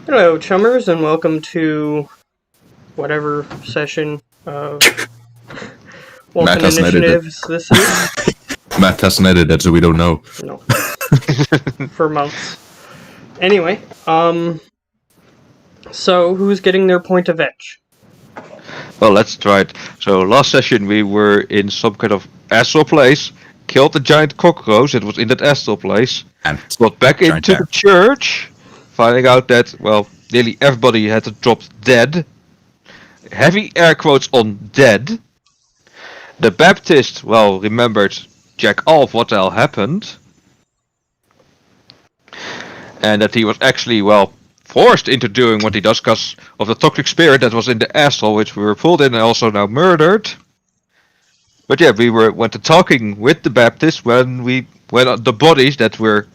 Hello, chummers, and welcome to whatever session of Wolfen Initiatives this is. Matt hasn't edited, so we don't know. No. For months. Anyway, so who's getting their point of edge? Well, let's try it. So last session we were in some kind of astral place, killed a giant cockroach that was in that astral place, And got back into the church, finding out that, well, nearly everybody had dropped dead. Heavy air quotes on dead. The Baptist, well, remembered jack off what the hell happened. And that he was actually, well, forced into doing what he does because of the toxic spirit that was in the astral, which we were pulled in and also now murdered. But yeah, we went to talking with the Baptist when the bodies that were,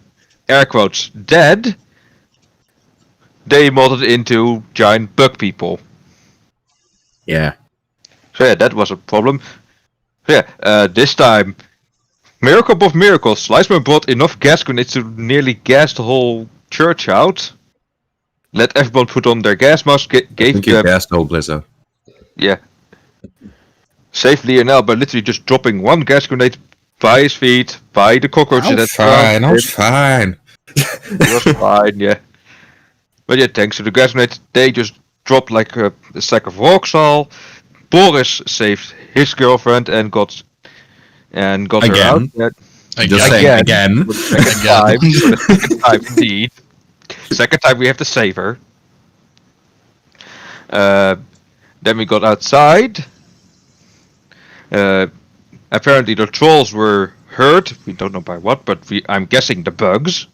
air quotes, dead, they molded into giant bug people. yeah, So yeah, that was a problem. So yeah, this time, miracle of miracles, Sliceman brought enough gas grenades to nearly gas the whole church out. Let everyone put on their gas mask, gave them... gas the whole place out. Yeah. Saved Lionel by literally just dropping one gas grenade by his feet, by the cockroaches. I was fine. He was fine, yeah. But yeah, thanks to the gas grenade, they just dropped like a sack of rocks all. Boris saved his girlfriend and got her out. Again. Yeah. Just saying again. For the second time, indeed. Second time we have to save her. Then we got outside. Apparently the trolls were hurt. We don't know by what, but I'm guessing the bugs.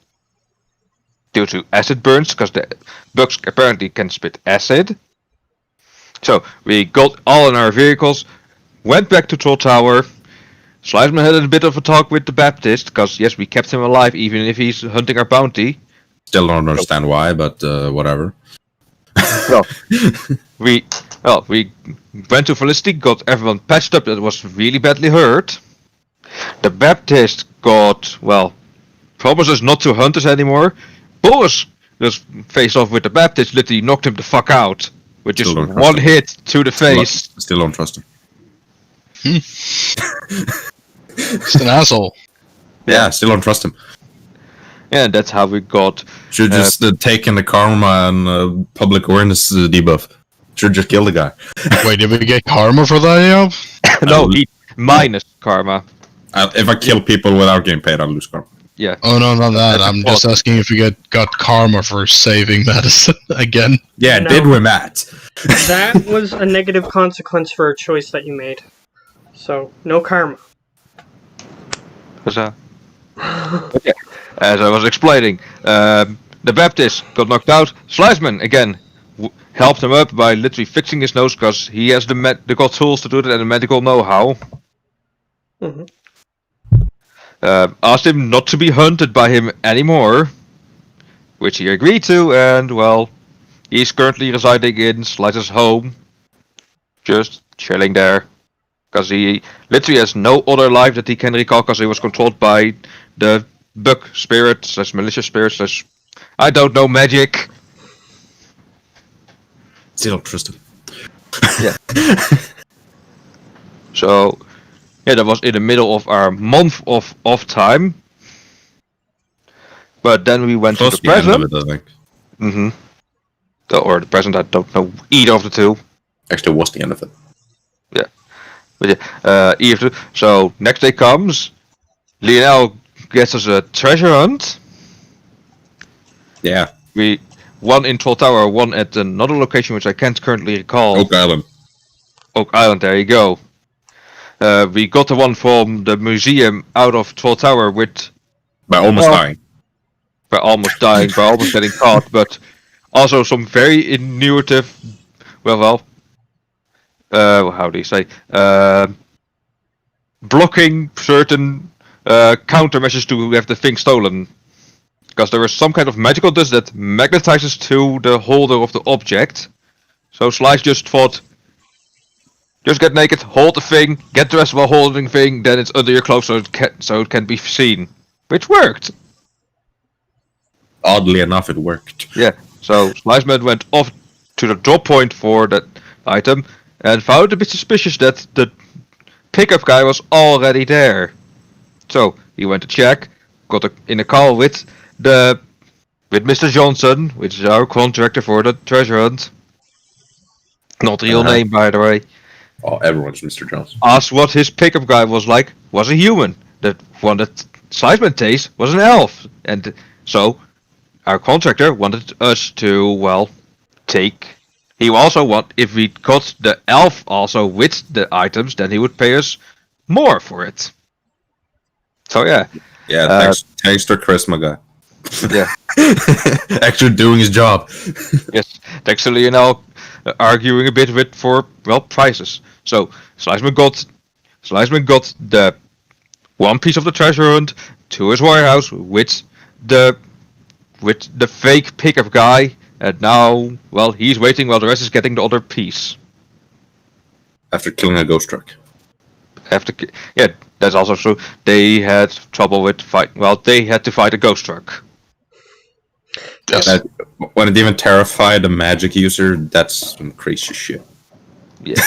Due to acid burns, because the bugs apparently can spit acid. So we got all in our vehicles, went back to Troll Tower. Sliceman had a bit of a talk with the Baptist, because yes, we kept him alive even if he's hunting our bounty. Still don't understand why, but whatever. Well, we went to Felicity, got everyone patched up that was really badly hurt. The Baptist got, well, promises not to hunt us anymore. Boris just faced off with the Baptist, literally knocked him the fuck out. With just one hit to the face. Still don't trust him. Just an asshole. Yeah, still don't trust him. Yeah, that's how we got... Should just taken the karma and public awareness debuff. Should just kill the guy. Wait, did we get karma for that, yo? No, he minus karma. If I kill people without getting paid, I'll lose karma. Yeah. Oh, no, not that. I'm just asking if you got karma for saving Madison again. Yeah, No. did we, Matt? That was a negative consequence for a choice that you made. So, no karma. Okay. As I was explaining, the Baptist got knocked out. Sliceman, again, helped him up by literally fixing his nose because he has the medical tools to do that and the medical know-how. Mm-hmm. Asked him not to be hunted by him anymore, which he agreed to, and well, he's currently residing in Slice's home, just chilling there, because he literally has no other life that he can recall because he was controlled by the bug spirit / malicious spirit / I don't know, magic. Still don't trust him. Yeah. So, yeah, that was in the middle of our month of off time. But then we went to the present. It, I think. Mm-hmm. Or the present, I don't know either of the two. Actually, it was the end of it. Yeah. But yeah, either. So, next day comes. Lionel gets us a treasure hunt. Yeah. One in Troll Tower, one at another location which I can't currently recall. Oak Island. Oak Island, there you go. We got the one from the museum out of Troll Tower with... By almost dying. By almost dying, by almost getting caught, but also some very innovative... how do you say? Blocking certain countermeasures to have the thing stolen. Because there is some kind of magical dust that magnetizes to the holder of the object. So Slice just thought... Just get naked, hold the thing, get dressed while holding the thing, then it's under your clothes so it can be seen. Which worked. oddly enough, it worked. Yeah, so Sliceman went off to the drop point for that item and found it a bit suspicious that the pickup guy was already there. So he went to check, in a call with Mr. Johnson, which is our contractor for the treasure hunt. Not real name, by the way. Oh, everyone's Mr. Jones. Asked what his pickup guy was like. Was a human. That one that Sliceman tastes was an elf, and so our contractor wanted us to, well, take. He also if we got the elf also with the items, then he would pay us more for it. So yeah. Yeah, thanks to Charisma guy. Yeah. Actually doing his job. Yes. Actually, arguing a bit for prices. So Sliceman got the one piece of the treasure hunt to his warehouse with the fake pickup guy, and now, well, he's waiting while the rest is getting the other piece. After killing a ghost truck. Yeah, that's also true. They had trouble with they had to fight a ghost truck. Yes. When it even terrified a magic user, that's some crazy shit. Yeah.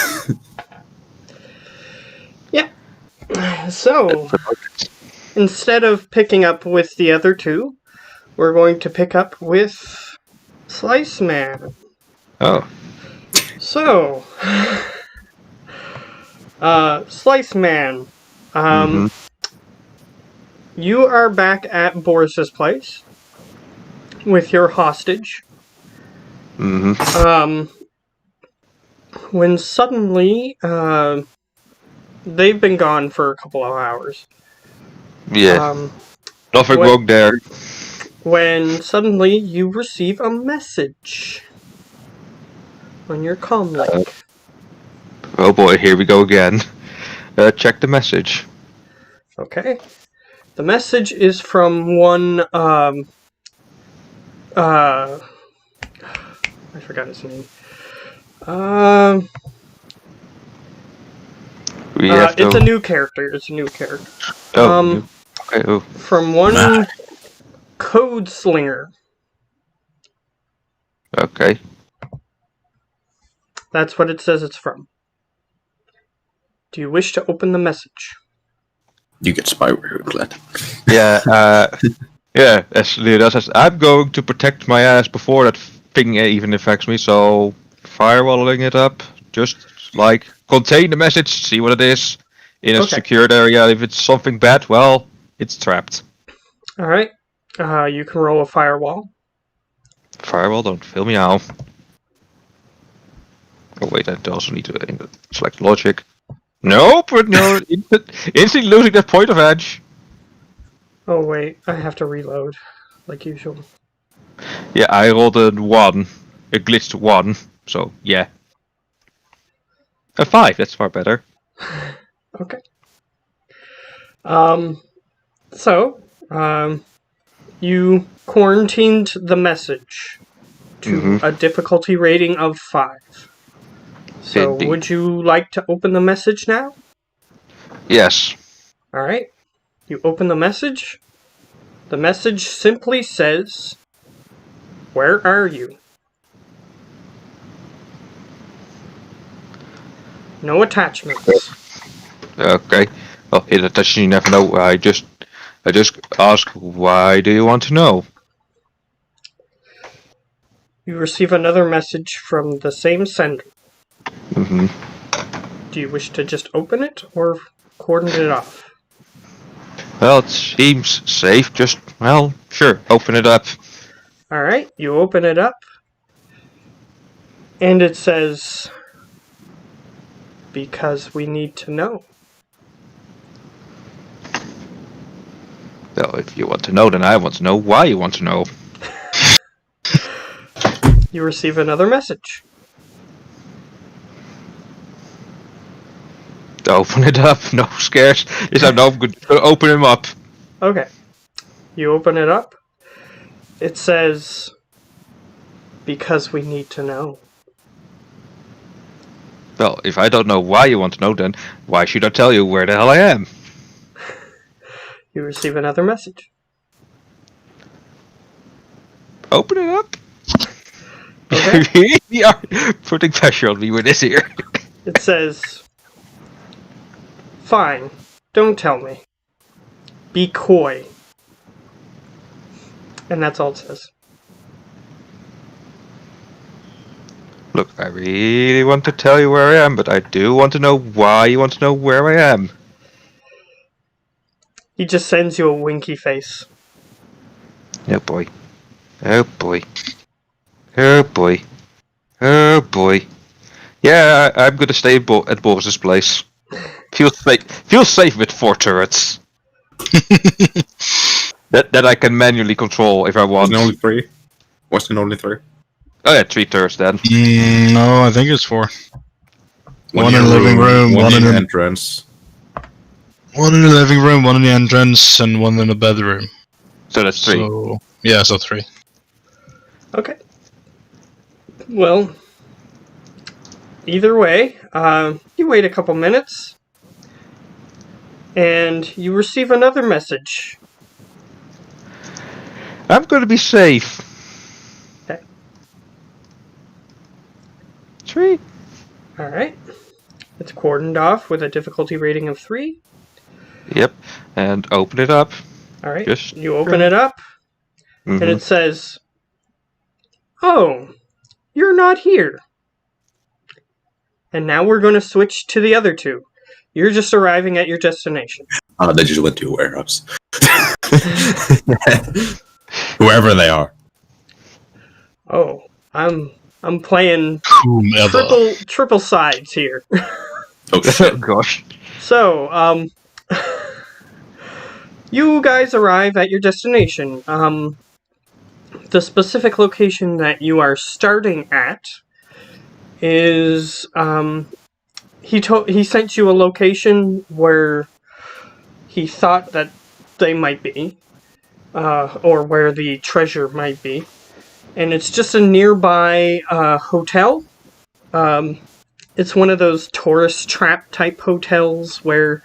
Yeah. So, instead of picking up with the other two, we're going to pick up with Slice Man. Oh. So, Slice Man, you are back at Boris's place with your hostage. When suddenly, they've been gone for a couple of hours. Yeah. Nothing wrong there. When suddenly you receive a message on your comlink. Oh boy, here we go again. Check the message. Okay. The message is from one, I forgot his name. It's a new character. Oh, okay. Oh. From one Code Slinger. Okay. That's what it says it's from. Do you wish to open the message? You get spyware, glad. Yeah, yeah, as Leonidas says, I'm going to protect my ass before that thing even affects me, so firewalling it up, just contain the message, see what it is, in a secured area. If it's something bad, well, it's trapped. Alright, you can roll a firewall. Firewall, don't fill me out. Oh wait, I also need to select logic. Nope, no, instantly losing that point of edge. Oh wait, I have to reload, like usual. Yeah, I rolled a 1. It glitched 1, so yeah. A 5, that's far better. Okay. You quarantined the message to a difficulty rating of 5. So, Indeed. would you like to open the message now? Yes. Alright. You open the message. The message simply says, "Where are you?" No attachments. Okay. Well, it attached, you never know. I just ask, why do you want to know? You receive another message from the same sender. Do you wish to just open it or cordon it off? Well, it seems safe. Just, well, sure, open it up. Alright, you open it up. And it says, "Because we need to know." Well, if you want to know, then I want to know why you want to know. You receive another message. Open it up. No scares. Yes, I'm not good. Open him up. Okay. You open it up. It says, "Because we need to know." Well, if I don't know why you want to know, then why should I tell you where the hell I am? You receive another message. Open it up. Okay. We are putting pressure on me with this here. It says, "Fine, don't tell me. Be coy." And that's all it says. Look, I really want to tell you where I am, but I do want to know why you want to know where I am. He just sends you a winky face. Oh boy. Oh boy. Oh boy. Oh boy. Yeah, I'm gonna stay at Boris's place. Feels safe with 4 turrets. that I can manually control if I want. Wasn't it only 3? Wasn't it only 3? Oh yeah, 3 turrets then. No, I think it's 4. One in in the your living room, one one in in the the- entrance. One in the living room, one in the entrance, and one in the bedroom. So that's 3. So, yeah, so 3. Okay. Well, either way, you wait a couple minutes, and you receive another message. I'm gonna be safe. Okay. 3. Alright. It's cordoned off with a difficulty rating of 3. Yep. And open it up. Alright. Just You open it up, and it says, "Oh, you're not here." And now we're going to switch to the other two. You're just arriving at your destination. Oh, they just went to a warehouse. Whoever they are. Oh, I'm playing Whomever. triple sides here. Oh shit. gosh. So, you guys arrive at your destination. The specific location that you are starting at is, he sent you a location where he thought that they might be, or where the treasure might be. And it's just a nearby, hotel. It's one of those tourist trap type hotels where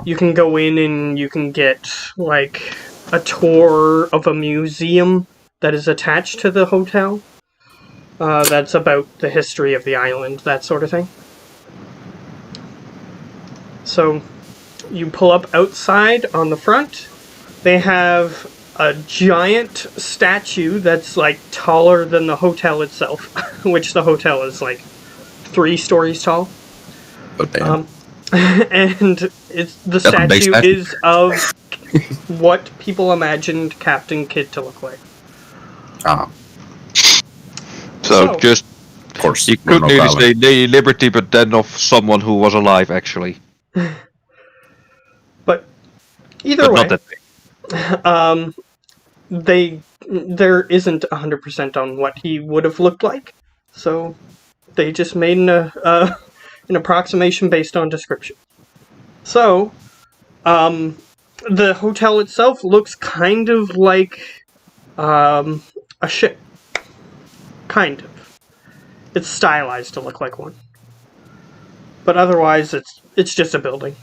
you can go in and you can get, like, a tour of a museum that is attached to the hotel. That's about the history of the island, that sort of thing. So, you pull up outside on the front. They have a giant statue that's, like, taller than the hotel itself, which the hotel is, like, 3 stories tall. Oh damn. And the That's a big statue statue. is of what people imagined Captain Kidd to look like. Ah, So So- just of course. you no could nearly problem. say Lady Liberty, but then of someone who was alive actually. But either But way, not that big. there isn't 100% on what he would have looked like, so they just made an approximation based on description. So, the hotel itself looks kind of like a ship. Kind of. It's stylized to look like one. But otherwise, it's just a building.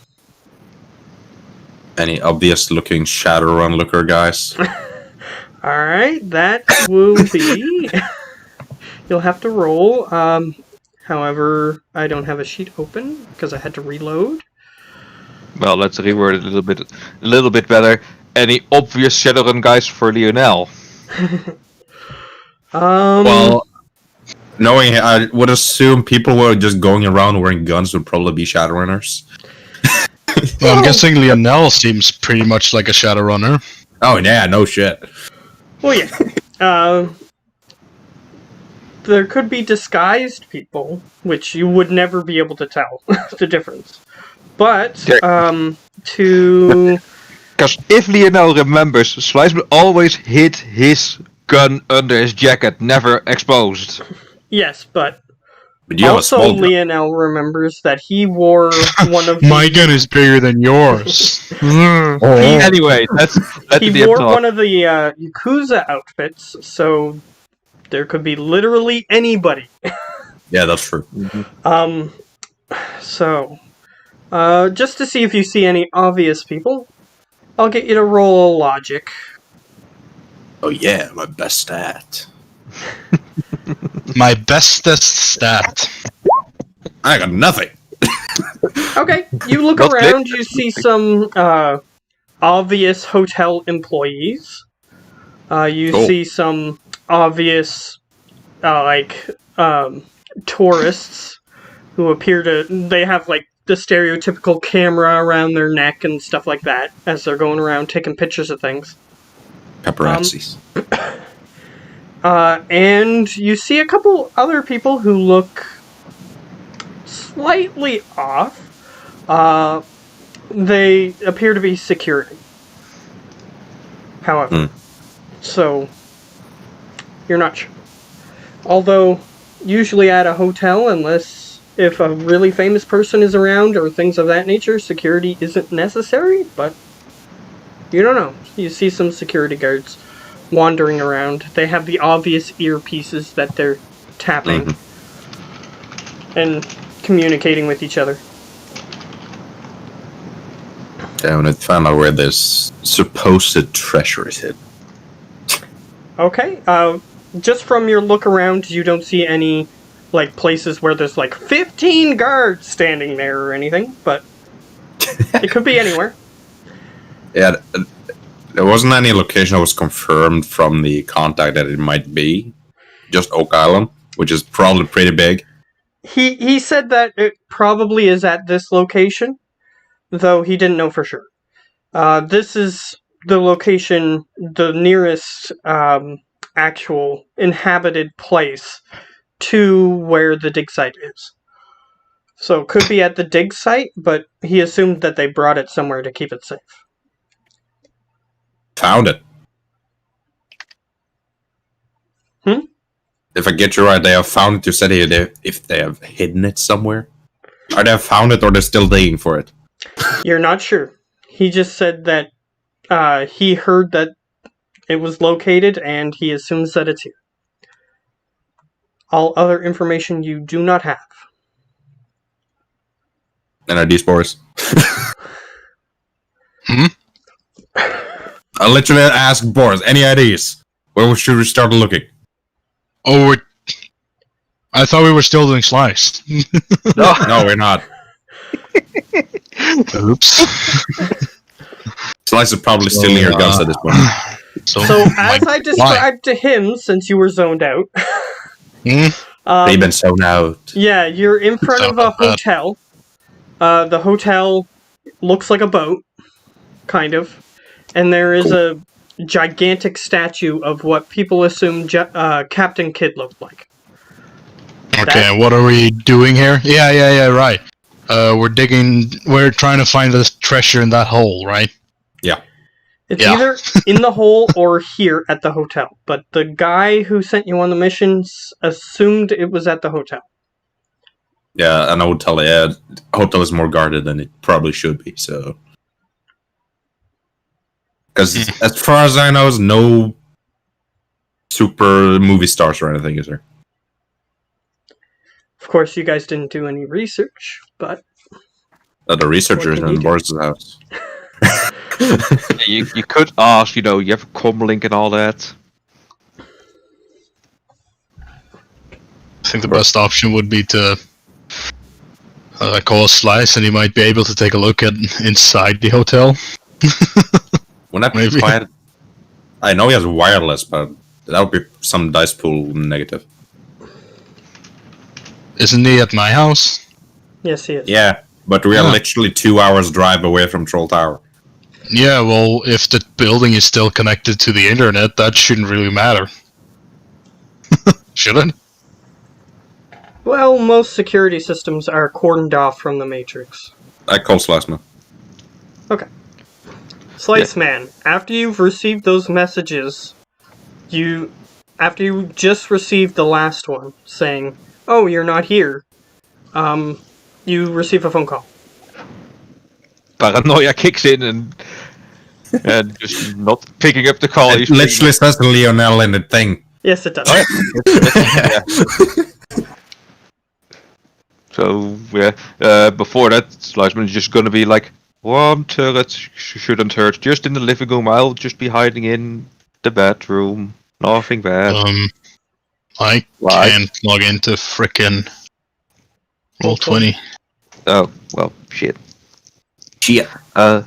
Any obvious looking Shadowrun looker guys? Alright, that will be... You'll have to roll. However, I don't have a sheet open because I had to reload. Well, let's reword it a little bit better. Any obvious Shadowrun guys for Lionel? Well, knowing I would assume people who are just going around wearing guns would probably be Shadowrunners. Well, I'm guessing Lionel seems pretty much like a Shadowrunner. Oh yeah, no shit. Well, yeah. There could be disguised people, which you would never be able to tell the difference. But, to... Because if Lionel remembers, Sliceman always hid his gun under his jacket, never exposed. Yes, but But you have a also small gun. Lionel remembers that he wore one of My gun is bigger than yours. Anyway, let's he the wore talk. one of the Yakuza outfits, so there could be literally anybody. Yeah, that's true. So, just to see if you see any obvious people, I'll get you to roll a logic. Oh yeah, my best stat. My bestest stat. I got nothing. Okay, you look Not around, you see some obvious hotel employees. You Cool. see some obvious, tourists who appear to. They have, like, the stereotypical camera around their neck and stuff like that as they're going around taking pictures of things. Paparazzis. And you see a couple other people who look slightly off. They appear to be security. However, so you're not sure. Although, usually at a hotel, unless if a really famous person is around or things of that nature, security isn't necessary, but you don't know. You see some security guards wandering around. They have the obvious earpieces that they're tapping and communicating with each other. Yeah, I want to find out where this supposed treasure is hidden. Okay, just from your look around, you don't see any, like, places where there's, like, 15 guards standing there or anything, but it could be anywhere. Yeah, there wasn't any location that was confirmed from the contact that it might be. Just Oak Island, which is probably pretty big. He said that it probably is at this location, though he didn't know for sure. This is the location, the nearest actual inhabited place to where the dig site is. So it could be at the dig site, but he assumed that they brought it somewhere to keep it safe. Found it. If I get you right, they have found it. You said if they have hidden it somewhere. Or they have found it, or they're still digging for it. You're not sure. He just said that he heard that it was located, and he assumes that it's here. All other information you do not have. And IDs, Boris. I'll literally ask Boris, any IDs? Where should we start looking? Oh, I thought we were still doing slice. No, we're not. Oops. Slice is probably stealing your guns at this point. So as I described to him, since you were zoned out, They've been sewn out. yeah, you're in front of a hotel. The hotel looks like a boat, kind of, and there is a gigantic statue of what people assume Captain Kidd looked like. Okay, what are we doing here? Yeah, right. We're trying to find this treasure in that hole, right? Yeah. It's either in the hole or here at the hotel, but the guy who sent you on the missions assumed it was at the hotel. Yeah, and hotel is more guarded than it probably should be, so... Because as far as I know, there's no super movie stars or anything, is there? Of course, you guys didn't do any research, but... The researchers in Boris's house. You could ask, you have a comlink and all that. I think the best option would be to call a Slice, and he might be able to take a look at inside the hotel. Wouldn't that be quiet? I know he has wireless, but that would be some dice pool negative. Isn't he at my house? Yes, he is. Yeah, but we are literally 2 hours drive away from Troll Tower. Yeah, well, if the building is still connected to the internet, that shouldn't really matter. Should it? Well, most security systems are cordoned off from the Matrix. I call Slice Man. Okay. Slice Man, after you've received those messages, after you just received the last one saying, "Oh, you're not here," you receive a phone call. Paranoia kicks in and just not picking up the call. It literally says Lionel in the thing. Yes, it does. So, before that, Sliceman is just gonna be like, one turret shouldn't hurt, just in the living room, I'll just be hiding in the bedroom. Nothing bad. I Why? can't log into frickin' Roll20. Oh, well, shit. Shit. Yeah,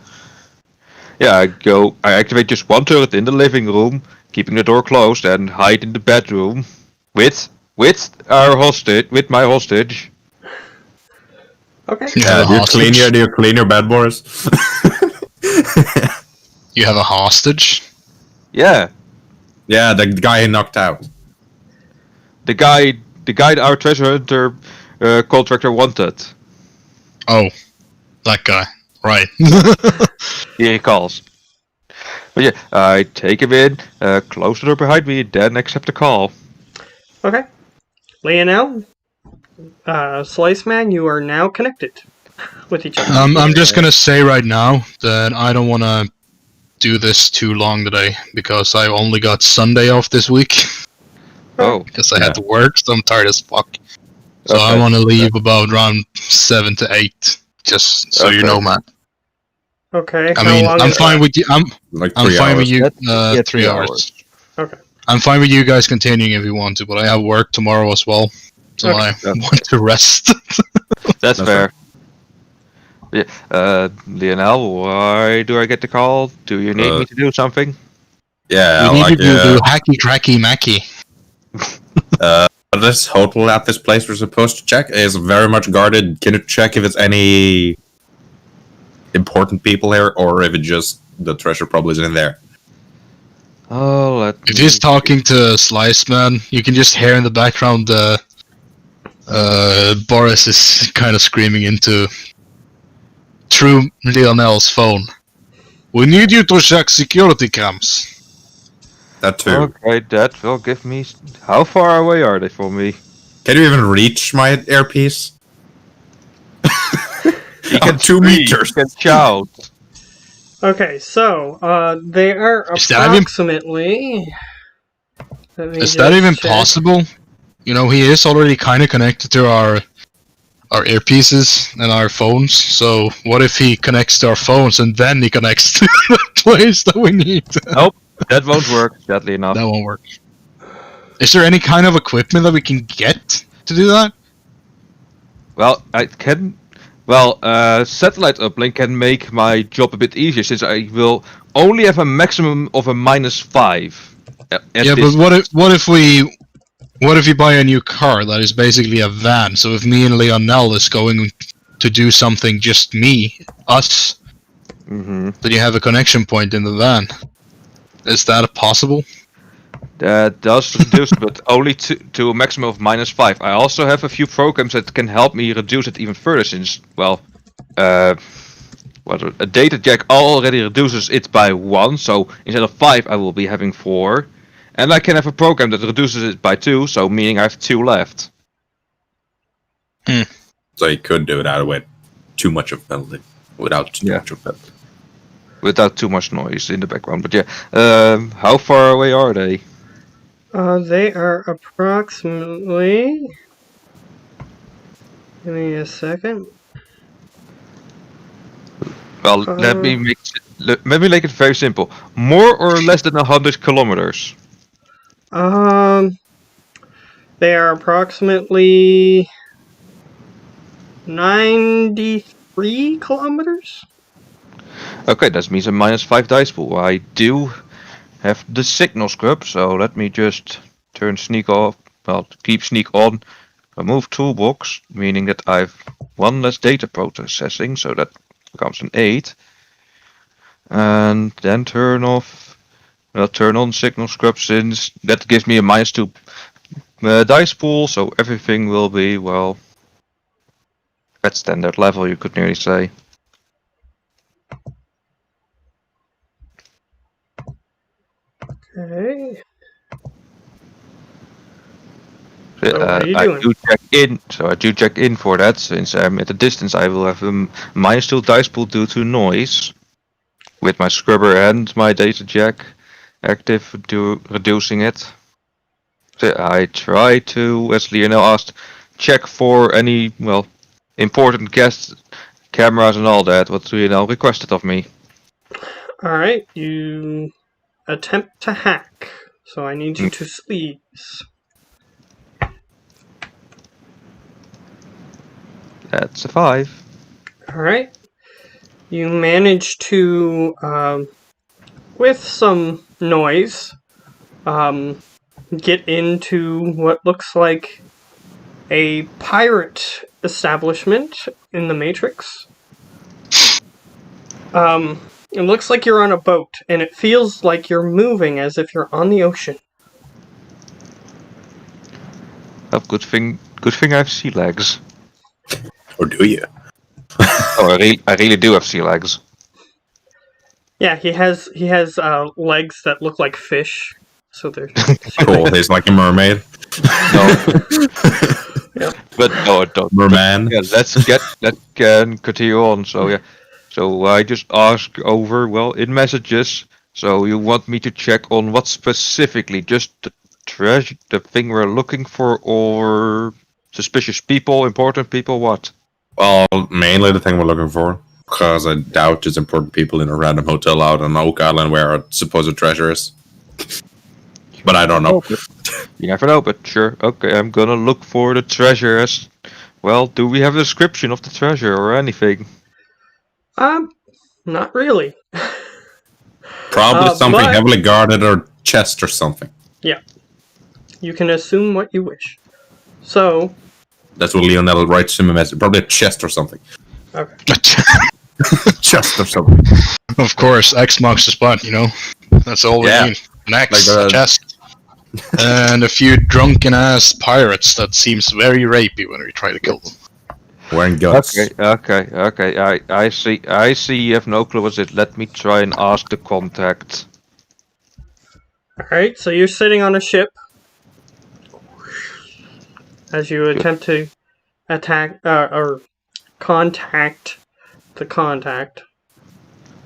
I activate just one turret in the living room, keeping the door closed, and hide in the bedroom with with my hostage. Okay. You have a Do you hostage? clean your bed, Boris? You have a hostage? Yeah, Yeah, the guy he knocked out. the guy that our treasure hunter contractor wanted. Oh, that guy. Right. Here he calls. But yeah, I take him in, close the door behind me, then accept the call. Okay. Lionel, Slice Man, you are now connected with each other. I'm just gonna say right now that I don't wanna do this too long today, because I only got Sunday off this week. Oh, Because I had to work, so I'm tired as fuck. So I okay. want to leave about around 7 to 8, just so you Okay. know, man. Okay. I how mean, long I'm is fine that? with you. I'm Like I'm 3 fine hours. with you. Yeah, 3 hours. Okay. I'm fine with you guys continuing if you want to, but I have work tomorrow as well, so Okay. I want to rest. That's That's fair. Yeah, Lionel, why do I get the call? Do you need me to do something? Yeah, We need like you to do hacky cracky macky. this hotel at this place we're supposed to check is very much guarded. Can you check if it's any important people here, or if it just the treasure probably is in there? Oh, let If me... he's talking to Slice Man, you can just hear in the background Boris is kind of screaming into True Lionel's phone. We need you to check security cams. That too. Okay, that will give me... How far away are they from me? Can you even reach my earpiece? He can 2 scream, meters. He can shout. Okay, so they are Is that even- approximately. Is that even possible? You know, he is already kind of connected to our earpieces and our phones. So what if he connects to our phones and then he connects to the place that we need? Nope, that won't work, sadly enough. That won't work. Is there any kind of equipment that we can get to do that? Well, I can... Well, satellite uplink can make my job a bit easier, since I will only have a maximum of a -5. Yeah, but what if you buy a new car that is basically a van? So if me and Lionel is going to do something, just us, Mm-hmm. then you have a connection point in the van. Is that possible? That does reduce, but only to a maximum of -5. I also have a few programs that can help me reduce it even further, since, well, a data jack already reduces it by 1, so instead of 5 I will be having 4. And I can have a program that reduces it by 2, so meaning I have 2 left. So you could do it out with too much of penalty. Without too Yeah. much of penalty. Without too much noise in the background, but yeah. How far away are they? They are approximately. Give me a second. Well, let me make it very simple. More or less than 100 kilometers. They are approximately 93 kilometers. Okay, that means a -5 dice pool. I do have the signal scrub, so let me just turn sneak off. Well, keep sneak on. Remove toolbox, meaning that I've 1 less data processing, so that becomes an 8. And then turn on signal scrub, since that gives me a -2 dice pool, so everything will be, well, at standard level, you could nearly say. Okay. So, So what are you I doing? do check in, for that, since I'm at a distance. I will have a -2 dice pool due to noise, with my scrubber and my data jack active, reducing it. So I try to, as Lionel asked, check for any, well, important guests, cameras and all that, what Lionel requested of me. All right, you attempt to hack. So I need you to sleaze. That's a 5. Alright. You manage to, with some noise, get into what looks like a pirate establishment in the Matrix. It looks like you're on a boat, and it feels like you're moving as if you're on the ocean. Oh, good thing I have sea legs. Or do you? Oh, I really do have sea legs. Yeah, he has legs that look like fish, so they're Cool. He's like a mermaid. No. Yep. But no, don't. Merman. Yeah, let's continue on. So yeah, so I just ask over. Well, in messages. So you want me to check on what specifically? Just the treasure, the thing we're looking for, or suspicious people, important people? What? Well, mainly the thing we're looking for. Because I doubt there's important people in a random hotel out on Oak Island where our supposed treasure is. But I don't know. You never know, but sure. Okay, I'm gonna look for the treasure. As well, do we have a description of the treasure or anything? Not really. Probably something but- heavily guarded or chest or something. Yeah. You can assume what you wish. So, That's what Lionel writes in a message. Probably a chest or something. okay. Chest or something. Of course, X marks the spot, you know? That's all we Yeah. need. An X, Like the- a chest, and a few drunken-ass pirates that seems very rapey when we try to kill them. Wearing guts. Okay. I see. You have no clue what's it. Let me try and ask the contact. Alright, so you're sitting on a ship as you attempt to attack, or contact the contact.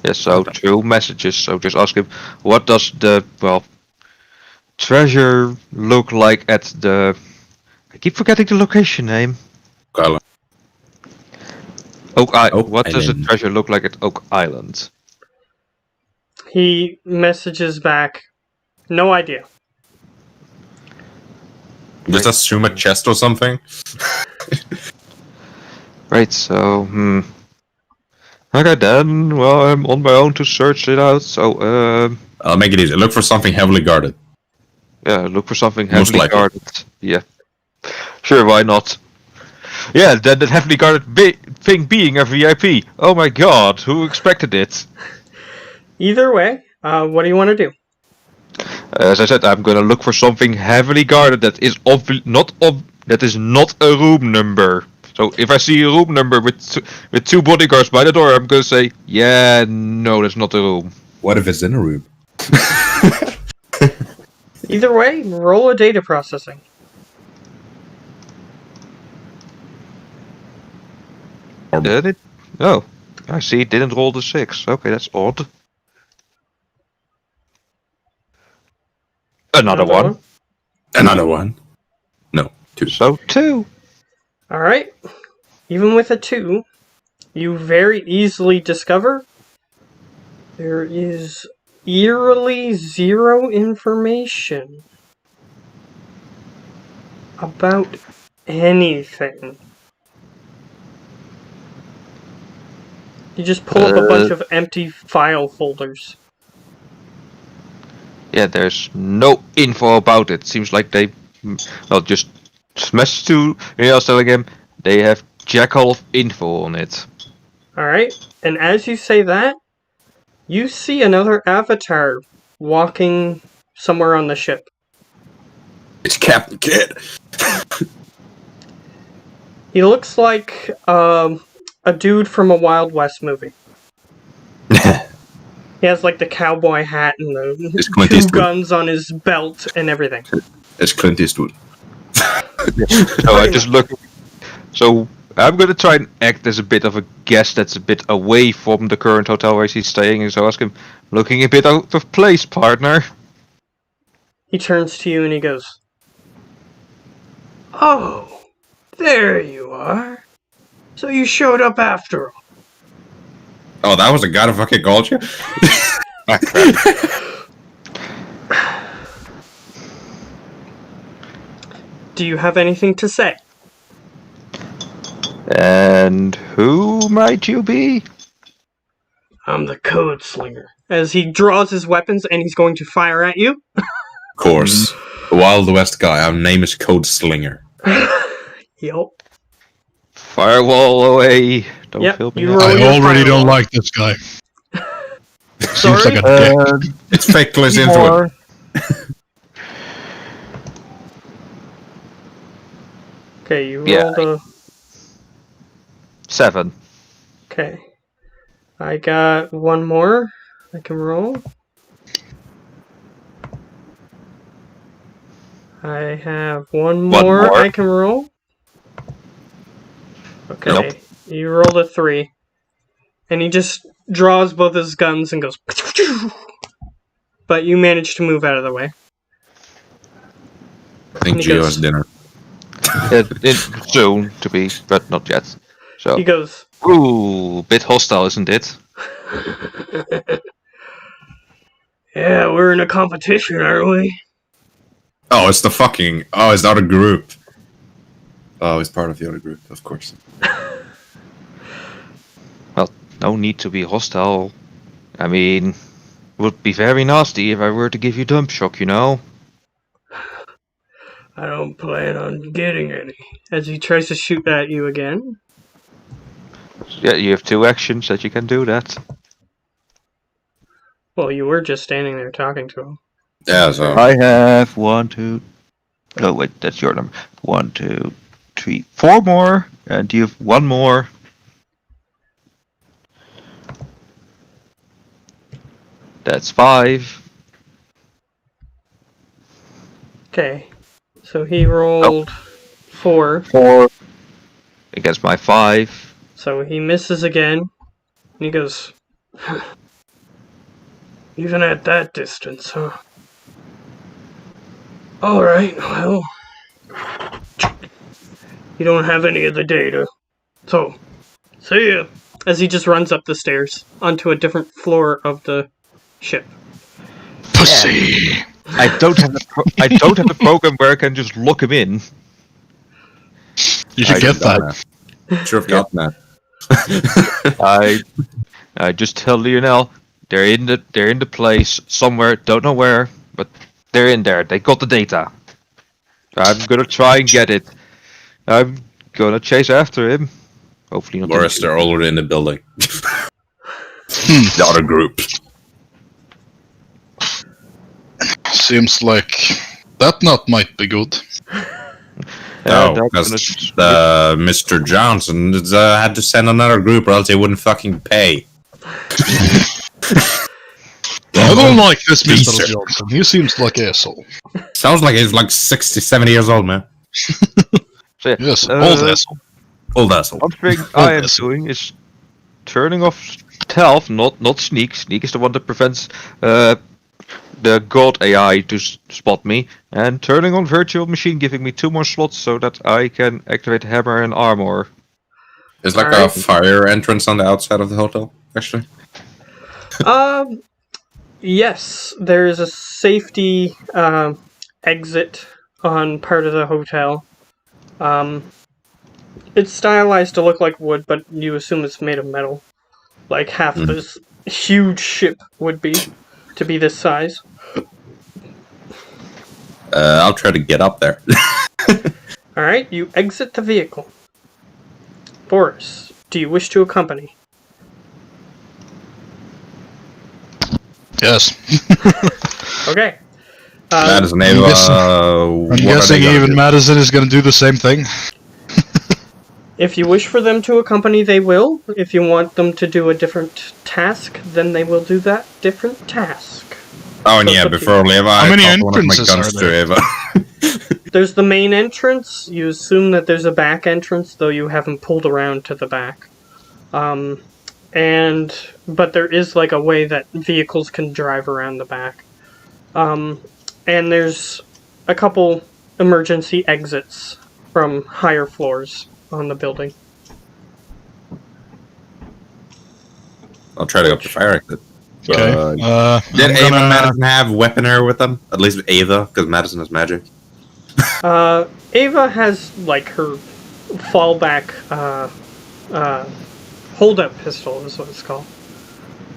Yes, so through messages. So just ask him, what does the treasure look like at the? I keep forgetting the location name. Oak Island. What does the Island. treasure look like at Oak Island? He messages back, no idea. Just assume a chest or something. Right. So Okay then. Well, I'm on my own to search it out. So I'll make it easy. Look for something heavily guarded. yeah, look for something Most heavily likely. guarded. Yeah. Sure, why not? Yeah, that heavily guarded thing being a VIP. Oh my god, who expected it? Either way, what do you want to do? As I said, I'm gonna look for something heavily guarded that is that is not a room number. So if I see a room number with two bodyguards by the door, I'm gonna say, yeah, no, that's not a room. What if it's in a room? Either way, roll a data processing. Did it? Oh, I see. It didn't roll the 6. Okay, that's odd. Another one. Another one. No, 2. So 2. Alright. Even with a 2, you very easily discover there is eerily zero information about anything. You just pull up a bunch of empty file folders. Yeah, there's no info about it. Seems like they, just message to telling him they have jack all of info on it. Alright, and as you say that, you see another avatar walking somewhere on the ship. It's Captain Kidd. He looks like a dude from a Wild West movie. He has like the cowboy hat and It's the Clint 2 Eastwood. guns on his belt and everything. It's Clint Eastwood. So I just look. So I'm gonna try and act as a bit of a guest that's a bit away from the current hotel where he's staying, and so ask him, looking a bit out of place, partner. He turns to you and he goes, "Oh, there you are. So you showed up after all." Oh, that was a guy that fucking called you? Do you have anything to say? And who might you be? I'm the code slinger. As he draws his weapons and he's going to fire at you. Of course. Wild West guy. Our name is Code Slinger. Yep. Firewall away. Don't Yep, kill me. you now. roll- I your already don't firewall. like this guy. Sorry? Seems like a dick. It's fake close into More. it. Okay, you Yeah. rolled a... 7. Okay. I got one more I can roll. I have one more more. I can roll. Okay. Nope. You rolled a 3. And he just draws both his guns and goes... But you managed to move out of the way. I think He Gio goes- has dinner. It's soon to be, but not yet. So, He goes... ooh, bit hostile, isn't it? Yeah, we're in a competition, aren't we? Oh, it's the fucking... Oh, it's the other group. Oh, it's part of the other group, of course. Well, no need to be hostile. I mean, would be very nasty if I were to give you dump shock, you know? I don't plan on getting any. As he tries to shoot at you again. Yeah, you have 2 actions that you can do that. Well, you were just standing there talking to him. Yeah, so... I have 1, 2. Oh wait, that's your number. 1, 2, 3, 4 more, and you have 1 more. That's 5. Okay. So he rolled 4. 4 against my 5. So he misses again. And he goes... Even at that distance, huh? Alright, well... You don't have any of the data. So, see ya. As he just runs up the stairs onto a different floor of the ship. Pussy. I don't have a program where I can just lock him in. You should get that. Should have gotten that. I just tell Lionel they're in the place somewhere, don't know where, but they're in there. They got the data. I'm gonna try and get it. I'm gonna chase after him. Hopefully not. Whereas they're already in the building. The other group. Seems like that knot might be good. No, because Mr. Johnson had to send another group or else they wouldn't fucking pay. I don't like this Please, Mr. sir. Johnson. He seems like asshole. Sounds like he's like 60, 70 years old, man. So, yeah, Yes, old asshole. Old asshole. One thing I am doing is turning off stealth, not sneak. Sneak is the one that prevents the god AI to spot me, and turning on virtual machine, giving me 2 more slots so that I can activate hammer and armor. It's like Alright. a fire entrance on the outside of the hotel, actually. Yes, there's a safety exit on part of the hotel. It's stylized to look like wood, but you assume it's made of metal. Like half this huge ship would be, to be this size. I'll try to get up there. Alright, you exit the vehicle. Boris, do you wish to accompany? Yes. Okay. That is an I'm Ava. guessing- What I'm are they guessing gonna even do? Madison is gonna do the same thing. If you wish for them to accompany, they will. If you want them to do a different task, then they will do that different task. Oh, and So yeah, it's up to before Eva, How I many popped one of my entrances guns are to there? Eva. There's the main entrance. You assume that there's a back entrance, though you haven't pulled around to the back. But there is like a way that vehicles can drive around the back. And there's a couple emergency exits from higher floors on the building. I'll try to go up the fire exit. Okay. Did I'm Ava and gonna- Madison have weaponry with them? At least Ava, because Madison has magic. Ava has like her fallback hold-up pistol is what it's called.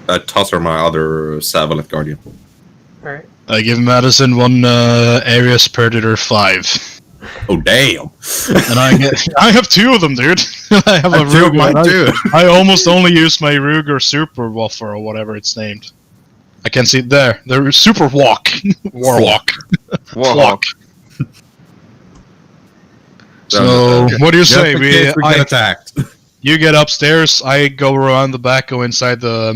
I toss her my other Savalet Guardian. All right. I give Madison one Ares Predator 5. Oh damn! And I have 2 of them, dude. I have a I do Ruger. mine too. I almost only use my Ruger Super Woofer or whatever it's named. I can see it there. The Super Walk. Warlock. Warlock. So, what do you say? Just in case we get attacked. You get upstairs, I go around the back, go inside the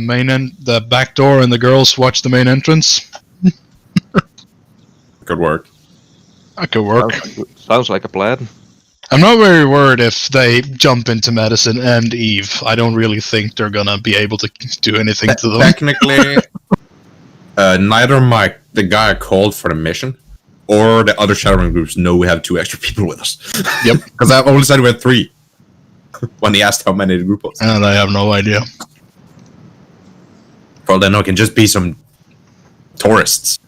the back door, and the girls watch the main entrance. Could work. That could work. Sounds like a plan. I'm not very worried if they jump into Madison and Eve. I don't really think they're gonna be able to do anything to them. Technically, neither the guy I called for the mission or the other Shadowrun groups know we have 2 extra people with us. Yep. Because I only said we had 3 when he asked how many the group was. And I have no idea. For all they know, it can just be some tourists.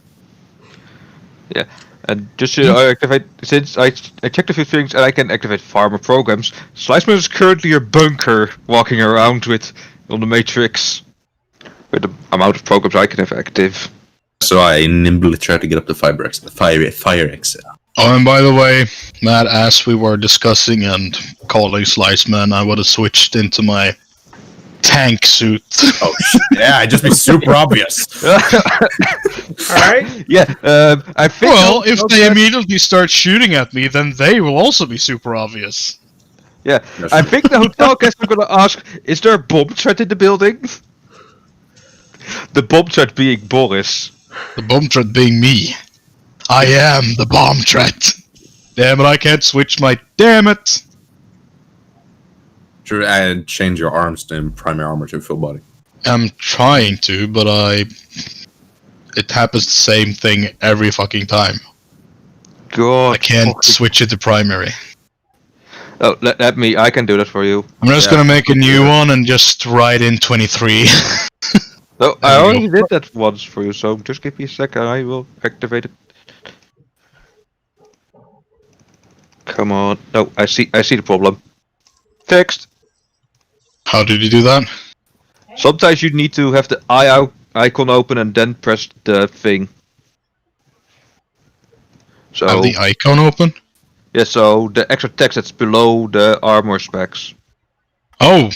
Yeah. And just so I activate, since I checked a few things and I can activate farmer programs, Sliceman is currently a bunker walking around with on the Matrix with the amount of programs I can have active. So I nimbly try to get up the fire exit. Oh, and by the way, Matt, as we were discussing and calling Sliceman, I would have switched into my tank suit. Oh, yeah, it'd just be super obvious. All right. Yeah, I think. Well, if they immediately start shooting at me, then they will also be super obvious. Yeah, I think the hotel guests are gonna ask: is there a bomb threat in the building? The bomb threat being Boris. The bomb threat being me. I am the bomb threat. Damn it, I can't switch my... Damn it! Should I change your arms to primary armor to full body? I'm trying to, but it happens the same thing every fucking time. God, I can't switch it to primary. Oh, let me. I can do that for you. I'm just gonna make a new one and just write in 23. No, I already did that once for you. So just give me a second. I will activate it. Come on. No, I see the problem. Fixed. How did you do that? Sometimes you need to have the icon open and then press the thing. So Have the icon open? yeah, so the extra text that's below the armor specs. Oh!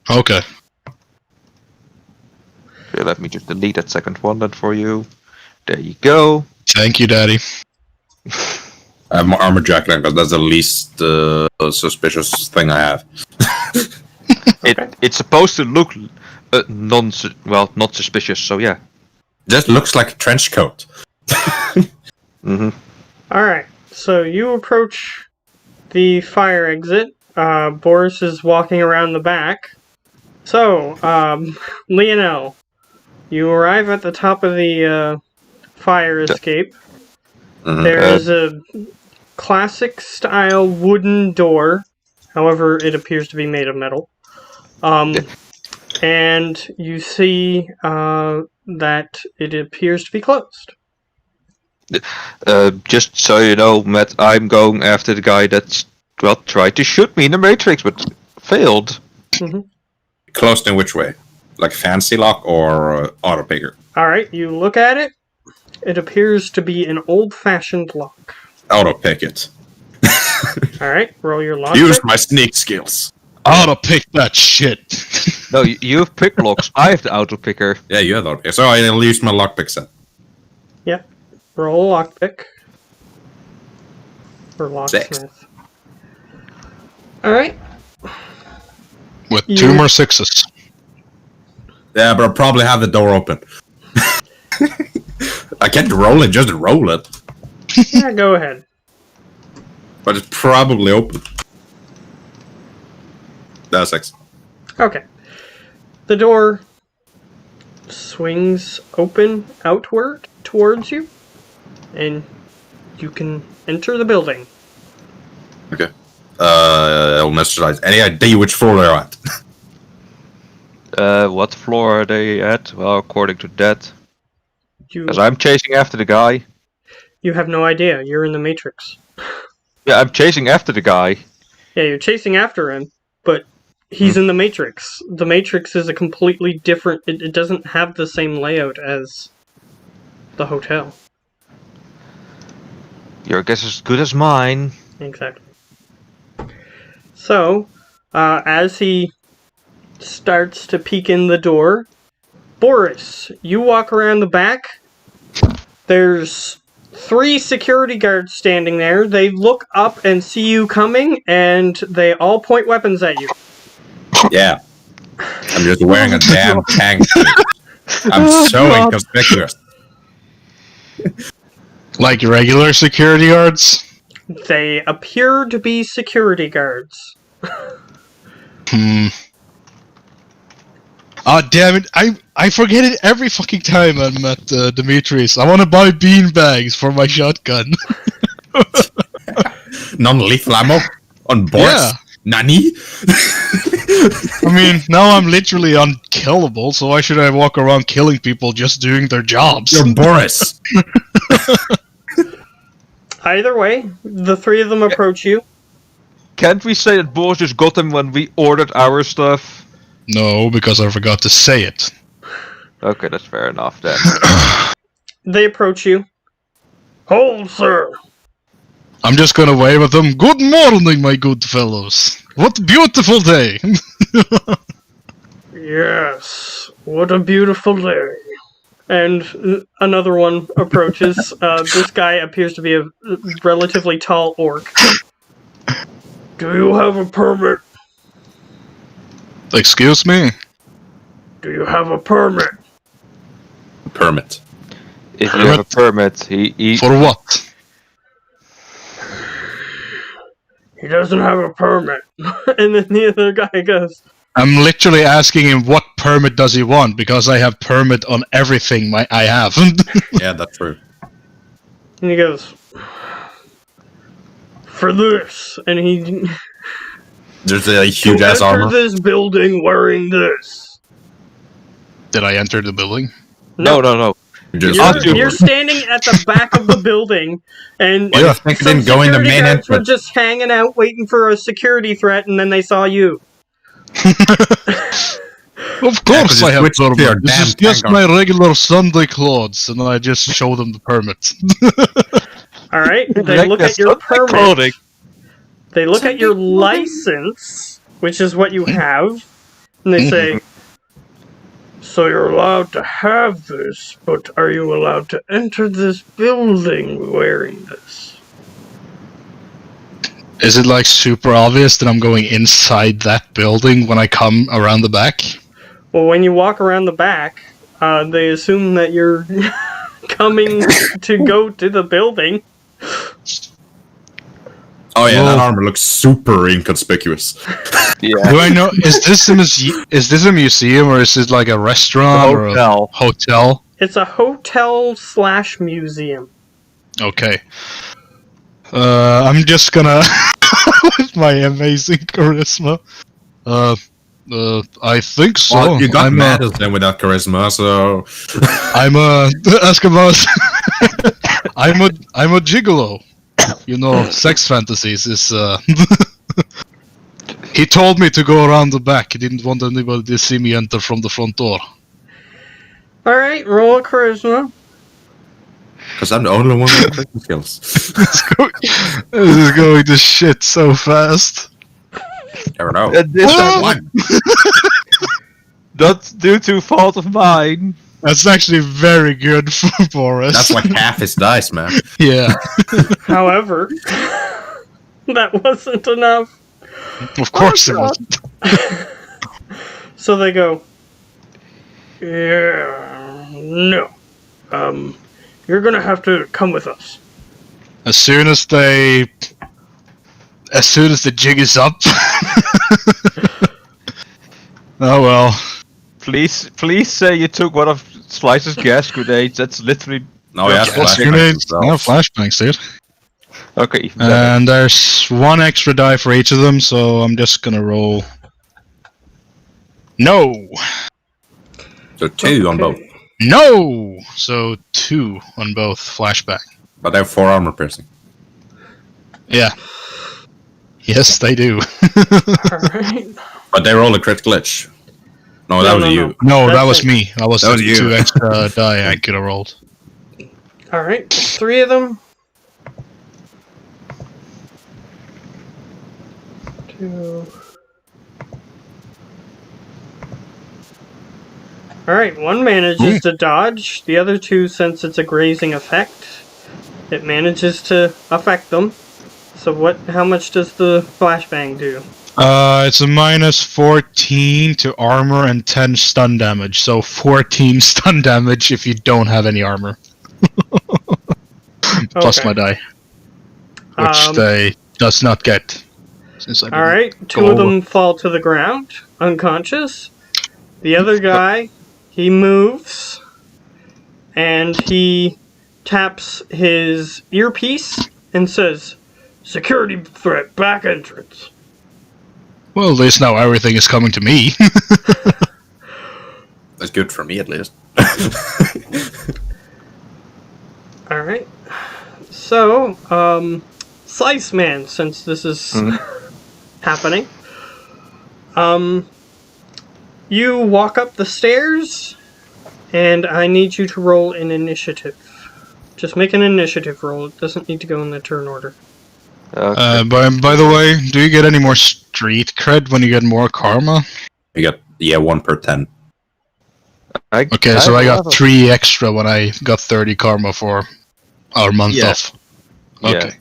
Okay. Okay, let me just delete that second one then for you. There you go. Thank you, Daddy. I have my armor jacket on because that's the least suspicious thing I have. It's supposed to look not suspicious. So yeah. Just looks like a trench coat. Mm-hmm. All right. So you approach the fire exit. Boris is walking around the back. So, Lionel, you arrive at the top of the fire escape. Mhm. There is a classic-style wooden door. However, it appears to be made of metal. And you see that it appears to be closed. Just so you know, Matt, I'm going after the guy that's tried to shoot me in the Matrix, but failed. Mm-hmm. Closed in which way? Like fancy lock or auto picker? Alright, you look at it. It appears to be an old-fashioned lock. Auto pick it. Alright, roll your lock. Use my sneak skills. Auto pick that shit. No, you have pick locks. I have the auto picker. Yeah, you have auto. So I'll use my lockpick set. Yep. Roll a lockpick. Or 6. locksmith. Alright. With You- 2 more 6s. Yeah, but I'll probably have the door open. I can't roll it, just roll it. Yeah, go ahead. But it's probably open. That's 6. Okay. The door swings open outward towards you, and you can enter the building. Okay. I'll message. Any idea which floor they're at? What floor are they at? Well, according to that, You because I'm chasing after the guy. You have no idea. You're in the Matrix. Yeah, I'm chasing after the guy. Yeah, you're chasing after him, but he's in the Matrix. The Matrix is a completely different... It doesn't have the same layout as the hotel. Your guess is as good as mine. Exactly. So, as he starts to peek in the door, Boris, you walk around the back. There's 3 security guards standing there. They look up and see you coming, and they all point weapons at you. Yeah. I'm just wearing a damn tank suit. I'm so inconspicuous. Like regular security guards? They appear to be security guards. Ah, damn it. I forget it every fucking time I'm at Dimitri's. I want to buy bean bags for my shotgun. Non-lethal ammo on Boris. Yeah. Nani? I mean, now I'm literally unkillable, so why should I walk around killing people just doing their jobs? You're Boris. Either way, the 3 of them approach you. Can't we say that Boris just got them when we ordered our stuff? No, because I forgot to say it. Okay, that's fair enough then. They approach you. Hold, sir. I'm just gonna wave at them. Good morning, my good fellows. What a beautiful day. Yes, what a beautiful day. And another one approaches. This guy appears to be a relatively tall orc. Do you have a permit? Excuse me? Do you have a permit? Permit. If you have a permit, he For what? He doesn't have a permit. And then the other guy goes, I'm literally asking him what permit does he want, because I have permit on everything I have. Yeah, that's true. and he goes, for this. And he... There's a huge ass enter armor. this building wearing this. Did I enter the building? No. You're standing at the back of the building, and Why do you think they didn't go in the security main guards were entrance? just hanging out waiting for a security threat, and then they saw you. Of course Yeah, I have switch to your permit. This damn is just tank my regular Sunday clothes, and I just show them the permit. All right, they look at your permit. Clothing. They look at your license, which is what you have, and they say, so you're allowed to have this, but are you allowed to enter this building wearing this? Is it like super obvious that I'm going inside that building when I come around the back? Well, when you walk around the back, they assume that you're coming to go to the building. Oh yeah, that Whoa. armor looks super inconspicuous. Yeah. Do I know? Is this a museum or is it like a restaurant or a Hotel. hotel? It's a hotel/museum. Okay. I'm just gonna with my amazing charisma. I think so. Well, you got I'm Madison then without charisma, so I'm ask about. I'm a gigolo. You know, sex fantasies is. He told me to go around the back. He didn't want anybody to see me enter from the front door. Alright, roll a charisma. because I'm the only one with clicking skills. This is going to shit so fast. Never know. And this Well- one. Not due to fault of mine. That's actually very good for Boris. That's like half his dice, man. Yeah, However, that wasn't enough. of course it wasn't. So they go, yeah, no. You're gonna have to come with us. As soon as the jig is up. Oh well. Please say you took one of Slice's gas grenades. That's literally No, yeah, Gas Gas flashbangs grenades. themselves. Yeah, flashbangs, dude. okay. Even better. And there's one extra die for each of them, so I'm just gonna roll. No! So two on both. Okay. No! So 2 on both flashbang. But they have 4 armor piercing. Yeah. Yes, they do. Alright. But they roll a crit glitch. No, that was you. No, that That's was it. me. That was you. 2 extra die I could have rolled. Alright, 3 of them. 2. Alright, one manages to dodge. The other 2, since it's a grazing effect, it manages to affect them. So how much does the flashbang do? It's a minus 14 to armor and 10 stun damage. So 14 stun damage if you don't have any armor. Plus Okay. my die. Which they does not get. Alright, 2 of them fall to the ground, unconscious. The other guy, he moves, and he taps his earpiece and says, "Security threat, back entrance." Well, at least now everything is coming to me. That's good for me, at least. Alright. So, Slice Man, since this is happening, you walk up the stairs, and I need you to roll an initiative. Just make an initiative roll. It doesn't need to go in the turn order. Okay. By the way, do you get any more street cred when you get more karma? You got 1 per 10. Okay, so I got 3 extra when I got 30 karma for our month off. Okay. Yeah.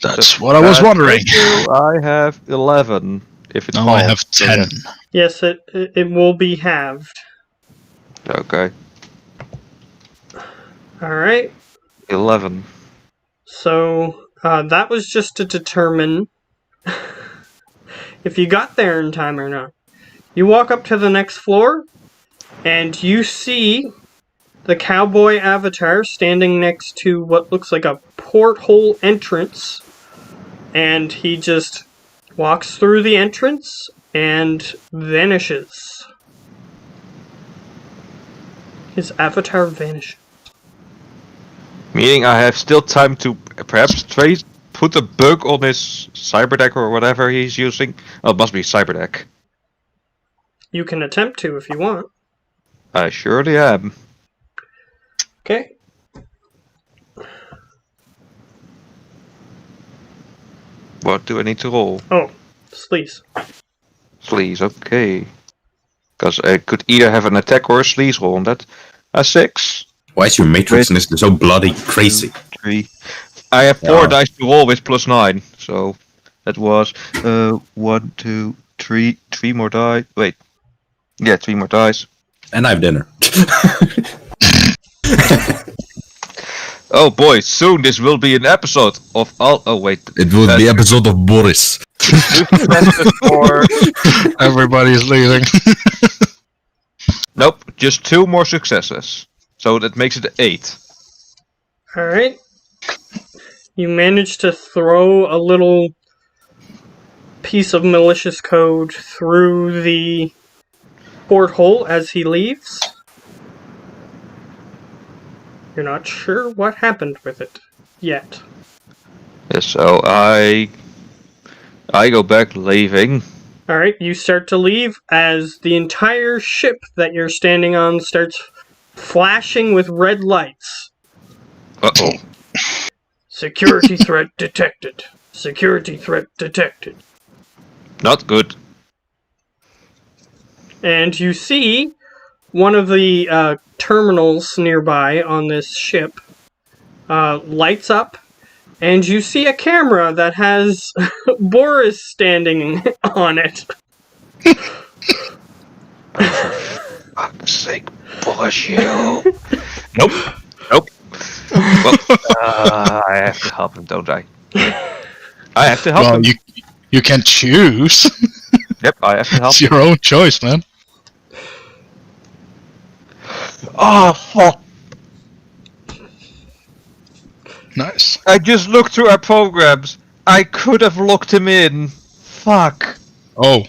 That's what I was wondering. I have 11. If it's Now I have 10. Yes, it will be halved. Okay. Alright. 11. So, that was just to determine if you got there in time or not. You walk up to the next floor, and you see the cowboy avatar standing next to what looks like a porthole entrance, and he just walks through the entrance and vanishes. His avatar vanishes. Meaning I have still time to perhaps put a bug on his cyberdeck or whatever he's using. Oh, it must be cyberdeck. You can attempt to if you want. I surely am. Okay. What do I need to roll? Oh, sleaze. Sleaze, okay. Because I could either have an attack or a sleaze roll on that. A 6. Why is your matrix so bloody crazy? 3. I have 4 dice to roll with plus 9, so that was 1, 2, 3 more dice. Wait, yeah, 3 more dice. And I have dinner. Oh boy, soon this will be an episode of all. Oh wait, It will be episode of Boris. for... Everybody's leaving. Nope, just 2 more successes, so that makes it 8. Alright. You manage to throw a little piece of malicious code through the porthole as he leaves. You're not sure what happened with it yet. Yeah, so I go back leaving. Alright, you start to leave as the entire ship that you're standing on starts flashing with red lights. Uh-oh. Security threat detected. Security threat detected. Not good. And you see one of the terminals nearby on this ship lights up, and you see a camera that has Boris standing on it. Fuck's sake, push you. Nope. Well, I have to help him, don't I? I have to help him. You can choose. Yep, I have to help It's your own choice, man. Oh, fuck. Nice. I just looked through our programs. I could have locked him in. Fuck. Oh.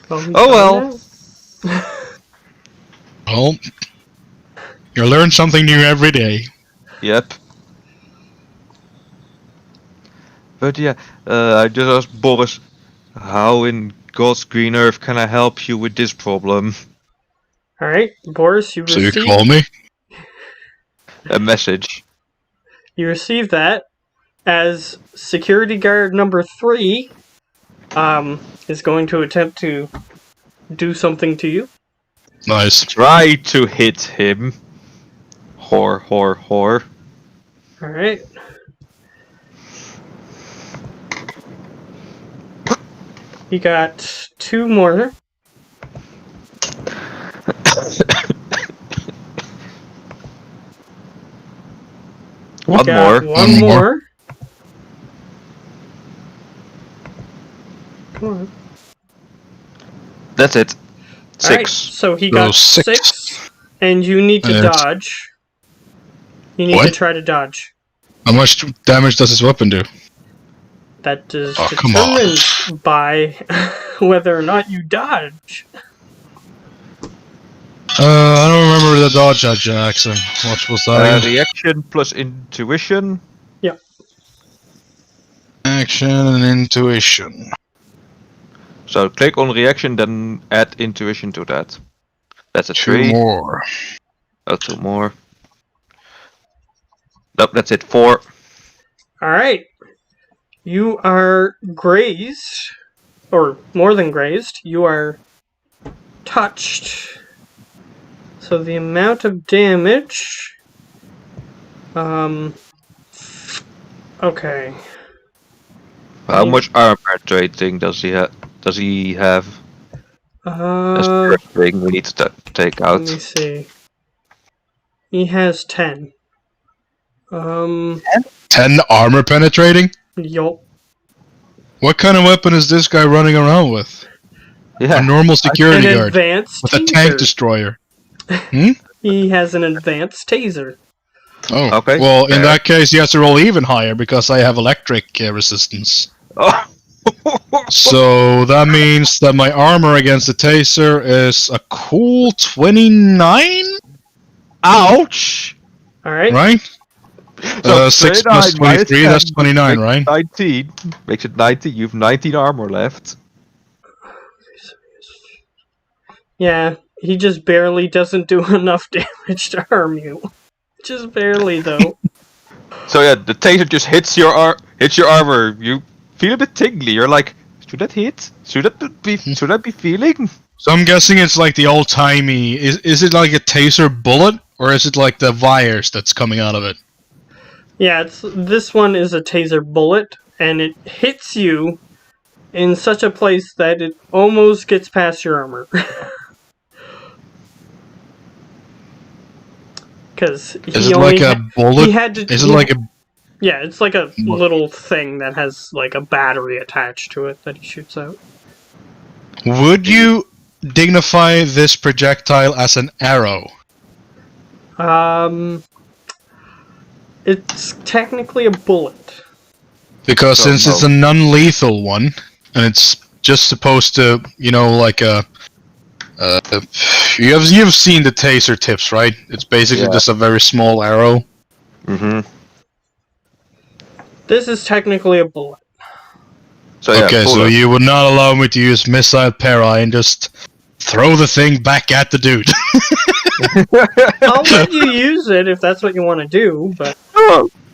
Oh well. Well, You learn something new every day. Yep. But yeah, I just asked Boris, how in God's green earth can I help you with this problem? Alright, Boris, you So you receive call me? A message. you receive that as security guard number 3 is going to attempt to do something to you. Nice. Try to hit him. Whore. Alright. You got 2 more. You One got more. One more. Come on. That's it. Alright, 6. so he So got 6. 6, and you need to Yes. dodge. You need to What? try to dodge. How much damage does his weapon do? That is Oh, come on. determined by whether or not you dodge. I don't remember the dodge, Jackson. What was that again? Reaction plus intuition. Action and intuition. So click on reaction, then add intuition to that. That's a 2 3. more. Oh, 2 more. Nope, that's it. 4. Alright. You are grazed, or more than grazed. You are touched. So the amount of damage... Okay. How much armor rating does he have? That's the first thing we need to take Let out. me see. He has 10. 10 armor penetrating? Yup. What kind of weapon is this guy running around with? Yeah. A normal security An guard advanced with a tank taser. destroyer. He has an advanced taser. Oh, Okay. well, in that case, he has to roll even higher because I have electric resistance. Oh. So that means that my armor against the taser is a cool 29, Ouch! Alright? right? So 6 29 plus 23, minus that's 10 29, makes right? it 19. Makes it 90. You've 19 armor left. Yeah, he just barely doesn't do enough damage to harm you. Just barely, though. So yeah, the taser just hits your armor. You feel a bit tingly. You're like, should that hit? Should I be feeling? So I'm guessing it's like the old-timey... Is it like a taser bullet, or is it like the wires that's coming out of it? Yeah, this one is a taser bullet, and it hits you in such a place that it almost gets past your armor. Because Is it like a bullet? Is it like a... Yeah, it's like a little thing that has like a battery attached to it that he shoots out. Would you dignify this projectile as an arrow? It's technically a bullet. Because Don't since it's know. a non-lethal one, and it's just supposed to, you know, like a... you've seen the taser tips, right? It's basically Yeah. just a very small arrow. Mm-hmm. This is technically a bullet. So yeah, Okay, so bullet. you would not allow me to use missile para and just throw the thing back at the dude. I'll let you use it if that's what you want to do, but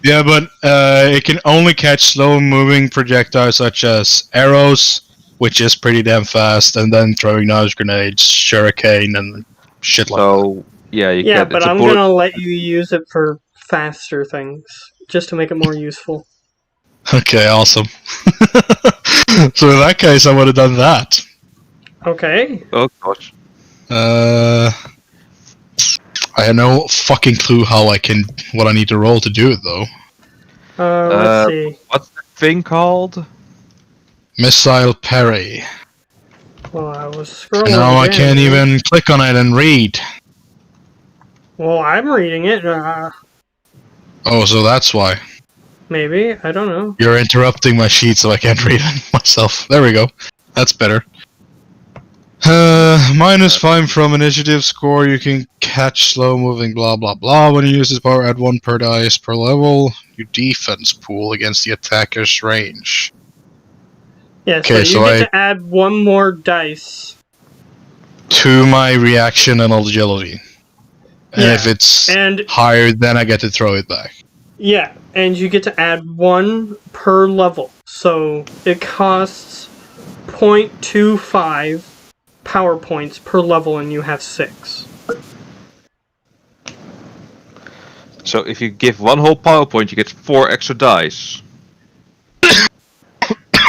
Yeah, but it can only catch slow-moving projectiles such as arrows, which is pretty damn fast, and then throwing knives, grenades, shuriken, and shit like that. So yeah, you yeah, get but it's a I'm bullet. gonna let you use it for faster things, just to make it more useful. Okay, awesome. So in that case, I would have done that. Okay. Oh gosh. I have no fucking clue what I need to roll to do it, though. Let's see. What's the thing called? Missile parry. Well, I was scrolling. Now I down. can't even click on it and read. Well, I'm reading it. Oh, so that's why. Maybe. I don't know. You're interrupting my sheet so I can't read it myself. There we go. That's better. -5 from initiative score. You can catch slow moving blah blah blah. When you use this power, add 1 per dice per level. Your defense pool against the attacker's range. Yeah, Okay, so you get to add 1 more dice. To my reaction and agility. And Yeah, if it's and higher, then I get to throw it back. yeah, and you get to add 1 per level. So it costs 0.25 power points per level, and you have 6. So if you give 1 whole power point, you get 4 extra dice.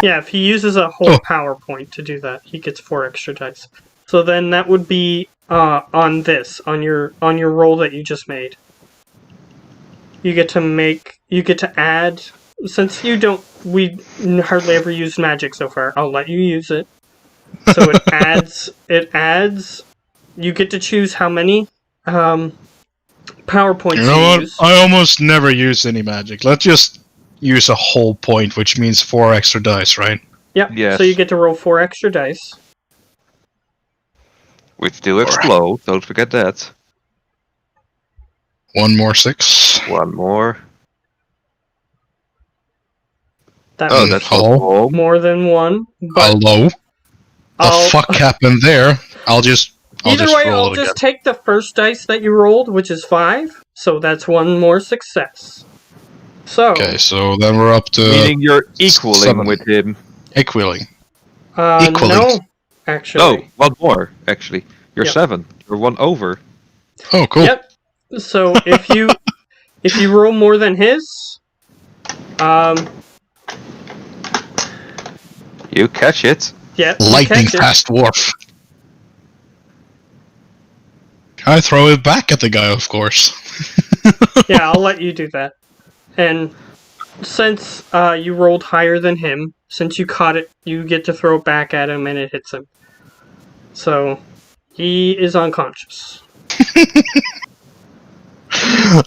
Yeah, if he uses a whole power point to do that, he gets 4 extra dice. So then that would be on your roll that you just made. You get to add, since we hardly ever use magic so far, I'll let you use it. So it adds, you get to choose how many power points You know what? use. I almost never use any magic. Let's just use a whole point, which means 4 extra dice, right? Yep, Yes. so you get to roll 4 extra dice. Which do explode, don't forget that. 1 more 6. 1 more. That Oh, was that's hello? more than 1. But Hello? The fuck happened there? I'll just I'll roll it just again. take the first dice that you rolled, which is 5. So that's 1 more success. So Okay, so then we're up to Meaning you're equaling 7. with him. Equaling. equaling. No, actually. No, 1 more, actually. You're Yep. 7. You're 1 over. Oh, cool. Yep. So if you roll more than his, You catch it. yeah, you Lightning catch it. fast warp. I throw it back at the guy, of course. Yeah, I'll let you do that. And since you rolled higher than him, since you caught it, you get to throw it back at him and it hits him. So he is unconscious.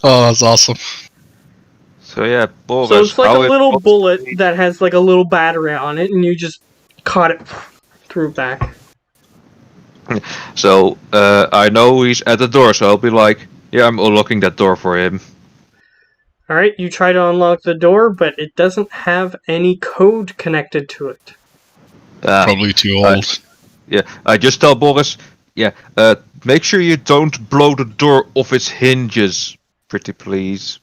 Oh, that's awesome. So yeah, Boris, So it's like a how little bullet that has like a little battery on it, and you just caught it, threw it back. So I know he's at the door, so I'll be like, yeah, I'm unlocking that door for him. Alright, you try to unlock the door, but it doesn't have any code connected to it. Probably too old. Yeah, I just tell Boris, yeah, make sure you don't blow the door off its hinges, pretty please.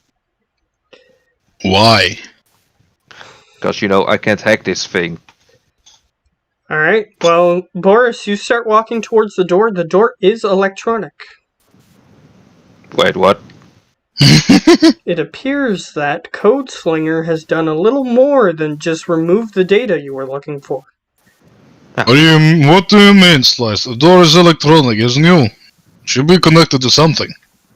Why? Because, you know, I can't hack this thing. Alright, well, Boris, you start walking towards the door. The door is electronic. Wait, what? It appears that Codeslinger has done a little more than just remove the data you were looking for. What do you mean, Slice? The door is electronic, isn't it? Should be connected to something.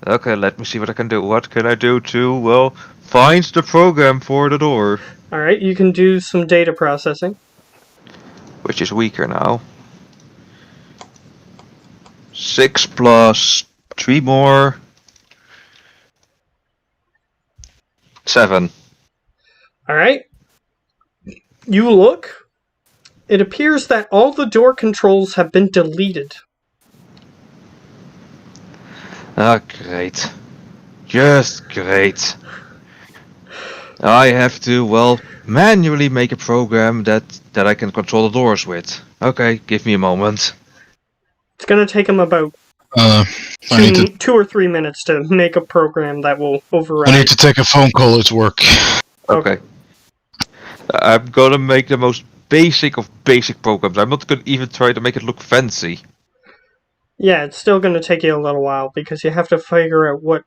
Okay, let me see what I can do. What can I do to, well, find the program for the door? Alright, you can do some data processing. Which is weaker now. 6 plus 3 more. 7. Alright. You look. It appears that all the door controls have been deleted. Ah, great. Just great. I have to, well, manually make a program that I can control the doors with. Okay, give me a moment. It's gonna take him about I need to 2 or 3 minutes to make a program that will override. I need to take a phone call at work. Okay. I'm gonna make the most basic of basic programs. I'm not gonna even try to make it look fancy. Yeah, it's still gonna take you a little while because you have to figure out what,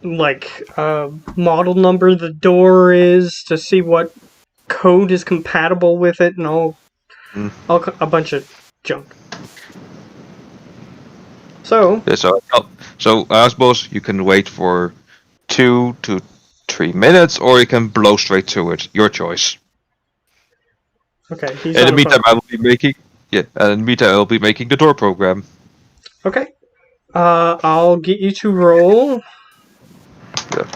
like, model number the door is to see what code is compatible with it and all a bunch of junk. So, Yeah, so I suppose you can wait for 2 to 3 minutes, or you can blow straight to it. Your choice. okay, he's In on the the meantime, phone. I will be making. Yeah, and in the meantime, I'll be making the door program. Okay. I'll get you to roll. Yeah.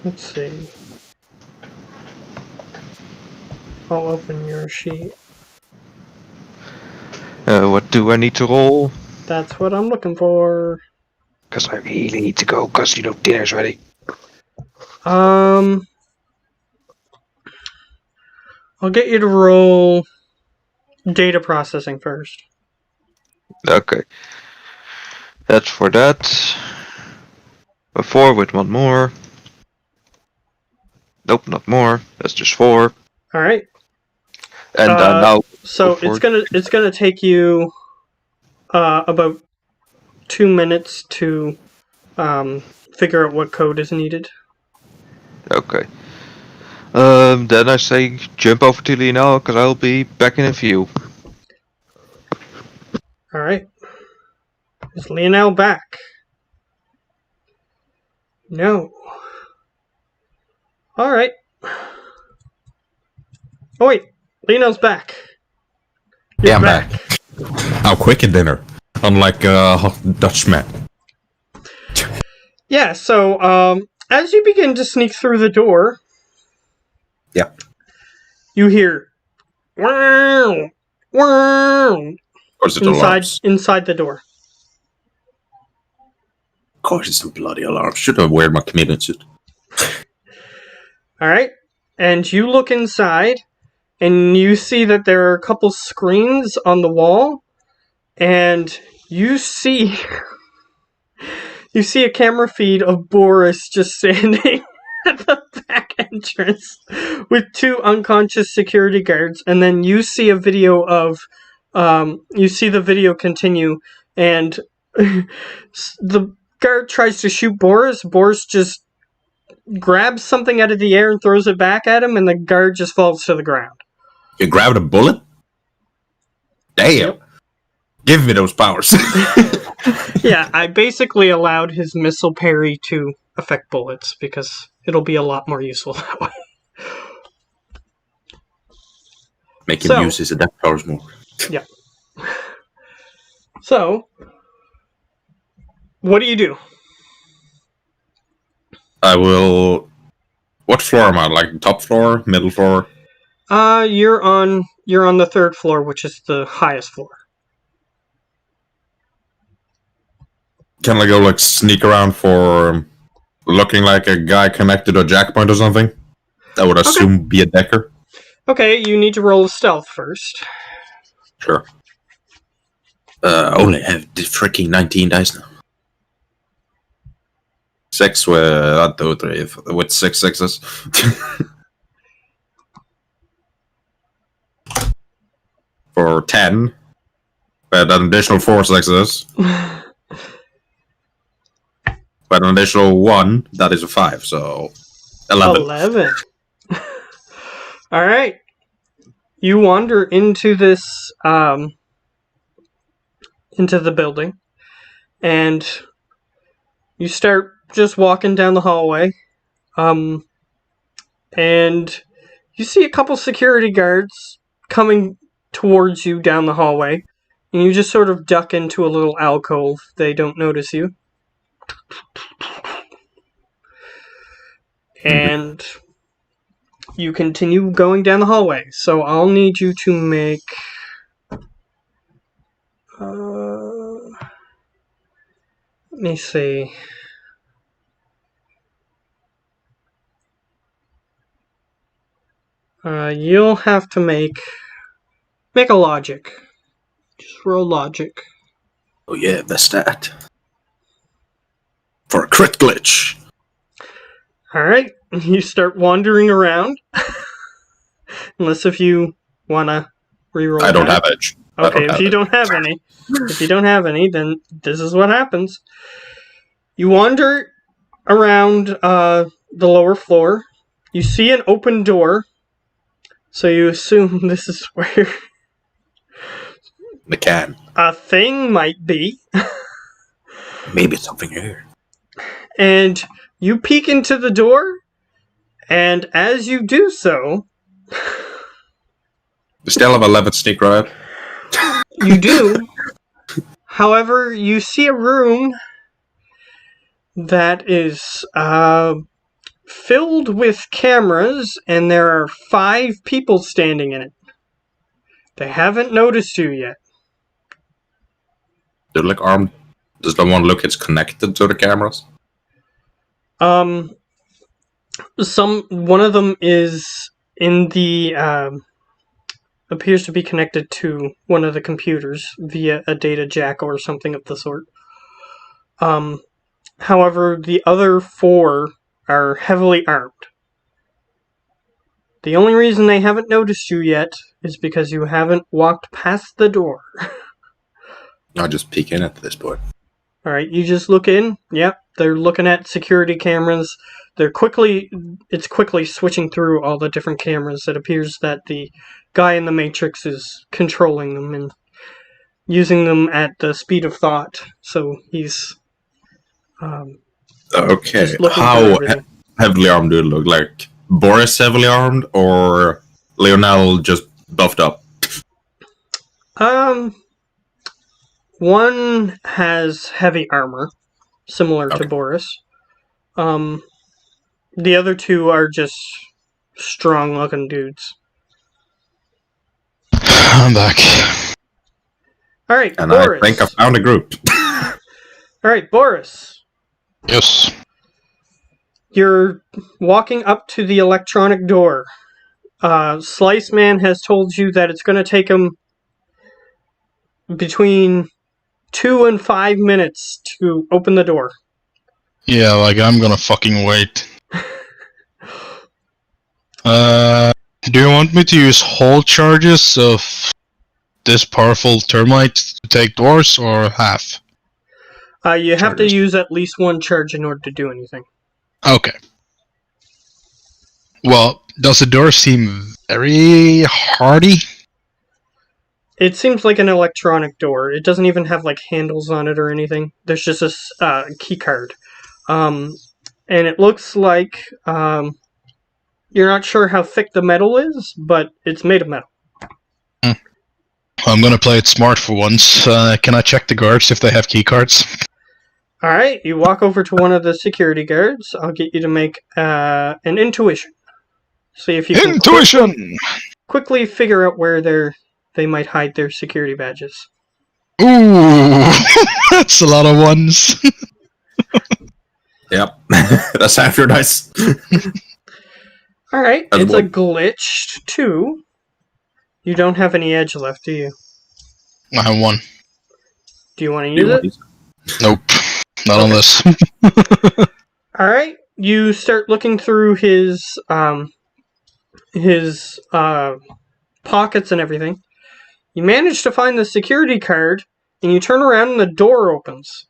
Let's see. I'll open your sheet. What do I need to roll? That's what I'm looking for. Because I really need to go, because, dinner's ready. I'll get you to roll data processing first. Okay. That's for that. A 4 with 1 more. Nope, not more. That's just 4. All right. And now. So it's gonna take you about 2 minutes to figure out what code is needed. Okay. Then I say jump over to Lionel, because I'll be back in a few. All right. Is Lionel back? No. All right. Oh wait, Lionel's back. You're I'm back. How quick a dinner, unlike Dutchman. Yeah. So as you begin to sneak through the door, Yeah. you hear wow, wow Or is it alarms? inside the door. Of course, it's some bloody alarms. Should have worn my chameleon suit. All right, and you look inside, and you see that there are a couple screens on the wall, and you see a camera feed of Boris just standing at the back entrance with 2 unconscious security guards, and then you see a video of you see the video continue, and the guard tries to shoot Boris. Boris just grabs something out of the air and throws it back at him, and the guard just falls to the ground. You grabbed a bullet? Damn. Yep. Give me those powers. Yeah, I basically allowed his missile parry to affect bullets because it'll be a lot more useful that way. Make him use his adept powers more. Yeah. So, what do you do? I will. What floor am I? Like the top floor, middle floor? You're on the 3rd floor, which is the highest floor. Can I go like sneak around for looking like a guy connected to a jackpoint or something? I would assume be a decker. Okay, you need to roll a stealth first. Sure. Only have the freaking 19 dice now. 6 with 2, 3 with 6 sixes. For 10, with an additional 4 sixes. With an additional 1, that is a 5, so 11. 11. All right. You wander into this into the building, and you start just walking down the hallway, and you see a couple security guards coming towards you down the hallway, and you just sort of duck into a little alcove. They don't notice you. And you continue going down the hallway. So I'll need you to make... let me see. You'll have to make a logic. Just roll logic. Oh yeah, the stat. For a crit glitch. Alright, you start wandering around. Unless if you wanna reroll. I don't have edge. Okay, if you don't have any. If you don't have any, then this is what happens. You wander around the lower floor. You see an open door. So you assume this is where The can. a thing might be. Maybe it's something here. And you peek into the door, and as you do so... You still have 11 sneak right? You do. However, you see a room that is filled with cameras, and there are 5 people standing in it. They haven't noticed you yet. They're like armed. Does the one look it's connected to the cameras? One of them is in the appears to be connected to one of the computers via a data jack or something of the sort. However, the other 4 are heavily armed. The only reason they haven't noticed you yet is because you haven't walked past the door. I'll just peek in at this point. Alright, you just look in. Yep, they're looking at security cameras. It's quickly switching through all the different cameras. It appears that the guy in the Matrix is controlling them and using them at the speed of thought. So he's Okay, just looking how through everything. heavily armed do it look? Like Boris heavily armed or Leonel just buffed up? One has heavy armor, similar to Okay. Boris. The other 2 are just strong-looking dudes. I'm back. All right, And Boris. I think I found a group. All right, Boris. Yes. You're walking up to the electronic door. Slice Man has told you that it's going to take him between 2 and 5 minutes to open the door. Yeah, like I'm gonna fucking wait. Do you want me to use whole charges of this powerful termite to take doors, or half? You have to Charges. use at least 1 charge in order to do anything. Okay. Well, does the door seem very hardy? It seems like an electronic door. It doesn't even have like handles on it or anything. There's just a key card. And it looks like you're not sure how thick the metal is, but it's made of metal. I'm gonna play it smart for once. Can I check the guards if they have key cards? Alright, you walk over to one of the security guards. I'll get you to make an intuition. See if you can Intuition! quickly figure out where they might hide their security badges. Ooh, that's a lot of ones. Yep. That's half your dice. Alright, That's it's a one. glitched 2. You don't have any edge left, do you? I have one. Do you want to use it? Nope. Not on this. Alright, you start looking through his pockets and everything. You manage to find the security card, and you turn around and the door opens.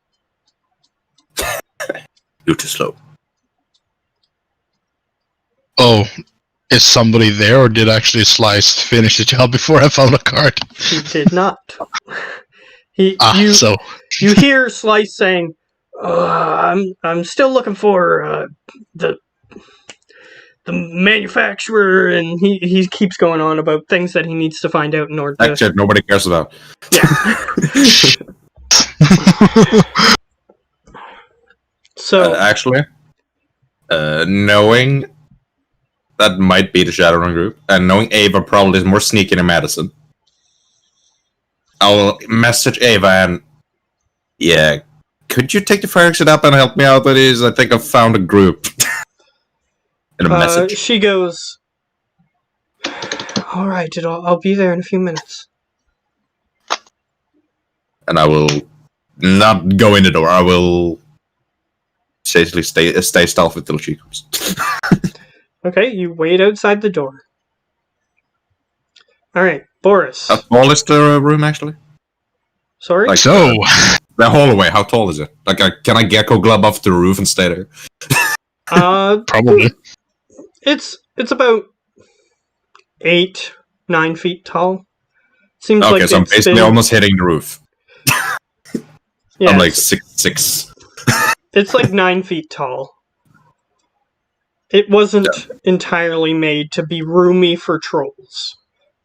You're too slow. Oh, is somebody there, or did actually Slice finish the job before I found a card? He did not. You hear Slice saying, I'm still looking for the manufacturer, and he keeps going on about things that he needs to find out in order to... That shit nobody cares about. Yeah. So, Actually, knowing that might be the Shadowrun group, and knowing Ava probably is more sneaky than Madison, I'll message Ava and, yeah, could you take the fire exit up and help me out with this? I think I found a group. In a message. she goes, alright, I'll be there in a few minutes. And I will not go in the door. I will basically stay stealthy until she comes. Okay, you wait outside the door. Alright, Boris. How tall is the room, actually? Sorry? Like, So, the hallway, how tall is it? Like, can I gecko glove off the roof and stay there? probably. It's about 8-9 feet tall. Seems Okay, like so I'm it's basically been- almost hitting the roof. yeah, I'm like 6'6". it's like 9 feet tall. It wasn't entirely made to be roomy for trolls,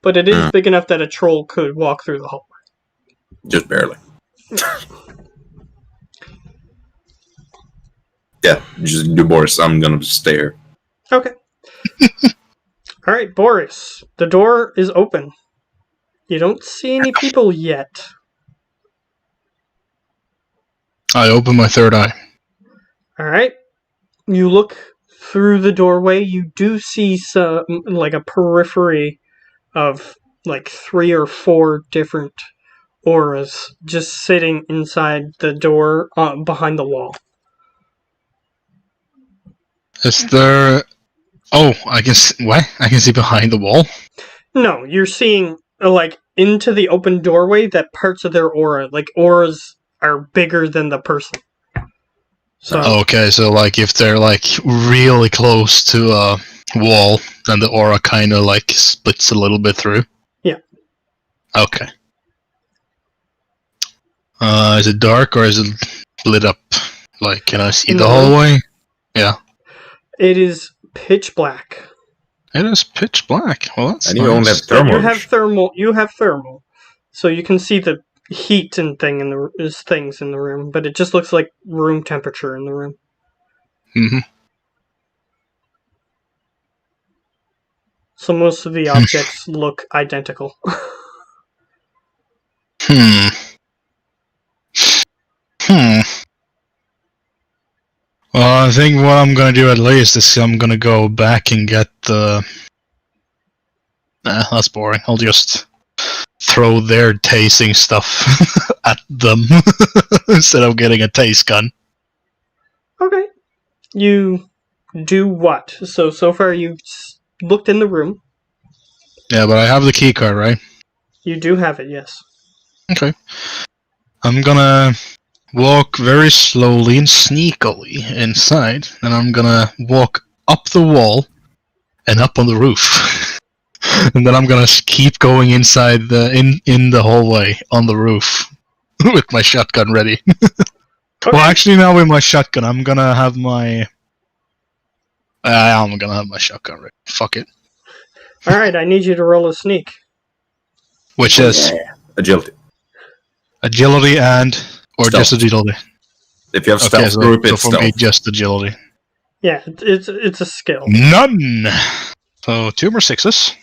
but it is big enough that a troll could walk through the hallway. Just barely. Yeah, just do Boris. I'm gonna stay here. Okay. Alright, Boris. The door is open. You don't see any people yet. I open my third eye. Alright. You look through the doorway, you do see some, like a periphery of like 3 or 4 different auras just sitting inside the door behind the wall. Is there... Oh, I can see... What? I can see behind the wall? No, you're seeing like into the open doorway that parts of their aura, like auras are bigger than the person. So Okay, so like if they're like really close to a wall, then the aura kind of like splits a little bit through. Yeah. Okay. Is it dark or is it lit up? Like, can I see the hallway? Yeah. it is pitch black. It is pitch black. Well, that's And you only have nice. But thermal. you have thermal, so you can see the heat and things in the room, but it just looks like room temperature in the room. Mm-hmm. So most of the objects look identical. Hmm. Well, I think what I'm gonna do at least is I'm gonna go back and get the... Nah, that's boring. I'll just throw their tasting stuff at them instead of getting a taste gun. Okay. You do what? So far you've looked in the room. Yeah, but I have the key card, right? You do have it, yes. Okay. I'm gonna walk very slowly and sneakily inside, and I'm gonna walk up the wall and up on the roof. And then I'm gonna keep going inside in the hallway on the roof with my shotgun ready. Okay. Well, actually, now with my shotgun, I'm gonna have my shotgun ready. Fuck it. Alright, I need you to roll a sneak. Which is Agility. agility or Stealth. just agility. If you have Okay, stealth group, so it's for me, stealth. just agility. Yeah, it's a skill. None. So 2 more 6s.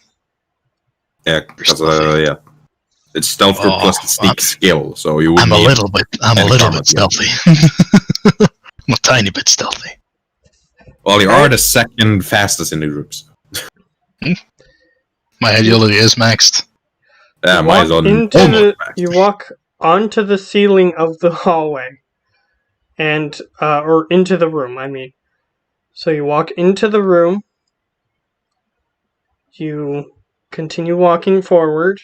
Yeah, because yeah, it's stealth group plus the sneak skill. So you. I'm a little bit yeah. stealthy. I'm a tiny bit stealthy. Well, you are the second fastest in the groups. My agility is maxed. Yeah, mine's on. You walk onto the ceiling of the hallway, and or into the room. I mean, so you walk into the room. You continue walking forward.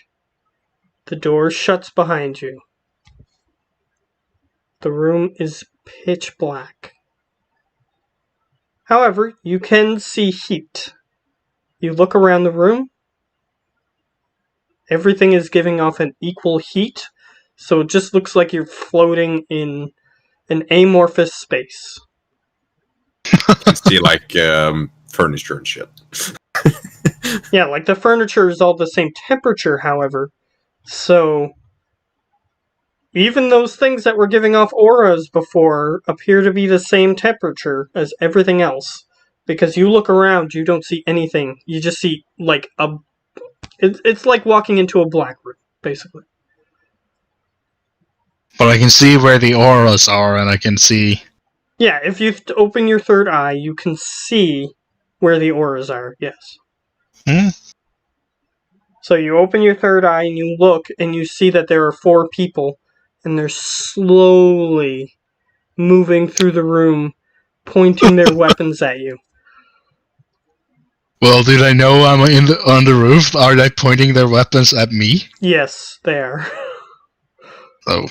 The door shuts behind you. The room is pitch black. However, you can see heat. You look around the room. Everything is giving off an equal heat, so it just looks like you're floating in an amorphous space. You see, like, furniture and shit. Yeah, like the furniture is all the same temperature, however. So, even those things that were giving off auras before appear to be the same temperature as everything else. Because you look around, you don't see anything. You just see, like, it's like walking into a black room, basically. But I can see where the auras are, and I can see... Yeah, if you open your third eye, you can see where the auras are, yes. Hmm? So you open your third eye and you look, and you see that there are 4 people, and they're slowly moving through the room, pointing their weapons at you. Well, do they know I'm on the roof? Are they pointing their weapons at me? Yes, they are. Oh.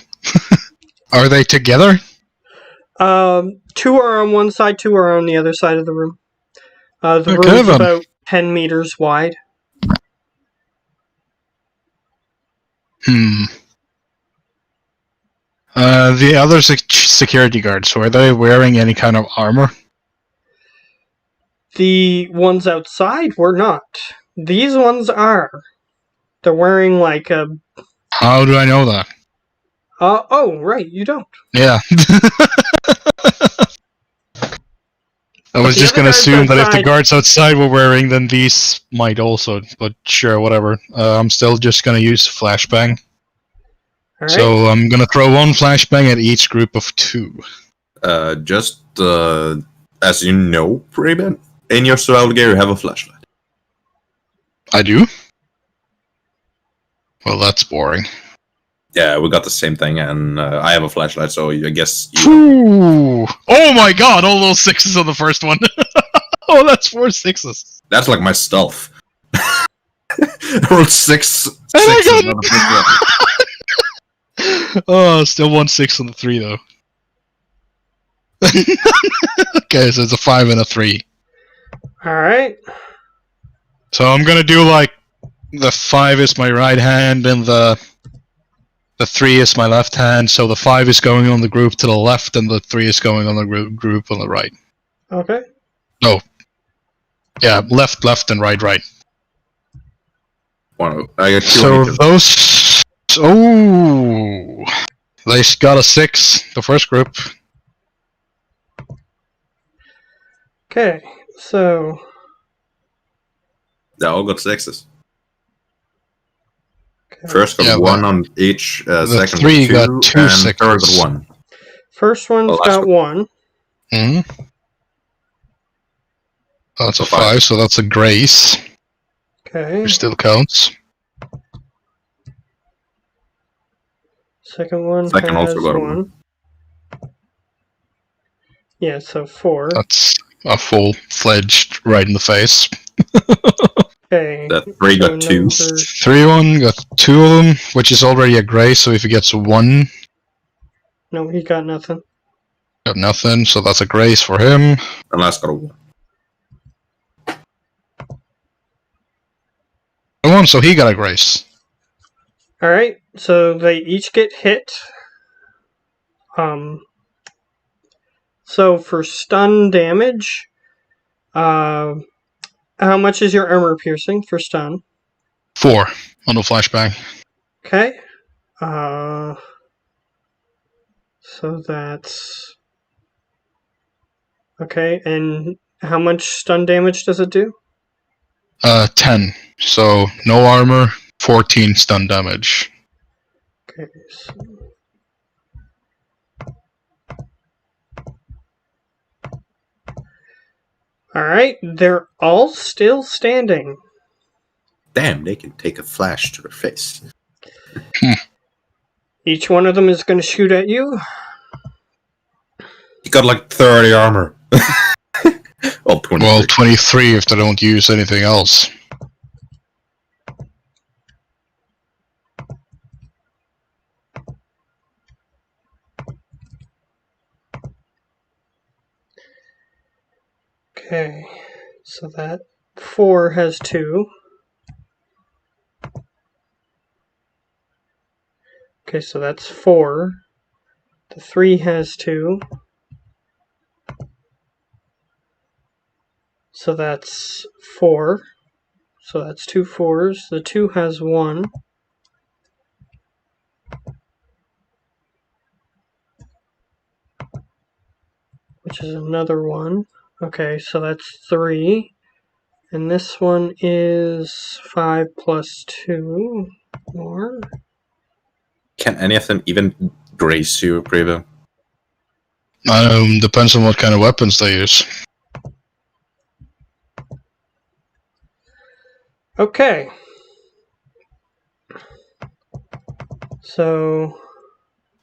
Are they together? 2 are on one side, 2 are on the other side of the room. The Okay, room's then. about 10 meters wide. The other security guards, were they wearing any kind of armor? The ones outside were not. These ones are. They're wearing like a... How do I know that? Oh, right, you don't. Yeah. I was the just other gonna guards assume that if the outside- guards outside were wearing, then these might also, but sure, whatever. I'm still just gonna use flashbang. All right. So I'm gonna throw one flashbang at each group of 2. Just as you know, Preben, in your survival gear you have a flashlight. I do? Well, that's boring. Yeah, we got the same thing, and I have a flashlight, so I guess you. Ooh. Oh my god, all those 6s on the first one. Oh, that's 4 6s. That's like my stealth. I rolled 6 Oh my sixes God. on the first one. Oh, still 1 6 on the 3 though. Okay, so it's a 5 and a 3. All right. So I'm gonna do like the 5 is my right hand and the 3 is my left hand. So the 5 is going on the group to the left and the 3 is going on the group on the right. Okay. Oh, yeah, left, and right. One, I got 2 So on each of them. those. Oh, they got a 6. The first group. Okay. So They all got 6s. okay. First got Yeah, 1 on each, the second 3 got got 2, 2 and sixes. third got 1. First one's Well, that's got good. 1. Hmm. That's So a 5, so that's a grace. Okay. Which still counts. Second one Second has also got a 1. Yeah, so 4. That's a full-fledged right in the face. Okay. That 3 so got 2. number- 3-1 got 2 of them, which is already a grace, so if he gets 1, No, he got nothing. got nothing, so that's a grace for him. And last got a 1. 1, so he got a grace. All right. So they each get hit. So for stun damage, how much is your armor piercing for stun? 4 on the flashbang. Okay. So that's okay. And how much stun damage does it do? 10. So no armor, 14 stun damage. Okay. So... All right. They're all still standing. Damn, they can take a flash to their face. Each one of them is going to shoot at you. He got like 30 armor. Well, 23. Well, 23 if they don't use anything else. Okay. So that 4 has 2. Okay, so that's 4. The 3 has 2. So that's 4. So that's 2 4s. The 2 has 1. Which is another 1. Okay, so that's 3. And this one is 5 plus 2 more. Can any of them even grace you, Preview? Depends on what kind of weapons they use. Okay. So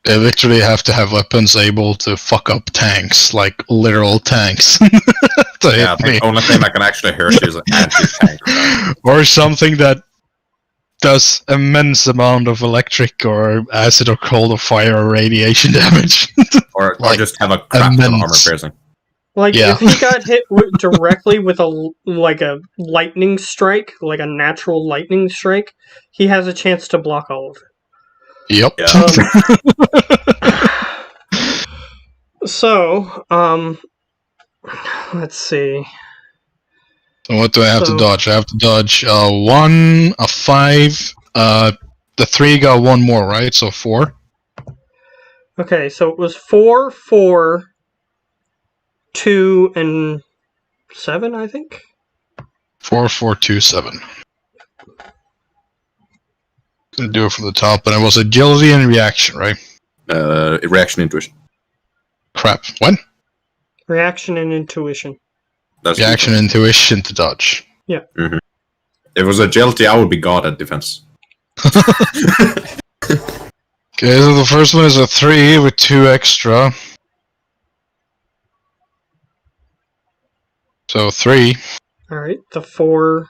They literally have to have weapons able to fuck up tanks, like literal tanks. to Yeah, hit me. the only thing that can actually hurt you is an anti-tank. Or something that does immense amount of electric or acid or cold or fire or radiation damage. Or Like, just have a crap ton of armor immense. piercing. like Yeah. if he got hit directly with a lightning strike, like a natural lightning strike, he has a chance to block all of it. Yep. Yeah. So, let's see. So what do I have So- to dodge? I have to dodge 1, a 5. The 3 got 1 more, right? So 4. Okay, so it was 4, 4, 2, and 7, I think. 4, 4, 2, 7. Gonna do it from the top, and it was agility and reaction, right? Reaction intuition. Crap. What? Reaction and intuition. That's Reaction and intuition to dodge. Yeah. Mm-hmm. If it was agility, I would be god at defense. Okay, so the first one is a 3 with 2 extra. So 3. Alright, the 4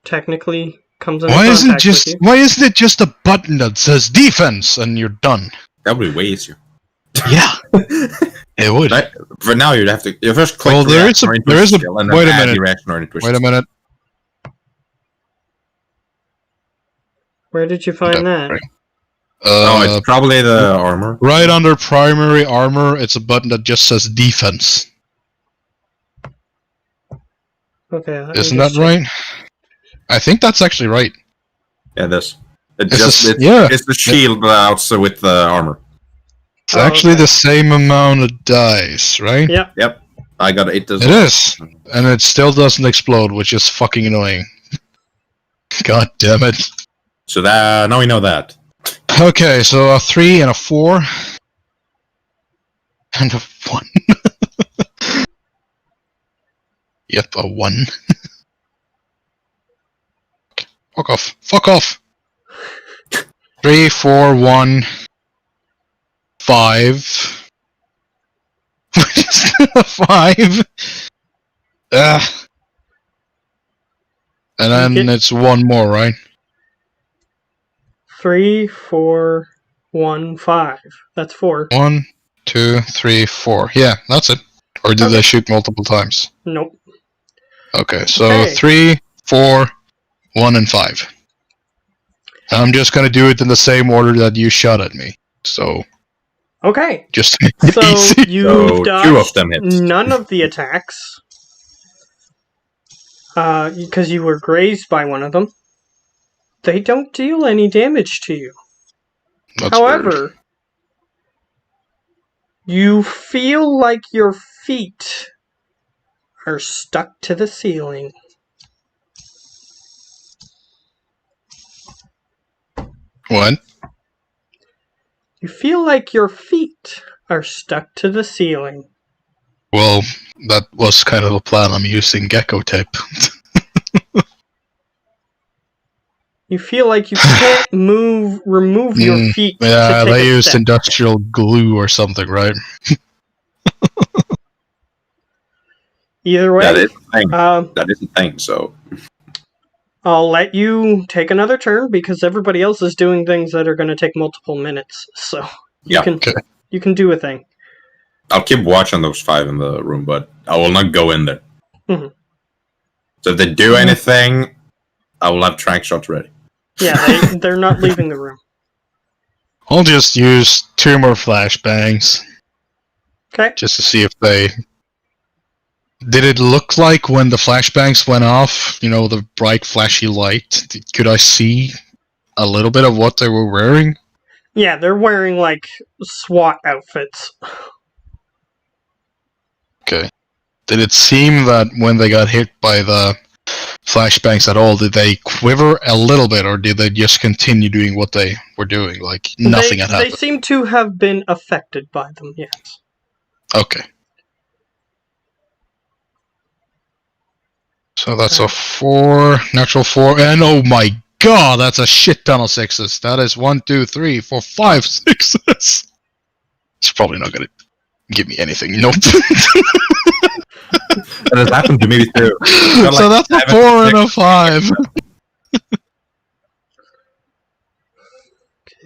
technically comes into Why isn't contact with you. why isn't it just a button that says defense and you're done? That would be way easier. Yeah. It would. For now, you'd have to first click. Well, there is a skill and then wait a add minute. reaction or intuition. Wait a minute. Where did you find that? Right. It's probably the armor. Right under primary armor, it's a button that just says defense. Okay. let me Isn't just that right? I think that's actually right. Yeah, this. Yeah. It's the shield also with the armar. It's actually okay. the same amount of dice, right? Yep. Yep. I got 8 as It well. is. And it still doesn't explode, which is fucking annoying. God damn it. So now we know that. Okay, so a 3 and a 4. And a 1. Yep, a 1. Fuck off. Fuck off! 3, 4, 1, 5. 5. And then it's 1 more, right? 3, 4, 1, 5. That's 4. 1, 2, 3, 4. Yeah, that's it. Or did Okay. they shoot multiple times? Nope. Okay, so Okay. 3, 4, 1, and 5. I'm just gonna do it in the same order that you shot at me. So, Okay. just to make it So easy. you So, 2 of dodged them hits. none of the attacks. Because you were grazed by one of them. They don't deal any damage to you. That's However, weird. you feel like your feet are stuck to the ceiling. What? You feel like your feet are stuck to the ceiling. Well, that was kind of the plan. I'm using gecko tape. You feel like you can't remove your feet. Yeah, to take they a used step. industrial glue or something, right? Either way, That is a thing. um, That is a thing, so... I'll let you take another turn because everybody else is doing things that are going to take multiple minutes. So you Yeah, can okay. you can do a thing. I'll keep watching those 5 in the room, but I will not go in there. Mhm. So if they do anything, I will have trank shots ready. Yeah, they're not leaving the room. I'll just use 2 more flashbangs Okay. just to see if they... Did it look like when the flashbangs went off, you know, the bright flashy light, could I see a little bit of what they were wearing? Yeah, they're wearing like SWAT outfits. Okay. Did it seem that when they got hit by the flashbangs at all, did they quiver a little bit, or did they just continue doing what they were doing, like nothing had They happened? seem to have been affected by them. Yes. Okay. So that's a 4, natural 4, and oh my god, that's a shit ton of 6s. That is 1, 2, 3, 4, 5 6s. It's probably not gonna give me anything. Nope. That has happened to me too. So that's a 4 and a 5.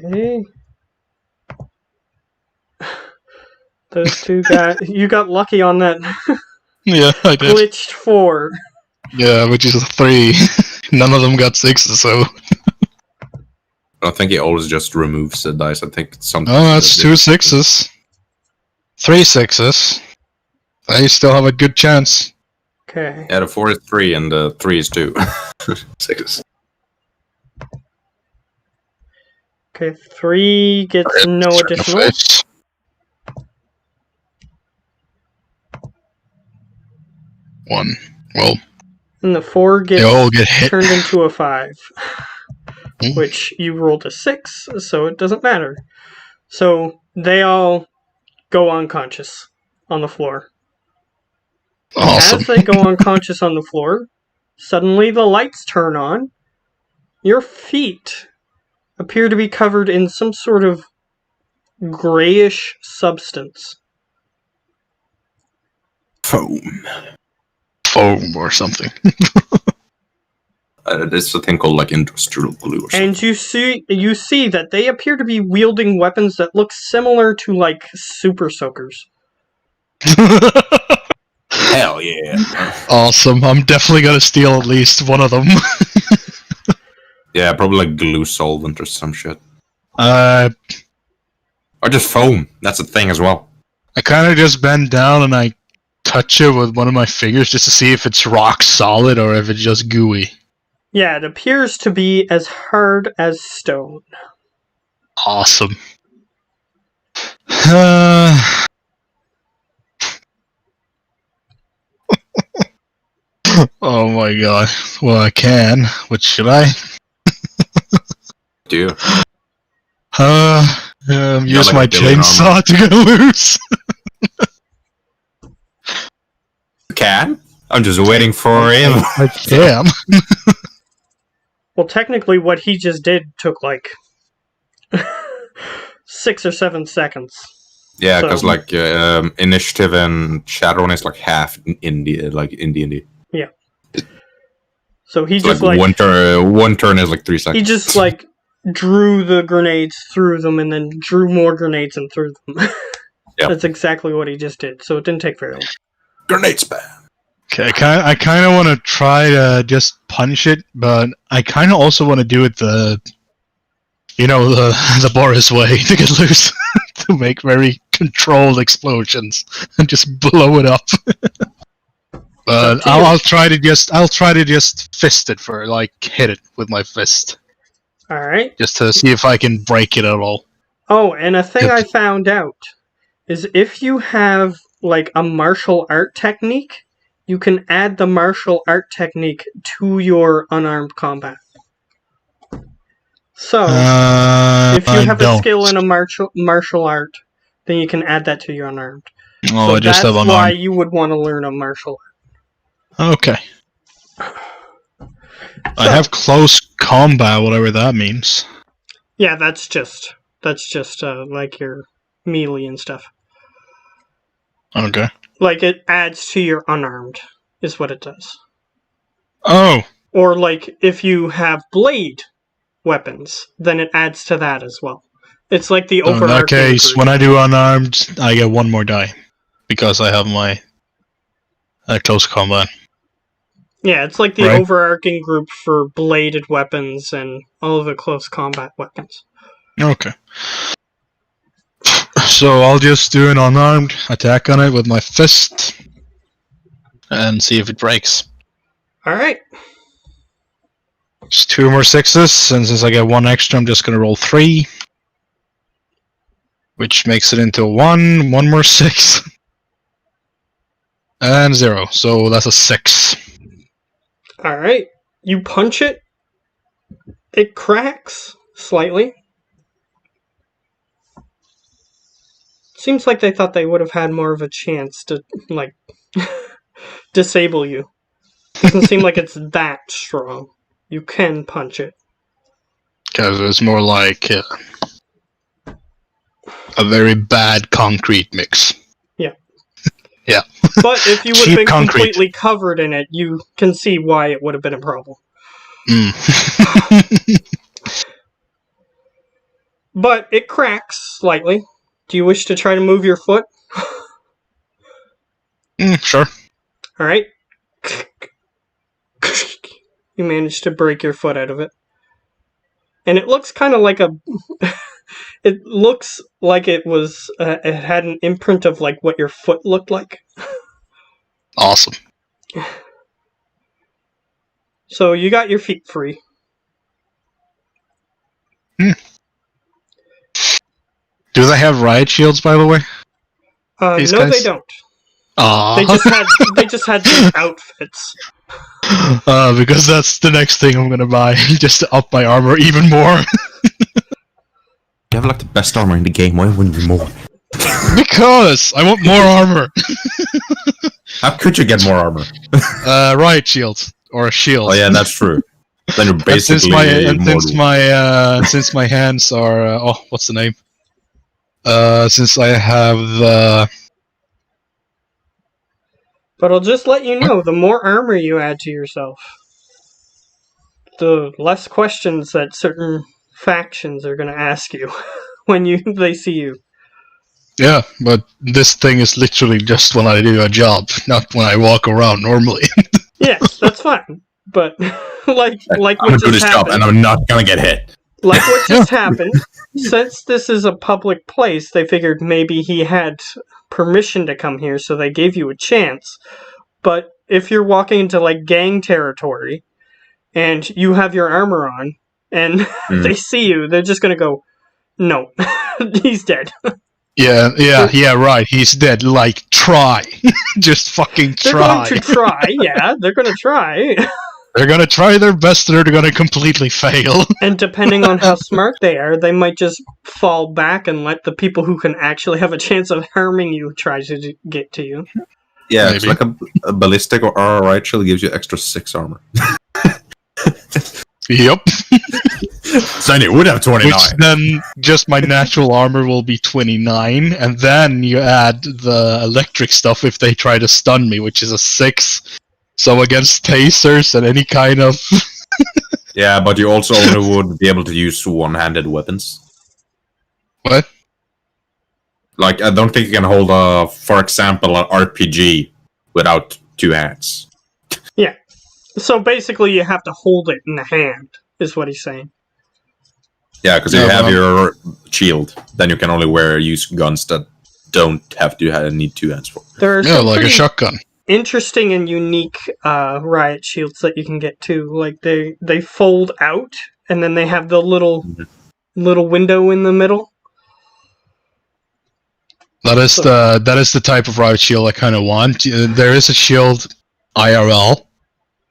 Okay. Those 2 guys. You got lucky on that Yeah, I did. glitched 4. Yeah, which is a 3. None of them got 6s, so... I don't think he always just removes the dice. I think sometimes... Oh, that's 2 6s. 3 6s. They still have a good chance. Okay. Yeah, the 4 is 3 and the 3 is 2. 6. Okay, 3 gets no Turn the additional. face. 1. Well, And the 4 they gets all get hit. turned into a 5. which you rolled a 6, so it doesn't matter. So they all go unconscious on the floor. Awesome. As they go unconscious on the floor, suddenly the lights turn on. Your feet appear to be covered in some sort of grayish substance. Foam. Foam or something. It's a thing called like industrial glue or something. And you see that they appear to be wielding weapons that look similar to like super soakers. Hell yeah. Awesome. I'm definitely gonna steal at least one of them. Yeah, probably like glue solvent or some shit. I Or just foam. That's a thing as well. kind of just bend down and I touch it with one of my fingers just to see if it's rock solid or if it's just gooey. Yeah, it appears to be as hard as stone. Awesome. Oh my god. Well, I can. What should I? Do you? Use like my a billion chainsaw to get loose. Can? I'm just waiting for him. I can. Well, technically, what he just did took like 6 or 7 seconds. Yeah, So- because like initiative and Shadowrun is like half indie, like indie. So he It's just like like one turn is like 3 seconds. he just like drew the grenades, threw them, and then drew more grenades and threw them. Yep. That's exactly what he just did. So it didn't take very long. Grenade spam. Okay, I kind of want to try to just punch it, but I kind of also want to do it the Boris way to get loose, to make very controlled explosions and just blow it up. But I'll try to just fist it for like hit it with my fist, All right. just to see if I can break it at all. Oh, and a thing Yep. I found out is if you have like a martial art technique, you can add the martial art technique to your unarmed combat. So, if you have a skill in a martial art, then you can add that to your unarmed. Oh, So I just that's have why unarmed. you would want to learn a martial art. Okay. I have close combat, whatever that means. Yeah, that's just like your melee and stuff. Okay. Like it adds to your unarmed, is what it does. Oh, Or like if you have blade weapons, then it adds to that as well. It's like the so in overarching. that case, group. when I do unarmed, I get one more die because I have my close combat. Yeah, it's like the Right. overarching group for bladed weapons and all of the close combat weapons. Okay. So I'll just do an unarmed attack on it with my fist and see if it breaks. Alright. It's 2 more 6s, and since I get 1 extra, I'm just gonna roll 3. Which makes it into 1 more 6. And 0, so that's a 6. Alright. You punch it. It cracks slightly. Seems like they thought they would have had more of a chance to, like, disable you. Doesn't seem like it's that strong. You can punch it. Because it's more like a very bad concrete mix. Yeah. Yeah. But if you would have Cheap been concrete. completely covered in it, you can see why it would have been a problem. Mm. But it cracks slightly. Do you wish to try to move your foot? Sure. Alright. You managed to break your foot out of it. And it looks kind of like a... it looks like it was... it had an imprint of like what your foot looked like. Awesome. So you got your feet free. Do they have riot shields, by the way? These No, guys? they don't. They just had some outfits. Because that's the next thing I'm gonna buy, just to up my armor even more. You have like the best armor in the game. Why wouldn't you more? Because I want more armor. How could you get more armor? Riot shield or a shield. Oh yeah, that's true. Then you're And basically since my hands are what's the name? Since I have But I'll just let you know, the more armor you add to yourself, the less questions that certain factions are going to ask you when they see you. yeah, but this thing is literally just when I do a job, not when I walk around normally. Yes, that's fine. But like I'm what gonna do just this job, and happened, I'm not gonna get hit. like what just happened, since this is a public place, they figured maybe he had permission to come here, so they gave you a chance. But if you're walking into like gang territory and you have your armor on and they see you, they're just gonna go, no, he's dead. Yeah, right. He's dead. Like, try. Just fucking They're try. going to try, yeah, they're gonna try. They're gonna try their best, and they're gonna completely fail. And depending on how smart they are, they might just fall back and let the people who can actually have a chance of harming you try to get to you. Yeah, it's Maybe. like a ballistic or right shield gives you extra 6 armor. Yep. So then it would have 29. Which then just my natural armor will be 29, and then you add the electric stuff if they try to stun me, which is a 6. So against tasers and any kind of Yeah, but you also only would be able to use one-handed weapons. what? Like, I don't think you can hold for example, an RPG without 2 hands. So basically, you have to hold it in the hand, is what he's saying. Yeah, because you have your shield, then you can only use guns that don't have to need 2 hands for. There are Yeah, some like a pretty shotgun. interesting and unique riot shields that you can get too. Like they fold out, and then they have the little window in the middle. That is the type of riot shield I kind of want. There is a shield IRL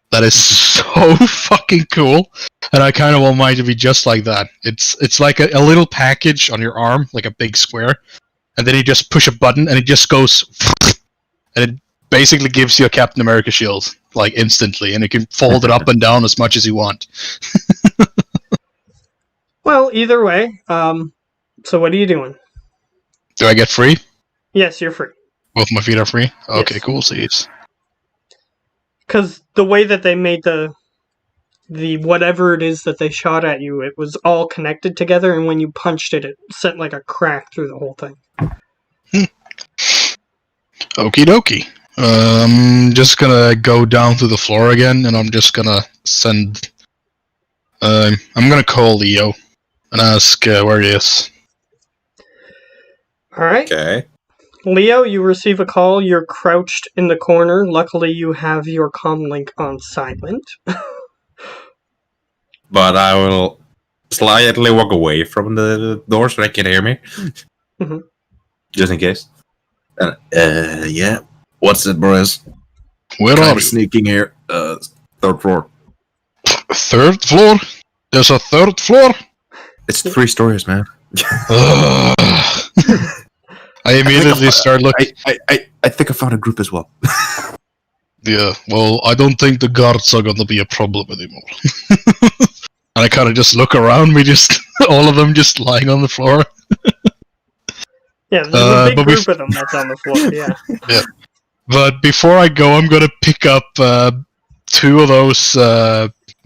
that is so fucking cool, and I kind of want mine to be just like that. It's like a little package on your arm, like a big square, and then you just push a button, and it just goes, and it basically gives you a Captain America shield, like instantly, and you can fold it up and down as much as you want. Well, either way, so what are you doing? Do I get free? Yes, you're free. Both my feet are free? Okay, Yes. cool, sees. Because the way that they made the whatever it is that they shot at you, it was all connected together, and when you punched it, it sent like a crack through the whole thing. Okie dokie. I'm just gonna go down to the floor again, and I'm just gonna send. I'm gonna call Leo and ask where he is. Alright. Okay. Leo, you receive a call. You're crouched in the corner. Luckily, you have your comm link on silent. But I will slightly walk away from the door so they can hear me. Mhm. Just in case. Yeah. What's it, boys? Where Kind are of you? sneaking here. 3rd floor. 3rd floor? There's a 3rd floor? It's 3 stories, man. I immediately start looking. I think I found a group as well. Yeah, well, I don't think the guards are gonna be a problem anymore. And I kind of just look around me, just all of them just lying on the floor. Yeah, there's a big but group of them that's on the floor, yeah. But before I go, I'm gonna pick up 2 of those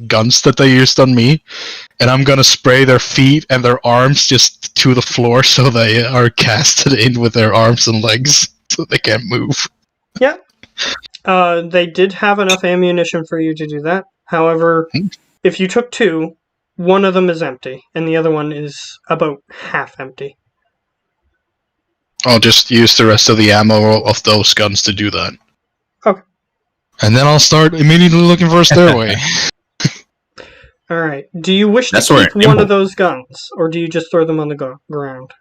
guns that they used on me, and I'm gonna spray their feet and their arms just to the floor so they are casted in with their arms and legs so they can't move. Yeah. They did have enough ammunition for you to do that. However, if you took 2, one of them is empty, and the other one is about half empty. I'll just use the rest of the ammo of those guns to do that. Okay. And then I'll start immediately looking for a stairway. Alright. Do you wish to That's where keep it- one of those guns, or do you just throw them on the ground?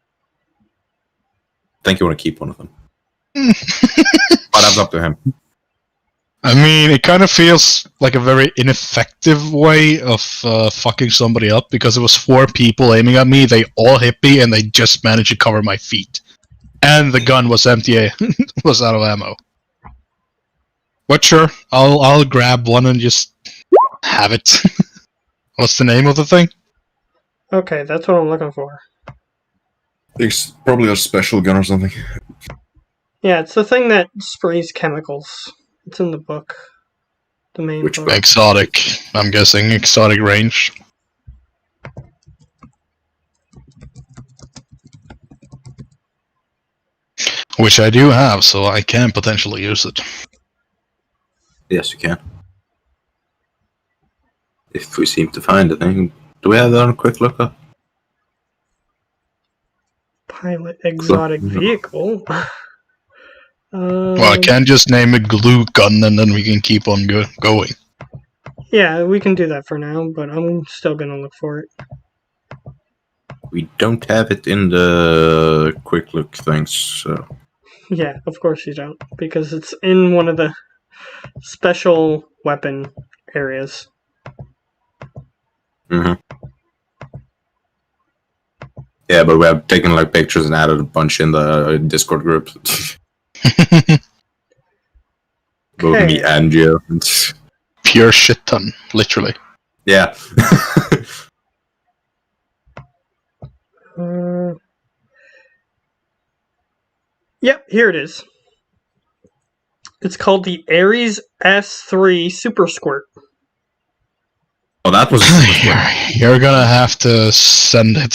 I think you want to keep one of them. But that's up to him. I mean, it kind of feels like a very ineffective way of fucking somebody up, because it was 4 people aiming at me, they all hit me, and they just managed to cover my feet. And the gun was empty, was out of ammo. But sure, I'll grab one and just have it. What's the name of the thing? Okay, that's what I'm looking for. It's probably a special gun or something. Yeah, it's the thing that sprays chemicals. It's in the book. The main Which book. book? Exotic. I'm guessing exotic range. Which I do have, so I can potentially use it. Yes, you can. If we seem to find it, do we have that on a quick look up? Pilot exotic vehicle. Well, I can just name a glue gun and then we can keep on going. Yeah, we can do that for now, but I'm still gonna look for it. We don't have it in the quick look things, so... Yeah, of course you don't, because it's in one of the special weapon areas. Mm-hmm. Yeah, but we have taken like pictures and added a bunch in the Discord group. Both me and you. Pure shit ton, literally. Yeah. Yep, here it is. It's called the Ares S3 Super Squirt. Oh, that was... You're gonna have to send it.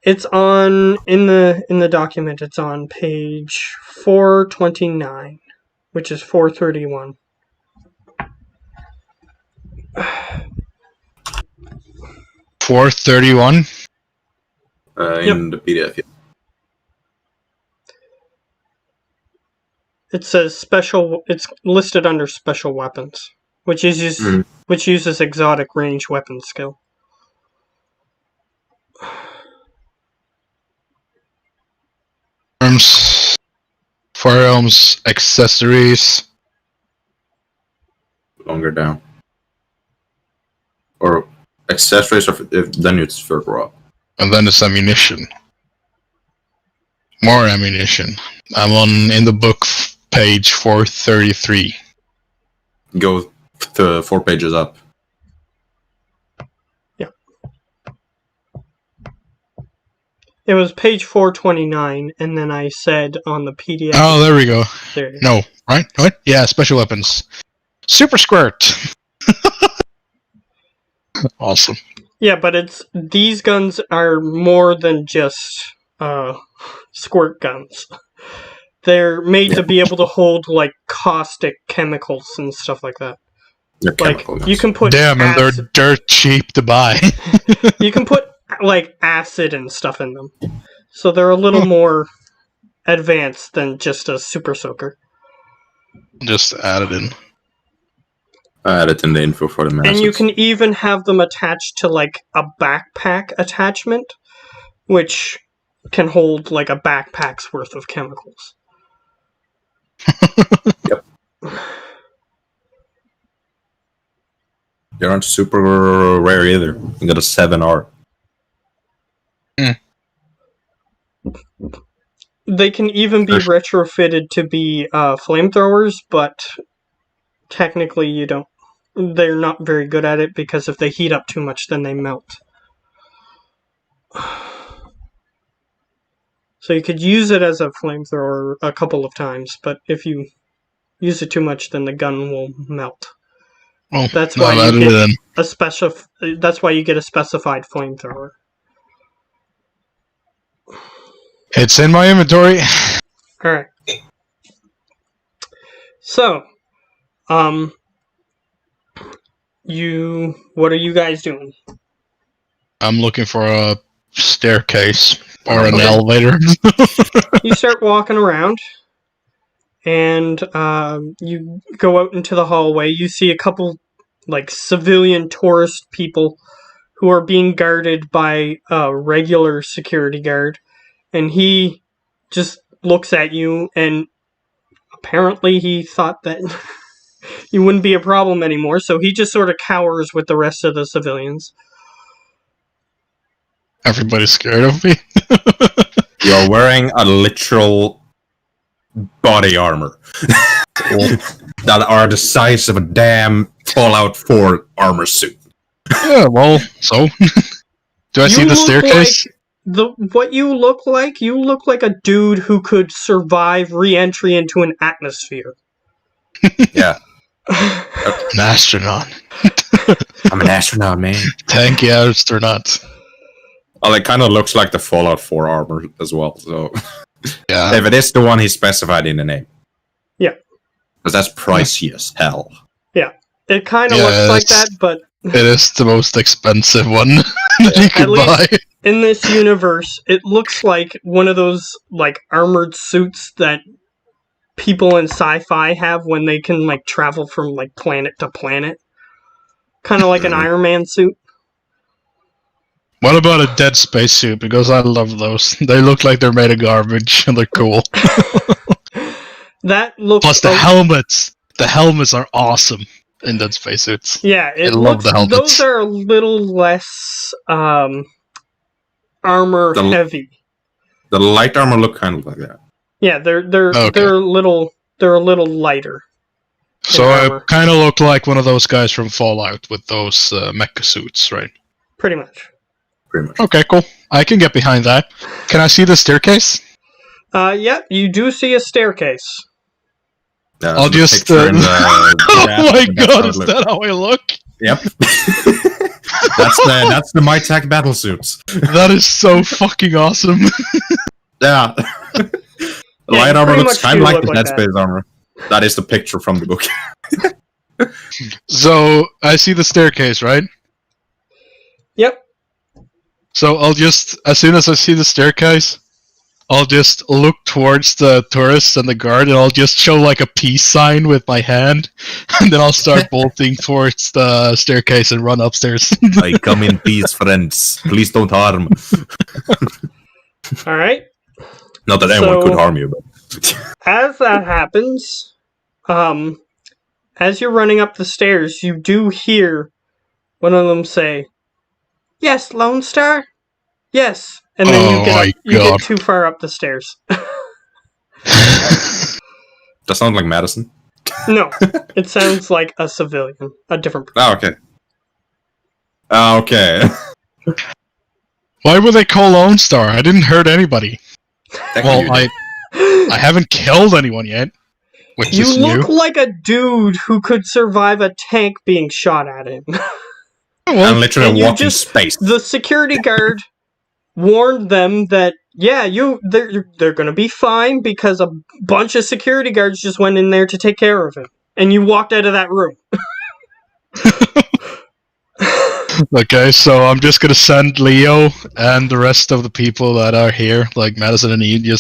It's on in the document. It's on page 429, which is 431. 431. In the PDF. Yeah. It says special. It's listed under special weapons, which uses exotic range weapon skill. Firearms, accessories. Longer down. Or accessories, then it's for raw. And then it's ammunition. More ammunition. I'm in the book, page 433. Go to 4 pages up. Yeah. It was page 429, and then I said on the PDF... Oh, there we go. There. No, right? What? Yeah, special weapons. Super Squirt! Awesome. Yeah, but these guns are more than just squirt guns. They're made to be able to hold like caustic chemicals and stuff like that. Like you can put damn, and they're dirt cheap to buy. You can put like acid and stuff in them, so they're a little more advanced than just a super soaker. Just add it in. I added in the info for the masses. And you can even have them attached to like a backpack attachment, which can hold like a backpack's worth of chemicals. Yep. They aren't super rare either. You got a 7R. They can even be retrofitted to be flamethrowers, but technically you don't. They're not very good at it because if they heat up too much, then they melt. So you could use it as a flamethrower a couple of times, but if you use it too much, then the gun will melt. Well, that's why you get a special. That's why you get a specified flamethrower. It's in my inventory. All right. So, what are you guys doing? I'm looking for a staircase or an elevator. You start walking around, and you go out into the hallway. You see a couple, like, civilian tourist people who are being guarded by a regular security guard, and he just looks at you, and apparently he thought that you wouldn't be a problem anymore, so he just sort of cowers with the rest of the civilians. Everybody's scared of me. You're wearing a literal body armor that are the size of a damn Fallout 4 armor suit. Yeah, well, so do I see the staircase? What you look like a dude who could survive re-entry into an atmosphere. Yeah. An astronaut. I'm an astronaut, man. Tanky astronaut. Well, it kind of looks like the Fallout 4 armor as well, so... Yeah. If it is the one he specified in the name. Yeah. Because that's pricey as hell. Yeah. It kind of looks like that, but... It is the most expensive one that you could buy. In this universe, it looks like one of those, like, armored suits that people in sci-fi have when they can, like, travel from, like, planet to planet. Kind of like an Iron Man suit. What about a Dead Space suit? Because I love those. They look like they're made of garbage and they're cool. That looks... Plus the helmets. The helmets are awesome in Dead Space suits. Yeah, I love the helmets. Those are a little less armor heavy. The light armor look kind of like that. Yeah, they're a little lighter. So I kind of look like one of those guys from Fallout with those mecha suits, right? Pretty much. Okay, cool. I can get behind that. Can I see the staircase? Yeah, you do see a staircase. I'll just... oh my god, is that how I look? Yep. that's the MyTech battle suits. That is so fucking awesome. Yeah. The light armor looks kind of like the Dead Space armor. That is the picture from the book. So, I see the staircase, right? Yep. So I'll just, as soon as I see the staircase, I'll just look towards the tourists and the guard, and I'll just show like a peace sign with my hand, and then I'll start bolting towards the staircase and run upstairs. I come in peace, friends. Please don't harm. Alright. Not that anyone could harm you, but... As that happens, as you're running up the stairs, you do hear one of them say, "Yes, Lone Star? Yes." And then you get too far up the stairs. That sounds like Madison. No, it sounds like a civilian. A different person. Oh, okay. Okay. Why would they call Lone Star? I didn't hurt anybody. Well, I haven't killed anyone yet, which is new. You look like a dude who could survive a tank being shot at him. I'm literally walking space. The security guard warned them that, yeah, they're gonna be fine because a bunch of security guards just went in there to take care of him. And you walked out of that room. Okay, so I'm just gonna send Leo and the rest of the people that are here, like Madison and Ian,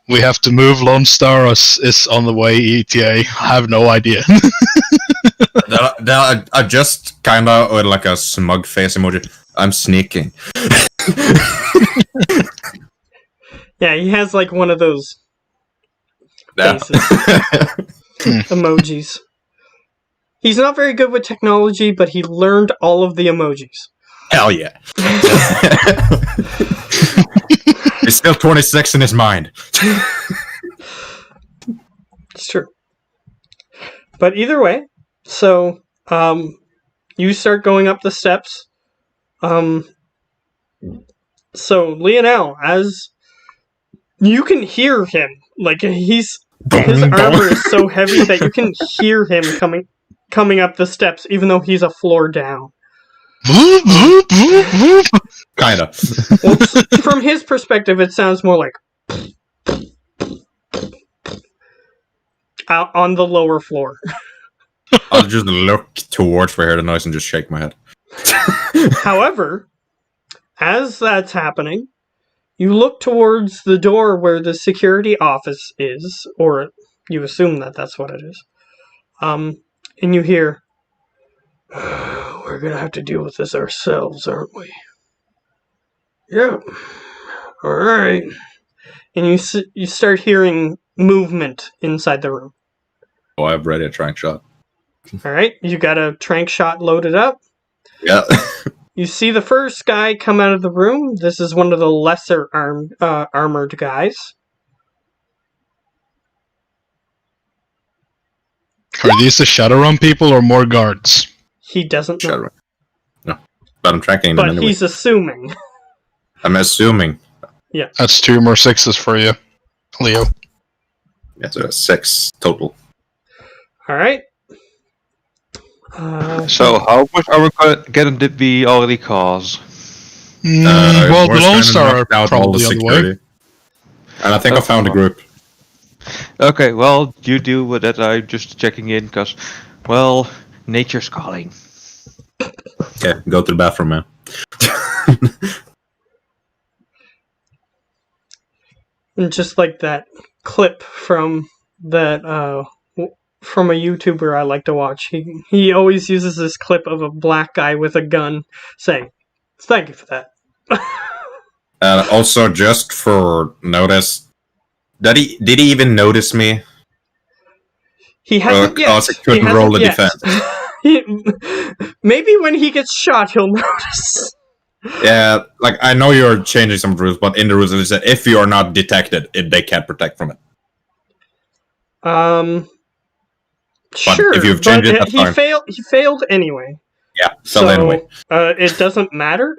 we have to move. Lone Star is on the way, ETA. I have no idea. I just kind of, with like a smug face emoji, I'm sneaking. Yeah, he has like one of those faces. Emojis. He's not very good with technology, but he learned all of the emojis. Hell yeah. He's still 26 in his mind. It's true. But either way, so you start going up the steps. So Lionel, as you can hear him, like his armor is so heavy that you can hear him coming up the steps, even though he's a floor down. Kinda. Well, from his perspective, it sounds more like out on the lower floor. I'll just look towards where I hear the noise and just shake my head. However, as that's happening, you look towards the door where the security office is, or you assume that that's what it is. And you hear, "We're gonna have to deal with this ourselves, aren't we?" "Yep. Alright." and you start hearing movement inside the room. Oh, I've ready a trank shot. All right, you got a trank shot loaded up. Yeah. You see the first guy come out of the room. This is one of the lesser armored guys. Are these the Shadowrun people or more guards? He doesn't know. Shadowrun. No, but I'm tracking them But anyway. he's assuming. I'm assuming. That's 2 more 6s for you, Leo. Yeah, so 6 total. All right. So how much are we going to be already cause? Well, the Boisvert Lone Star are knocked out all the probably on the way. security. And I think I found a group. Okay, well, you do with that. I'm just checking in because, well, nature's calling. Okay, go to the bathroom, man. And just like that clip from that from a YouTuber I like to watch. He always uses this clip of a black guy with a gun saying, "Thank you for that." Also, just for notice, did he even notice me? He hasn't yet. Also, couldn't roll the defense. Maybe when he gets shot, he'll notice. Yeah, like I know you're changing some rules, but in the rules it said if you are not detected, they can't protect from it. Sure, if you've changed it, that's he fine. He failed anyway. Yeah, so anyway, it doesn't matter.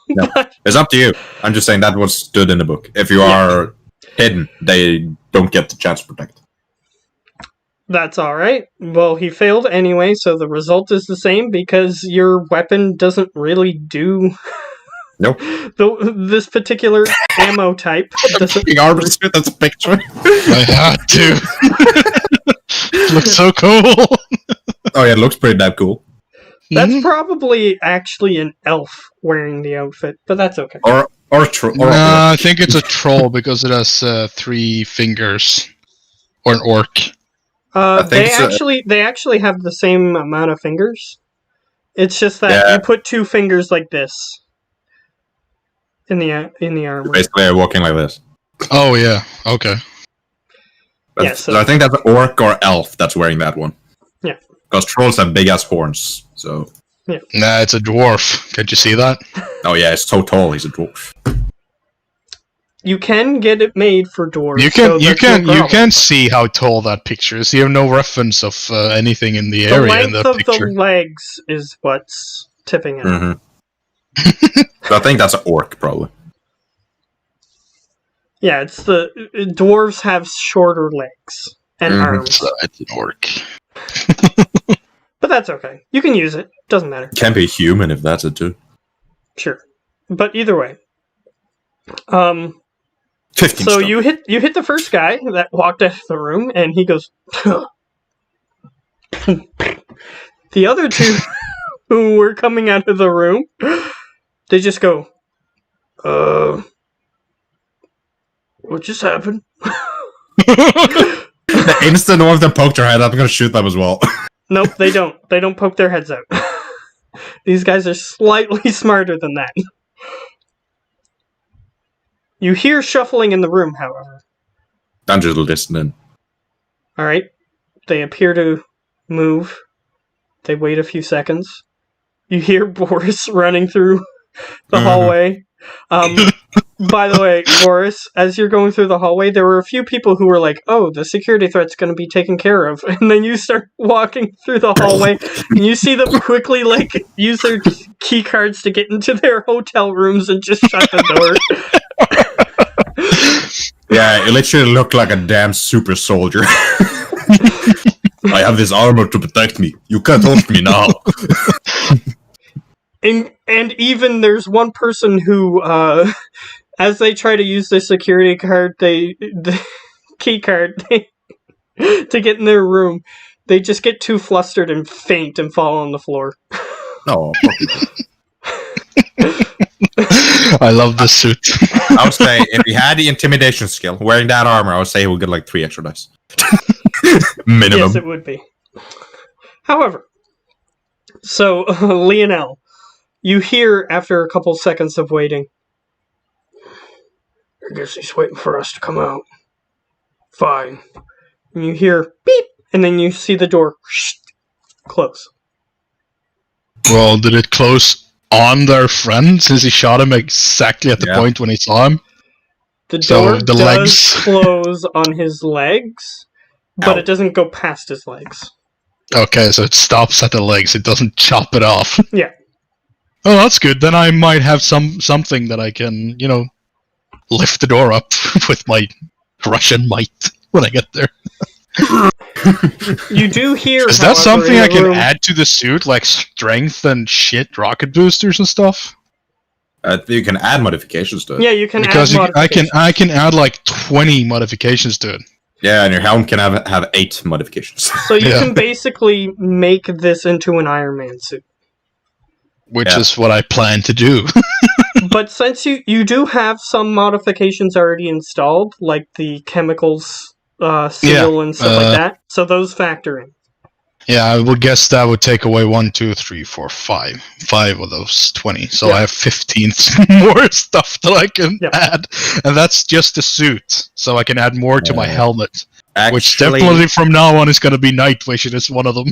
No, it's up to you. I'm just saying that was stood in the book. If you are hidden, they don't get the chance to protect. That's all right. Well, he failed anyway, so the result is the same because your weapon doesn't really do. Nope. This particular ammo type doesn't. Armor suit. That's a picture. I had to. Looks so cool. Oh yeah, it looks pretty damn cool. That's probably actually an elf wearing the outfit, but that's okay. Or I think it's a troll because it has 3 fingers, or an orc. They actually have the same amount of fingers. It's just that you put 2 fingers like this in the armor. Basically, walking like this. Oh yeah, okay. Yeah, so I think that's an orc or elf that's wearing that one. Yeah. Because trolls have big ass horns, so. Yeah. Nah, it's a dwarf. Can't you see that? Oh yeah, it's so tall. He's a dwarf. You can get it made for dwarves. You can see how tall that picture is. You have no reference of anything in the area in the that length of picture. the legs is what's tipping it. Mm-hmm. So I think that's an orc, probably. Yeah, it's the dwarves have shorter legs and arms. So it's an orc. But that's okay. You can use it. Doesn't matter. Can be human if that's it too. Sure. But either way. 15 so stone. you hit the first guy that walked out of the room and he goes The other 2 who were coming out of the room, they just go, what just happened? The instant one of them poked their head up, I'm gonna shoot them as well. Nope, they don't. They don't poke their heads out. These guys are slightly smarter than that. You hear shuffling in the room, however. I'm just listening. Alright. They appear to move. They wait a few seconds. You hear Boris running through the hallway. By the way, Boris, as you're going through the hallway, there were a few people who were like, oh, the security threat's going to be taken care of. And then you start walking through the hallway, and you see them quickly, use their key cards to get into their hotel rooms and just shut the door. Yeah, it literally looked like a damn super soldier. I have this armor to protect me. You can't hold me now. And even there's one person who, as they try to use the security card, the key card to get in their room, they just get too flustered and faint and fall on the floor. No. I love this suit. I would say if he had the intimidation skill, wearing that armor, I would say he would get like 3 extra dice. Minimum. Yes, it would be. However, so Lionel, you hear after a couple seconds of waiting, I guess he's waiting for us to come out. Fine. And you hear beep, and then you see the door close. Well, did it close on their friend since he shot him exactly at the point when he saw him? The So door the does legs- close on his legs, but Ow. it doesn't go past his legs. Okay, so it stops at the legs. It doesn't chop it off. Yeah. Oh, that's good. Then I might have something that I can, lift the door up with my Russian might when I get there. You do hear. Is that however, something in I the can room- add to the suit, like strength and shit, rocket boosters and stuff? You can add modifications to it. Yeah, you can Because add modifications. I can add like 20 modifications to it. Yeah, and your helm can have 8 modifications. So you Yeah. can basically make this into an Iron Man suit. Which Yeah. is what I plan to do. But since you do have some modifications already installed, like the chemicals seal and stuff like that, so those factor in. Yeah, I would guess that would take away 1, 2, 3, 4, 5. 5 of those 20. So Yeah. I have 15 more stuff that I can Yeah. add. And that's just the suit. So I can add more to my Yeah. helmet. Which Actually, definitely from now on is going to be night vision is one of them.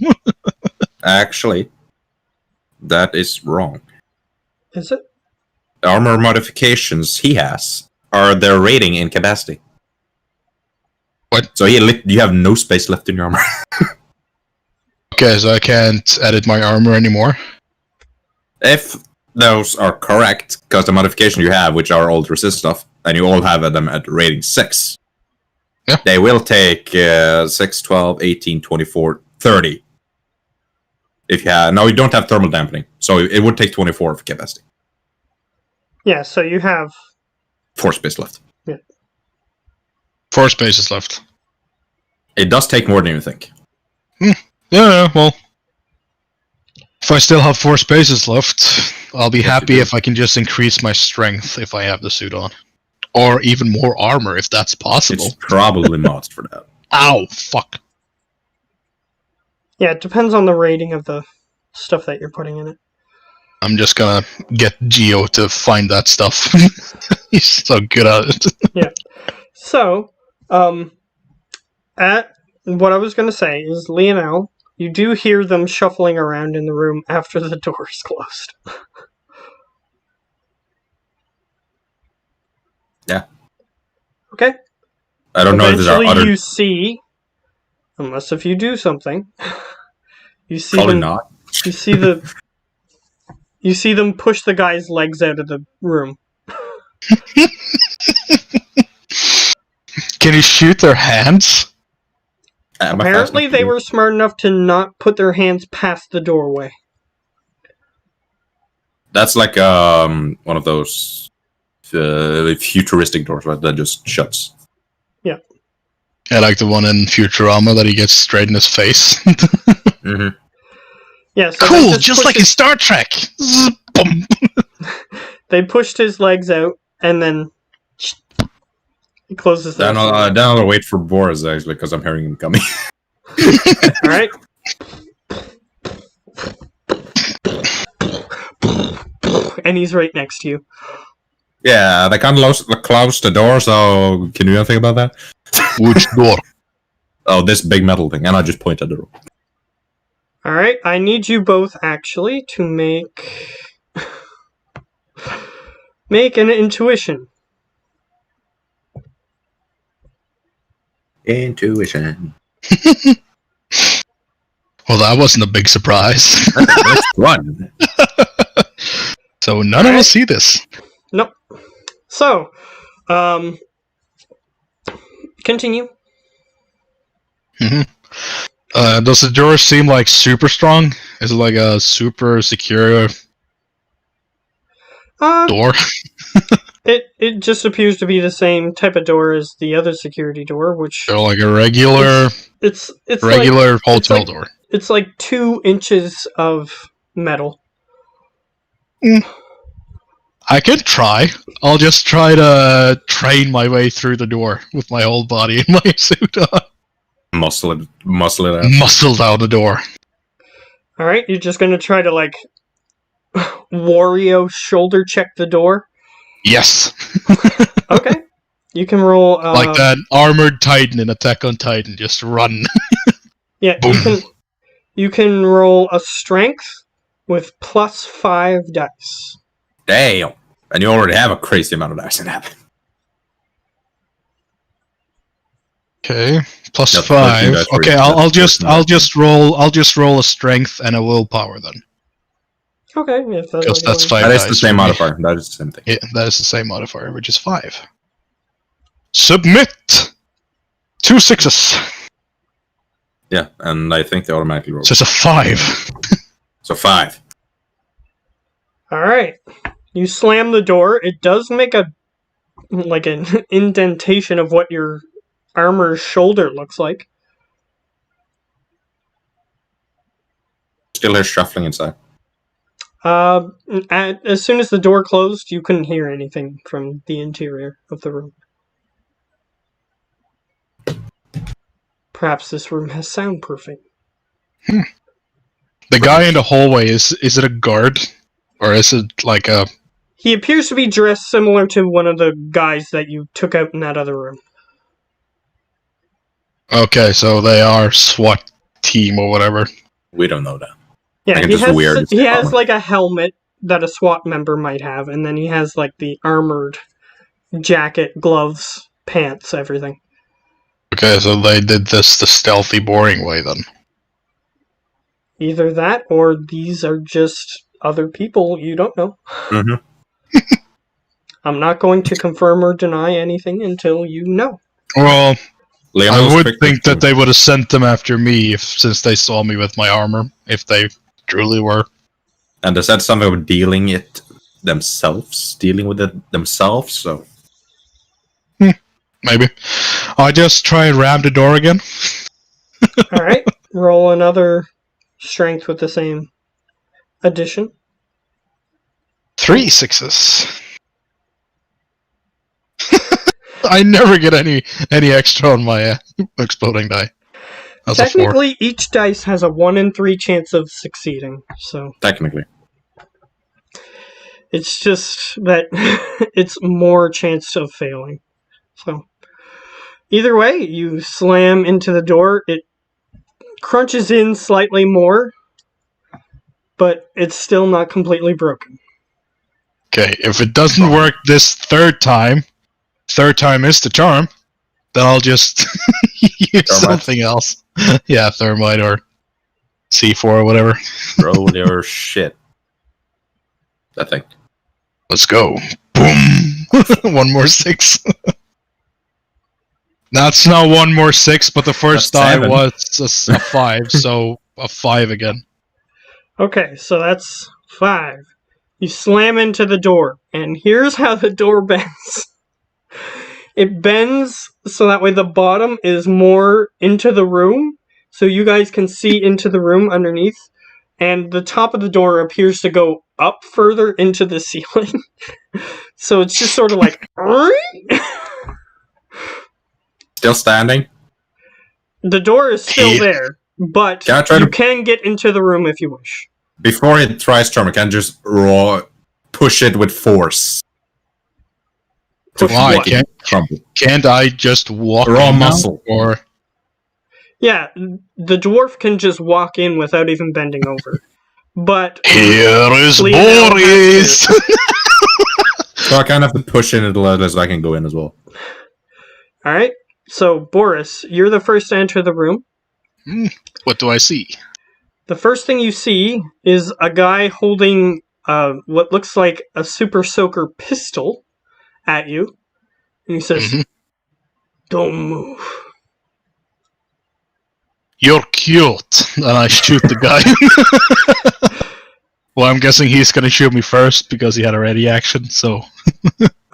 actually, that is wrong. Is it? Armor modifications he has are their rating in capacity. What? So you have no space left in your armor. Okay, so I can't edit my armor anymore. If those are correct, because the modification you have, which are all resist stuff, and you all have them at rating 6, Yeah. they will take 6, 12, 18, 24, 30. If you have, no, you don't have thermal dampening, so it would take 24 of capacity. Yeah, so you have... 4 space left. 4 spaces left. It does take more than you think. Yeah, well. If I still have 4 spaces left, I'll be Yes, you happy do. if I can just increase my strength if I have the suit on. Or even more armor if that's possible. It's probably mods for that. Ow, fuck. Yeah, it depends on the rating of the stuff that you're putting in it. I'm just gonna get Geo to find that stuff. He's so good at it. So, at what I was going to say is, Lionel, you do hear them shuffling around in the room after the door is closed. Yeah. Okay. I don't know if there are Eventually other... you see, unless if you do something, you see Probably them. not. You see you see them push the guy's legs out of the room. Can you shoot their hands? Am I fast Apparently, enough to they do- were smart enough to not put their hands past the doorway. That's like one of those futuristic doors, right? That just shuts. I like the one in Futurama that he gets straight in his face. Mm-hmm. Yeah, so they Cool, just just pushed like in Star Trek. Zzz, boom. They pushed his legs out, and then he closes them. Then I'll wait for Boris, actually, because I'm hearing him coming. Alright? And he's right next to you. Yeah, they can't close the door, so can you do anything about that? Which door? Oh, this big metal thing, and I just point at the door. Alright, I need you both, actually, to make... make an intuition. Intuition. Well, that wasn't a big surprise. Let's run. So none of us see this. Nope. So, continue. Does the door seem like super strong? Is it like a super secure door? It just appears to be the same type of door as the other security door, which Or like a regular it's regular hotel like- door? it's like 2 inches of metal. I could try. I'll just try to train my way through the door with my whole body in my suit on. Muscle it out. Muscle down the door. All right, you're just gonna try to like Wario shoulder check the door. Yes. Okay. You can roll. Like that armored Titan in Attack on Titan, just run. Yeah, you can roll a strength with +5 dice. Damn. And you already have a crazy amount of dice in that. Okay, plus Yeah, 5. dice for Okay, each. I'll That's just roll a strength and a willpower then. Okay, if that's Because what you that's want. 5 That dice. is the same for me. modifier. That is the same thing. Yeah, that is the same modifier, which is 5. Submit! 2 6s. Yeah, and I think they automatically roll. So it's a 5. So 5. All right, you slam the door. It does make an indentation of what your armor's shoulder looks like. Still hear shuffling inside. As soon as the door closed, you couldn't hear anything from the interior of the room. Perhaps this room has soundproofing. The guy in the hallway, is it a guard? Or is it like a... He appears to be dressed similar to one of the guys that you took out in that other room. Okay, so they are SWAT team or whatever. We don't know that. Yeah, Like, he it's just weird. has, he has like a helmet that a SWAT member might have, and then he has like the armored jacket, gloves, pants, everything. Okay, so they did this the stealthy, boring way then. Either that, or these are just other people you don't know. Mm-hmm. I'm not going to confirm or deny anything until you know. Well, Leon I was would quick think to- that they would have sent them after me since they saw me with my armor, if they truly were. And they said something about dealing with it themselves, so... Maybe. I just try and ram the door again. Alright, roll another strength with the same addition. 3 6s. I never get any extra on my exploding die. That's a 4. Technically, each dice has a 1 in 3 chance of succeeding, so Technically. it's just that it's more chance of failing. So, either way, you slam into the door. It crunches in slightly more, but it's still not completely broken. Okay, if it doesn't work this third time is the charm, then I'll just use Thermite. something else. Yeah, thermite or C4 or whatever. Roll your shit. I think. Let's go. Boom! 1 more 6. That's not 1 more 6, but the first That's die 7. was a 5, so a 5 again. Okay, so that's 5. You slam into the door, and here's how the door bends. It bends so that way the bottom is more into the room, so you guys can see into the room underneath, and the top of the door appears to go up further into the ceiling. So it's just sort of like... Still standing? The door is still there, but Can I try you to- can get into the room if you wish. Before it tries to can just push it with force. To Push Why? what? make it crumble. Can't I just walk Raw in now? muscle. Or Yeah, the dwarf can just walk in without even bending over. But here is Leonel Boris! So I kind of have to push in it a little so I can go in as well. Alright, so Boris, you're the first to enter the room. What do I see? The first thing you see is a guy holding what looks like a super soaker pistol at you. And he says, Mhm. Don't move. You're cute! And I shoot the guy. Well, I'm guessing he's gonna shoot me first because he had a ready action, so...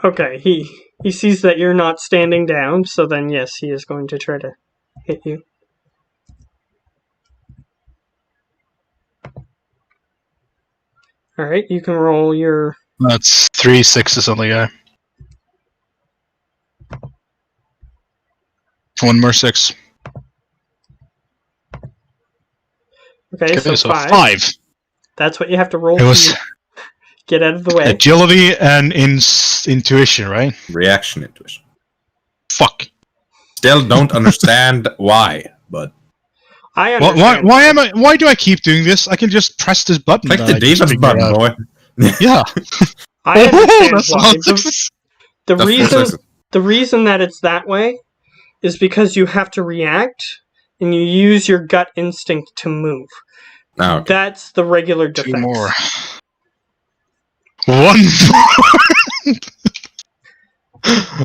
Okay, he sees that you're not standing down, so then yes, he is going to try to hit you. Alright, you can roll your... That's 3 6s on the guy. 1 more 6. Okay, so, so 5. 5. That's what you have to roll It was to get out of the way. agility and intuition, right? Reaction intuition. Fuck. Still don't understand why, but I Why, understand. why do I keep doing this? I can just press this button. click that the I just defense figured button, out. boy. Yeah. I understand That's why. not success. The That's reason 4 6. the reason that it's that way is because you have to react and you use your gut instinct to move. Oh, okay. That's the regular defense. 2 more. 1 more.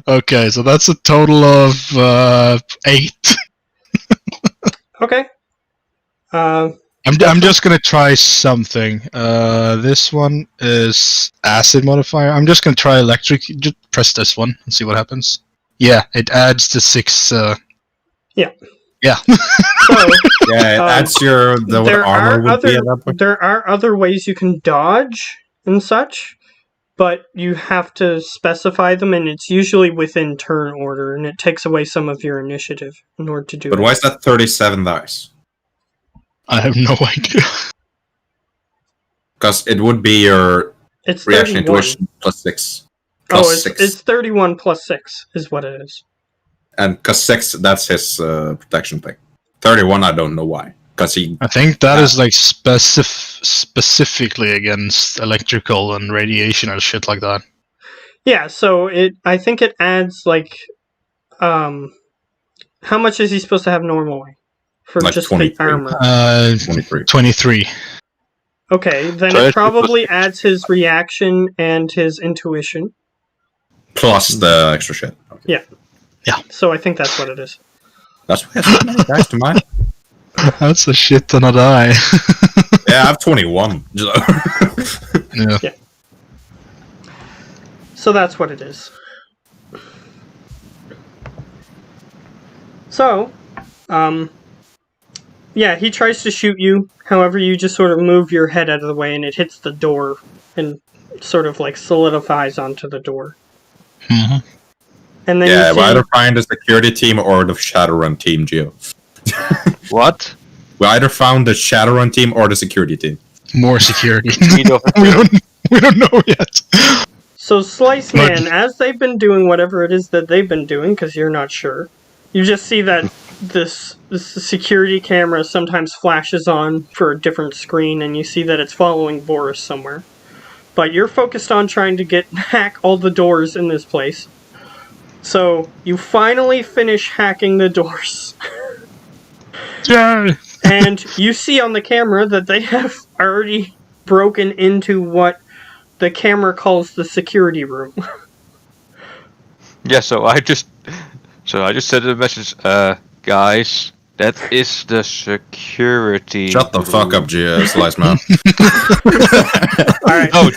Okay, so that's a total of 8. Okay. I'm just gonna try something. This one is acid modifier. I'm just gonna try electric. Just press this one and see what happens. Yeah, it adds to 6. Yeah. Yeah. So Yeah, that's what armor would be at that point. there are other ways you can dodge and such, but you have to specify them, and it's usually within turn order, and it takes away some of your initiative in order to do But it. why is that 37 dice? I have no idea. Because it would be your It's reaction 31. intuition plus 6. Oh, Plus 6. it's 31 plus 6 is what it is. And because 6, that's his protection thing. 31, I don't know why. Because he. I think that is like specifically against electrical and radiation and shit like that. Yeah, so I think it adds like how much is he supposed to have normally for Like just 23. the armor? 23. 23. Okay, then So it it's- probably adds his reaction and his intuition. Plus the extra shit. Okay. So I think that's what it is. That's why it's so many dice to mine. That's a shit ton of die. Yeah, I have 21. Yeah. So that's what it is. So, yeah, he tries to shoot you. However, you just sort of move your head out of the way and it hits the door and sort of like solidifies onto the door. Mhm. And then Yeah, you we see, either find the security team or the Shadowrun team, Geo. What? We either found the Shadowrun team or the security team. More security. Speed of we don't know yet. so Slice Man, as they've been doing whatever it is that they've been doing, because you're not sure, you just see that this security camera sometimes flashes on for a different screen, and you see that it's following Boris somewhere. But you're focused on trying to hack all the doors in this place. So you finally finish hacking the doors. Yeah. And you see on the camera that they have already broken into what the camera calls the security room. Yeah, so I just sent a message, guys, that is the security. Shut the fuck up, Geo, Slice Man. Alright. No,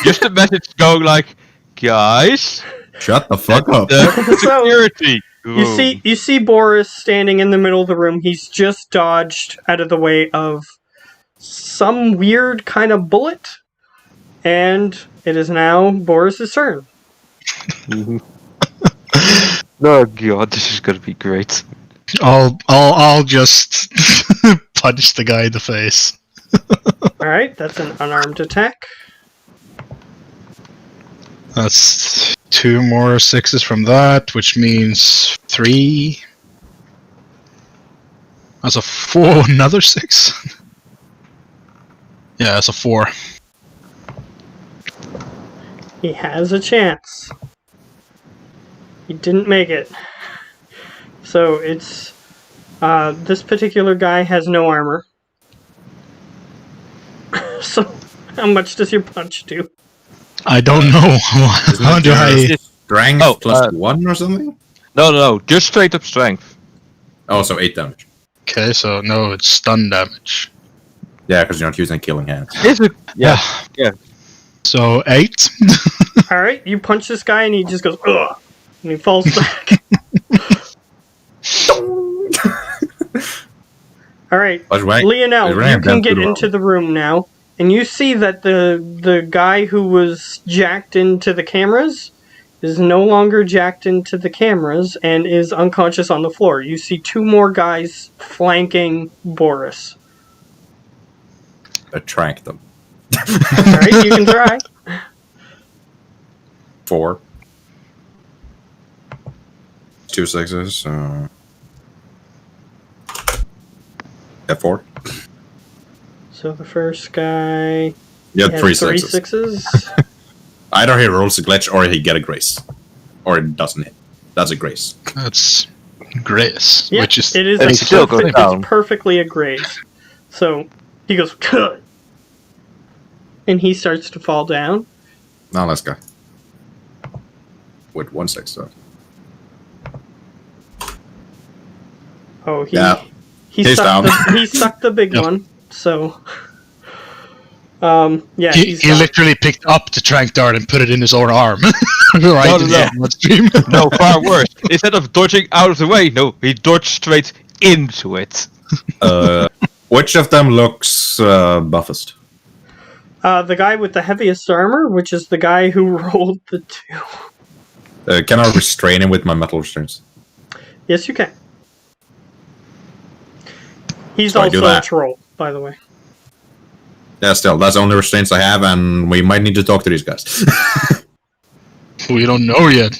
just a message going like, guys, Shut the fuck up. the So, security. you see Boris standing in the middle of the room. He's just dodged out of the way of some weird kind of bullet. And it is now Boris's turn. Oh god, this is gonna be great. I'll just punch the guy in the face. Alright, that's an unarmed attack. That's 2 more 6s from that, which means 3. That's a 4, another 6. Yeah, that's a 4. He has a chance. He didn't make it. So it's this particular guy has no armor. So how much does your punch do? I don't know. How do I? Strength plus 1 or something? No, just straight up strength. Oh, so 8 damage. Okay, so no, it's stun damage. Yeah, because you're not using killing hands. Is it? Yeah. So 8. Alright, you punch this guy and he just goes, ugh, and he falls back. Alright, Lionel, you can get into the room now, and you see that the guy who was jacked into the cameras is no longer jacked into the cameras and is unconscious on the floor. You see 2 more guys flanking Boris. Attract them. Alright, you can try. 4. 2 sixes. Yeah, 4. So the first guy Yeah, has 3 three sixes. sixes. Either he rolls a glitch or he get a grace. Or it doesn't hit. That's a grace. That's grace, Yeah, which is it is And he still goes down. it's perfectly a grace. So he goes, "Cut," and he starts to fall down. Now let's go. With 1 6 though. Oh, Yeah. he He's sucked down. he sucked the big Yep. one. So yeah, he he's down. literally picked up the trank dart and put it in his own arm. Right No, in no, the bloodstream. No, far worse. Instead of dodging out of the way, no, he dodged straight into it. Which of them looks buffest? The guy with the heaviest armor, which is the guy who rolled the 2. Can I restrain him with my metal restraints? Yes, you can. He's So I do also a that. troll, by the way. Yeah, still, that's the only restraints I have, and we might need to talk to these guys. We don't know yet.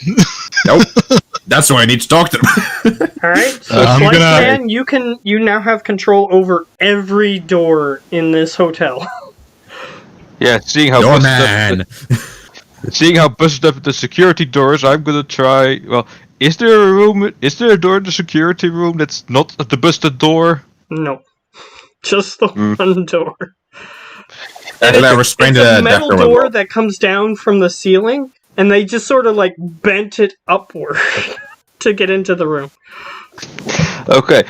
Nope. That's why I need to talk to them. All right, so I'm Slice gonna- Man, you now have control over every door in this hotel. Yeah, seeing how Your busted man. seeing how busted up the security doors, I'm gonna try. Well, is there a room? Is there a door in the security room that's not the busted door? No, just the one door. And I restrained It's the a metal Decker door well. that comes down from the ceiling, and they just sort of like bent it upward to get into the room. Okay.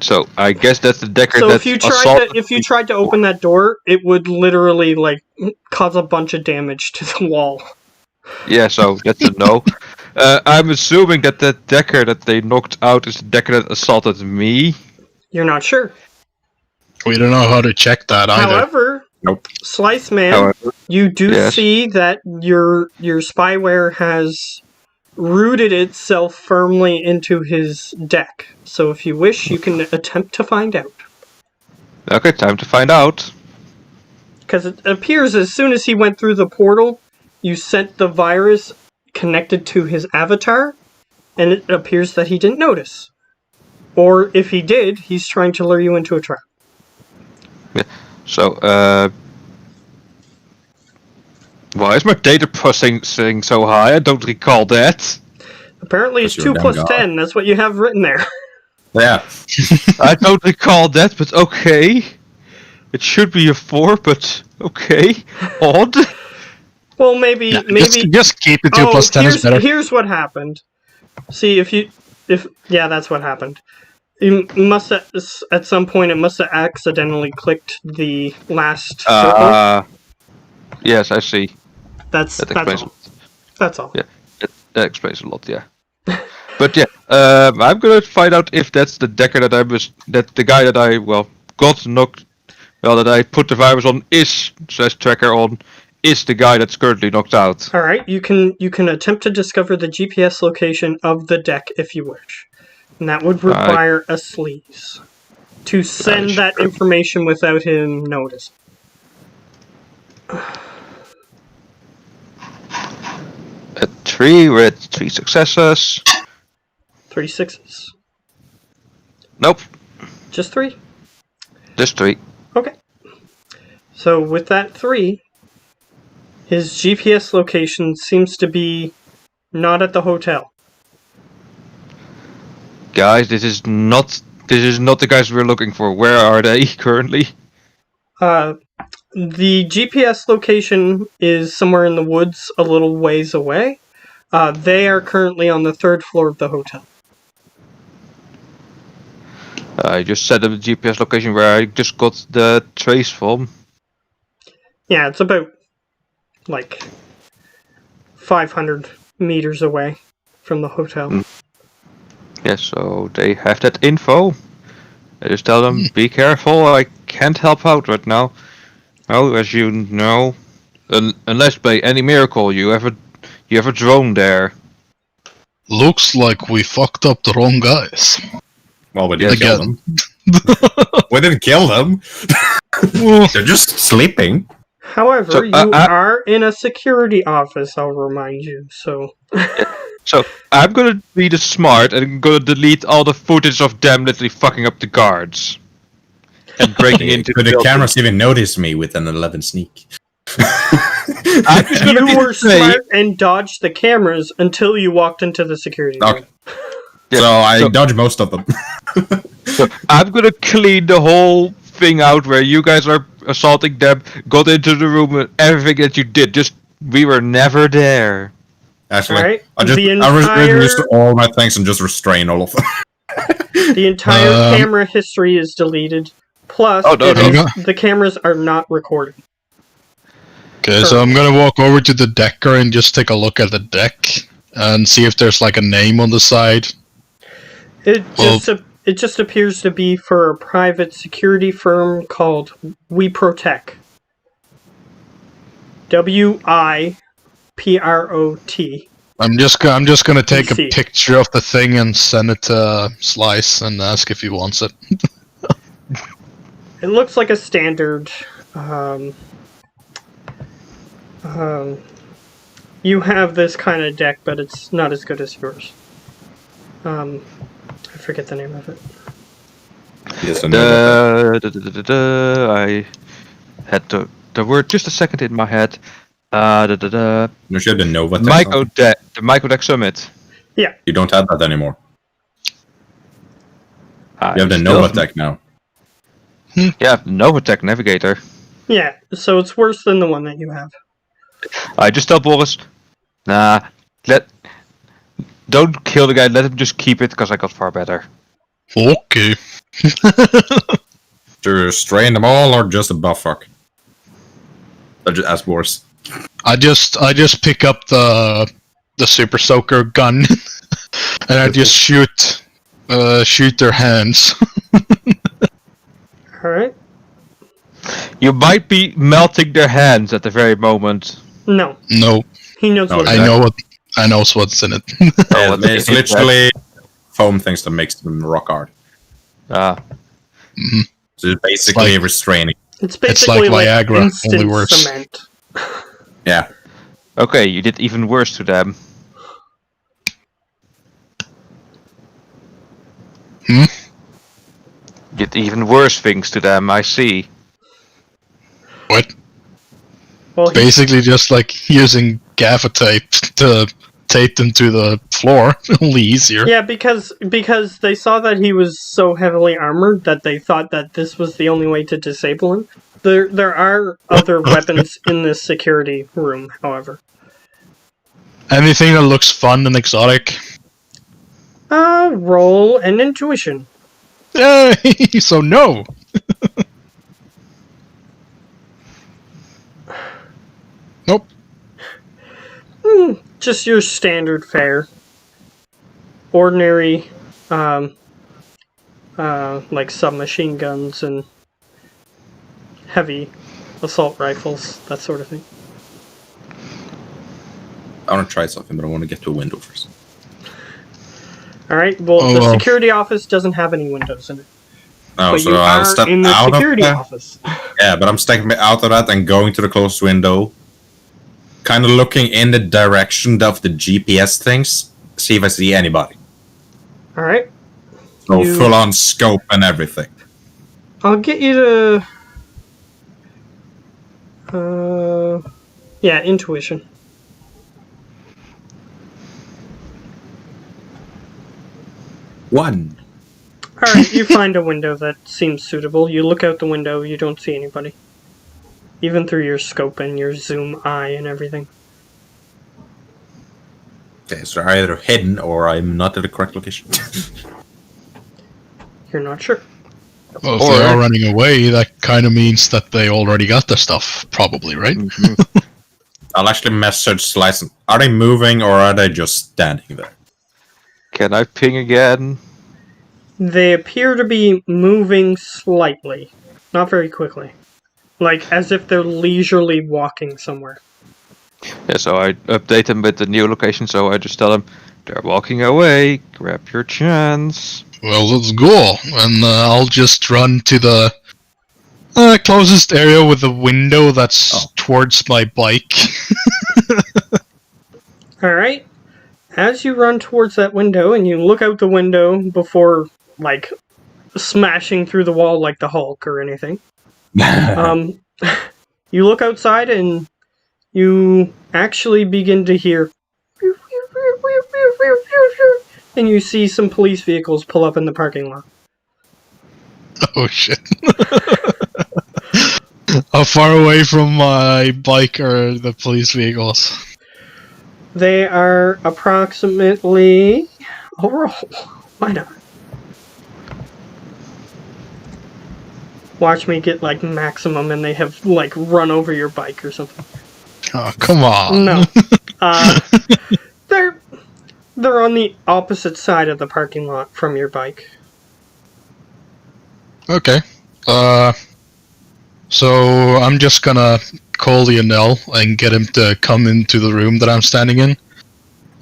So I guess that's the Decker So that's if you tried to open that door, it would literally like cause a bunch of damage to the wall. Yeah, so that's a no. I'm assuming that the Decker that they knocked out is the Decker that assaulted me. You're not sure. We don't know how to check that either. However, Nope. Slice Man, However, you do Yes. see that your spyware has rooted itself firmly into his deck. So if you wish, you can attempt to find out. okay, time to find out. Because it appears as soon as he went through the portal, you sent the virus connected to his avatar, and it appears that he didn't notice. Or if he did, he's trying to lure you into a trap. So, why is my data processing so high? I don't recall that. Apparently it's Because you're 2 a plus dumb god. 10, that's what you have written there. Yeah. I don't recall that, but okay. It should be a 4, but okay. Odd. Well, maybe Yeah, maybe just keep it 2 plus 10 is better. Here's what happened. See, yeah, that's what happened. You must have, at some point, it must have accidentally clicked the last circle. Yes, I see. That's explains all. That's all. Yeah. That explains a lot, yeah. But yeah, I'm gonna find out if that's the Decker that the guy that I got knocked, that I put the virus on tracker on is the guy that's currently knocked out. All right, you can attempt to discover the GPS location of the deck if you wish, and that would require a sleaze to send that sure. information without him noticing. A 3 with 3 successes. 3 sixes. Nope, Just 3. just 3. Okay. So with that 3, his GPS location seems to be not at the hotel. Guys, this is not the guys we're looking for. Where are they currently? The GPS location is somewhere in the woods a little ways away. They are currently on the 3rd floor of the hotel. I just set up the GPS location where I just got the trace from. Yeah, it's about like 500 meters away from the hotel. Yeah, so they have that info. I just tell them, be careful, I can't help out right now. Well, as you know, unless by any miracle you have a drone there. Looks like we fucked up the wrong guys. Well, we didn't kill Again. them. We didn't kill them. They're just sleeping. However, So, you are in a security office, I'll remind you, so... So I'm gonna be the smart and I'm gonna delete all the footage of them literally fucking up the guards and breaking into Could the building. cameras even notice me with an 11 sneak? I'm just gonna You be were say- smart and dodged the cameras until you walked into the security room. Okay. So I dodge most of them. So I'm gonna clean the whole thing out where you guys are assaulting them, got into the room, and everything that you did. Just we were never there. Actually, Alright, I reduce all my things and just restrain all of them. The entire camera history is deleted. Plus, the cameras are not recording. Okay, so I'm gonna walk over to the decker and just take a look at the deck and see if there's like a name on the side. It just appears to be for a private security firm called WiProtect. WIPROT. I'm just gonna take a picture of the thing and send it to Slice and ask if he wants it. It looks like a standard. You have this kind of deck, but it's not as good as yours. I forget the name of it. Yes, I had the word just a second in my head. You should have the Nova the Microdeck Summit. Yeah. You don't have that anymore. You have the still- Nova Tech now. Yeah, Novatech Navigator. Yeah, so it's worse than the one that you have. I just tell Boris, don't kill the guy. Let him just keep it because I got far better. Okay. To restrain them all or just a buff fuck? I just ask Boris. I just pick up the Super Soaker gun and I just shoot their hands. Alright. You might be melting their hands at the very moment. No. No, He knows what I knows what's in it. Yeah, it's literally foam things that makes them rock hard. Ah. So it's basically like- restraining. It's basically like Viagra, instant only worse. cement. Yeah. Okay, you did even worse to them. Hmm? You did even worse things to them, I see. What? Well, Basically just like using gaffer tape to tape them to the floor. Only easier. yeah, because they saw that he was so heavily armored that they thought that this was the only way to disable him. There are other weapons in this security room, however. Anything that looks fun and exotic. Roll and intuition. Yay! So no. Nope. Just your standard fare. Ordinary, like submachine guns and heavy assault rifles, that sort of thing. I want to try something, but I want to get to a window first. Alright, well, Oh, the well. security office doesn't have any windows in it. Oh, But so you I'll are step in the out security of that. office. Yeah, but I'm stepping out of that and going to the closest window. Kind of looking in the direction of the GPS things. See if I see anybody. Alright. So You- full on scope and everything. I'll get you to... yeah, intuition. One. Alright, you find a window that seems suitable. You look out the window, you don't see anybody. Even through your scope and your zoom eye and everything. Okay, so they're either hidden or I'm not at the correct location. You're not sure. Well, if they are running away, that kind of means that they already got the stuff, probably, right? I'll actually message Slice. Are they moving or are they just standing there? Can I ping again? They appear to be moving slightly. Not very quickly. Like, as if they're leisurely walking somewhere. Yeah, so I update them with the new location, so I just tell them, they're walking away, grab your chance. Well, let's go. And I'll just run to the closest area with the window that's towards my bike. Alright. as you run towards that window and you look out the window before, like, smashing through the wall like the Hulk or anything, you look outside and you actually begin to hear, and you see some police vehicles pull up in the parking lot. Oh shit. How far away from my bike are the police vehicles? They are approximately... I'll roll. Why not? Watch me get, like, maximum and they have, like, run over your bike or something. Oh, come on. No. They're on the opposite side of the parking lot from your bike. Okay. So I'm just gonna call Lionel and get him to come into the room that I'm standing in.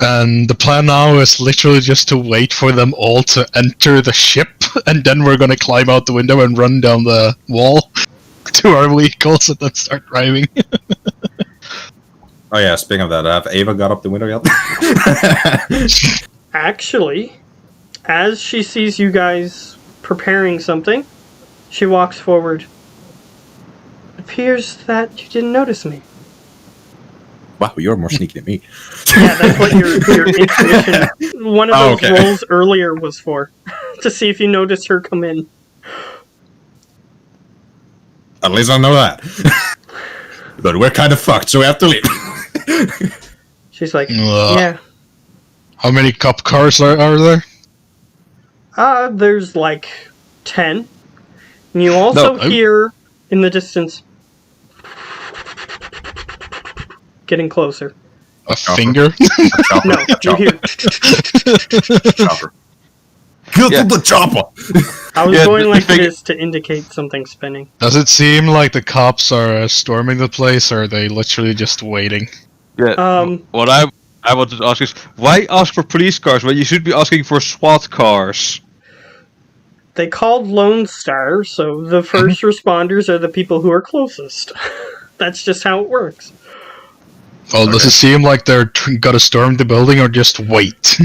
And the plan now is literally just to wait for them all to enter the ship, and then we're gonna climb out the window and run down the wall to our vehicles and then start driving. Oh yeah, speaking of that, have Ava got up the window yet? Actually, as she sees you guys preparing something, she walks forward. It appears that you didn't notice me. Wow, you're more sneaky than me. Yeah, that's what your intuition... One of those rolls earlier was for. To see if you noticed her come in. At least I know that. But we're kind of fucked, so we have to leave. She's like, yeah. How many cop cars are there? There's like 10. And you also hear in the distance getting closer. A finger? No, you hear. Chopper. Kill the chopper! I was going like this to indicate something spinning. Does it seem like the cops are storming the place, or are they literally just waiting? Yeah. What I wanted to ask is, why ask for police cars when you should be asking for SWAT cars? They called Lone Star, so the first responders are the people who are closest. That's just how it works. Well, does it seem like they're gonna storm the building, or just wait?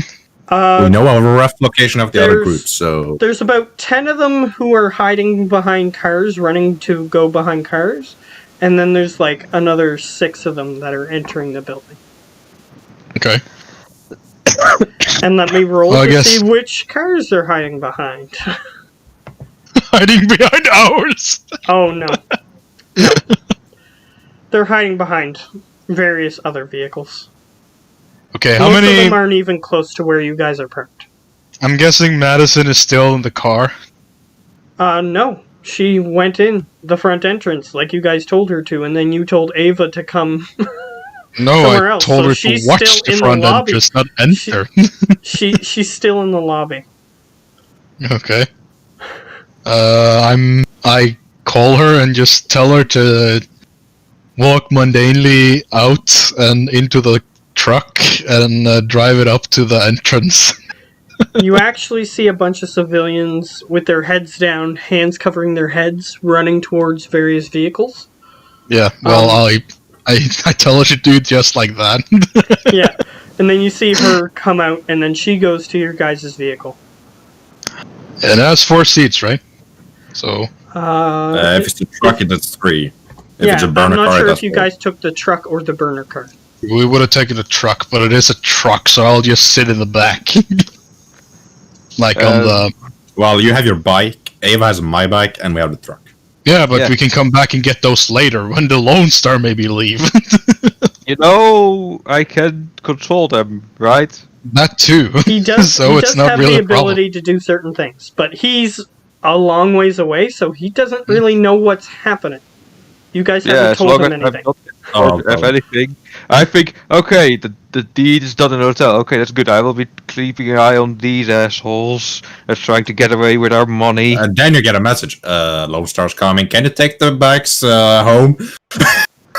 We know a rough location of the other group, so... There's about 10 of them who are hiding behind cars, running to go behind cars. And then there's like another 6 of them that are entering the building. Okay. And let me roll to see which cars they're hiding behind. Hiding behind ours? Oh, no. No. They're hiding behind various other vehicles. Okay, Most of them aren't even close to where you guys are parked. I'm guessing Madison is still in the car. No. She went in the front entrance like you guys told her to, and then you told Ava to come somewhere else. Told her to watch the front entrance, not enter. She's still in the lobby. Okay. I call her and just tell her to walk mundanely out and into the truck and drive it up to the entrance. You actually see a bunch of civilians with their heads down, hands covering their heads, running towards various vehicles. Yeah, well, I tell her to do just like that. Yeah, and then you see her come out, and then she goes to your guys' vehicle. And it has 4 seats, right? So... if it's a truck, it's 3. If it's a burner I'm not car, sure that's if you 4. guys took the truck or the burner car. We would have taken a truck, but it is a truck, so I'll just sit in the back. Like on the... Well, you have your bike, Ava has my bike, and we have the truck. Yeah, but we can come back and get those later, when the Lone Star maybe leave. You know, I can control them, right? That too. He does, so it's not have really the ability to do certain things, but he's a long ways away, so he doesn't really know what's happening. You guys haven't told him anything. If anything, I think, okay, the deed is done in a hotel. Okay, that's good. I will be keeping an eye on these assholes that's trying to get away with our money. And then you get a message. Lone Star's coming. Can you take the bikes home?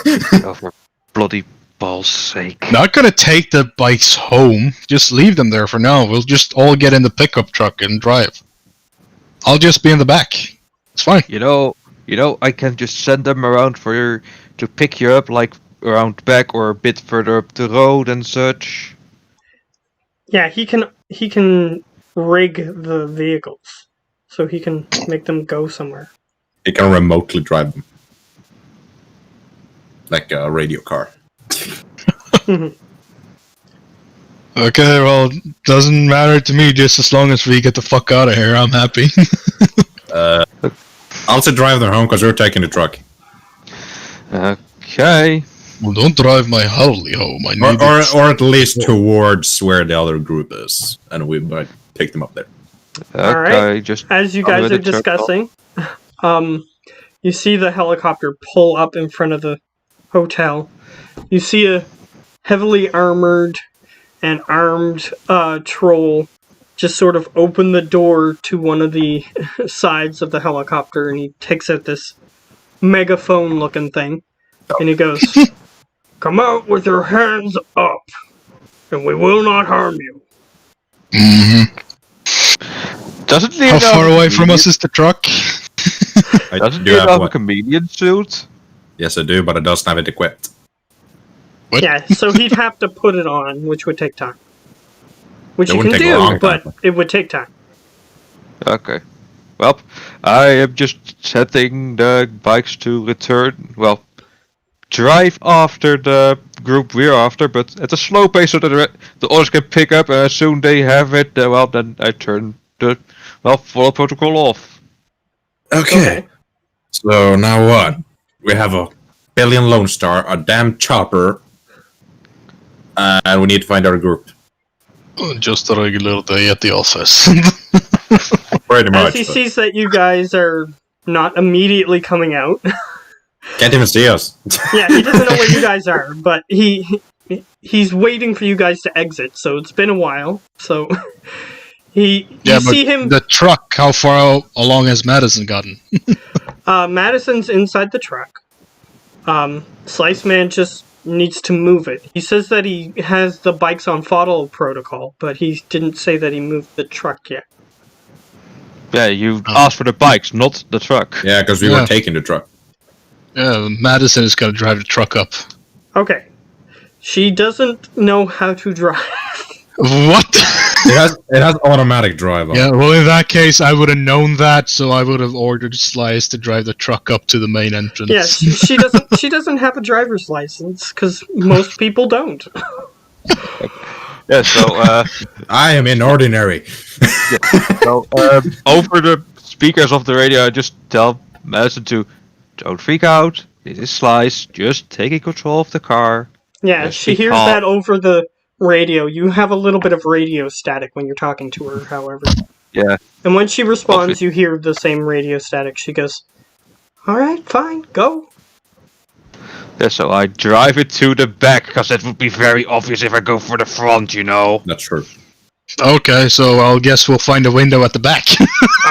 Oh, for bloody balls' sake. Not gonna take the bikes home. Just leave them there for now. We'll just all get in the pickup truck and drive. I'll just be in the back. It's fine. You know, I can just send them around to pick you up, like around back or a bit further up the road and such. Yeah, he can rig the vehicles, so he can make them go somewhere. He can remotely drive them. Like a radio car. Okay, well, doesn't matter to me. Just as long as we get the fuck out of here, I'm happy. I'll say drive them home because we're taking the truck. Okay. Well, don't drive my Howley home. I need it. Or at least towards where the other group is, and we might take them up there. All Okay, right. just As you guys are discussing, you see the helicopter pull up in front of the hotel. You see a heavily armored and armed troll just sort of open the door to one of the sides of the helicopter, and he takes out this megaphone-looking thing, and he goes, "Come out with your hands up, and we will not harm you." Mm-hmm. Doesn't he How far away from us is the truck? Doesn't he have a chameleon suit? Yes, I do, but it doesn't have it equipped. What? Yeah, so he'd have to put it on, which would take time. Which It you wouldn't can take a long do, but time. it would take time. Okay. Well, I am just setting the bikes to return. Well, drive after the group we're after, but at a slow pace so that the others can pick up, and as soon they have it, well, then I turn the follow protocol off. Okay. So now what? We have a billion Lone Star, a damn chopper, and we need to find our group. Just a regular day at the office. Pretty As much. he but sees that you guys are not immediately coming out, Can't even see us. yeah, he doesn't know where you guys are, but he's waiting for you guys to exit, so it's been a while, so you see him... The truck, how far along has Madison gotten? Madison's inside the truck. Slice Man just needs to move it. He says that he has the bikes on follow protocol, but he didn't say that he moved the truck yet. Yeah, you asked for the bikes, not the truck. Yeah, because we were taking the truck. Yeah, Madison is gonna drive the truck up. Okay. She doesn't know how to drive. What? It has automatic drive on. Yeah, well, in that case, I would have known that, so I would have ordered Slice to drive the truck up to the main entrance. Yes, she doesn't. She doesn't have a driver's license because most people don't. Yeah, so I am inordinary. so over the speakers of the radio, I just tell Madison to don't freak out. This is Slice. Just taking control of the car. Yeah, Just she be hears calm. that over the radio. You have a little bit of radio static when you're talking to her, however. Yeah. And when she responds, you hear the same radio static. She goes, "All right, fine, go." Yeah, so I drive it to the back, because that would be very obvious if I go for the front, you know. That's true. Okay, so I'll guess we'll find a window at the back.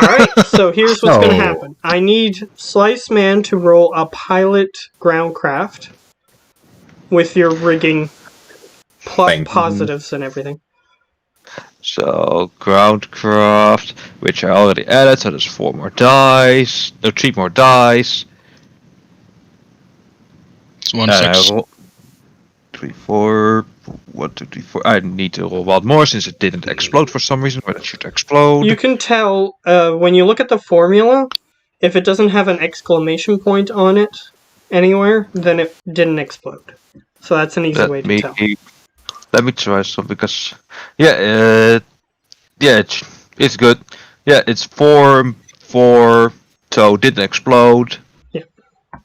Alright, so here's what's going to Oh. happen. I need Slice Man to roll a pilot groundcraft with your rigging Bang. positives and everything. So, Groundcraft, which I already added, so there's 4 more dice. No, 3 more dice. It's 1-6. 3, 4. 1, 2, 3, 4. I need to roll one more since it didn't explode for some reason, but it should explode. You can tell when you look at the formula, if it doesn't have an exclamation point on it anywhere, then it didn't explode. So that's an easy way to tell. Let me try some because, it's good. Yeah, it's 4, so didn't explode. Yeah.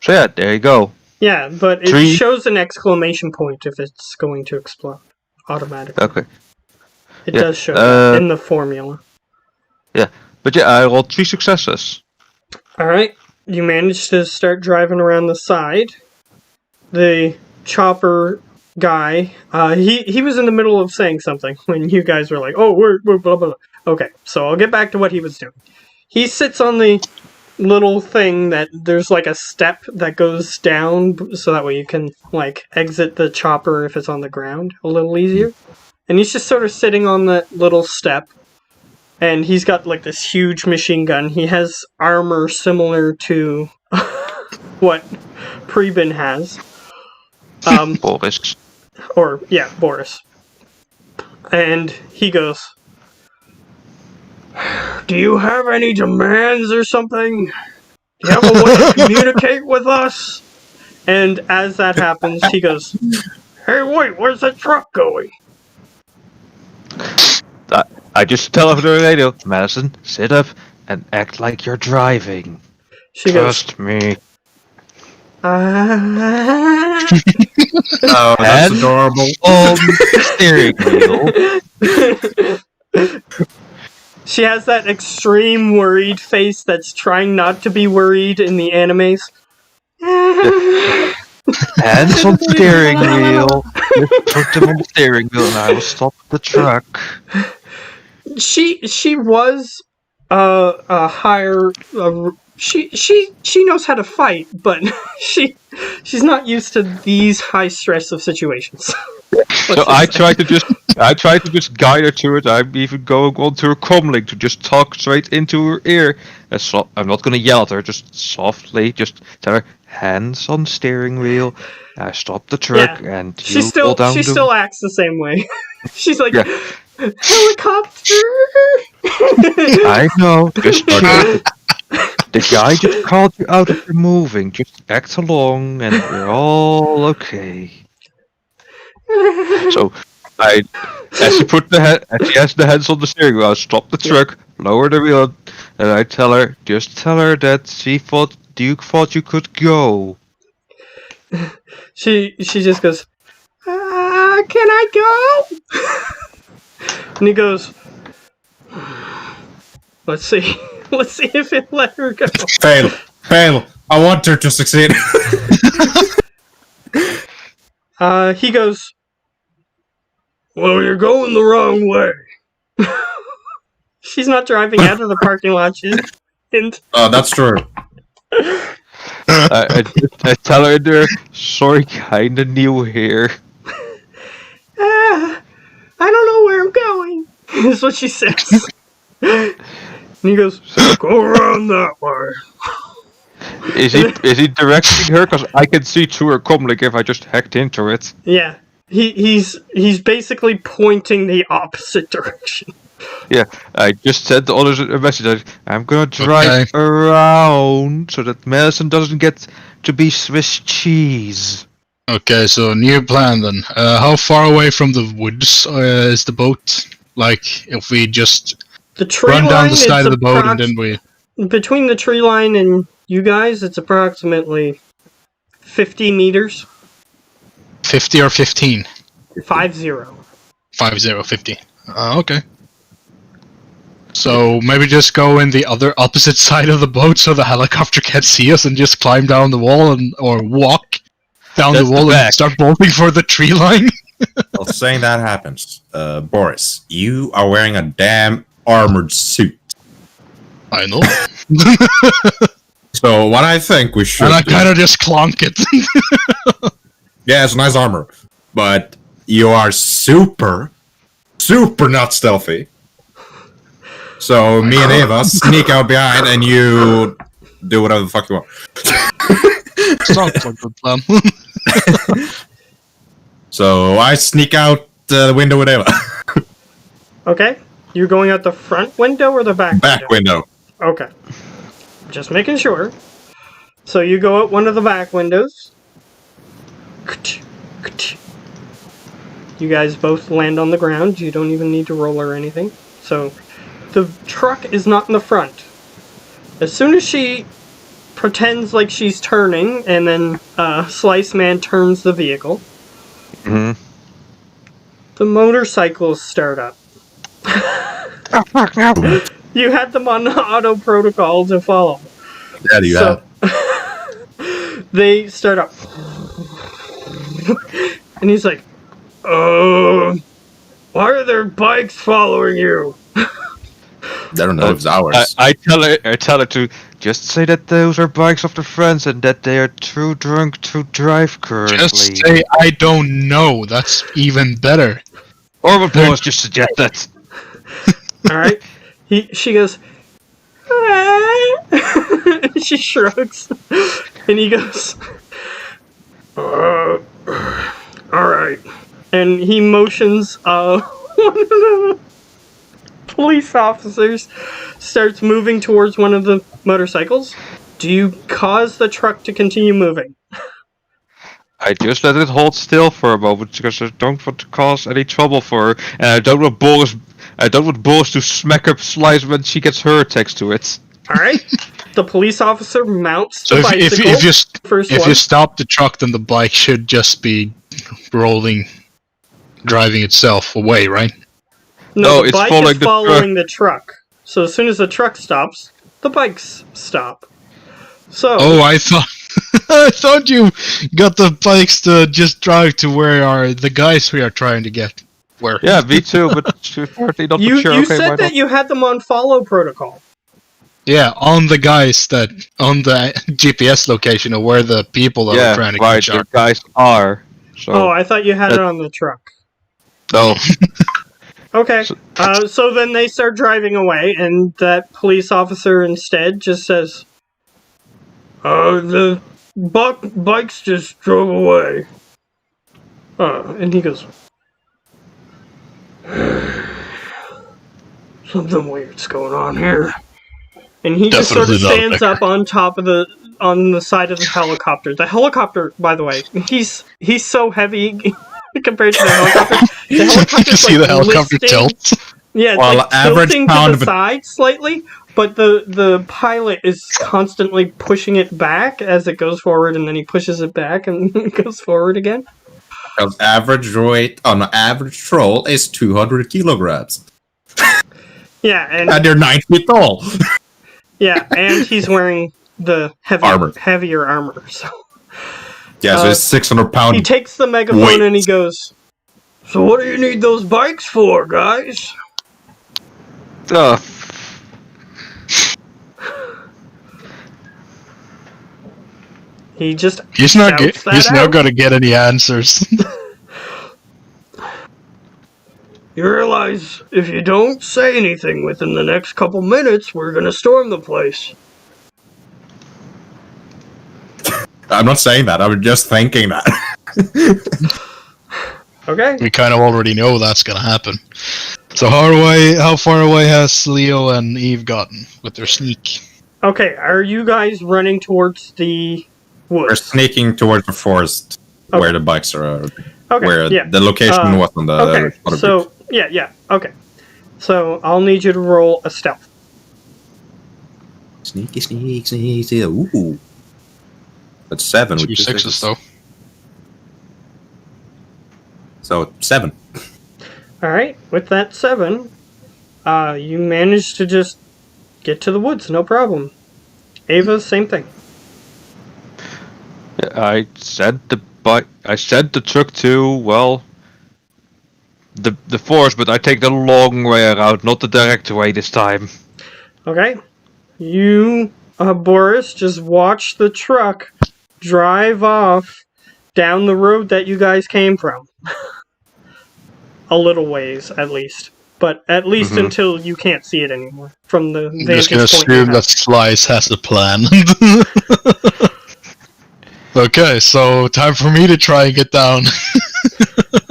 So yeah, there you go. Yeah, but it 3. shows an exclamation point if it's going to explode automatically. Okay. It Yeah, does show that in the formula. But yeah, I rolled 3 successes. Alright, you managed to start driving around the side. The chopper guy, he was in the middle of saying something when you guys were like, oh, we're blah, blah, blah. Okay, so I'll get back to what he was doing. He sits on the little thing that there's like a step that goes down so that way you can like exit the chopper if it's on the ground a little easier. And he's just sort of sitting on that little step. And he's got like this huge machine gun. He has armor similar to what Preben has. Boris. Or, yeah, Boris. And he goes, "Do you have any demands or something? Do you have a way to communicate with us?" And as that happens, he goes, "Hey, wait, where's the truck going?" I just tell her the radio, Madison, sit up and act like you're driving. She Trust me. goes, Oh, that's And- adorable. Steering wheel. She has that extreme worried face that's trying not to be worried in the animes. Hands on steering wheel. Just put them on the steering wheel and I will stop the truck. She was a higher. She knows how to fight, but she's not used to these high stress of situations. So I try to just guide her to it. I'm even going on to her comlink to just talk straight into her ear. I'm not gonna yell at her, just softly, just tell her hands on steering wheel. I stop the truck and She you still pull down the. still acts the same way. She's like, Yeah. helicopter. I know. Just the guy just called you out if you're moving. Just act along, and we're all okay. So, as she has the hands on the steering wheel, I stop the truck, lower the wheel, and I tell her, just tell her that Duke thought you could go. She just goes, "Can I go?" And he goes, "Let's see. Let's see if it let her go." Fail. I want her to succeed. He goes, "Well, you're going the wrong way." She's not driving out of the parking lot. She's in. Oh, that's true. I tell her there, sorry, kinda new here. I don't know where I'm going. Is what she says. And he goes, "Go around that way." Is he directing her? Because I can see through her comlink if I just hacked into it. Yeah, he's basically pointing the opposite direction. Yeah, I just sent the others a message. I'm gonna drive around so that Madison doesn't get to be Swiss cheese. Okay, so new plan then. How far away from the woods is the boat? Like, if we just The tree run line down the is side of the boat and then we... between the tree line and you guys, it's approximately 50 meters. 50 or 15? 50. 50. Okay. So maybe just go in the other opposite side of the boat so the helicopter can't see us and just climb down the wall or walk down That's the wall the and back. start bolting for the tree line. Well, saying that happens, Boris, you are wearing a damn armored suit. I know. So what I think we should And I do- kind of just clonk it. Yeah, it's nice armor, but you are super not stealthy. So me and Ava sneak out behind, and you do whatever the fuck you want. Sounds like a good plan. So I sneak out the window with Ava. Okay, you're going out the front window or the back? Back window. Okay, just making sure. So you go out one of the back windows. You guys both land on the ground. You don't even need to roll or anything. So the truck is not in the front. As soon as she pretends like she's turning, and then Slice Man turns the vehicle, Mm-hmm. the motorcycles start up. Oh, fuck, no. You had them on auto protocol to follow. Yeah, you have. They start up. And he's like, why are there bikes following you? I don't know if it's ours. I tell her to just say that those are bikes of their friends and that they are too drunk to drive currently. Just say, I don't know. That's even better. Or would Boris just suggest that? Alright. She goes, she shrugs. And he goes, alright. And he motions One of the police officers starts moving towards one of the motorcycles. Do you cause the truck to continue moving? I just let it hold still for a moment because I don't want to cause any trouble for her, and I don't want Boris to smack her slice when she gets hurt next to it. Alright. The police officer mounts So the bicycle. if you stop the truck, then the bike should just be driving itself away, right? No, the it's bike is following the truck. So as soon as the truck stops, the bikes stop. So. Oh, I thought I thought you got the bikes to just drive to where the guys we are trying to get were. Yeah, me too, but apparently not You sure. you Okay, said that you had them on follow protocol. Yeah, on the GPS location of where the people that are trying to catch the are. guys are. So. Oh, I thought you had it on the truck. No. Okay, so then they start driving away, and that police officer instead just says, the bikes just drove away. And he goes, something weird's going on here. And he just sort of stands up on top of on the side of the helicopter. The helicopter, by the way, he's so heavy compared to the helicopter. The helicopter's you see the helicopter tilt? Yeah, it's Well, like average tilting pound to the side slightly, but the pilot is constantly pushing it back as it goes forward, and then he pushes it back and it goes forward again. Because average weight on an average troll is 200 kilograms. Yeah, and they're 9 feet tall. yeah, and he's wearing the heavier armor. So yeah, so it's 600 pound. he takes the megaphone weight. and he goes, "So what do you need those bikes for, guys?" He's not gonna get any answers. You realize if you don't say anything within the next couple minutes, we're gonna storm the place. I'm not saying that. I'm just thinking that. Okay. We kind of already know that's gonna happen. So how far away has Leo and Eve gotten with their sneak? Okay, are you guys running towards the woods? We're sneaking towards the forest where the bikes are. Okay, where yeah. the location was on the. Okay, so yeah. Okay, so I'll need you to roll a stealth. Sneaky. Ooh. That's 7 with 2 sixes though. So 7. All right, with that 7, you managed to just get to the woods, no problem. Ava, same thing. I said the truck to the forest, but I take the long way around, not the direct way this time. Okay, you, Boris, just watch the truck drive off down the road that you guys came from. A little ways, at least. But at least until you can't see it anymore. From the vantage point. I'm just gonna assume that Slice has a plan. Okay, so time for me to try and get down.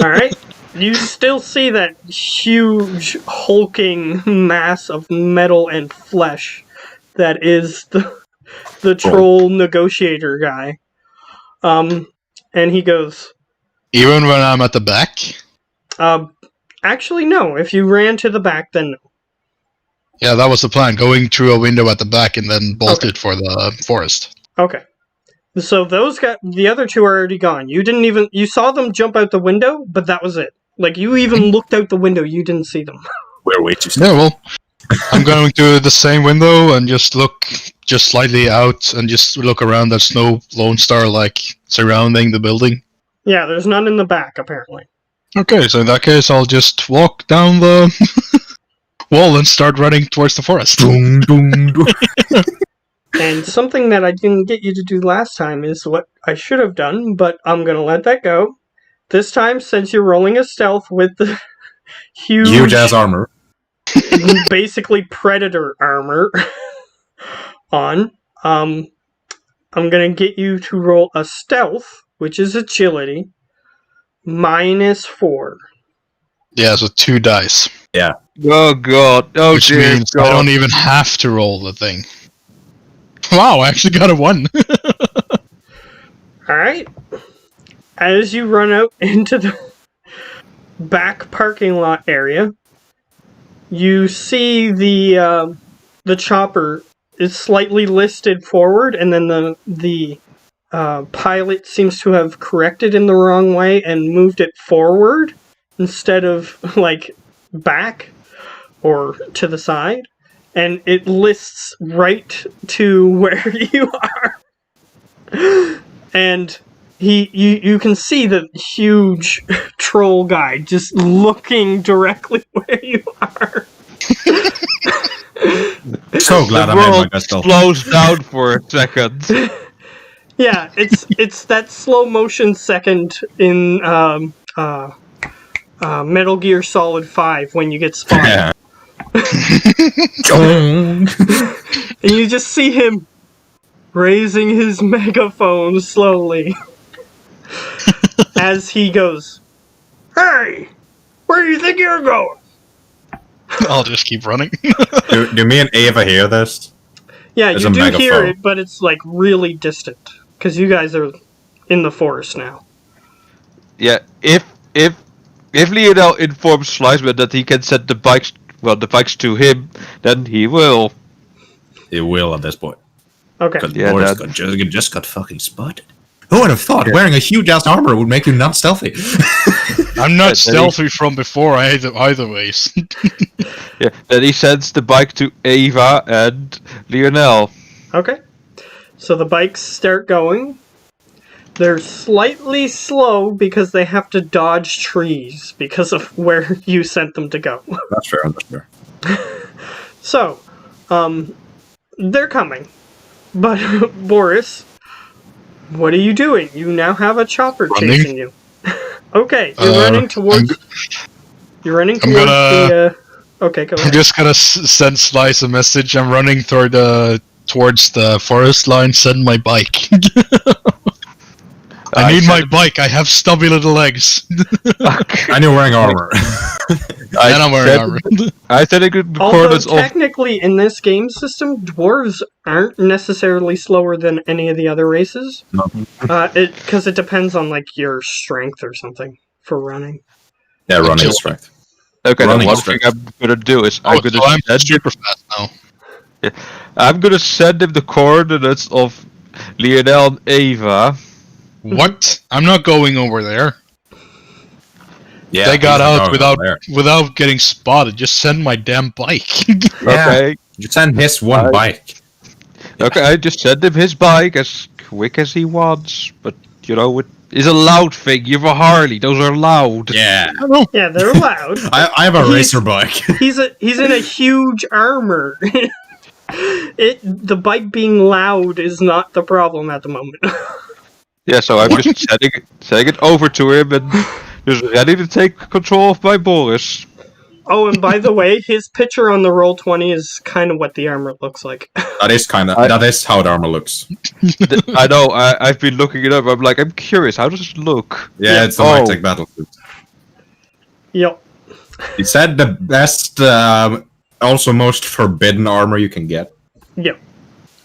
Alright. You still see that huge, hulking mass of metal and flesh that is the troll negotiator guy. And he goes... Even when I'm at the back? Actually, no. If you ran to the back, then no. Yeah, that was the plan. Going through a window at the back and then bolted for the forest. Okay. So the other two are already gone. You saw them jump out the window, but that was it. Like, you even looked out the window, you didn't see them. We're way too Yeah, well, I'm going to the same window and just look just slightly out and just look around. There's no Lone Star, like, surrounding the building. Yeah, there's none in the back, apparently. Okay, so in that case, I'll just walk down the wall and start running towards the forest. And something that I didn't get you to do last time is what I should have done, but I'm going to let that go. This time, since you're rolling a stealth with the huge ass armor, basically predator armor on, I'm going to get you to roll a stealth, which is agility, -4. Yeah, so 2 dice. Oh god. Oh Which dear means god. I don't even have to roll the thing. Wow, I actually got a 1. Alright. As you run out into the back parking lot area, you see the chopper is slightly listed forward, and then the pilot seems to have corrected in the wrong way and moved it forward instead of, like, back or to the side. And it lists right to where you are. And you can see the huge troll guy just looking directly where you are. So glad The I made my world best stealth. slows down for a second. Yeah, it's that slow motion second in Metal Gear Solid 5 when you get spotted. Yeah. And you just see him raising his megaphone slowly as he goes, "Hey, where do you think you're going?" I'll just keep running. do me and Ava hear this? Yeah, There's you a do hear megaphone. it, but it's like really distant because you guys are in the forest now. Yeah, if Lionel informs Sliceman that he can send the bikes to him, then he will. It will at this point. Okay. Because Yeah, Boris just got fucking spotted. Who would have thought wearing a huge ass armor would make you not stealthy? I'm not Yeah, stealthy from before either ways. Yeah, then he sends the bike to Ava and Lionel. Okay. So the bikes start going. They're slightly slow because they have to dodge trees because of where you sent them to go. That's fair. That's fair. So, they're coming. But, Boris, what are you doing? You now have a chopper Running. chasing you. Okay, you're running towards... You're running I'm towards gonna- the... Okay, go I'm ahead. just gonna send Slice a message. I'm running towards the forest line. Send my bike. I need my bike. I have stubby little legs. And you're wearing armor. And I'm wearing armor. I said a good Although coordinates of technically in this game system, dwarves aren't necessarily slower than any of the other races. No. Because it depends on like your strength or something for running. Yeah, running Agility. strength. Okay, then running one strength. thing I'm gonna do is I'm super fast now. I'm gonna send him the coordinates of Lionel and Ava. What? I'm not going over there. Yeah, They got he's out not going without getting spotted. Just send my damn bike. there. Yeah. Okay, You send his one bike. okay, I just send him his bike as quick as he wants, but you know it is a loud thing. You have a Harley; those are loud. Yeah. Yeah, they're loud. I have a He's- racer bike. He's in a huge armor. The bike being loud is not the problem at the moment. Yeah, so I'm just sending it over to him and just ready to take control of my Boris. Oh, and by the way, his picture on the Roll20 is kind of what the armor looks like. That is that is how the armor looks. I know. I've been looking it up. I'm curious. How does it look? Yeah, it's a Oh. Mythic battlefield. Yep. He said the best, also most forbidden armor you can get. Yep.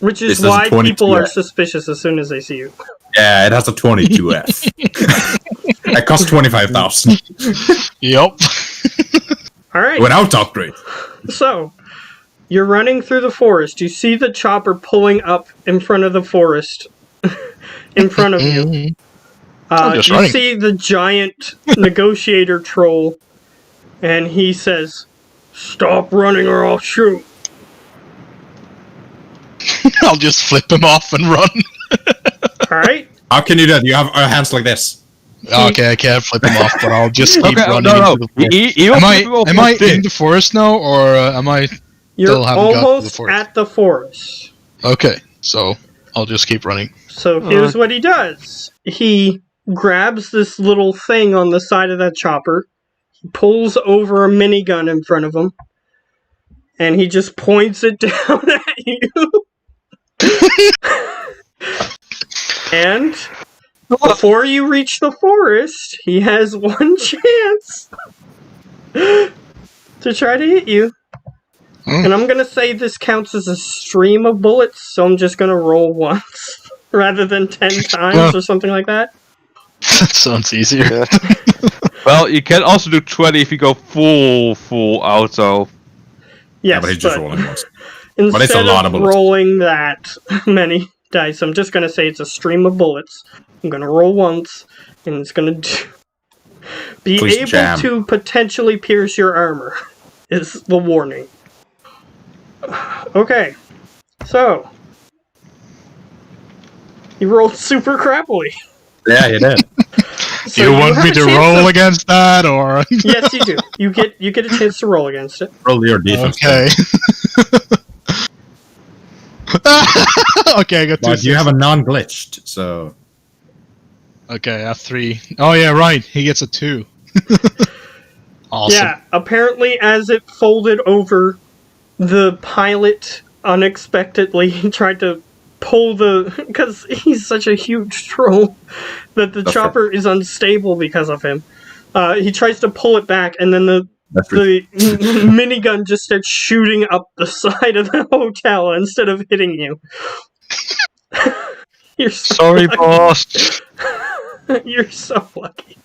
Which This is is a why 22 people are F. suspicious as soon as they see you. Yeah, it has a 22F. It costs 25,000 Yup. Alright, without upgrade. so, you're running through the forest. You see the chopper pulling up in front of the forest. In front of you. I'm just You running. see the giant negotiator troll. And he says, "Stop running or I'll shoot." I'll just flip him off and run. Alright? How can you do that? You have hands like this. Okay, I can't flip him off, but I'll just keep Okay, running. no. Into the forest. He Am will I flip in in. the forest now, or am I? You're Still haven't got to the almost forest. at the forest. Okay, so I'll just keep running. So here's what he does. He grabs this little thing on the side of that chopper, he pulls over a minigun in front of him, and he just points it down at you. And before you reach the forest, he has one chance to try to hit you. And I'm gonna say this counts as a stream of bullets, so I'm just gonna roll once rather than 10 times or something like that. That sounds easier. Yeah. Well, you can also do 20 if you go full auto. Yes, Yeah, but he's just rolling once. Instead But it's a lot of bullets. rolling that many dice, I'm just gonna say it's a stream of bullets. I'm gonna roll once, and it's gonna be Please able jam. to potentially pierce your armor, is the warning. Okay, so you rolled super crappily. Yeah, you did. So you want have me a to chance roll against that, or? Yes, you do. You get a chance to roll against it. Roll your defense. Okay. Okay, I got 2 But you sixes. have a non-glitched, so... Okay, I have 3. Oh yeah, right. He gets a 2. Awesome. Yeah, apparently as it folded over, the pilot unexpectedly tried to pull because he's such a huge troll that the chopper is unstable because of him. He tries to pull it back, and then the minigun just starts shooting up the side of the hotel instead of hitting you. You're so Sorry, lucky. boss. You're so lucky.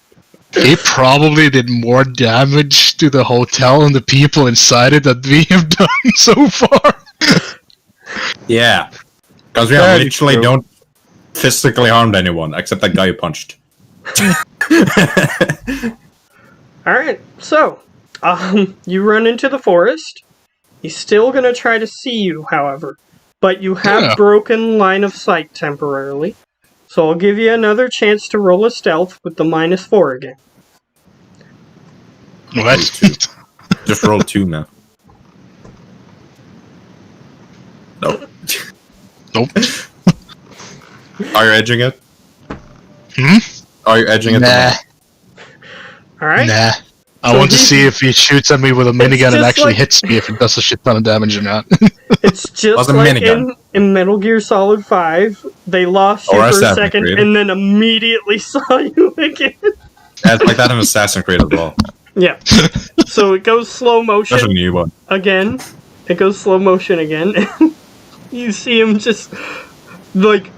He probably did more damage to the hotel and the people inside it than we have done so far. Yeah. Because we Very literally true. don't physically harmed anyone, except that guy you punched. Alright, so, you run into the forest. He's still gonna try to see you, however. But you have broken line of sight temporarily. So I'll give you another chance to roll a stealth with the -4 again. What? Just roll 2 now. Nope. Nope. Are you edging it? Hmm? Are you edging it? Nah. Alright? Nah. I So want to he's- see if he shoots at me with a minigun and just actually like- hits me, if it does a shit ton of damage or not. It's just Was a like minigun. in Metal Gear Solid 5. They lost you Or for a Assassin's second Creed. and then immediately saw you again. Yeah, it's like that in Assassin's Creed as well. Yeah. So it goes slow motion. That's a new one. Again. It goes slow motion again. And you see him just like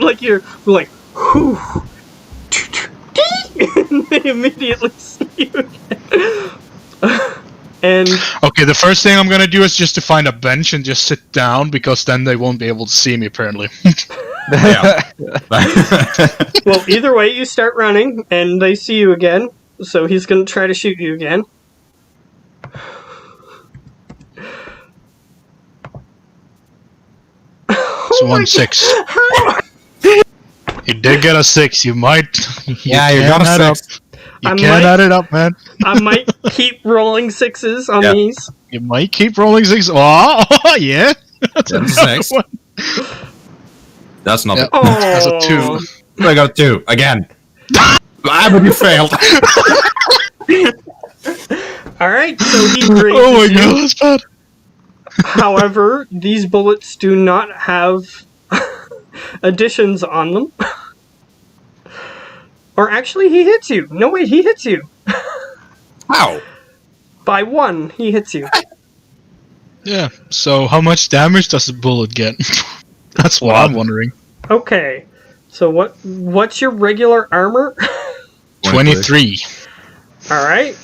like you're like whew. And they immediately see you again. And Okay, the first thing I'm gonna do is just to find a bench and just sit down, because then they won't be able to see me, apparently. Yeah. well, either way, you start running and they see you again. So he's gonna try to shoot you again. So 1-6. You did get a 6. You might. Yeah, you can got a add 6. up. You I can might- add it up, man. I might keep rolling 6s on Yeah. these. You might keep rolling 6. Oh, yeah. That's That's another 6. one. That's not Yeah. it. Oh, That's a 2. I got 2. Again. But you failed. Alright, so he grazes Oh my you. god, that's bad. However, these bullets do not have additions on them. Or actually, he hits you. No, wait, he hits you. How? By 1, he hits you. Yeah, so how much damage does the bullet get? That's what I'm wondering. Okay, so what's your regular armor? 23. Alright.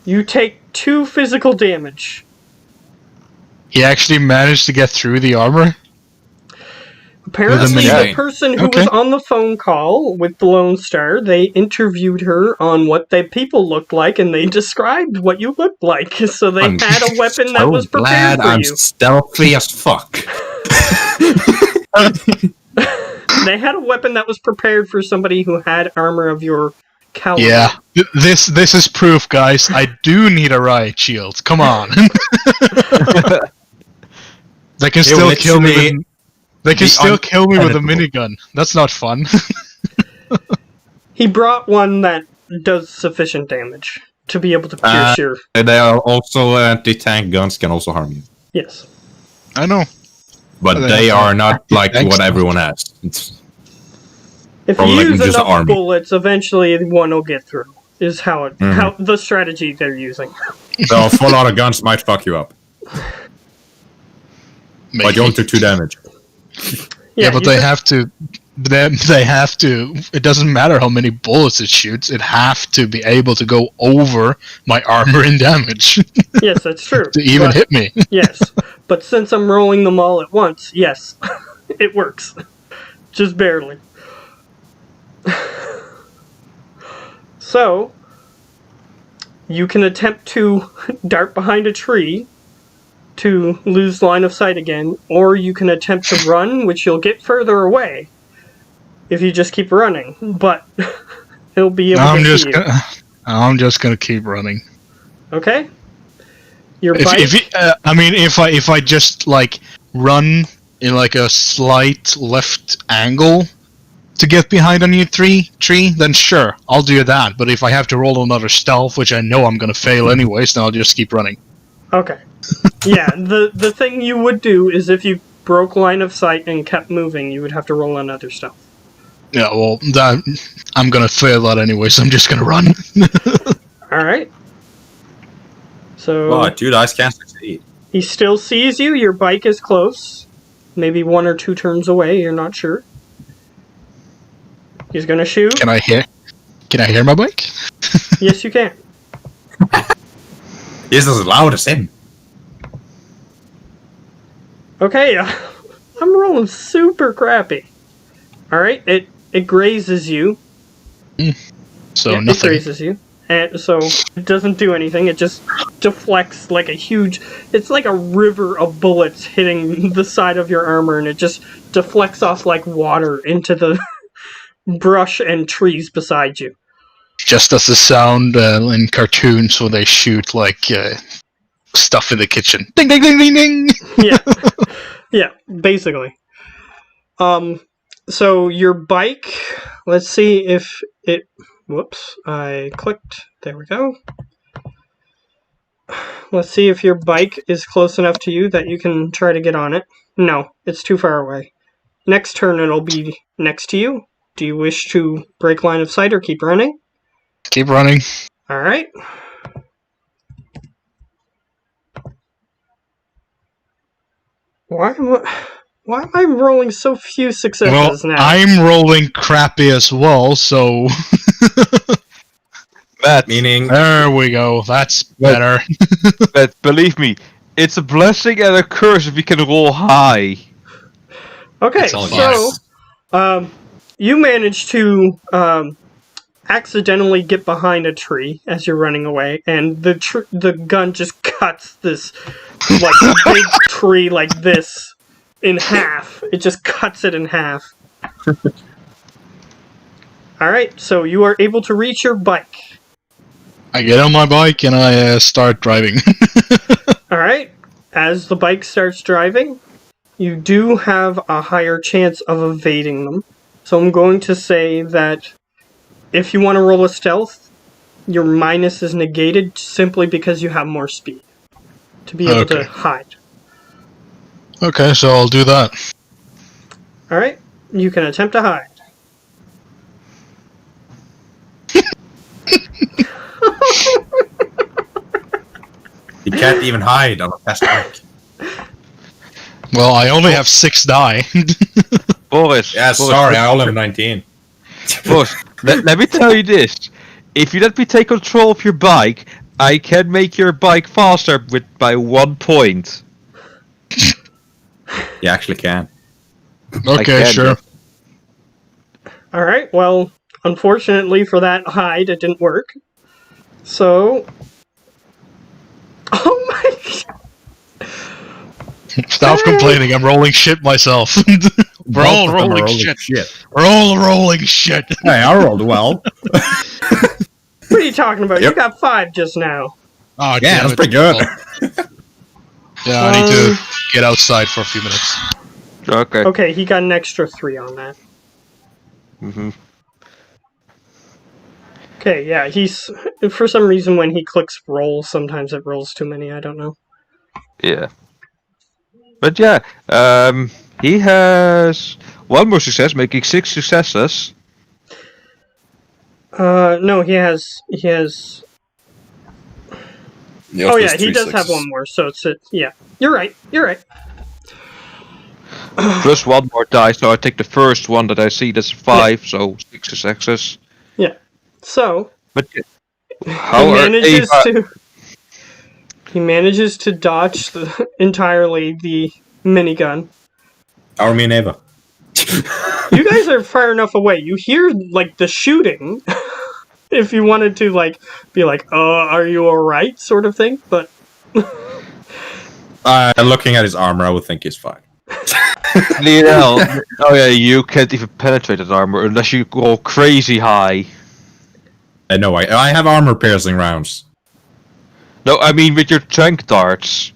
You take 2 physical damage. He actually managed to get through the armor? Apparently, minigun. the person who Okay. was on the phone call with the Lone Star, they interviewed her on what the people looked like, and they described what you looked like. So they I'm had a weapon that so was prepared glad for I'm you. stealthy as fuck. They had a weapon that was prepared for somebody who had armor of your caliber. Yeah. This is proof, guys. I do need a riot shield. Come on. They can still kill me literally- with, They can the still kill me with a unpenetrable. minigun. That's not fun. He brought one that does sufficient damage to be able to pierce your... They are also anti-tank guns can also harm you. Yes. I know. But They they have are not like anti-tank what stuff. everyone has. It's If Or you like use just enough army. bullets, eventually one will get through. is how the strategy they're using. So a full lot of guns might fuck you up. Maybe. But you only took 2 damage. Yeah, but they have to. They have to. It doesn't matter how many bullets it shoots. It have to be able to go over my armor and damage. Yes, that's true. To even hit me. Yes, but since I'm rolling them all at once, yes, it works. Just barely. So, you can attempt to dart behind a tree to lose line of sight again, or you can attempt to run, which you'll get further away if you just keep running, but he'll be able to see you. I'm just gonna keep running. Okay? Your bike... If I just, like, run in, like, a slight left angle to get behind a new tree, then sure, I'll do that. But if I have to roll another stealth, which I know I'm gonna fail anyways, then I'll just keep running. Okay. Yeah, the thing you would do is if you broke line of sight and kept moving, you would have to roll another stealth. Yeah, well, I'm gonna fail that anyway, so I'm just gonna run. Alright. So... Oh, 2 dice can't succeed. He still sees you, your bike is close. Maybe 1 or 2 turns away, you're not sure. He's gonna shoot. Can I hear my bike? Yes, you can. He's as loud as him. Okay, I'm rolling super crappy. Alright, it grazes you. So yeah, nothing. It grazes you. And so it doesn't do anything, it just deflects like a huge... It's like a river of bullets hitting the side of your armor, and it just deflects off like water into the brush and trees beside you. Just as the sound in cartoons where they shoot like stuff in the kitchen. Ding ding ding ding ding. Yeah. Yeah, basically. So your bike, let's see if it... Whoops, I clicked. There we go. Let's see if your bike is close enough to you that you can try to get on it. No, it's too far away. Next turn it'll be next to you. Do you wish to break line of sight or keep running? Keep running. Alright. Why am I rolling so few successes now? I'm rolling crappy as well, so... Matt, Meaning... There we go, that's better. But believe me, it's a blessing and a curse if you can roll high. Okay, all so... you manage to accidentally get behind a tree as you're running away, and the gun just cuts this like big tree like this in half. It just cuts it in half. Alright, so you are able to reach your bike. I get on my bike and I start driving. Alright, as the bike starts driving, you do have a higher chance of evading them. So I'm going to say that if you want to roll a stealth, your minus is negated simply because you have more speed to be able to hide. Okay, so I'll do that. Alright, you can attempt to hide. You can't even hide on a fast bike. Well, I only have 6 die. Boris. Yeah, Boris, sorry, I only have 19. Boris, let me tell you this. If you let me take control of your bike, I can make your bike faster by 1 point. You actually can. Okay, sure. Alright, well, unfortunately for that hide, it didn't work. So... Oh my god! Stop complaining, I'm rolling shit myself. We're all rolling shit. We're all rolling shit. Hey, I rolled well. What are you talking about? Yep. You got 5 just now. Oh, Yeah, that's pretty good. Yeah, I need to get outside for a few minutes. Okay. Okay, he got an extra 3 on that. Mm-hmm. Okay, yeah, he's... For some reason, when he clicks roll, sometimes it rolls too many, I don't know. Yeah. But yeah, he has 1 more success, making 6 successes. No, he has. Oh yeah, he does have one more. So it's yeah. You're right. Plus one more die, so I take the first one that I see. That's 5, so 6 is excess. Yeah. So But he manages to dodge entirely the minigun. How are me and Ava? You guys are far enough away. You hear like the shooting. If you wanted to like be like, are you alright sort of thing, but Looking at his armor, I would think he's fine. Lionel, oh yeah, you can't even penetrate that armor unless you go crazy high. No, I have armor-piercing rounds. No, I mean with your tank darts.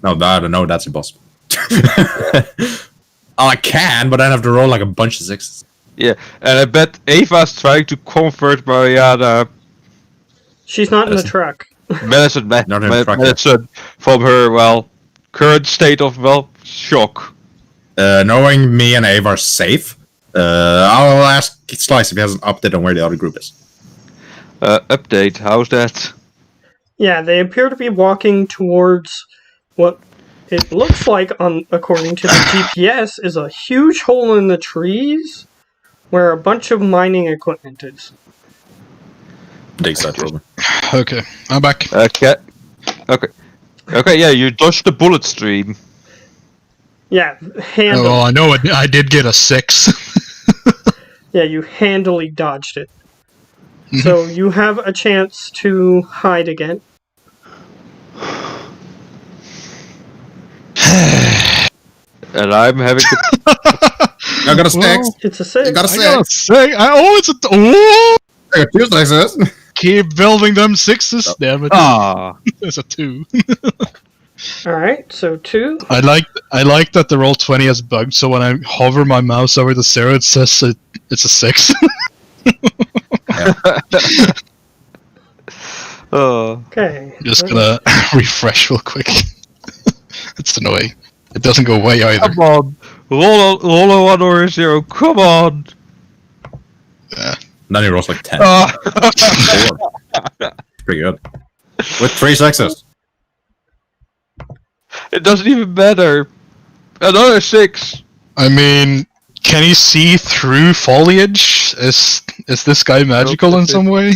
No, that's impossible. I can, but I have to roll like a bunch of 6s. Yeah, and I bet Ava's trying to comfort Mariana. She's not in the truck. Medicine from her, current state of, shock. Knowing me and Ava are safe, I'll ask Slice if he has an update on where the other group is. Update, how's that? Yeah, they appear to be walking towards what it looks like, according to the GPS, is a huge hole in the trees where a bunch of mining equipment is. Dig that, Robin. Okay, I'm back. Okay, yeah, you dodged the bullet stream. Yeah, handily. Oh, I know it. I did get a 6. Yeah, you handily dodged it. So you have a chance to hide again. And I'm having to... I got a 6. It's a 6. You got a 6. I got a 6. It's a... Oh! I got 2 6s. Keep building them 6s, damn it. Ah. It's a 2. Alright, so 2. I like that the roll 20 is bugged, so when I hover my mouse over the 0, it says it's a 6. Okay. Just gonna refresh real quick. It's annoying. It doesn't go away either. Come on. Roll a 1 or a 0. Come on. Then he rolls like 10. 4. Pretty good. With 3 6s. It doesn't even matter. Another 6. I mean, can he see through foliage? Is this guy magical in some way?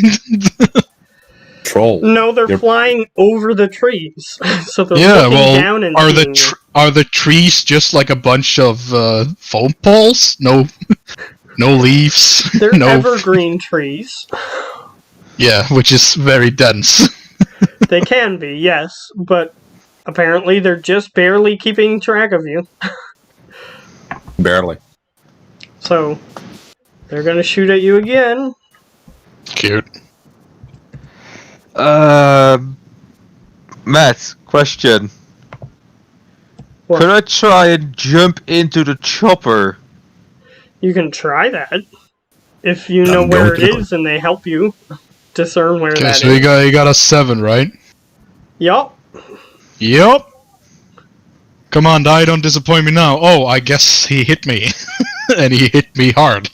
Troll. No, they're flying over the trees. So they're Yeah, looking well, down and are the trees just like a bunch of foam poles? No leaves. They're no evergreen trees. Yeah, which is very dense. They can be, yes, but apparently they're just barely keeping track of you. Barely. So they're gonna shoot at you again. Cute. Matt, question. What? Could I try and jump into the chopper? You can try that if you know where it is and they help you discern where Okay, that so is. you got a 7, right? Yup. Yep. Come on, die, don't disappoint me now. Oh, I guess he hit me. And he hit me hard.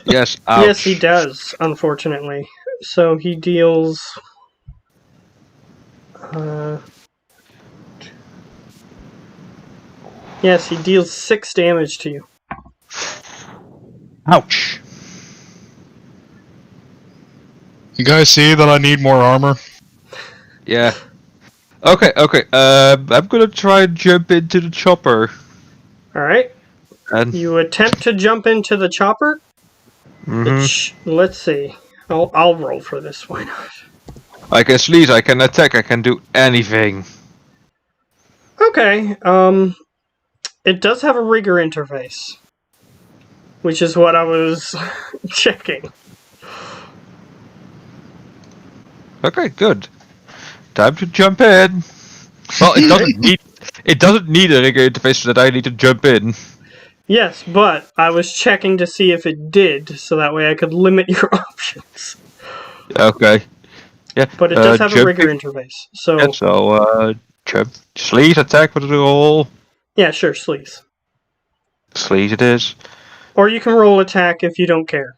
Yes, ouch. Yes, he does, unfortunately. So he deals... yes, he deals 6 damage to you. Ouch. You guys see that I need more armor? Yeah. Okay. I'm gonna try and jump into the chopper. Alright. And You attempt to jump into the chopper? Let's see. I'll roll for this, why not? I can sneeze, I can attack, I can do anything. Okay, it does have a rigger interface. Which is what I was checking. Okay, good. Time to jump in. Well, it doesn't need a rigger interface so that I need to jump in. Yes, but I was checking to see if it did, so that way I could limit your options. Okay. Yeah. But it does have a rigger interface, so... Yeah, so, jump. Sleaze attack with the roll. Yeah, sure, sleaze. Sleaze it is. Or you can roll attack if you don't care.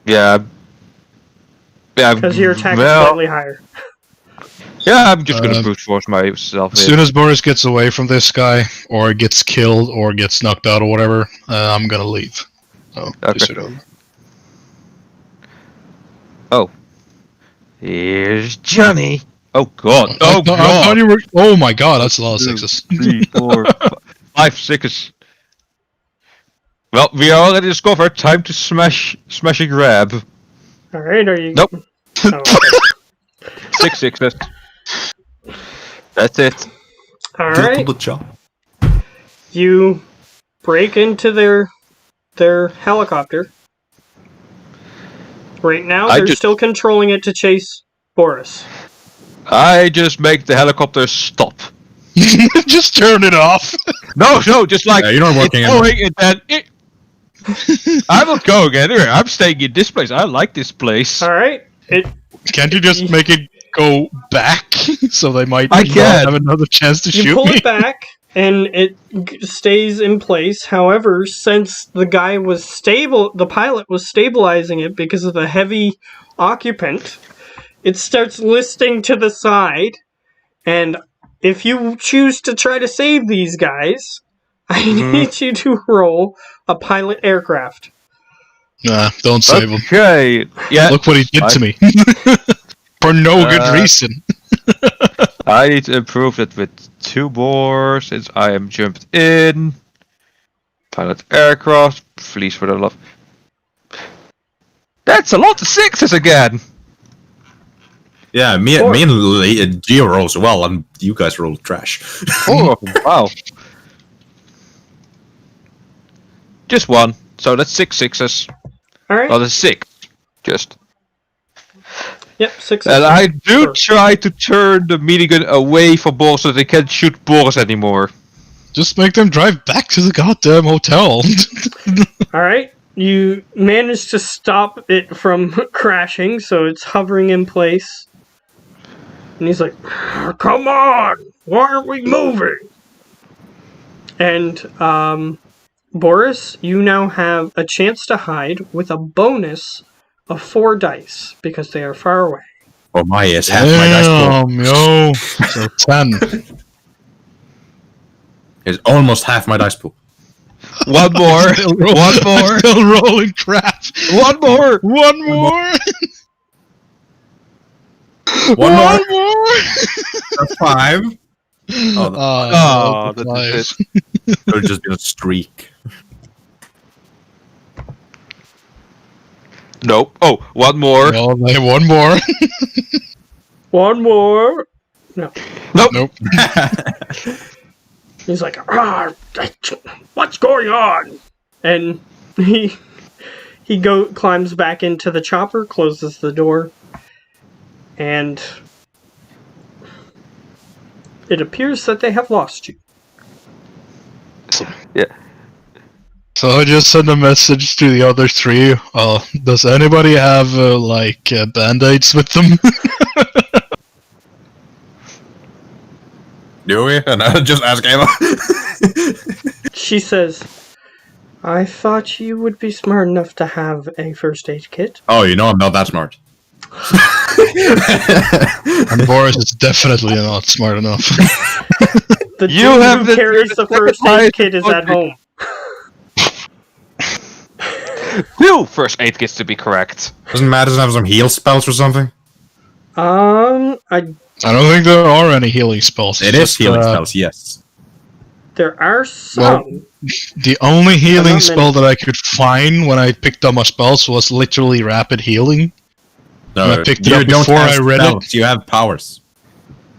Yeah, Yeah, Because your attack is well, slightly higher. yeah, I'm just gonna brute force myself. As soon as Boris gets away from this guy, or gets killed, or gets knocked out, or whatever, I'm gonna leave. So, just so you know. Oh. Here's Johnny. Oh god. I Oh thought god. you were. Oh my god, that's a lot of sixes. 3, 4, 5 sixes. Well, we already discovered. Time to smash and grab. Alright, are you... Nope. Oh, okay. 6 sixes. That's it. Alright, Good job. you break into their helicopter. Right now, I they're just- still controlling it to chase Boris. I just make the helicopter stop. Just turn it off. No, just like Yeah, you're not working it's going and then it. I'm not going anywhere. I'm staying in this place. I like this place. Alright, it... Can't you just make it go back so they might I not can. have another chance to You shoot pull me? it back, and it stays in place. However, since the guy was stable, the pilot was stabilizing it because of the heavy occupant, it starts listing to the side. And if you choose to try to save these guys, I need you to roll a pilot aircraft. Nah, don't save him. Okay. Yeah. Look what he did to me. For no good reason. I need to improve it with 2 more since I am jumped in. Pilot aircraft, please for the love. That's a lot of sixes again. Yeah, me and Gio rolls well, and you guys roll trash. Oh wow! Just one, so that's 6 sixes. Alright? Well, that's 6. Just. Yep, 6. And I do Sure. try to turn the minigun away from Boris so they can't shoot Boris anymore. Just make them drive back to the goddamn hotel. Alright, you managed to stop it from crashing, so it's hovering in place. And he's like, come on! Why aren't we moving? And, Boris, you now have a chance to hide with a bonus of 4 dice, because they are far away. Oh my, it's half my dice pool. Damn, yo. So 10. It's almost half my dice pool. One more! One more! Still rolling crap. One more! One more. One more. more. That's 5. Oh, Oh, that's that's nice. it'll just be a streak. Nope. Oh, one more. Well, they one more. One more! No. Nope. He's like, what's going on? And he climbs back into the chopper, closes the door, and it appears that they have lost you. Yeah. So I just sent a message to the other 3. Does anybody have band-aids with them? Do we? And I just ask Ava. She says, I thought you would be smart enough to have a first aid kit. Oh, you know I'm not that smart. And Boris is definitely not smart enough. The You dude have who the- carries the first aid kit is at home. 2 first aid kits to be correct. Doesn't Madison have some heal spells or something? I I don't think there are any healing spells. It It's is just, healing spells, yes. there are some. The only healing not spell that I could find when I picked up my spells was literally rapid healing. No, I picked it you up don't before have I read spells, you have powers.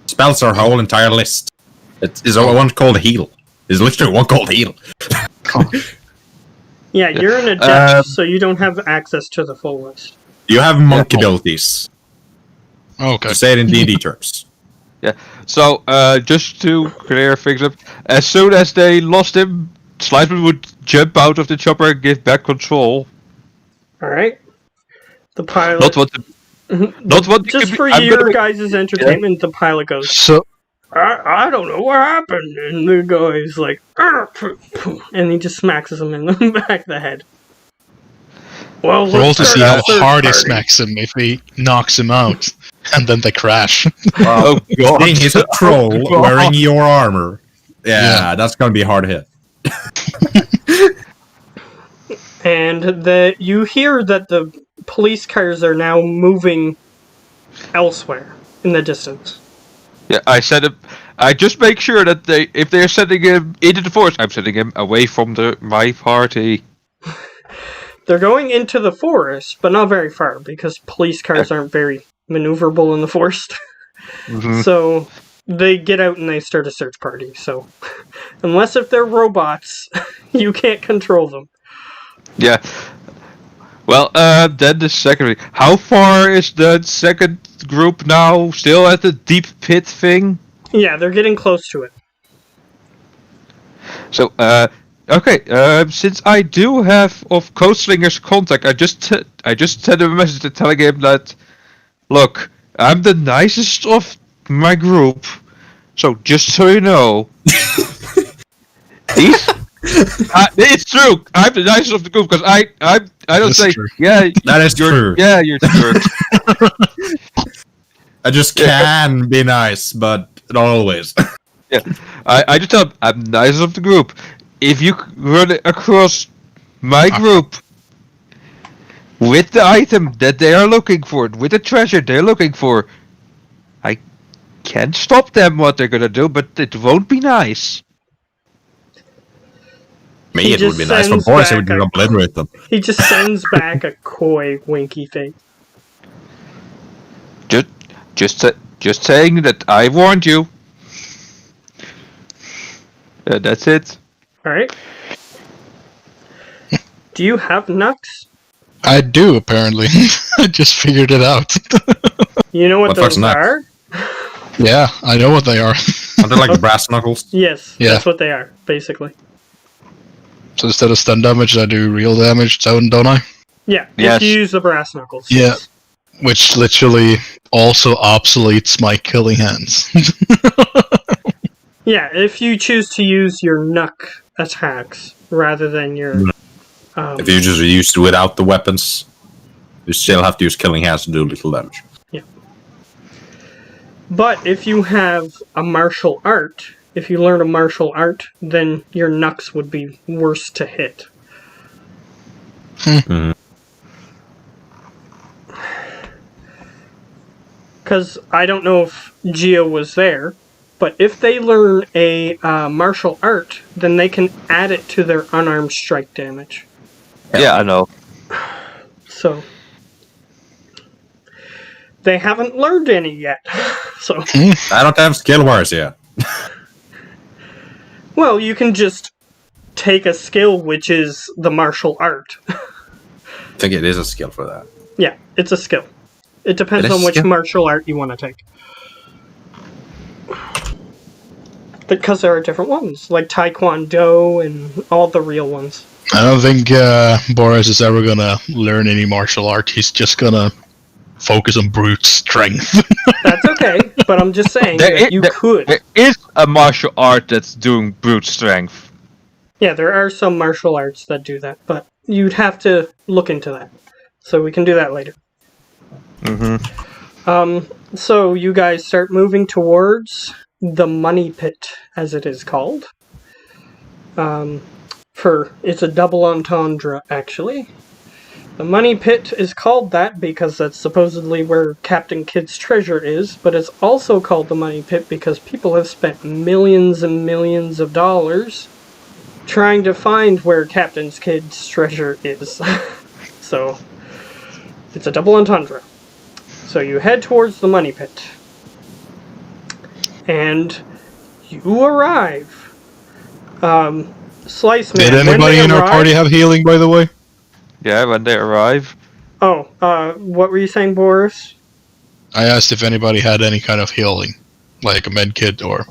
Spells are a whole entire list. It is one called heal. There's literally one called heal. Yeah, you're an adept, so you don't have access to the full list. You have monk abilities. Okay. To say it in D&D terms. Yeah. So, just to clear things up, as soon as they lost him, Slideman would jump out of the chopper and give back control. Alright? The pilot... Not what. Not what. Just for I'm your gonna- guys' entertainment, the pilot goes, So I don't know what happened. And the guy's like, and he just smacks him in the back of the head. Well, Roll let's to start see a how search hard he party. smacks him if he knocks him out. And then they crash. Oh god. Seeing he's a troll God. wearing your armor. Yeah, that's gonna be a hard hit. And you hear that the police cars are now moving elsewhere in the distance. Yeah, I said it. I just make sure that if they're sending him into the forest, I'm sending him away from my party. They're going into the forest, but not very far, because police cars aren't very maneuverable in the forest. Mhm. So they get out and they start a search party. So unless if they're robots, you can't control them. Yeah. Well, then the second. How far is the second group now? Still at the deep pit thing? Yeah, they're getting close to it. So, okay. Since I do have of Coatslinger's contact, I just sent him a message telling him that, look, I'm the nicest of my group. So just so you know, he's. It's true. I'm the nicest of the group because I don't That's say true. yeah. That is true. Yeah, you're jerk. I just can be nice, but not always. Yeah, I just tell him I'm the nicest of the group. If you run across my group with the item that they are looking for, with the treasure they're looking for, I can't stop them what they're gonna do, but it won't be nice. Me, He it would just be nice for sends boys. It back would a- obliterate them. He just sends back a coy, winky face. Just saying that I warned you. That's it. Alright. Do you have Nux? I do, apparently. I just figured it out. You know what What fuck's those Nux? are? Yeah, I know what they are. Aren't they like brass knuckles? Yes, Yeah. that's what they are, basically. So instead of stun damage, I do real damage, don't I? Yeah, Yes. if you use the brass knuckles. Yeah. yes. Which literally also obsoletes my killing hands. Yeah, if you choose to use your Nuck attacks rather than your... If you just use it without the weapons, you still have to use killing hands to do little damage. But if you have a martial art, if you learn a martial art, then your Nux would be worse to hit. Because I don't know if Geo was there, but if they learn a martial art, then they can add it to their unarmed strike damage. Yeah, I know. So they haven't learned any yet. So I don't have skill bars yet. well, you can just take a skill which is the martial art. I think it is a skill for that. Yeah, it's a skill. It depends It is on a which skill? martial art you want to take. Because there are different ones, like Taekwondo and all the real ones. I don't think Boris is ever gonna learn any martial art. He's just gonna focus on brute strength. That's okay, but I'm just saying that you could. There is a martial art that's doing brute strength. Yeah, there are some martial arts that do that, but you'd have to look into that. So we can do that later. So you guys start moving towards the money pit, as it is called. It's a double entendre, actually. The money pit is called that because that's supposedly where Captain Kidd's treasure is, but it's also called the money pit because people have spent millions and millions of dollars trying to find where Captain Kidd's treasure is. So, it's a double entendre. So you head towards the money pit. And you arrive. Slice Man, Did when anybody they in our arrive- party have healing, by the way? Yeah, when they arrive. Oh, what were you saying, Boris? I asked if anybody had any kind of healing, like a med kit or.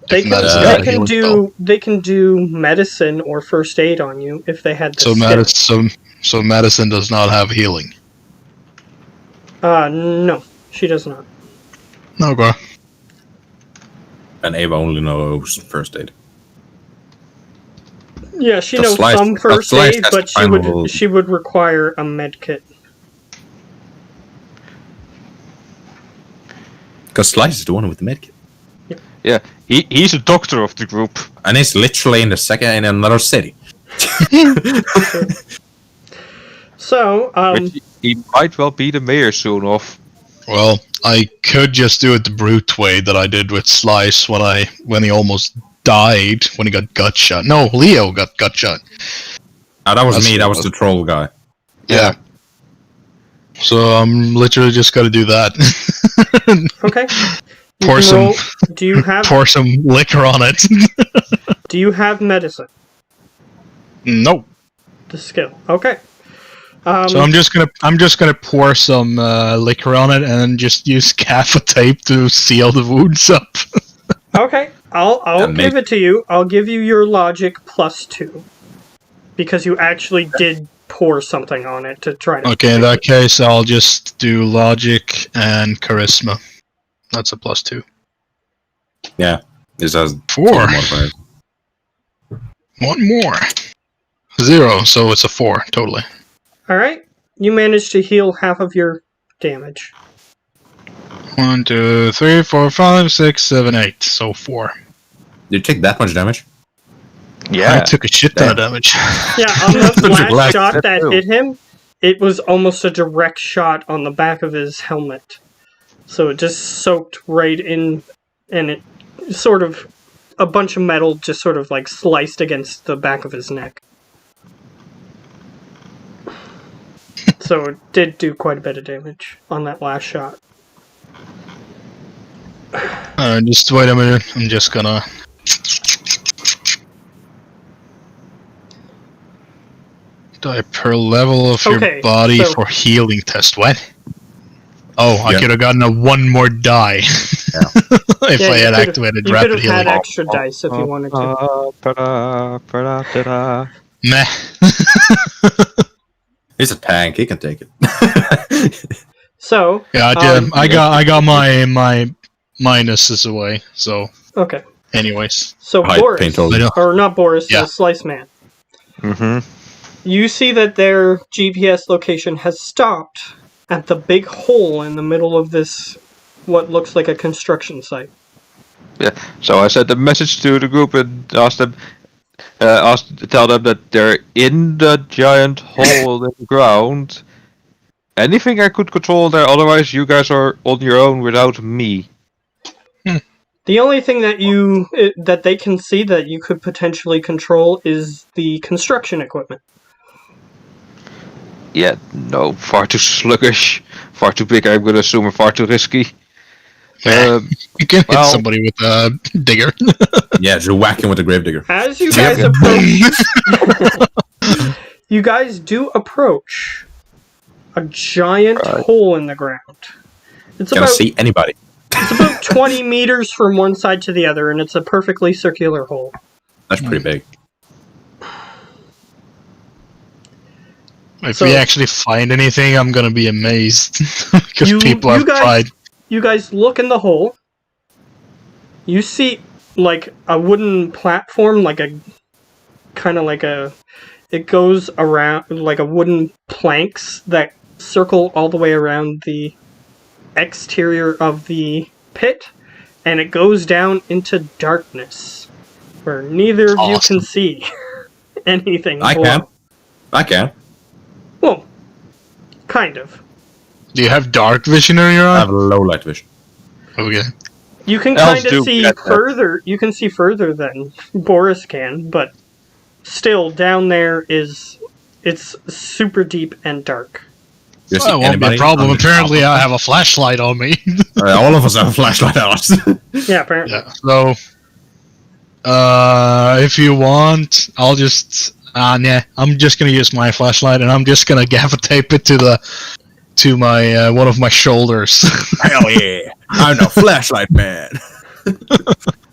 They if can, medicine they had a can healing spell. do they can do medicine or first aid on you if they had the So skill. so medicine does not have healing. No, she does not. Okay. And Ava only knows first aid. Yeah, she The knows slice- some the first slice aid, has but to find will- she would require a med kit. Because Slice is the one with the medkit. Yeah, he's a doctor of the group. And he's literally in another city. So, But he might well be the mayor soon off. Well, I could just do it the brute way that I did with Slice when he almost died when he got gut shot. No, Leo got gut shot. That was That's me. what That it was was. the troll guy. Yeah. So I'm literally just got to do that. okay. You Pour can some- roll- Do you have Pour some liquor on it. Do you have medicine? Nope. The skill. Okay. So I'm just gonna pour some liquor on it and just use gaffer tape to seal the wounds up. Okay. I'll That give it to you. I'll give you your logic +2 because you actually did pour something on it to try to. Okay, in that case, I'll just do logic and charisma. That's a +2. Yeah. This has 4. modifiers. One more. 0, so it's a 4 totally. All right. You managed to heal half of your damage. 1, 2, 3, 4, 5, 6, 7, 8. So 4. Did you take that much damage? I took a shit ton of damage. Yeah, on the Such a last black shot that tattoo. hit him, it was almost a direct shot on the back of his helmet. So it just soaked right in, and it sort of, a bunch of metal just sort of like sliced against the back of his neck. So it did do quite a bit of damage on that last shot. Just wait a minute. I'm just gonna. Die per level of Okay, your body so- for healing test. What? Oh, I Yeah. could have gotten a 1 more die if Yeah, I you had could've- activated You rapid could have had healing. extra dice if you wanted to. Meh. He's a tank. He can take it. So, Yeah, I got my minuses away. So, okay. anyways, So Height Boris, paint over. I know. or not Boris, Yeah. Slice Man. Mm-hmm. You see that their GPS location has stopped at the big hole in the middle of this, what looks like a construction site. Yeah. So I sent a message to the group and asked them, tell them that they're in the giant hole in the ground. Anything I could control there, otherwise you guys are on your own without me. The only thing that they can see that you could potentially control is the construction equipment. Yeah, no, far too sluggish, far too big, I'm gonna assume, and far too risky. you can hit well- somebody with a digger. Yeah, just whack him with a gravedigger. As you guys approach, you guys do approach a giant hole in the ground. It's Can't about see anybody. It's about 20 meters from one side to the other, and it's a perfectly circular hole. That's pretty big. If So- we actually find anything, I'm gonna be amazed because You- people you have guys- tried. You guys look in the hole. You see, like, a wooden platform, like a... kind of like a... It goes around, like a wooden planks that circle all the way around the exterior of the pit, and it goes down into darkness, where neither of you Awesome. can see anything. I below. can. Well, kind of. Do you have dark vision in your I eye? have low light vision. Okay. You can Elves kind of do see get that. further. You can see further than Boris can, but still, down there it's super deep and dark. You see Well, won't be a anybody problem. on the Apparently, top? I have a flashlight on me. All of us have a flashlight on us. Yeah, apparently. Yeah. So, if you want, I'll just nah. I'm just gonna use my flashlight, and I'm just gonna gaffer tape it to my one of my shoulders. Hell yeah! I'm the flashlight man.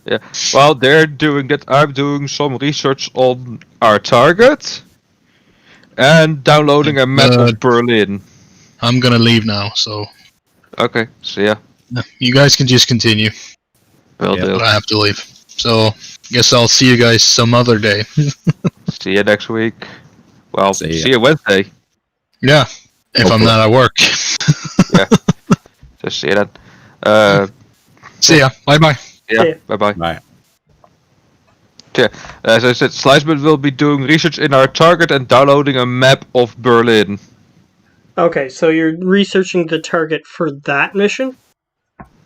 Yeah. While they're doing that, I'm doing some research on our target and downloading a map of Berlin. I'm gonna leave now, so Okay, see ya. you guys can just continue, Will Yeah. do. but I have to leave. So guess I'll see you guys some other day. See you next week. Well, See ya. see you Wednesday. Yeah, if I'm Hopefully. not at work. Just see you then. See ya. Bye bye. Yeah, See ya. bye-bye. Bye. Yeah, as I said, Sliceman will be doing research in our target and downloading a map of Berlin. Okay, so you're researching the target for that mission?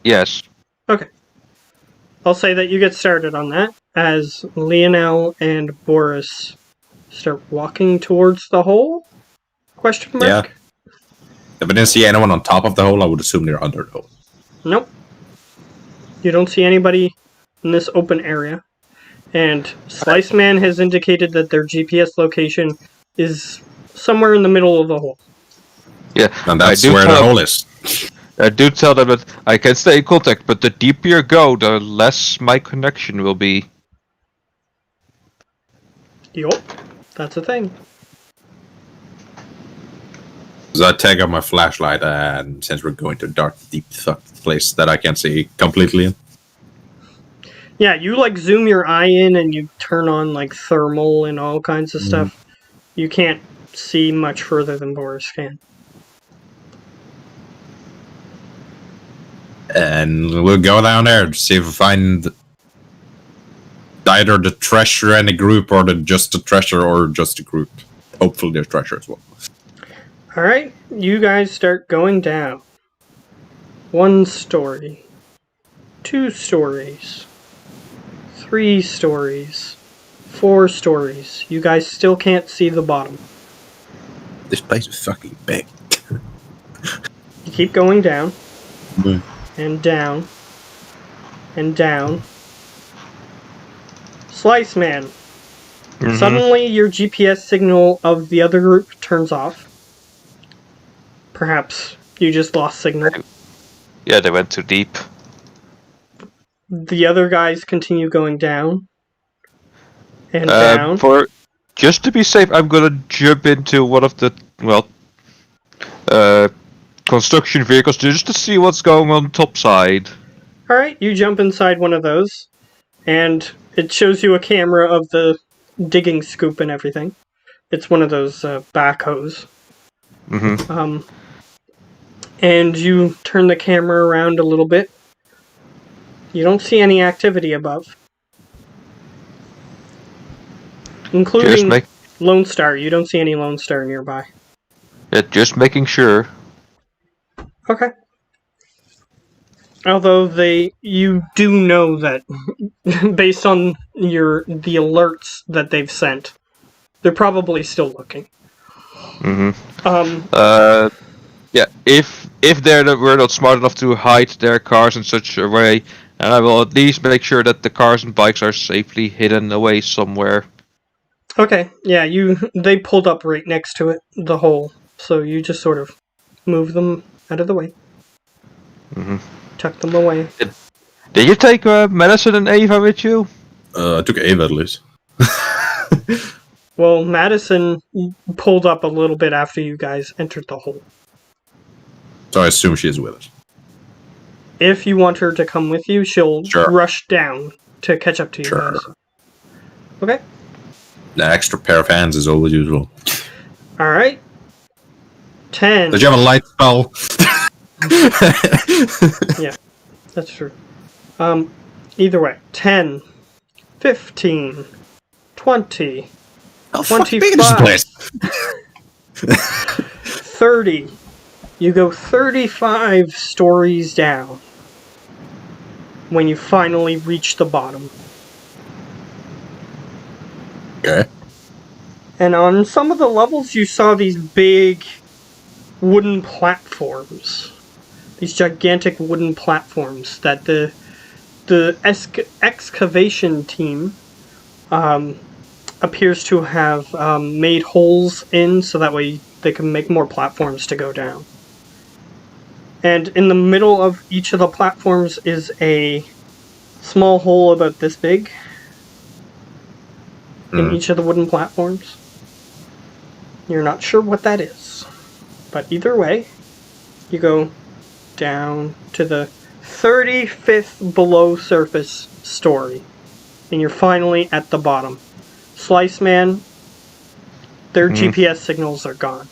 Yes. Okay. I'll say that you get started on that as Lionel and Boris start walking towards the hole? Question mark? Yeah. If I didn't see anyone on top of the hole, I would assume they're under the hole. Nope. You don't see anybody in this open area. And Slice Man has indicated that their GPS location is somewhere in the middle of the hole. Yeah. And that's I do where the tell hole is. I do tell them that I can stay in contact, but the deeper you go, the less my connection will be. Yup. That's a thing. So I take out my flashlight, and since we're going to a dark, deep place that I can't see completely in. Yeah, you like zoom your eye in and you turn on like thermal and all kinds of stuff. You can't see much further than Boris can. And we'll go down there to see if we find either the treasure and the group, or just the treasure, or just the group. Hopefully there's treasure as well. Alright, you guys start going down. 1 story. 2 stories. 3 stories. 4 stories. You guys still can't see the bottom. This place is fucking big. You keep going down. Mm. And down. And down. Slice Man. Suddenly your GPS signal of the other group turns off. Perhaps you just lost signal. Yeah, they went too deep. The other guys continue going down. And down. Just to be safe, I'm gonna jump into one of the construction vehicles just to see what's going on top side. Alright, you jump inside one of those. And it shows you a camera of the digging scoop and everything. It's one of those backhoes. And you turn the camera around a little bit. You don't see any activity above. Including Lone Star. You don't see any Lone Star nearby. Yeah, just making sure. Okay. Although you do know that, based on the alerts that they've sent, they're probably still looking. Yeah, if were not smart enough to hide their cars in such a way, and I will at least make sure that the cars and bikes are safely hidden away somewhere. Okay, yeah, they pulled up right next to it, the hole, so you just sort of move them out of the way. Tuck them away. Did you take Madison and Ava with you? I took Ava at least. Well, Madison pulled up a little bit after you guys entered the hole. So I assume she is with us. If you want her to come with you, she'll rush down to catch up to you guys. Okay? The extra pair of hands is always useful. Alright. 10. Does you have a light spell? Yeah, that's true. Either way. 10, 15, 20, How fucking big is this place? 30. You go 35 stories down when you finally reach the bottom. Okay. And on some of the levels you saw these big wooden platforms. These gigantic wooden platforms that the excavation team appears to have made holes in so that way they can make more platforms to go down. And in the middle of each of the platforms is a small hole about this big in each of the wooden platforms. You're not sure what that is. But either way, you go down to the 35th below surface story. and you're finally at the bottom. Slice Man, their GPS signals are gone.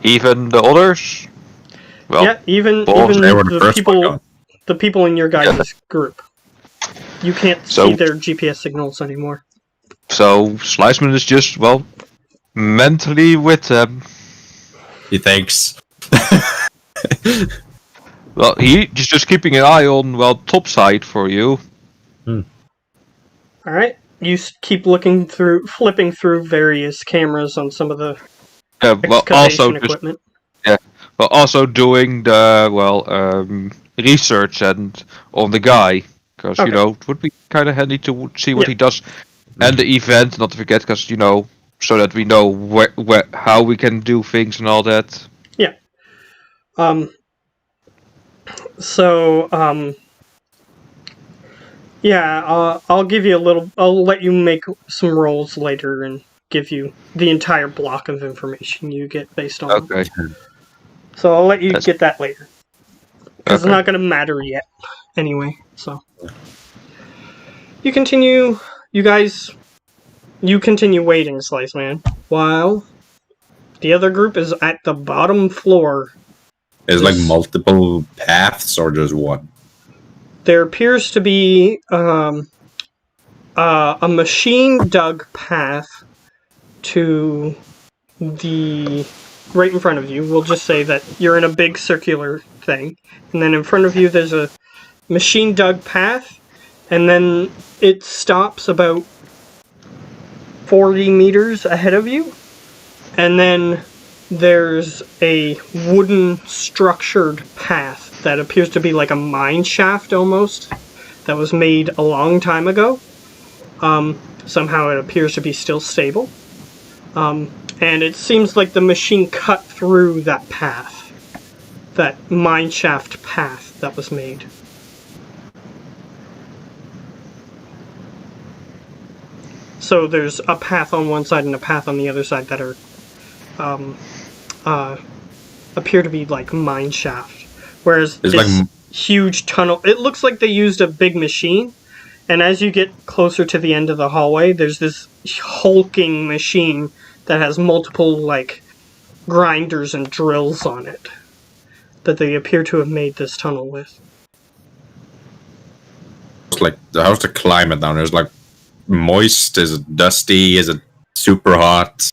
Even the others? Well, Yeah, even they were the the first one gone. people in your guys' group. You can't So- see their GPS signals anymore. so Sliceman is just, well, mentally with them. He thinks. Well, he's just keeping an eye on, well, topside for you. Alright, you keep flipping through various cameras on some of the Well, excavation equipment. Well, also doing the, research and on the guy. Because, Okay. it would be kind of handy to see what Yeah. he does. And the event, not to forget, because, so that we know how we can do things and all that. I'll give you I'll let you make some rolls later and give you the entire block of information you get based on them. Okay. So I'll let you That's- get that later. Because Okay. it's not going to matter yet. Anyway, so. You continue waiting, Slice Man, while the other group is at the bottom floor. Is like This- multiple paths or just one? There appears to be a machine dug path to the right in front of you. We'll just say that you're in a big circular thing, and then in front of you there's a machine dug path, and then it stops about 40 meters ahead of you, and then there's a wooden structured path that appears to be like a mine shaft almost, that was made a long time ago. Somehow it appears to be still stable. And it seems like the machine cut through that path, that mine shaft path that was made. So there's a path on one side and a path on the other side that are appear to be like mine shaft. Whereas It's this like- huge tunnel, it looks like they used a big machine. And as you get closer to the end of the hallway, there's this hulking machine that has multiple like grinders and drills on it that they appear to have made this tunnel with. It's like, how's the climate down there? Is it like moist? Is it dusty? Is it super hot?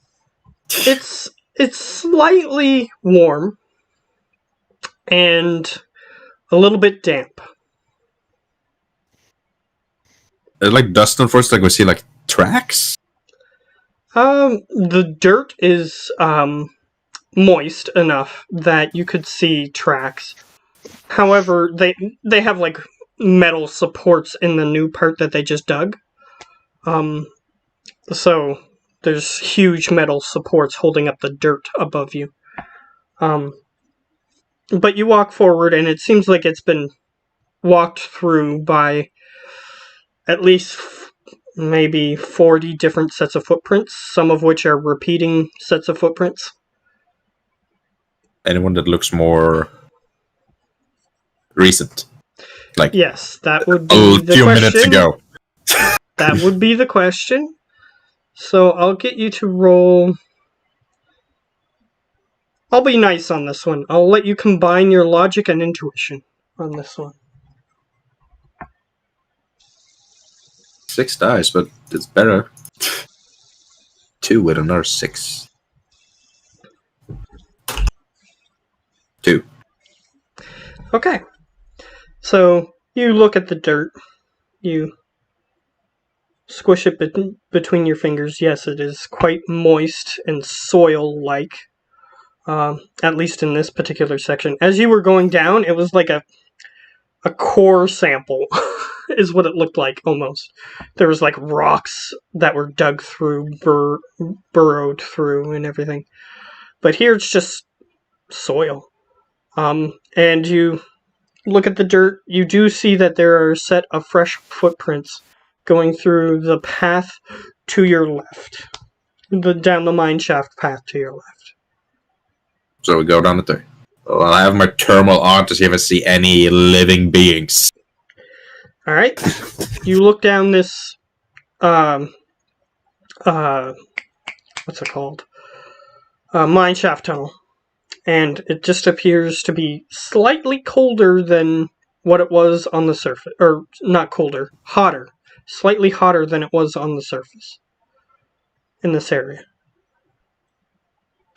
It's slightly warm and a little bit damp. It's like dust on first, like we see like tracks. The dirt is moist enough that you could see tracks. However, they have like metal supports in the new part that they just dug. So there's huge metal supports holding up the dirt above you. But you walk forward, and it seems like it's been walked through by at least maybe 40 different sets of footprints, some of which are repeating sets of footprints. Anyone that looks more recent, like Yes, that would a be the few question. minutes ago. That would be the question. So I'll get you to roll. I'll be nice on this one. I'll let you combine your logic and intuition on this one. 6 dice, but it's better. 2 with another 6. 2. Okay. So you look at the dirt. You squish it between your fingers. Yes, it is quite moist and soil-like. At least in this particular section. As you were going down, it was like a core sample, is what it looked like almost. There was like rocks that were dug through, burrowed through, and everything. But here it's just soil. And you look at the dirt, you do see that there are a set of fresh footprints going through the path to your left. Down the mine shaft path to your left. So we go down the 3. Well, I have my thermal on to see if I see any living beings. All right. You look down this, what's it called? Mine shaft tunnel. And it just appears to be slightly colder than what it was on the surface. Or, not colder, hotter. Slightly hotter than it was on the surface. In this area.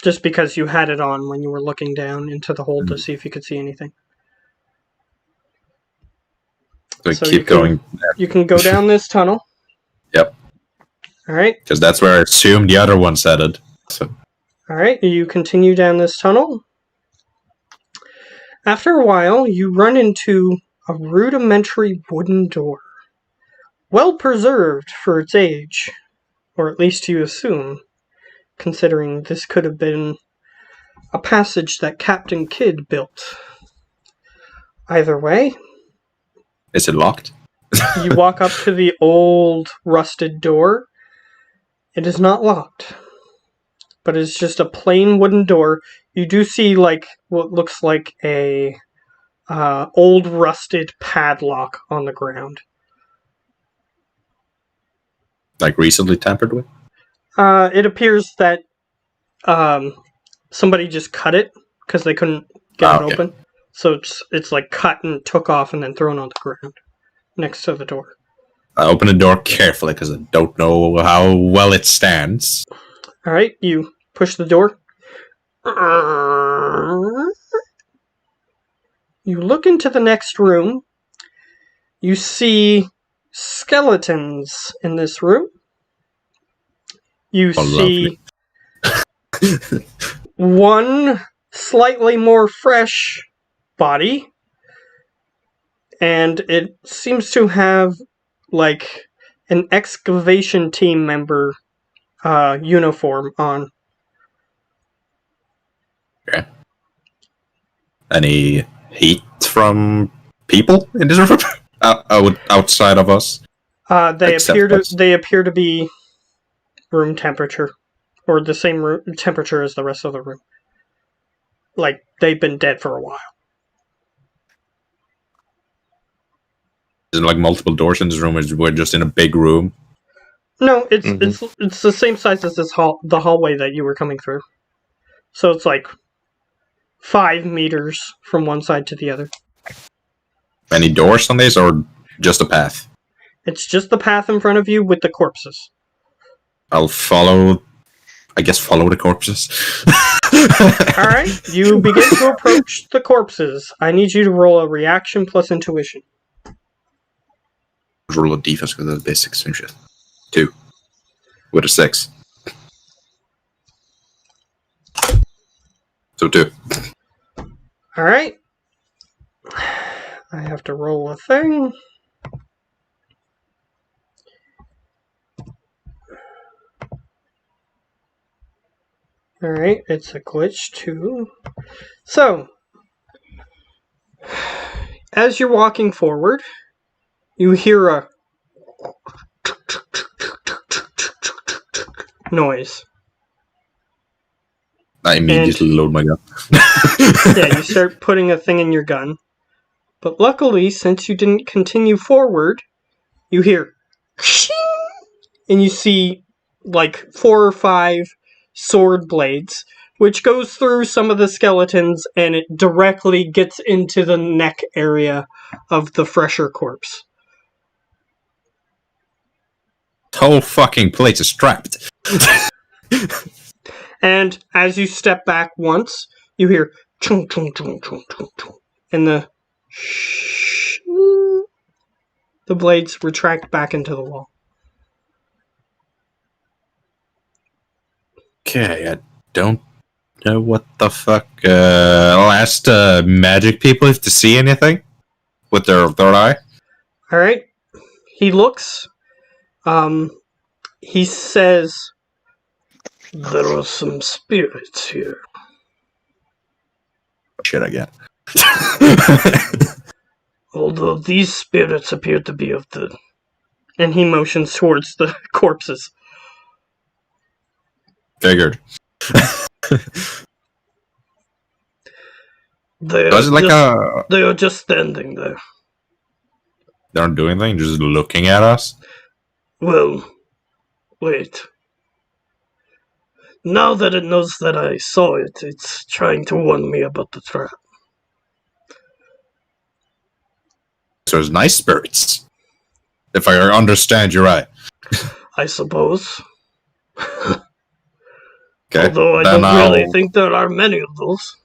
Just because you had it on when you were looking down into the hole to see if you could see anything. So keep going. You can go down this tunnel. Yep. Alright. Because that's where I assumed the other one's headed. So. Alright, you continue down this tunnel. After a while, you run into a rudimentary wooden door. Well preserved for its age. Or at least you assume. Considering this could have been a passage that Captain Kidd built. Either way, is it locked? you walk up to the old rusted door. It is not locked, but it's just a plain wooden door. You do see like what looks like a old rusted padlock on the ground. Like recently tampered with? It appears that somebody just cut it because they couldn't get it open. So it's like cut and took off and then thrown on the ground next to the door. I open the door carefully because I don't know how well it stands. Alright, you push the door. You look into the next room. You see skeletons in this room. You see one slightly more fresh body, and it seems to have like an excavation team member uniform on. Okay. Any heat from people in this room? Outside of us? They appear to be room temperature, or the same temperature as the rest of the room. Like they've been dead for a while. Is it like multiple doors in this room, or we're just in a big room? No, it's the same size as the hallway that you were coming through. So it's like 5 meters from one side to the other. Any doors on this, or just a path? It's just the path in front of you with the corpses. I'll follow the corpses. Alright, you begin to approach the corpses. I need you to roll a reaction plus intuition. Roll a defense because of the basics and shit. 2. With a 6. So 2. Alright. I have to roll a thing. Alright, it's a glitch too. So, as you're walking forward, you hear a noise. I immediately load my gun. Yeah, you start putting a thing in your gun. But luckily, since you didn't continue forward, you hear and you see like 4 or 5 sword blades, which goes through some of the skeletons and it directly gets into the neck area of the fresher corpse. Whole fucking place is strapped. And as you step back once, you hear chung chung chung chung chung chung, and the blades retract back into the wall. Okay, I don't know what the fuck. I'll ask the magic people if to see anything with their third eye. Alright. He looks. He says, "There are some spirits here." Shit, I get. Although these spirits appear to be of the... And he motions towards the corpses. Figured. They Was it like They are just standing there. They aren't doing anything, just looking at us. Well, wait. Now that it knows that I saw it, it's trying to warn me about the trap. So it's nice spirits. If I understand you right. I suppose. Okay. Although I then don't really think there are many of those.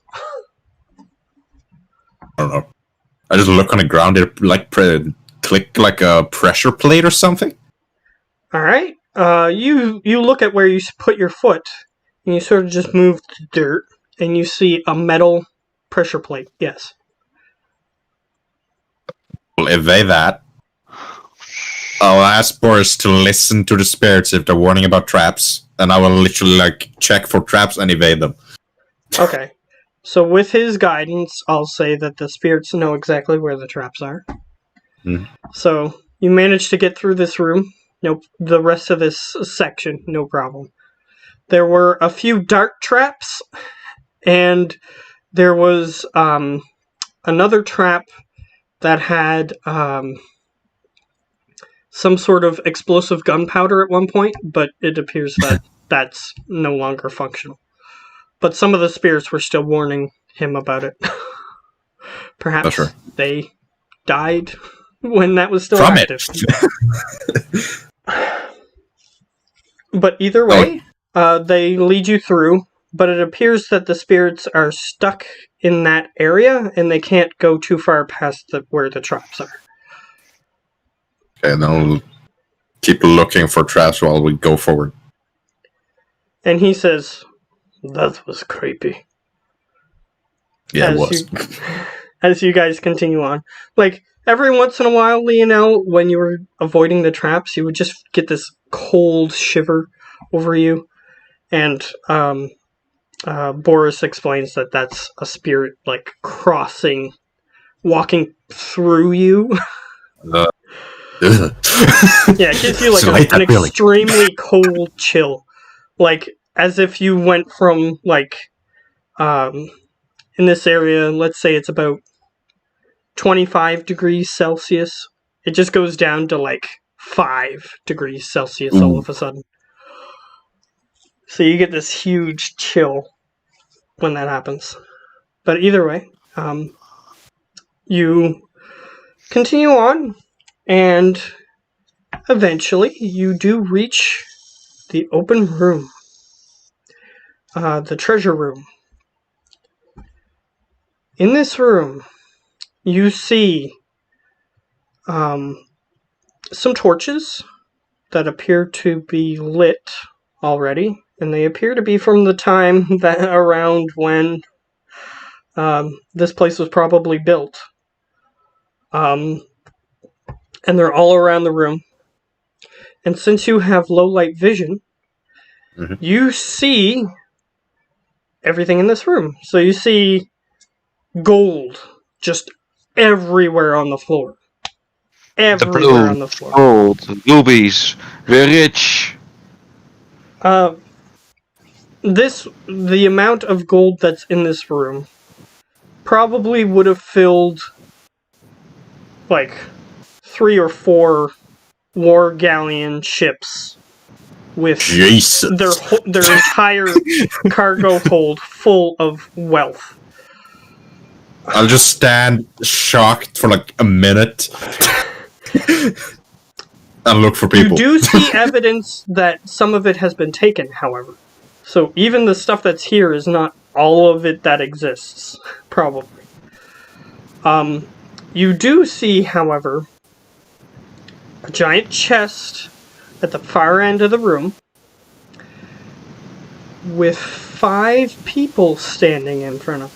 I don't know. I just look on the ground. It like click like a pressure plate or something. All right. You look at where you put your foot, and you sort of just move the dirt, and you see a metal pressure plate. Yes. We'll evade that. I'll ask Boris to listen to the spirits if they're warning about traps, and I will literally like check for traps and evade them. Okay. So with his guidance, I'll say that the spirits know exactly where the traps are. So you managed to get through this room. Nope. The rest of this section, no problem. There were a few dark traps, and there was another trap that had some sort of explosive gunpowder at one point, but it appears that that's no longer functional. But some of the spirits were still warning him about it. Perhaps they died when that was still active. But either way, they lead you through, but it appears that the spirits are stuck in that area, and they can't go too far past where the traps are. Okay, and then we'll keep looking for traps while we go forward. And he says, "That was creepy." Yeah, it was. As you guys continue on. Like, every once in a while, Lionel, when you were avoiding the traps, you would just get this cold shiver over you. And Boris explains that that's a spirit, like, walking through you. Yeah, it gives you, like, an extremely cold chill. Like, as if you went from, like, in this area, let's say it's about 25 degrees Celsius. It just goes down to like 5 degrees Celsius all of a sudden. So you get this huge chill when that happens. But either way, you continue on, and eventually you do reach the open room, the treasure room. In this room, you see some torches that appear to be lit already, and they appear to be from the time that around when this place was probably built. And they're all around the room. And since you have low light vision, you see everything in this room. So you see gold just everywhere on the floor. Everywhere on the floor. Gold, rubies, very rich. The amount of gold that's in this room probably would have filled like 3 or 4 war galleon ships with their entire cargo hold full of wealth. I'll just stand shocked for like a minute and look for people. You do see evidence that some of it has been taken, however. So even the stuff that's here is not all of it that exists, probably. You do see, however, a giant chest at the far end of the room with 5 people standing in front of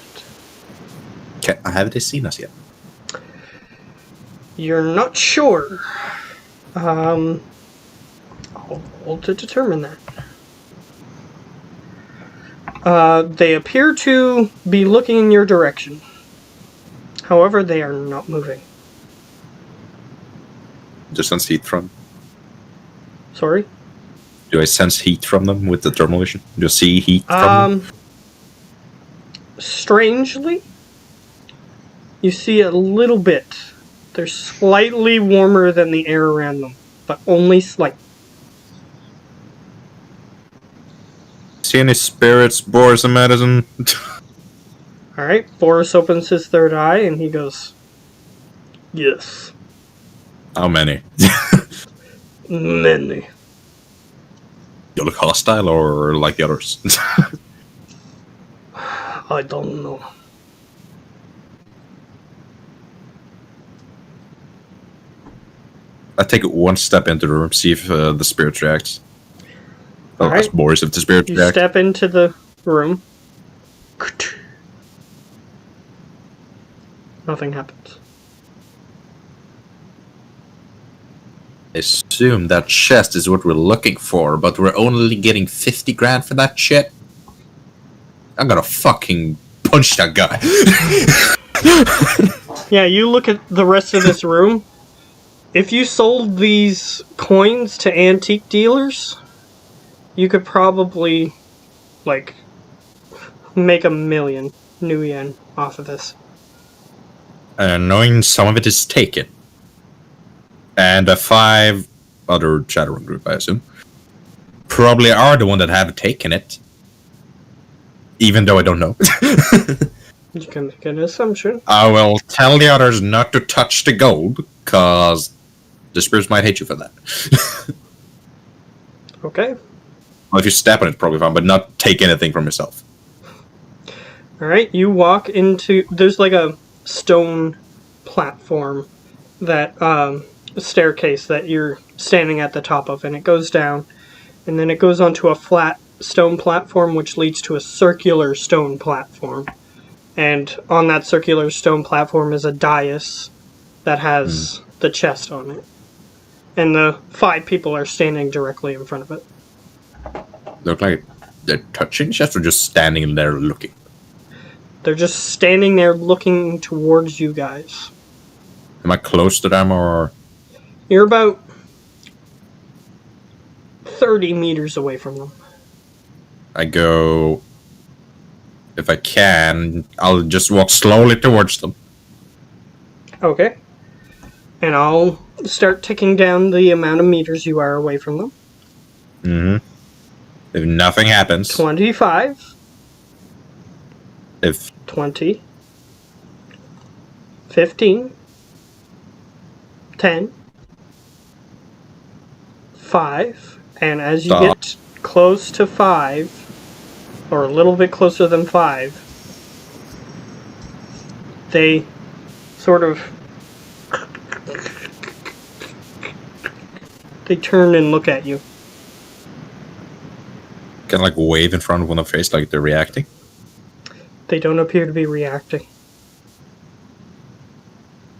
it. Okay, have they seen us yet? You're not sure. I'll roll to determine that. They appear to be looking in your direction. However, they are not moving. Do I sense heat from them? Sorry? Do I sense heat from them with the thermal vision? Do you see heat from them? Strangely, you see a little bit They're slightly warmer than the air around them, but only slight. See any spirits, Boris, and medicine? Alright, Boris opens his third eye and he goes, yes. How many? Many. You look hostile or like the others? I don't know. I take one step into the room, see if the spirit reacts. Oh, Alright. ask Boris if the spirit You reacts. step into the room. Nothing happens. I assume that chest is what we're looking for, but we're only getting 50 grand for that shit? I'm gonna fucking punch that guy. Yeah, you look at the rest of this room. If you sold these coins to antique dealers, you could probably, like, make 1 million new yen off of this. Knowing some of it is taken. And the 5 other Shadowrun group, I assume, probably are the one that have taken it. Even though I don't know. You can make an assumption. I will tell the others not to touch the gold, cause the spirits might hate you for that. Okay. Well, if you step on it, probably fine, but not take anything from yourself. Alright, you walk into... There's like a stone platform that... a staircase that you're standing at the top of, and it goes down, and then it goes onto a flat stone platform which leads to a circular stone platform. And on that circular stone platform is a dais that has the chest on it. And the 5 people are standing directly in front of it. Look like they're touching chest or just standing there looking? They're just standing there looking towards you guys. Am I close to them or... You're about 30 meters away from them. I go... If I can, I'll just walk slowly towards them. Okay. And I'll start ticking down the amount of meters you are away from them. Mm-hmm. If nothing happens... 25. If... 20. 15. 10. 5. And as you Stop. get close to 5, or a little bit closer than 5, they sort of... They turn and look at you. Can I, like, wave in front of one of their face like they're reacting? They don't appear to be reacting.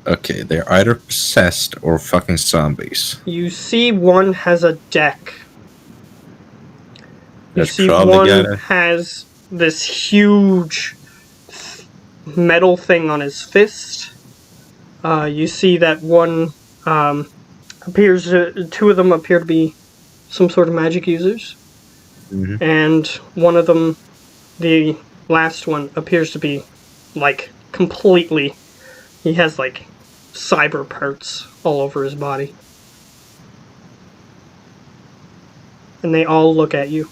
Okay, they're either possessed or fucking zombies. You see one has a deck. You That's see probably one gotta- has this huge metal thing on his fist. You see that one appears to, 2 of them appear to be some sort of magic users. Mhm. And one of them, the last one, appears to be, like, completely... He has, like, cyber parts all over his body. And they all look at you.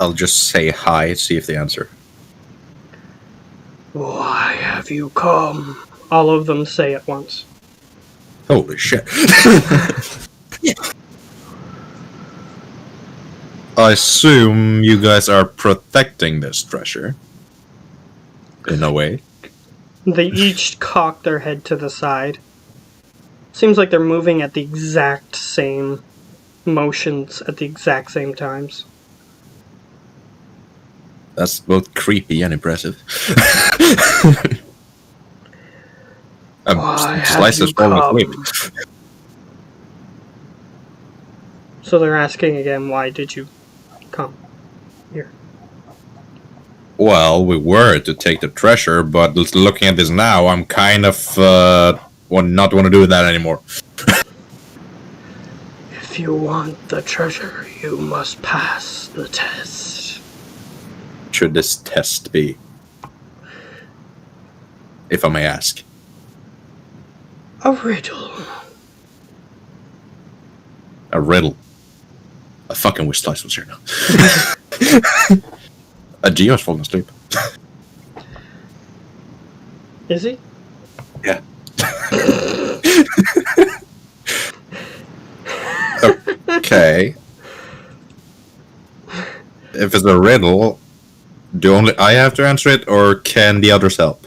I'll just say hi, see if they answer. Why have you come? All of them say at once. Holy shit. I assume you guys are protecting this treasure. In a way. They each cock their head to the side. Seems like they're moving at the exact same motions at the exact same times. That's both creepy and impressive. Why have Slice you this ball come? with whip. So they're asking again, why did you come here? Well, we were to take the treasure, but looking at this now, I'm kind of not want to do that anymore. If you want the treasure, you must pass the test. Should this test be? If I may ask. A riddle. A riddle. I fucking wish Slice was here now. Gio's falling asleep. Is he? Yeah. Okay. If it's a riddle, do only I have to answer it, or can the others help?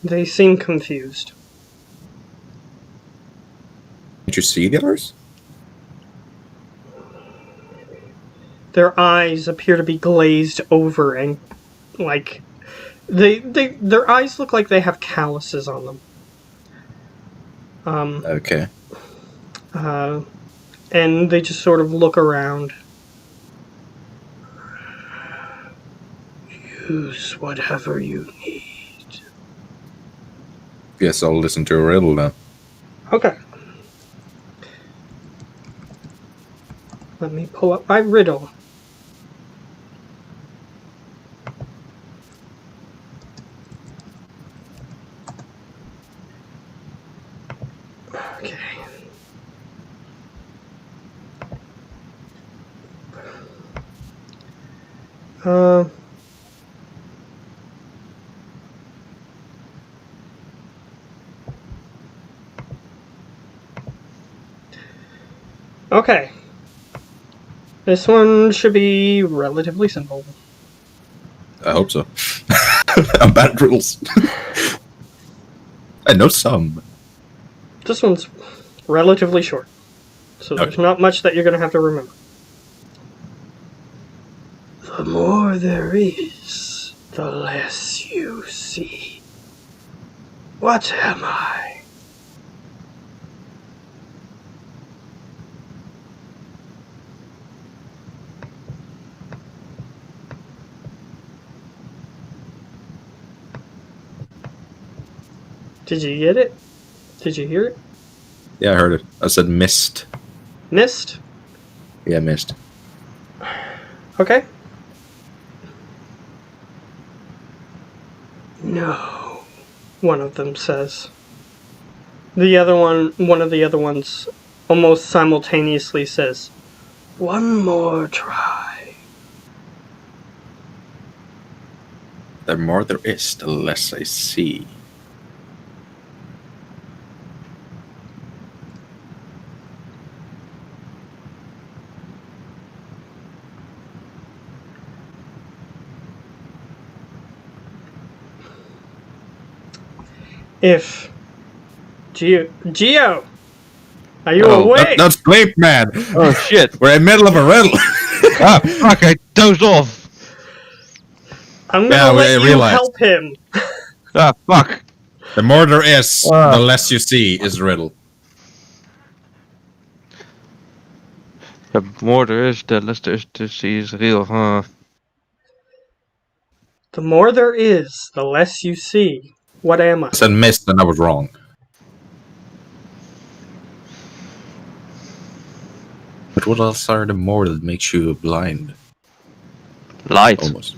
They seem confused. Did you see the others? Their eyes appear to be glazed over and, like, their eyes look like they have calluses on them. Okay. And they just sort of look around. Use whatever you need. Guess I'll listen to a riddle then. Okay. Let me pull up my riddle. Okay. Okay. This one should be relatively simple. I hope so. I'm bad at riddles. I know some. This one's relatively short, so there's not much that you're going to have to remember. The more there is, the less you see. What am I? Did you get it? Did you hear it? Yeah, I heard it. I said mist. Mist? Yeah, mist. Okay. No, one of them says. One of the other ones almost simultaneously says, one more try. The more there is, the less I see. If Geo, are you awake? Don't sleep, man. Oh shit! We're in the middle of a riddle. Ah, fuck! I dozed off. I'm gonna let you help him. Ah, fuck! The more there is, the less you see is a riddle. The more there is, the less there is to see is real, huh? The more there is, the less you see. What am I? I said mist, and I was wrong. But what else are the more that makes you blind? Light. Almost.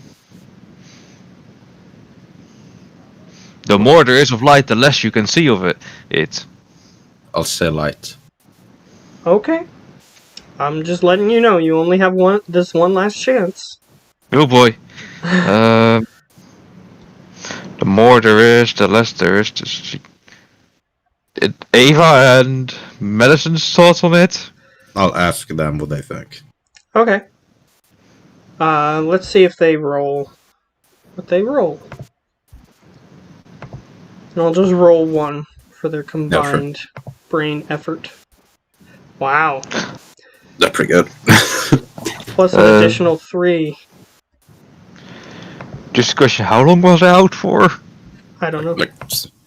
The more there is of light, the less you can see of it. I'll say light. Okay. I'm just letting you know. You only have this one last chance. Oh boy. The more there is, the less there is to see. Ava and Medicine's thoughts on it? I'll ask them what they think. Okay. Let's see if they roll what they roll. And I'll just roll one for their combined brain effort. Wow. That's pretty good. Plus an additional 3. Just a question, how long was it out for? I don't know. Like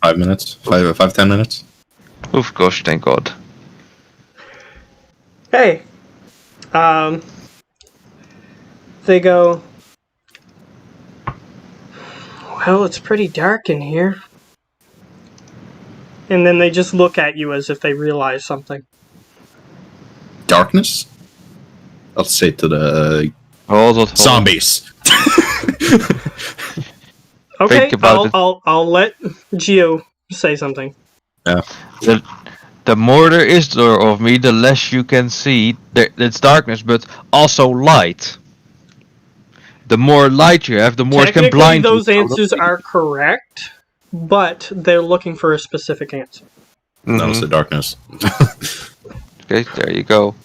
5 minutes? 10 minutes? Oh gosh, thank God. Hey. They go, well, it's pretty dark in here. And then they just look at you as if they realize something. Darkness? I'll say to the Hold on. zombies. Okay, think about it. I'll let Geo say something. The more there is there of me, the less you can see. It's darkness, but also light. The more light you have, the more it can Technically, blind those you. answers are correct, but they're looking for a specific answer. That was the darkness. Okay, there you go.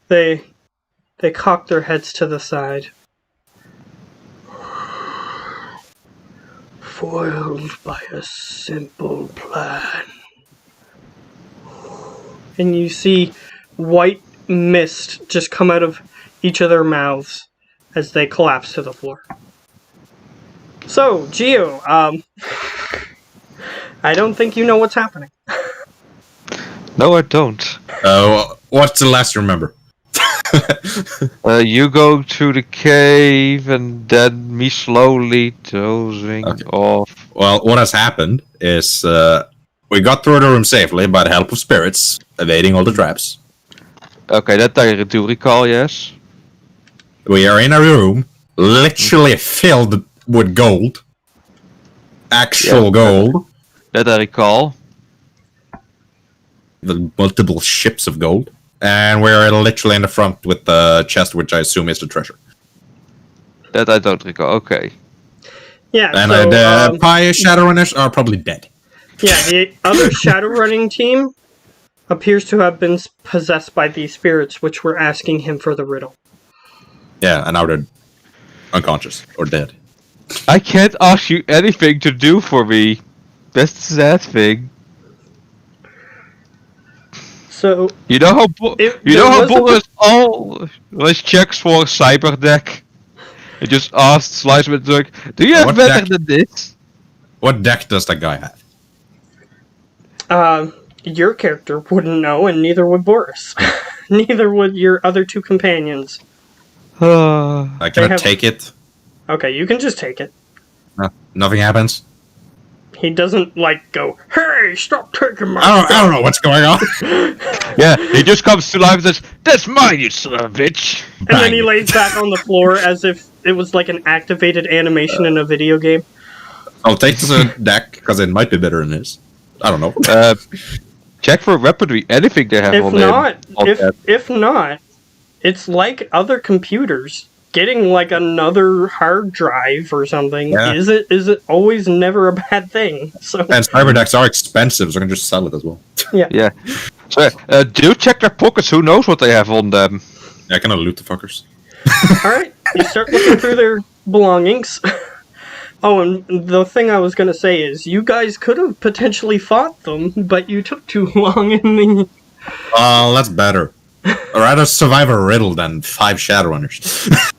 They cock their heads to the side. Foiled by a simple plan. And you see white mist just come out of each of their mouths as they collapse to the floor. So, Geo, I don't think you know what's happening. No, I don't. What's the last you remember? You go to the cave and then me slowly dozing off. Well, what has happened is we got through the room safely by the help of spirits, evading all the traps. Okay, that I do recall, yes. We are in a room literally filled with gold. Actual gold. That I recall. The multiple ships of gold. And we're literally in the front with the chest, which I assume is the treasure. That I don't recall, okay. Yeah, And so, the Pi Shadowrunners are probably dead. yeah, the other Shadowrunning team appears to have been possessed by these spirits, which were asking him for the riddle. Yeah, and now they're unconscious or dead. I can't ask you anything to do for me. That's the sad thing. So, You know how was Boris always checks for a cyber deck? He just asked Sliceman, like, do you have What better deck? than this? What deck does that guy have? your character wouldn't know, and neither would Boris. Neither would your other two companions. I cannot have- take it. Okay, you can just take it. Nothing happens. He doesn't, go, hey, stop taking my I don't know what's going on. Yeah, he just comes to life and says, that's mine, you son of a bitch. And then he Bang. lays back on the floor as if it was like an activated animation in a video game. I'll take the deck, because it might be better than this. I don't know. Check for weaponry, anything they have If on not, them. if not, it's like other computers. Getting another hard drive or something Yeah. is it always never a bad thing. So And cyber decks are expensive, so I can just sell it as well. Yeah. So, do check their pockets, who knows what they have on them. Yeah, I cannot loot the fuckers. all right, you start looking through their belongings. Oh, and the thing I was gonna say is, you guys could have potentially fought them, but you took too long in the. That's better. I'd rather survive a riddle than 5 Shadowrunners.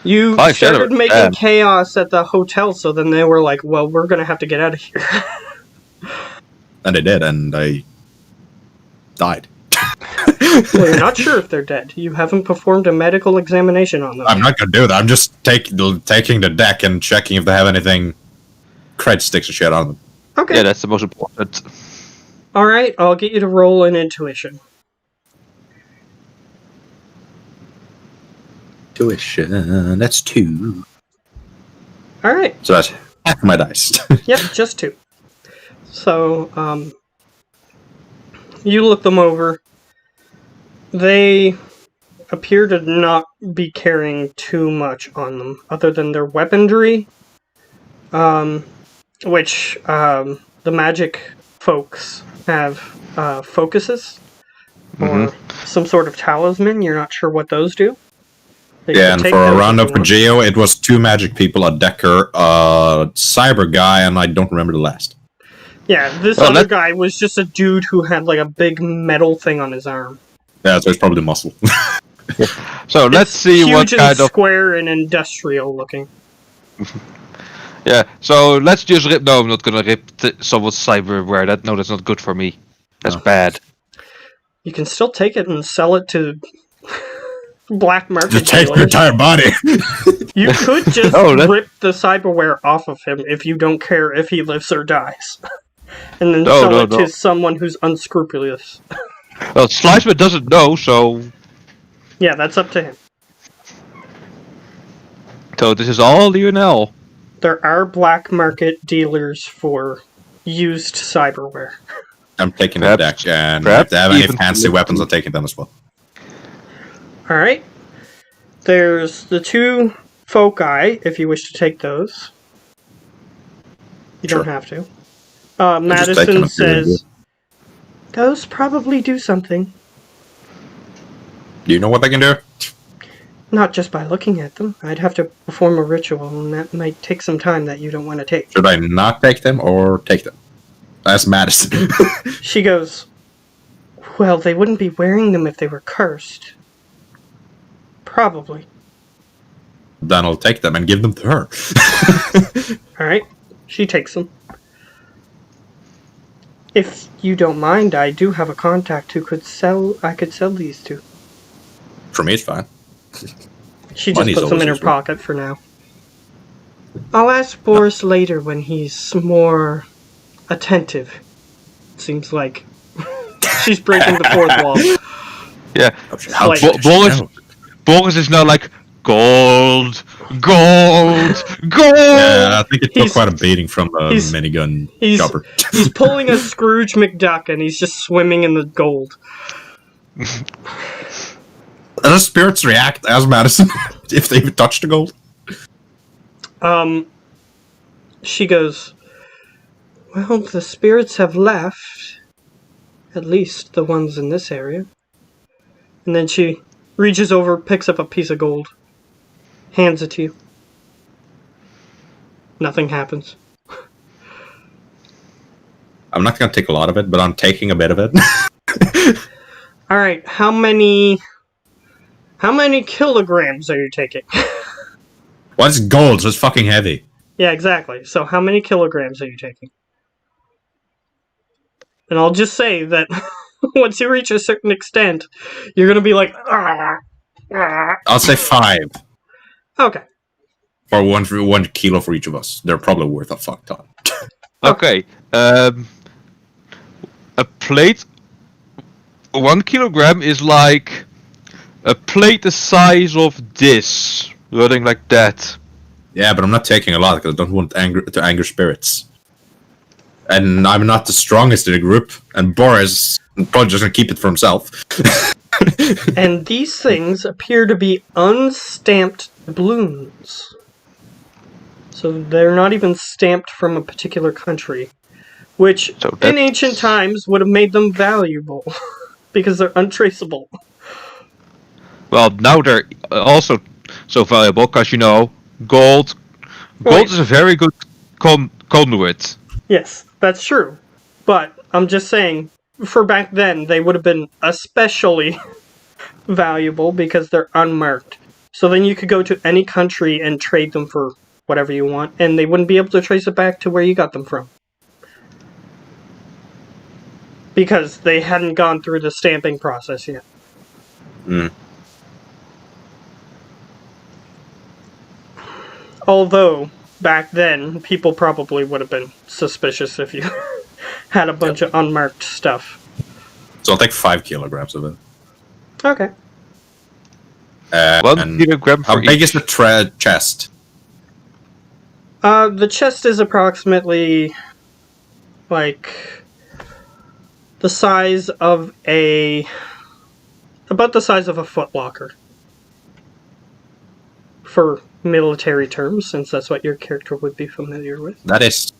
You Five started shadow- making damn. chaos at the hotel, so then they were like, well, we're gonna have to get out of here. And they did, and I died. Well, you're not sure if they're dead. You haven't performed a medical examination on them. I'm not gonna do that. I'm just taking the deck and checking if they have anything cred sticks or shit on them. Okay. Yeah, that's the most important. Alright, I'll get you to roll an intuition. Tuition, that's 2. Alright. So that's half my dice. Yep, just 2. So, you look them over. They appear to not be carrying too much on them, other than their weaponry, which the magic folks have focuses, or some sort of talisman. You're not sure what those do. They Yeah, can and take for a those if roundup you for want. Geo, it was 2 magic people, a decker, a cyber guy, and I don't remember the last. Yeah, this Well, other let- guy was just a dude who had a big metal thing on his arm. Yeah, so it's probably muscle. So let's It's see huge what and kind of... square and industrial looking. Yeah, so let's just rip... No, I'm not gonna rip someone's cyberware. That's not good for me. That's No. bad. You can still take it and sell it to black market Just take the dealers. entire body. You could just Oh, that- rip the cyberware off of him if you don't care if he lives or dies. And then No, sell no, it no. to someone who's unscrupulous. Well, Sliceman doesn't know, so... Yeah, that's up to him. So this is all UNL. there are black market dealers for used cyberware. I'm taking the Perhaps- deck, and if perhaps they have any even fancy flip weapons, to- I'm taking them as well. Alright. There's the 2 foci, if you wish to take those. You don't Sure. have to. just take them Madison if you wanna says, those probably do something. Do you know what they can do? Not just by looking at them. I'd have to perform a ritual, and that might take some time that you don't want to take. Should I not take them or take them? That's Madison. She goes, well, they wouldn't be wearing them if they were cursed. Probably. Then I'll take them and give them to her. Alright. She takes them. If you don't mind, I do have a contact who could sell... I could sell these to. For me, it's fine. She just Money's puts them in her always useful. pocket for now. I'll ask Boris later when he's more attentive. Seems like she's breaking the fourth wall. Yeah. Oh, shit, how Like- did she Boris- know? Boris is now like, gold, gold, gold! Yeah, I think it took He's- quite a beating from the he's- minigun he's- chopper. He's pulling a Scrooge McDuck and he's just swimming in the gold. How do spirits react as Madison if they even touch the gold? She goes, well, the spirits have left. At least the ones in this area. And then she reaches over, picks up a piece of gold, hands it to you. Nothing happens. I'm not going to take a lot of it, but I'm taking a bit of it. Alright, how many kilograms are you taking? Well, it's gold, so it's fucking heavy. Yeah, exactly. So how many kilograms are you taking? And I'll just say that once you reach a certain extent, you're gonna be like, "Ah, ah." I'll say 5. Okay. Or 1 kilo for each of us. They're probably worth a fuck ton. Okay, a plate, 1 kilogram is like a plate the size of this, running like that. Yeah, but I'm not taking a lot because I don't want to anger spirits. And I'm not the strongest in the group, and Boris is probably just gonna keep it for himself. And these things appear to be unstamped balloons. So they're not even stamped from a particular country. Which, So in that's- ancient times, would have made them valuable. Because they're untraceable. Well, now they're also so valuable because, you know, gold Right. is a very good conduit. Yes, that's true. But I'm just saying, for back then, they would have been especially valuable because they're unmarked. So then you could go to any country and trade them for whatever you want, and they wouldn't be able to trace it back to where you got them from. Because they hadn't gone through the stamping process yet. Mm. Although, back then, people probably would have been suspicious if you had a bunch of unmarked stuff. So I'll take 5 kilograms of it. Okay. 1 And kilogram how for big each. is the chest? The chest is approximately, like, the size of about the size of a footlocker. For military terms, since that's what your character would be familiar with. That is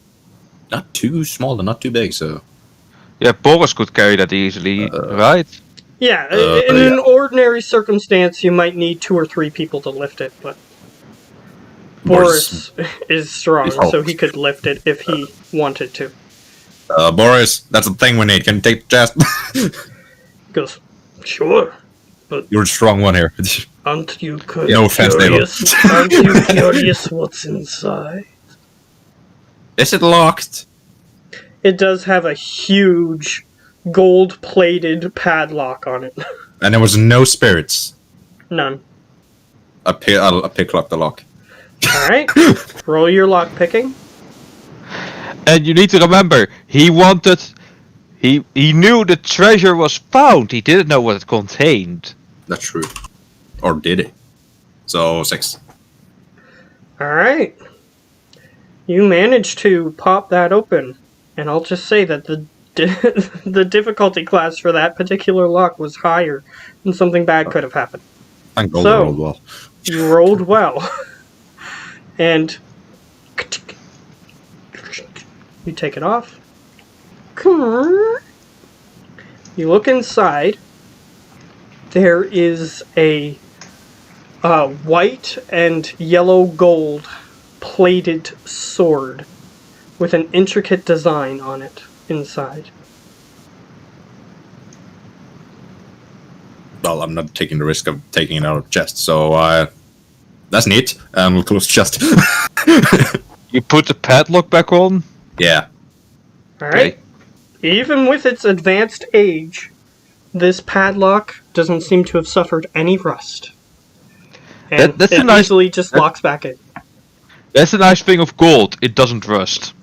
not too small and not too big, so... Yeah, Boris could carry that easily, right? Yeah, in yeah. an ordinary circumstance, you might need 2 or 3 people to lift it, but Boris is strong, so he could lift it if he wanted to. Boris, that's the thing we need. Can you take the chest? He goes, sure. You're the strong one here. Aren't you No offense, curious? Aren't you curious what's inside? Is it locked? It does have a huge gold-plated padlock on it. And there was no spirits. None. I'll pick lock the lock. Alright, roll your lock picking. And you need to remember, he knew the treasure was found. He didn't know what it contained. That's true. Or did it? So 6. Alright. You manage to pop that open, and I'll just say that the difficulty class for that particular lock was higher, and something bad could have happened. Thank God So- I rolled well. You rolled well, and you take it off. You look inside. There is a white and yellow gold plated sword with an intricate design on it inside. Well, I'm not taking the risk of taking it out of the chest, so that's neat. We'll close the chest. You put the padlock back on? Yeah. Alright. Even with its advanced age, this padlock doesn't seem to have suffered any rust. And That's it a nice- easily just locks back in. That's the nice thing of gold. It doesn't rust.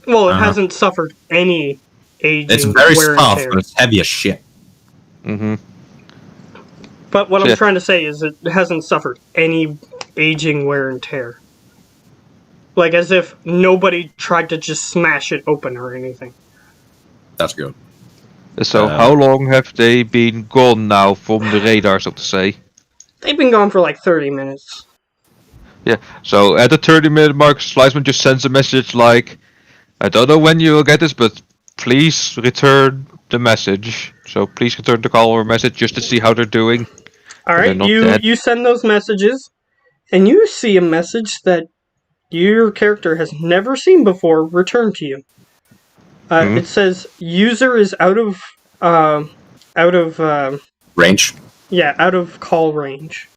Well, it hasn't suffered any aging, It's very wear and soft, tear. but it's heavy as shit. Mm-hmm. But what I'm Yeah. trying to say is it hasn't suffered any aging, wear and tear. Like as if nobody tried to just smash it open or anything. That's good. So how long have they been gone now from the radar, so to say? They've been gone for like 30 minutes. Yeah, so at the 30-minute mark, Sliceman just sends a message like, I don't know when you will get this, but please return the message. So please return the call or message just to see how they're doing. Alright, not dead. you send those messages, and you see a message that your character has never seen before return to you. It says, user is out of Range. out of call range.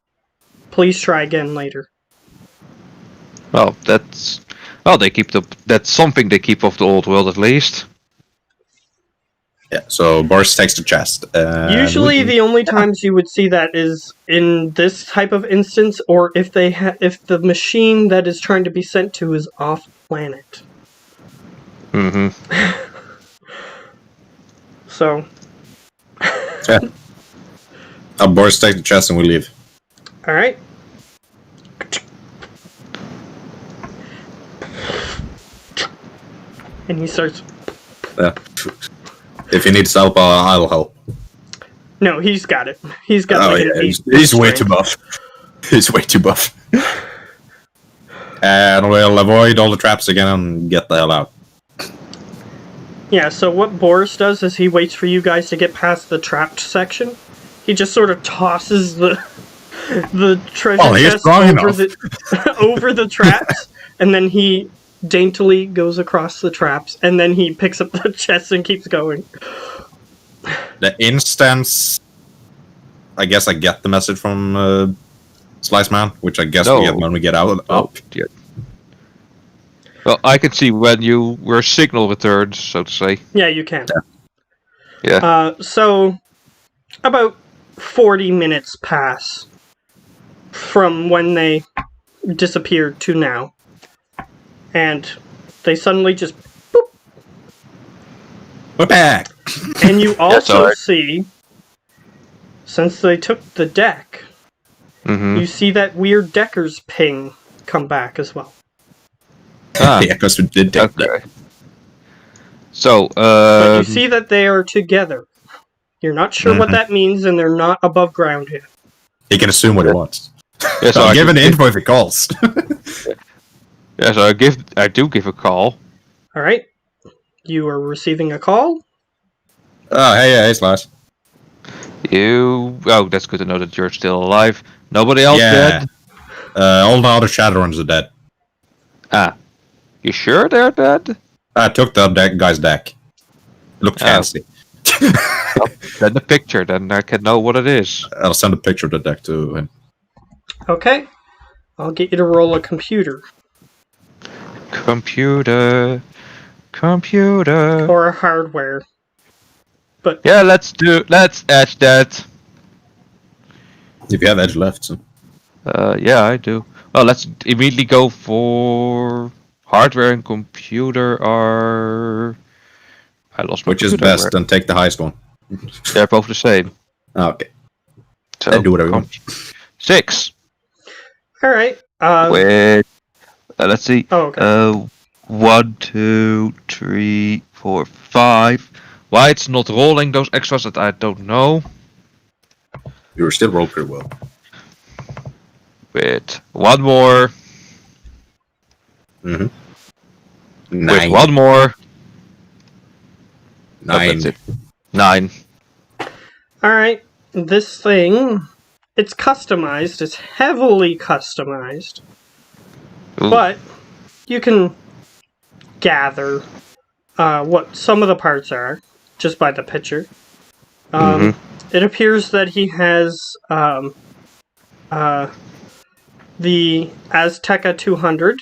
Please try again later. Well, that's something they keep of the old world at least. Yeah, so Boris takes the chest. Usually, the only times you would see that is in this type of instance, or if if the machine that is trying to be sent to is off planet. Mm-hmm. So, Yeah. Boris takes the chest and we leave. all right. And he starts. Yeah. If he needs help, I'll help. No, he's got it. He's got Oh like yeah, an 8 he's way strength. too buff. He's way too buff. And we'll avoid all the traps again and get the hell out. Yeah, so what Boris does is he waits for you guys to get past the trapped section. He just sort of tosses the treasure Oh, he's chest strong over enough. the over the traps, and then he daintily goes across the traps, and then he picks up the chest and keeps going. The instance, I guess I get the message from Slice Man, which I guess we No. get when we get out. Oh, yeah. Well, I can see when you were signal returned, so to say. Yeah, you can. Yeah. So, about 40 minutes pass from when they disappeared to now. And they suddenly just boop. We're back. And you also alright. see, since they took the deck, Mm-hmm. you see that weird Decker's ping come back as well. Ah, Yeah, because we did take that. okay. So, But you see that they are together. You're not sure what Mhm. that means, and they're not above ground yet. He can assume what he wants. yeah, So I give can an info if he calls. Yeah, so I do give a call. Alright? You are receiving a call. Oh, hey, Slice. Oh, that's good to know that you're still alive. Nobody else Yeah. dead? All the other Shadowruns are dead. Ah, you sure they're dead? I took the guy's deck. Looked Oh. fancy. Send a picture, then I can know what it is. I'll send a picture of the deck to him. Okay. I'll get you to roll a computer. Computer. Or a hardware. But Yeah, let's edge that. If you have edge left. So. Yeah, I do. Well, let's immediately go for hardware and computer are. I lost my Which is computer. best, and take the highest one. They're both the same. Oh, okay. So Then do whatever you want. 6. alright. With Let's see. Oh, okay. 1, 2, 3, 4, 5. Why it's not rolling those extras that I don't know. You were still rolled pretty well. With one more. Mm-hmm. With one more. 9. That's it. 9. Alright, this thing, it's customized, it's heavily customized, Ooh. but you can gather what some of the parts are just by the picture. It appears that he has the Azteca 200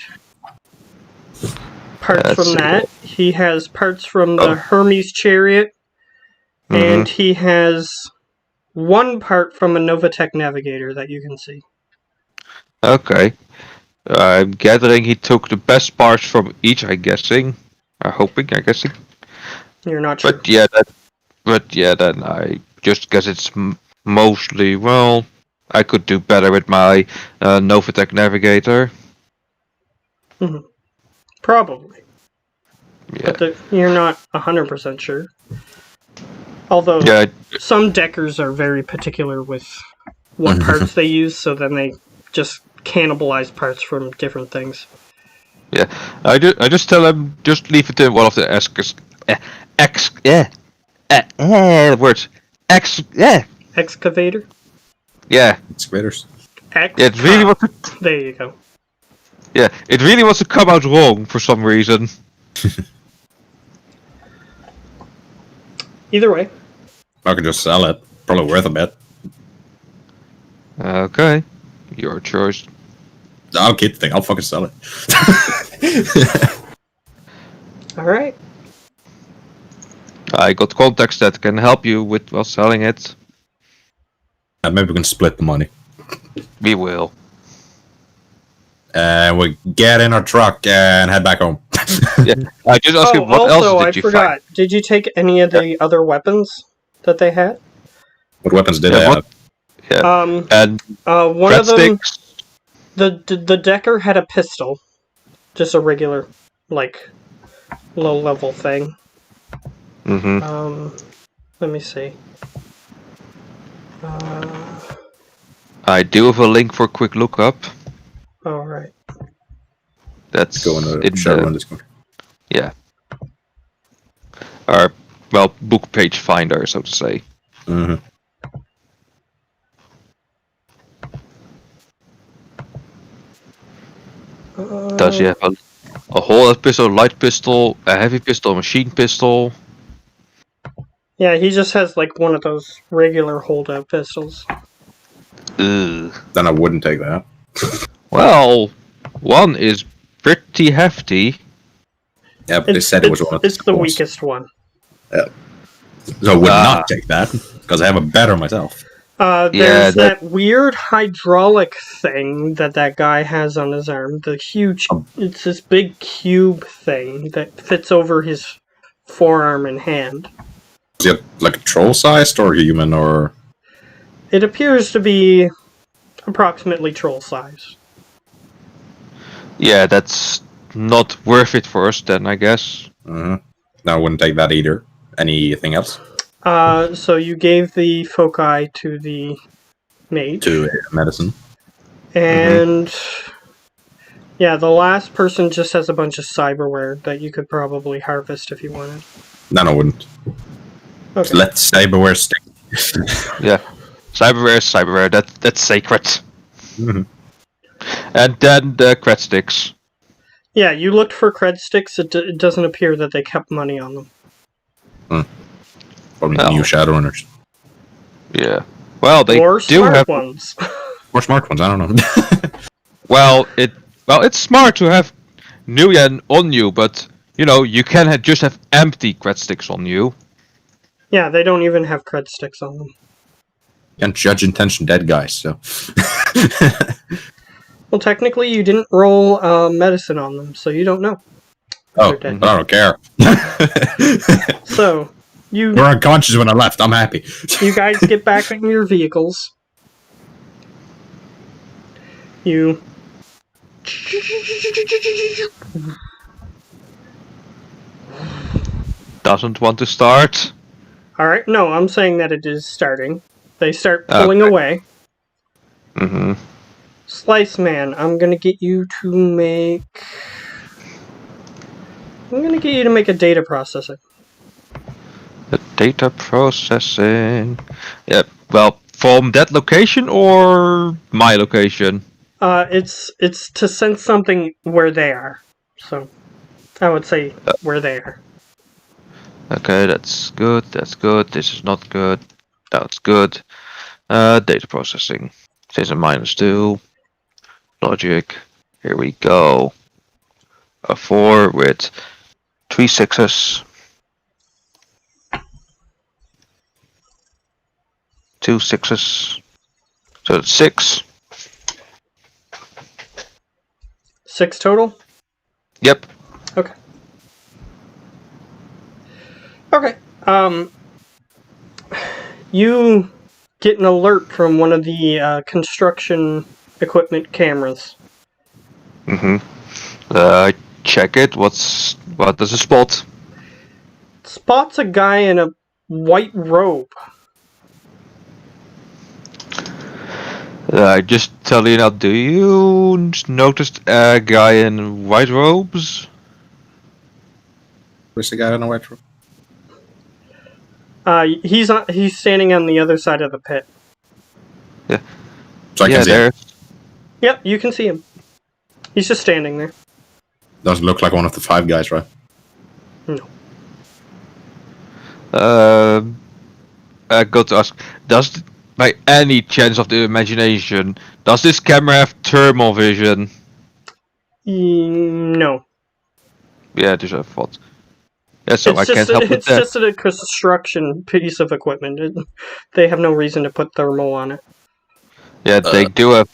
parts from that. He has parts from the Hermes chariot, and he has one part from a Novatech navigator that you can see. Okay. I'm gathering he took the best parts from each, I'm guessing. I'm guessing. You're not sure. But yeah, then I just guess it's mostly, well, I could do better with my Novatech navigator. Probably. Yeah. But you're not 100% sure. Although some deckers are very particular with what parts they use, so then they just cannibalize parts from different things. Yeah, I just tell them just leave it in one of the Excavator? Yeah. Excavators. It really wants to. There you go. Yeah, it really wants to come out wrong for some reason. Either way. I could just sell it. Probably worth a bit. Okay, your choice. I'll keep the thing. I'll fucking sell it. Alright. I got contacts that can help you with selling it. Maybe we can split the money. We will. We get in our truck and head back home. Yeah, I just asked you what else did you forgot. find? Did you take any of the other weapons that they had? What weapons did they have? Yeah. And one of them, sticks. the decker had a pistol, just a regular, like, low level thing. Let me see. I do have a link for a quick lookup. All right. That's go on the Shadowrun Discord. Yeah. Our book page finder, so to say. Does he have a whole pistol, light pistol, a heavy pistol, a machine pistol? Yeah, he just has like one of those regular holdout pistols. Ugh. Then I wouldn't take that. Well, one is pretty hefty. Yeah, but they said it was one of the It's the weakest one. Yeah. So I would not take that, because I have a better myself. There's that weird hydraulic thing that guy has on his arm. The huge... It's this big cube thing that fits over his forearm and hand. Is it like a troll-sized or human, or...? It appears to be approximately troll-sized. Yeah, that's not worth it for us then, I guess. No, I wouldn't take that either. Anything else? So you gave the foci to the mage. To medicine. And... Yeah, the last person just has a bunch of cyberware that you could probably harvest if you wanted. No, I wouldn't. Okay. Let cyberware stick. Yeah. Cyberware is cyberware, that's sacred. And then the cred sticks. Yeah, you looked for cred sticks, it doesn't appear that they kept money on them. Probably new Shadowrunners. Yeah. Well, they or do smart have ones. Or smart ones, I don't know. Well, it's smart to have new yen on you, but you know you can just have empty cred sticks on you. Yeah, they don't even have cred sticks on them. Can't judge intention dead guys, so. Well, technically, you didn't roll medicine on them, so you don't know. Oh, I don't care. So, You're unconscious when I left, I'm happy. You guys get back in your vehicles. You Doesn't want to start. Alright, no, I'm saying that it is starting. They start pulling away. Mm-hmm. Slice Man, I'm gonna get you to make... I'm gonna get you to make a data processing. The data processing. Yeah, well, from that location or my location? It's to sense something where they are. So, I would say where they are. Okay, that's good, that's good. This is not good. That's good. Data processing. Says a -2. Logic. Here we go. A 4 with 3 6s. 2 6s. So it's 6. 6 total? Yep. Okay. Okay. You get an alert from one of the construction equipment cameras. Mm-hmm. Check it. What does it spot? Spots a guy in a white robe. Just tell you now, do you notice a guy in white robes? Where's the guy in the white room? He's standing on the other side of the pit. Yeah. So I can see there. him. Yep, you can see him. He's just standing there. Doesn't look like one of the 5 guys, right? No. I got to ask, by any chance of the imagination, does this camera have thermal vision? No. Yeah, this I thought. Yeah, so I It's can't help with it's that. just a construction piece of equipment. They have no reason to put thermal on it. Yeah, they do have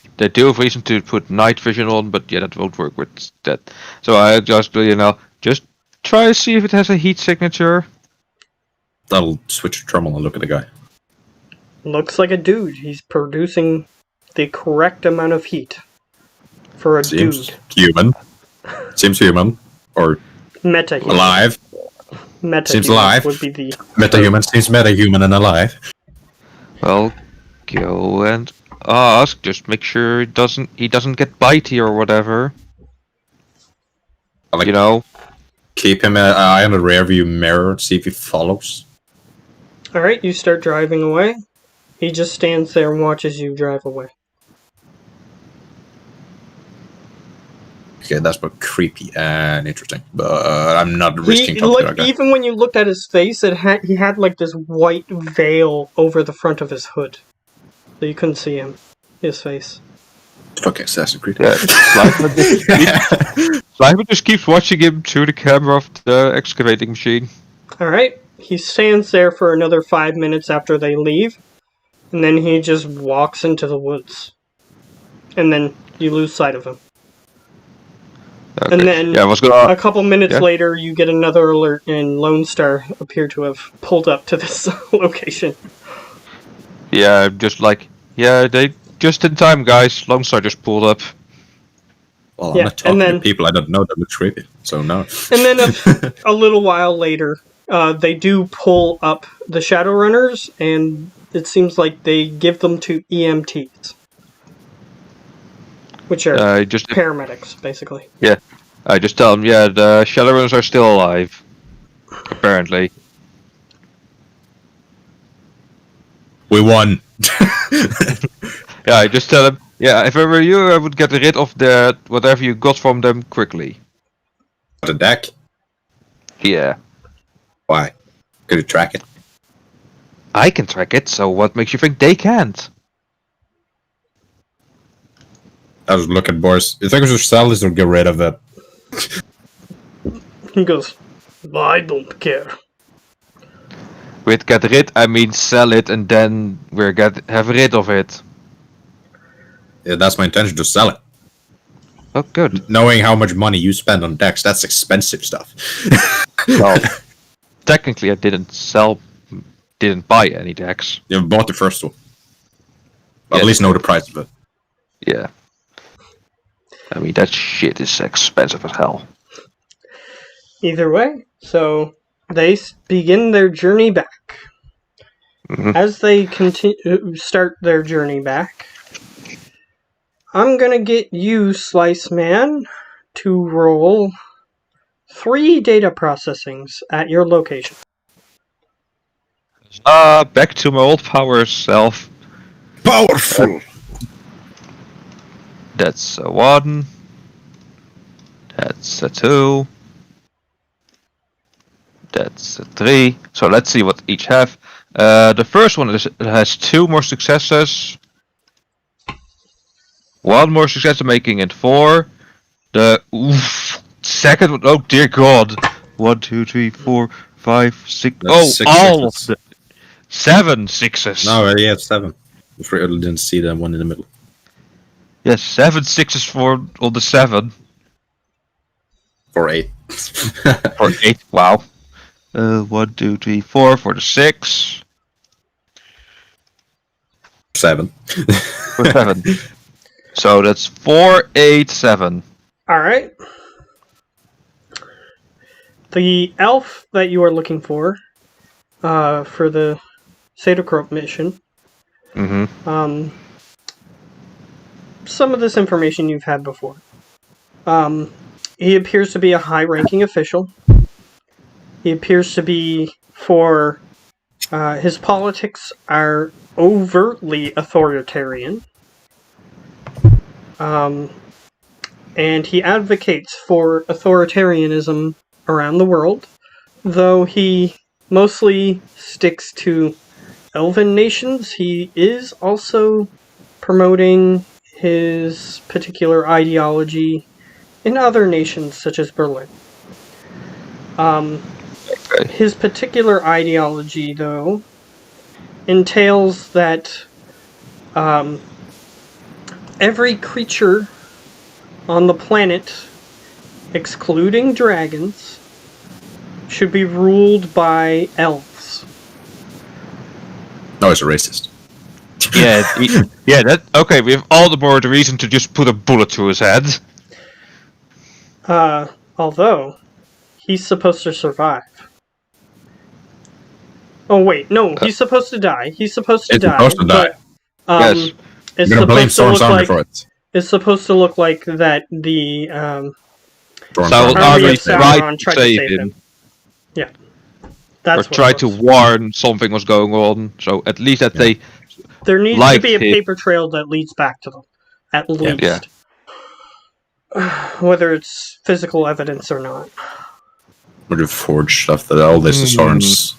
reason to put night vision on, but yeah, that won't work with that. So I just just try to see if it has a heat signature. That'll switch the thermal and look at the guy. Looks like a dude. He's producing the correct amount of heat for a Seems dude. human. Seems human. Or Meta-human. alive. Meta-human Seems alive. would be the... Meta-human seems meta-human and alive. Well, go and ask. Just make sure he doesn't get bitey or whatever. Like, You know. keep him an eye on the rear view mirror, see if he follows. Alright, you start driving away. He just stands there and watches you drive away. Okay, that's both creepy and interesting, but I'm not risking talking to that guy. Even when you looked at his face, he had like this white veil over the front of his hood. So you couldn't see his face. Fucking Assassin's Creed. Yeah, Slifer just keeps watching him through the camera of the excavating machine. Alright, he stands there for another 5 minutes after they leave, and then he just walks into the woods. And then you lose sight of him. Okay. And then yeah, I was gonna. a couple minutes yeah. later, you get another alert, and Lone Star appear to have pulled up to this location. Yeah, just like they just in time, guys. Lone Star just pulled up. Well, Yeah, I'm not talking and then- to people I don't know that look creepy, so no. And then a little while later, they do pull up the Shadowrunners, and it seems like they give them to EMTs. Which are Just paramedics, basically. I just tell them, the Shadowrunners are still alive. Apparently. We won. Yeah, I just tell them, if I were you, I would get rid of whatever you got from them quickly. The deck? Yeah. Why? Could you track it? I can track it, so what makes you think they can't? I was looking, boys. You think we should sell this or get rid of it? He goes, I don't care. With get rid, I mean sell it and then have rid of it. Yeah, that's my intention, to sell it. Oh, good. Knowing how much money you spend on decks, that's expensive stuff. Well, technically, I didn't buy any decks. You bought the first one. Yeah. At least know the price of it. Yeah. I mean, that shit is expensive as hell. Either way, so they begin their journey back. Mhm. As they start their journey back, I'm gonna get you, Slice Man, to roll 3 data processings at your location. Back to my old power self. Powerful. That's a 1. That's a 2. That's a 3. So let's see what each have. The first one has 2 more successes. 1 more success, making it 4. The second one, oh dear God. 1, 2, 3, 4, 5, 6. That's 6 all sixes. of the 7 sixes. No, yeah, 7. I didn't see that one in the middle. Yes, 7 sixes for all the 7. For 8. For 8, wow. 1, 2, 3, 4 for the 6. 7. For 7. So that's 4, 8, 7. Alright. The elf that you are looking for the Sadocrope mission, Mm-hmm. some of this information you've had before. He appears to be a high-ranking official. He appears to be his politics are overtly authoritarian. And he advocates for authoritarianism around the world, though he mostly sticks to elven nations. He is also promoting his particular ideology in other nations, such as Berlin. His particular ideology, though, entails that every creature on the planet, excluding dragons, should be ruled by elves. No, he's a racist. Yeah, that okay. We have all the more the reason to just put a bullet through his head. Although he's supposed to survive. Oh wait, no, he's supposed to die. He's supposed to He's die. supposed to die. Yes. It's I'm gonna blame supposed to Storm's look army like for it. it's supposed to look like that the Storm's Sauron army. army of army tried Sauron to tried to save save him. him. Yeah, Or that's what tried it to was. warn something was going on. So at least that they There needs to liked be a him. paper trail that leads back to them, at least. Yeah. Whether it's physical evidence or not. Or the forge stuff that all this is Sauron's.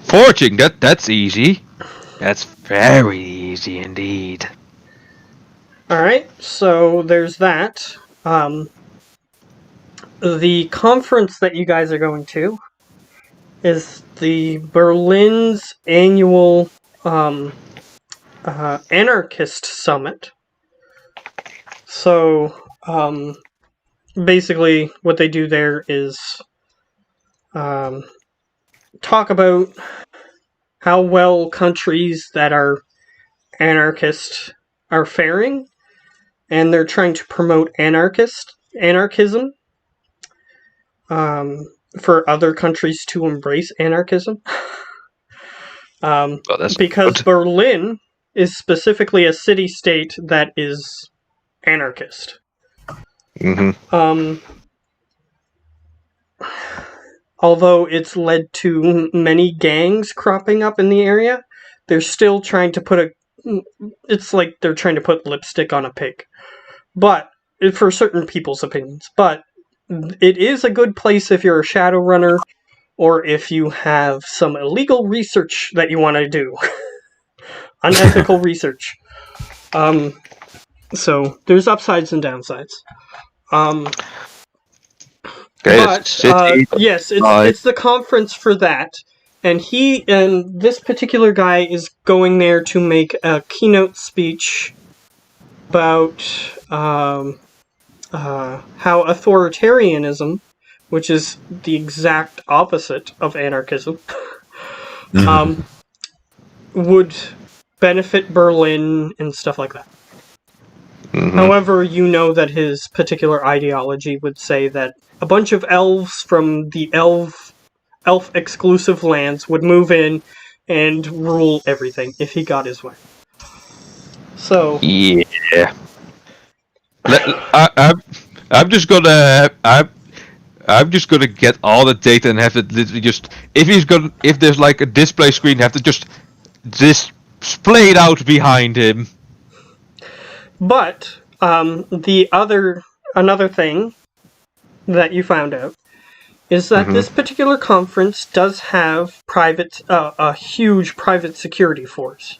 Forging, that's easy. That's very easy indeed. Alright, so there's that. The conference that you guys are going to is the Berlin's annual anarchist summit. So, basically what they do there is talk about how well countries that are anarchist are faring, and they're trying to promote anarchism for other countries to embrace anarchism. Because good. Berlin is specifically a city-state that is anarchist. Mm-hmm. Although it's led to many gangs cropping up in the area, they're still trying to it's like they're trying to put lipstick on a pig. But, for certain people's opinions. But, it is a good place if you're a Shadowrunner, or if you have some illegal research that you want to do. Unethical research. So, there's upsides and downsides. Yes, it's the conference for that. And this particular guy is going there to make a keynote speech about how authoritarianism, which is the exact opposite of anarchism, would benefit Berlin and stuff like that. However, you know that his particular ideology would say that a bunch of elves from the elf-exclusive lands would move in and rule everything if he got his way. So... Yeah. I'm just gonna... I'm just gonna get all the data and have it literally just... If there's like a display screen, have to just display it out behind him. But, another thing that you found out is that this particular conference does have a huge private security force.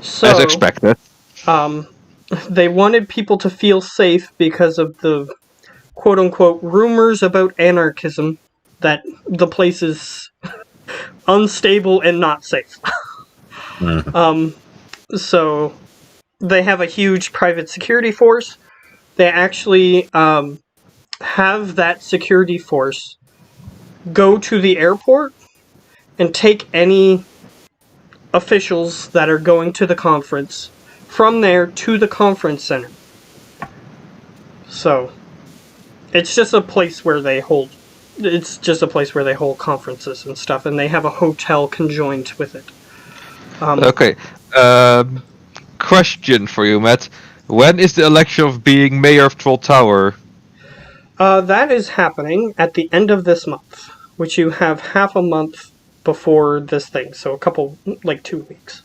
So, as expected. They wanted people to feel safe because of the quote-unquote rumors about anarchism that the place is unstable and not safe. So they have a huge private security force. They actually have that security force go to the airport and take any officials that are going to the conference from there to the conference center. So it's just a place where they hold conferences and stuff, and they have a hotel conjoined with it. Okay. Question for you, Matt. When is the election of being mayor of Troll Tower? That is happening at the end of this month, which you have half a month before this thing, so a couple, 2 weeks.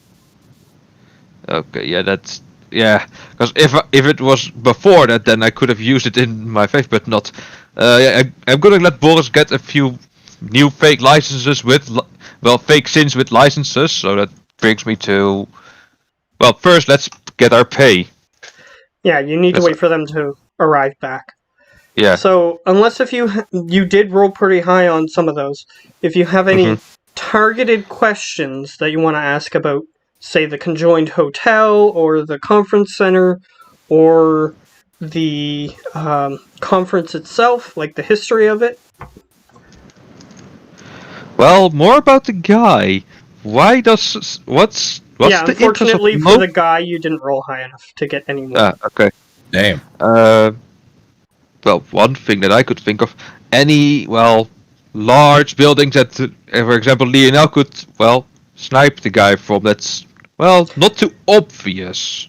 Okay, yeah, because if it was before that, then I could have used it in my faith, but not. I'm gonna let Boris get a few new fake licenses fake sins with licenses, so that brings me to... Well, first, let's get our pay. Yeah, you need to wait for them to arrive back. Yeah. So, unless if you did roll pretty high on some of those, if you have any targeted questions that you want to ask about, say, the conjoined hotel, or the conference center, or the conference itself, like the history of it. Well, more about the guy. What's the unfortunately interest of for the guy, you didn't roll high enough to get any more. Okay. Damn. Well, one thing that I could think of, large buildings that, for example, Lionel could, snipe the guy from. That's, not too obvious.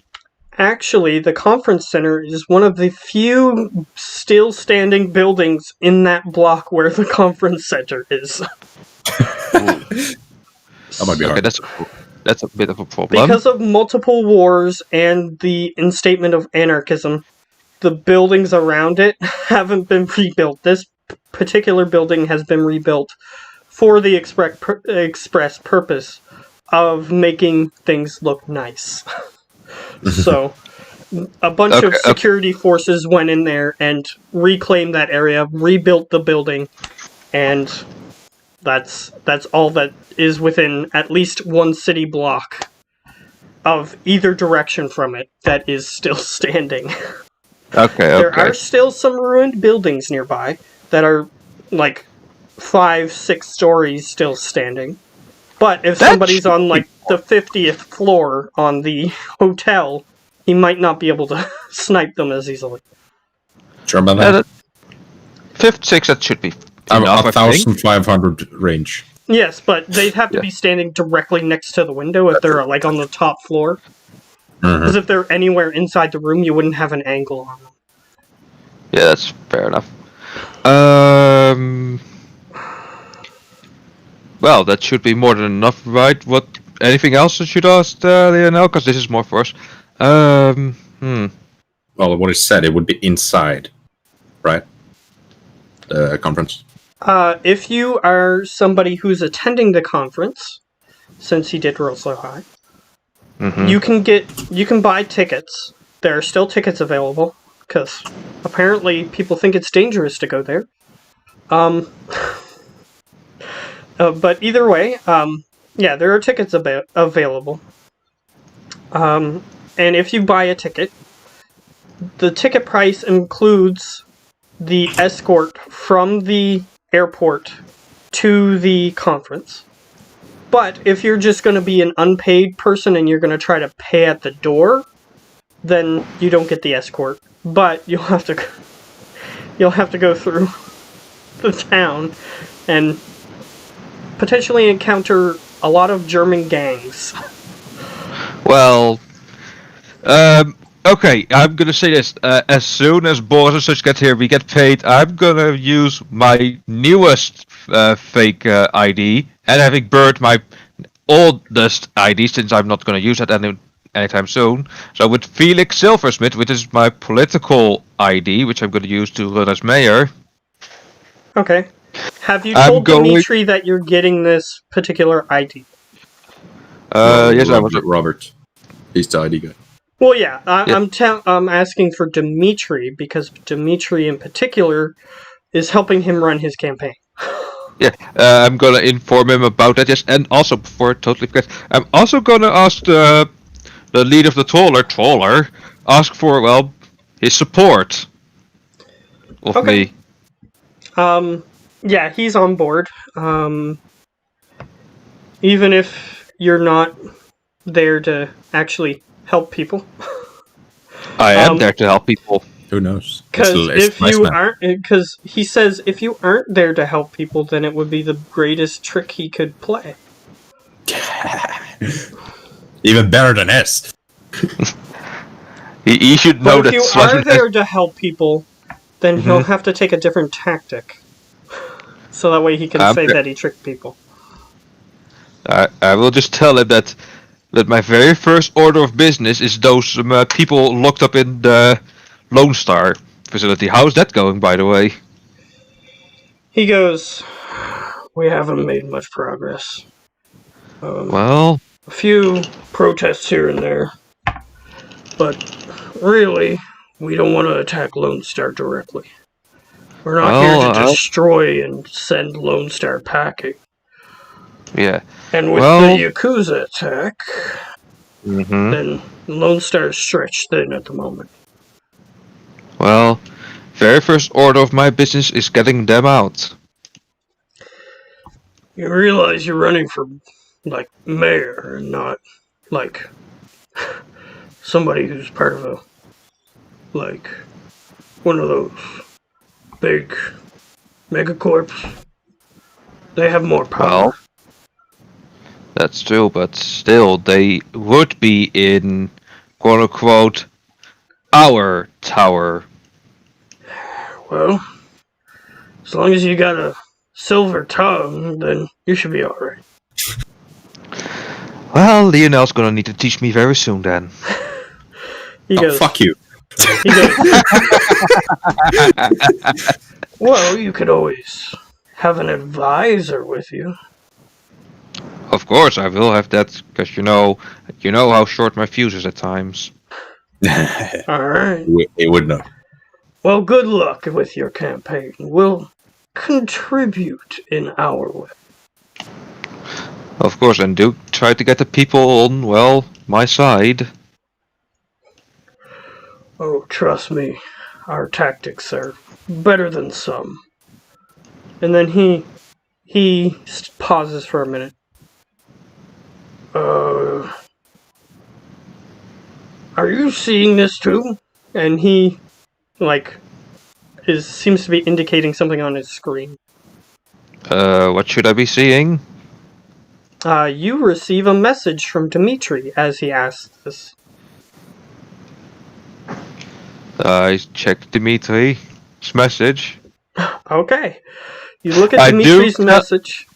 Actually, the conference center is one of the few still standing buildings in that block where the conference center is. That might be hard. Okay, that's a bit of a problem. Because of multiple wars and the instatement of anarchism, the buildings around it haven't been rebuilt. This particular building has been rebuilt for the express purpose of making things look nice. So, a bunch of security forces went in there and reclaimed that area, rebuilt the building, and that's all that is within at least one city block of either direction from it that is still standing. Okay. There are still some ruined buildings nearby that are 5-6 stories still standing. But if somebody's on the 50th floor on the hotel, he might not be able to snipe them as easily. Sure about that? 5th, 6th, that should be enough, 1,500 range. Yes, but they'd have to be standing directly next to the window if they're on the top floor. Because if they're anywhere inside the room, you wouldn't have an angle on them. Yeah, that's fair enough. Well, that should be more than enough, right? Anything else I should ask Lionel? Because this is more for us. Well, what is said, it would be inside, right? The conference. If you are somebody who's attending the conference, since he did roll so high, you can buy tickets. There are still tickets available because apparently people think it's dangerous to go there. But either way, there are tickets available. And if you buy a ticket, the ticket price includes the escort from the airport to the conference. But if you're just going to be an unpaid person and you're going to try to pay at the door, then you don't get the escort. But you'll have to go through the town and potentially encounter a lot of German gangs. Well, okay, I'm gonna say this. As soon as boys and such get here, we get paid. I'm gonna use my newest fake ID, and having burned my oldest ID since I'm not gonna use that anytime soon. So with Felix Silversmith, which is my political ID, which I'm gonna use to run as mayor. Okay. Have you I'm told going- Dimitri that you're getting this particular ID? Yes, I was. Robert. He's the ID guy. Well, yeah. Yeah. I'm asking for Dimitri because Dimitri in particular is helping him run his campaign. Yeah, I'm gonna inform him about that. Yes, and also before I totally forget, I'm also gonna ask the lead of the Troller, ask for his support of Okay. me. Yeah, he's on board. Even if you're not there to actually help people. I am there to help people. Who knows? Because It's if nice you man. aren't, because he says if you aren't there to help people, then it would be the greatest trick he could play. Even better than S. He should know But if that. you Slash are and there to help people, then he'll have to take a different tactic. So that way he can say that he tricked people. I will just tell him that my very first order of business is those people locked up in the Lone Star facility. How's that going, by the way? He goes, we haven't made much progress. Well, A few protests here and there. But really, we don't want to attack Lone Star directly. We're not here to destroy and send Lone Star packing. yeah. And with the Yakuza attack, then Lone Star is stretched thin at the moment. Well, very first order of my business is getting them out. You realize you're running for, like, mayor and not, like, somebody who's part of one of those big megacorps. They have more power. Well, that's true, but still, they would be in, quote unquote, our tower. Well, as long as you got a silver tongue, then you should be alright. Well, Lionel's gonna need to teach me very soon then. He goes, Fuck you. He goes, well, you could always have an advisor with you. Of course, I will have that, because you know how short my fuse is at times. Alright. It would know. Well, good luck with your campaign. We'll contribute in our way. Of course, and do try to get the people on, my side. Oh, trust me, our tactics are better than some. And then he pauses for a minute. Are you seeing this too? And he, seems to be indicating something on his screen. What should I be seeing? You receive a message from Dimitri as he asks this. I checked Dimitri's message. Okay. You look at Dimitri's message.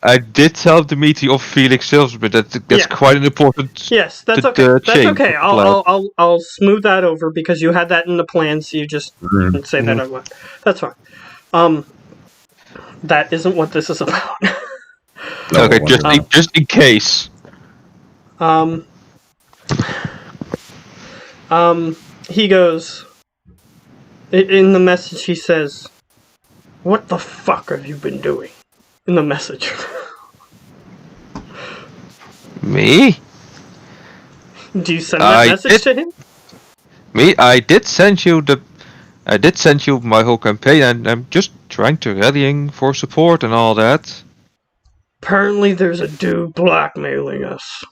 I did tell Dimitri of Felix Silversmith that's quite an important. Yes, that's okay. That's okay. I'll smooth that over because you had that in the plan, so you just didn't say that out loud. That's fine. That isn't what this is about. Okay, just in case. He goes. In the message, he says, "What the fuck have you been doing?" In the message. Me? Do you send that message to him? Me? I did send you my whole campaign, and I'm just trying to rallying for support and all that. Apparently, there's a dude blackmailing us.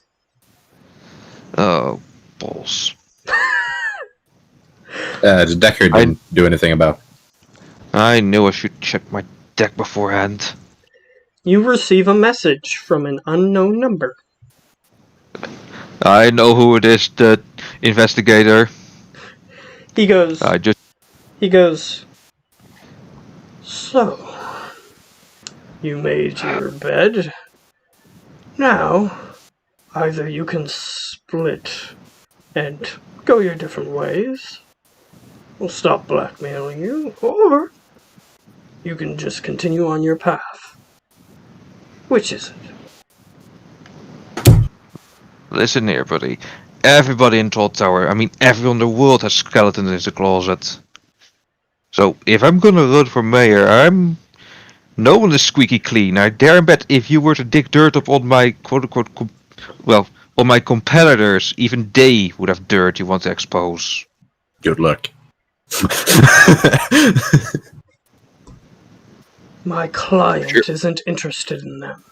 Oh, balls. The deck here didn't do anything about. I knew I should check my deck beforehand. You receive a message from an unknown number. I know who it is, the investigator. He goes, He goes, so, you made your bed. Now, either you can split and go your different ways. We'll stop blackmailing you, or you can just continue on your path. Which is it? listen here, buddy. Everybody in Troll Tower, I mean everyone in the world has skeletons in the closet. So if I'm gonna run for mayor, no one is squeaky clean. I dare bet if you were to dig dirt up on my quote-unquote, on my competitors, even they would have dirt you want to expose. Good luck. My client isn't interested in them.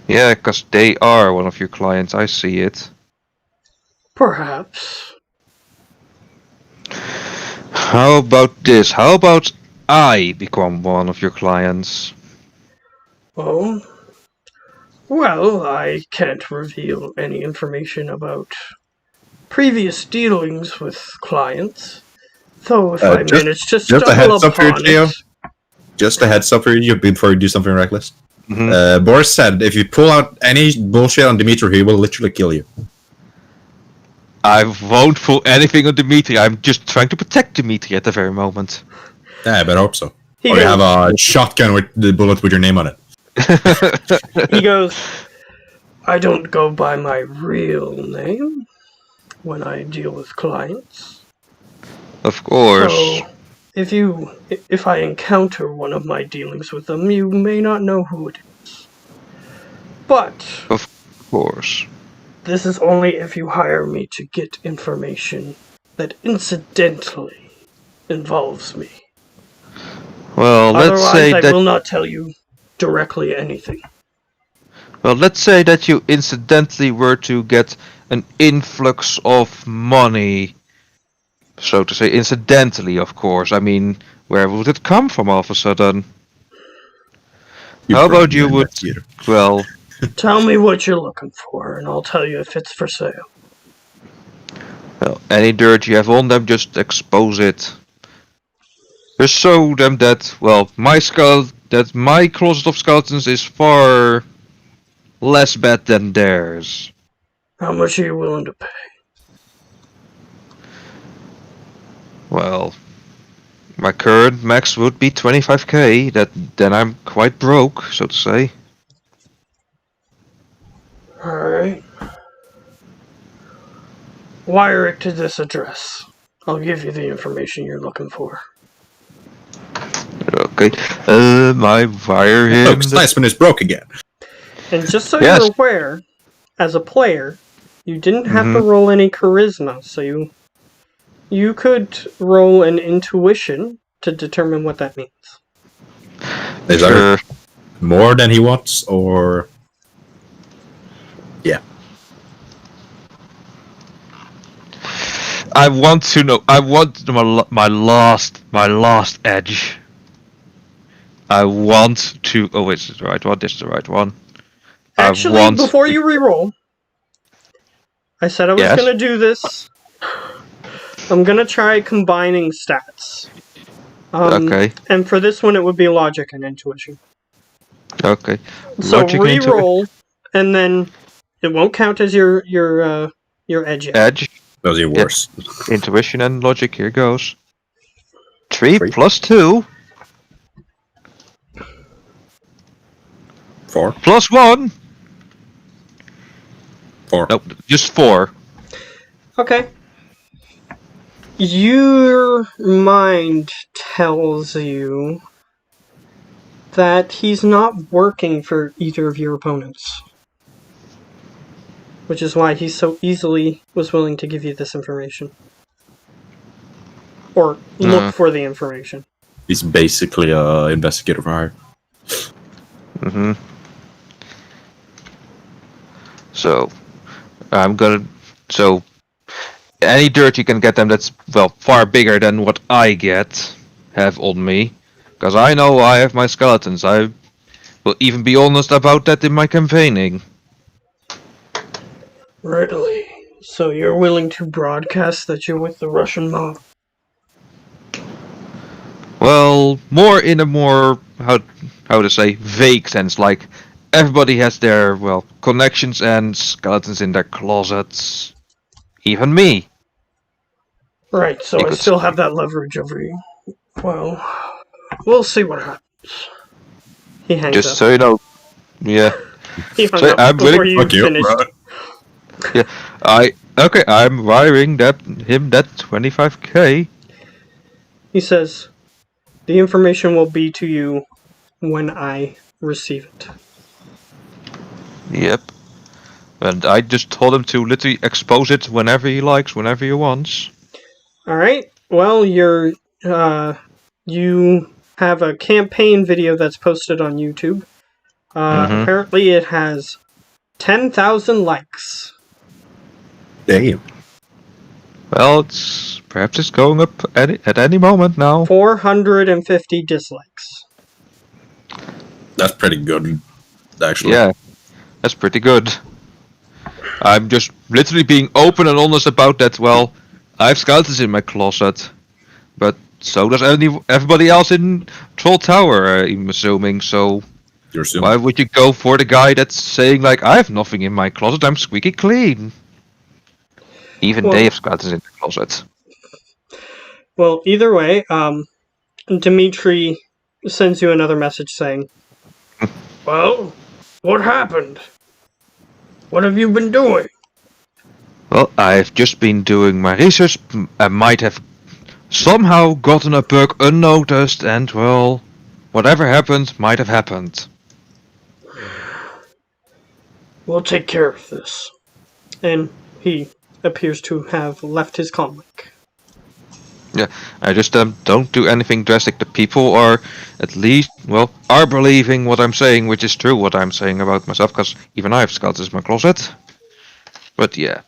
Yeah, because they are one of your clients, I see it. Perhaps. How about this? How about I become one of your clients? Oh? Well, I can't reveal any information about previous dealings with clients. Though if I manage to stumble upon it... Just a heads up for you before you do something reckless. Mm-hmm. Boris said if you pull out any bullshit on Dimitri, he will literally kill you. I won't pull anything on Dimitri. I'm just trying to protect Dimitri at the very moment. Yeah, I better hope so. Or you have a shotgun with the bullet with your name on it. He goes, I don't go by my real name when I deal with clients. Of course. So, if I encounter one of my dealings with them, you may not know who it is. But... Of course. This is only if you hire me to get information that incidentally involves me. Well, let's say that... Otherwise, I that... will not tell you directly anything. Well, let's say that you incidentally were to get an influx of money. So to say, incidentally, of course. I mean, where would it come from all of a sudden? How about you would... Well... Tell me what you're looking for, and I'll tell you if it's for sale. Well, any dirt you have on them, just expose it. Just show them that, well, my closet of skeletons is far less bad than theirs. How much are you willing to pay? Well, my current max would be 25k. Then I'm quite broke, so to say. Alright. Wire it to this address. I'll give you the information you're looking for. Okay. I wire him. Look, Sliceman is broke again. And just so you're aware, as a player, you didn't have to roll any charisma, so you could roll an intuition to determine what that means. Is there more than he wants, or... Yeah. I want to know. I want my last edge. I want to. Oh, wait, this is the right one. This is the right one. Actually, before you re-roll, I said I was going to do this. I'm going to try combining stats. Okay. And for this one, it would be logic and intuition. Okay. So re-roll, and then it won't count as your edge yet. Edge. Those are worse. Intuition and logic. Here goes. 3 plus 2. 4. Plus 1. 4. Nope, just 4. Okay. Your mind tells you that he's not working for either of your opponents. Which is why he so easily was willing to give you this information. Or look for the information. He's basically an investigator for hire. Mm-hmm. So, I'm gonna... So, Any dirt you can get them that's, well, far bigger than what I have on me. Because I know I have my skeletons. I will even be honest about that in my campaigning. Really? So you're willing to broadcast that you're with the Russian mob? Well, more in a more, how to say, vague sense. Like, everybody has their, well, connections and skeletons in their closets. Even me. Right, so You I could still say. have that leverage over you. Well, we'll see what happens. He hangs Just up. so you know. Yeah. He hung So up I'm before willing- you Fuck you, finished. bro. I'm wiring him that 25k. He says, the information will be to you when I receive it. Yep. And I just told him to literally expose it whenever he likes, whenever he wants. Alright, well, you have a campaign video that's posted on YouTube. Apparently it has 10,000 likes. Damn. Well, perhaps it's going up at any moment now. 450 dislikes. That's pretty good, actually. Yeah, that's pretty good. I'm just literally being open and honest about that. Well, I have skeletons in my closet, but so does everybody else in Troll Tower, I'm assuming. So You're assuming. why would you go for the guy that's saying like, I have nothing in my closet, I'm squeaky clean? Even Well- they have skeletons in their closet. Well, either way, Dimitri sends you another message saying, well, what happened? What have you been doing? Well, I've just been doing my research. I might have somehow gotten a bug unnoticed, and well, whatever happened might have happened. We'll take care of this. And he appears to have left his comlink. Yeah, I just don't do anything drastic. The people are, at least, well, are believing what I'm saying, which is true what I'm saying about myself, because even I have skeletons in my closet. But yeah.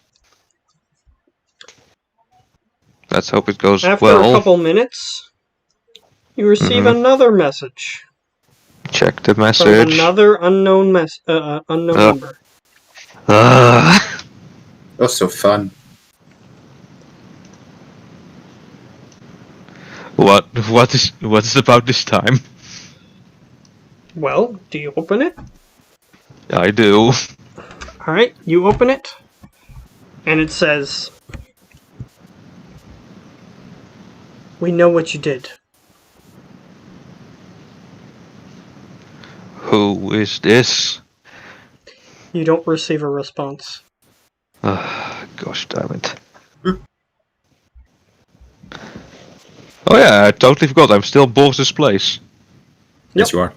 Let's hope it goes After well. a couple minutes, you receive another message Check the from message. another unknown number. Ah. Oh, so fun. What is about this time? Well, do you open it? I do. Alright, you open it, and it says, we know what you did. Who is this? You don't receive a response. Gosh damn it. Oh yeah, I totally forgot. I'm still Boris' place. Yes, you are.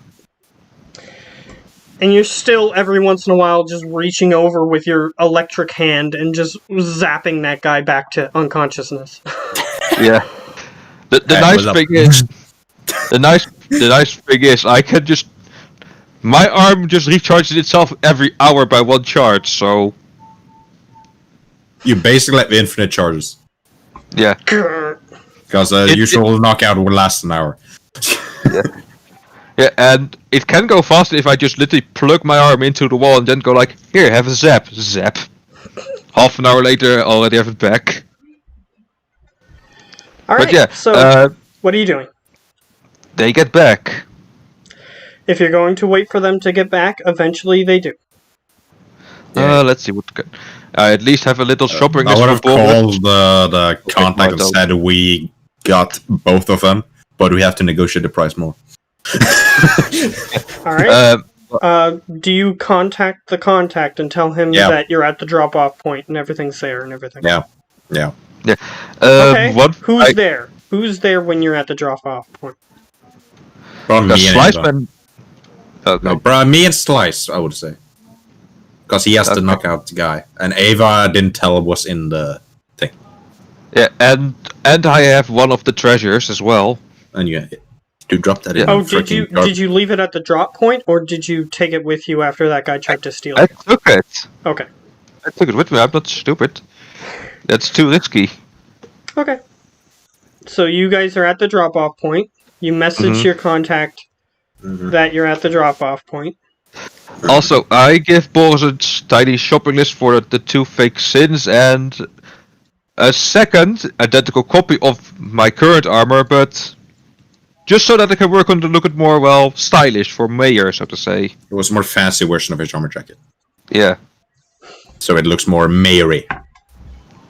And you're still, every once in a while, just reaching over with your electric hand and just zapping that guy back to unconsciousness. Yeah. The Hey, nice what's up? thing is, the nice thing is, I can just, my arm just recharges itself every hour by one charge. So You basically have infinite charges. yeah. Because It- usual knockout will last an hour. Yeah, and it can go faster if I just literally plug my arm into the wall and then go like, here, have a zap. Half an hour later, I already have it back. Alright, But yeah, so what are you doing? they get back. If you're going to wait for them to get back, eventually they do. Yeah. Let's see what. I at least have a little shopping I list would for have Bournemouth. called the contact and Martel. said we got both of them, but we have to negotiate the price more. Alright. Do you contact the contact and tell him Yeah. that you're at the drop-off point and everything's there and everything? Yeah. Yeah. Okay, What? there? Who's there when you're at the drop-off point? Bro, The me and slice Ava. man. Okay. No, bro, me and Slice, I would say. Because he has to Okay. knock out the guy. And Ava didn't tell what's in the thing. Yeah, and I have one of the treasures as well. And you drop that in. Oh, the did you freaking did you leave it at the drop point, or did you take it with you after that guy tried to steal I it? took it. Okay. I took it with me. I'm not stupid. That's too risky. Okay. So you guys are at the drop-off point. You message your contact that you're at the drop-off point. Also, I give Boris a tiny shopping list for the 2 fake sins and a second identical copy of my current armor, but just so that I can work on to look at more, well, stylish for mayor, so to say. It was a more fancy version of his armor jacket. Yeah. So it looks more mayory.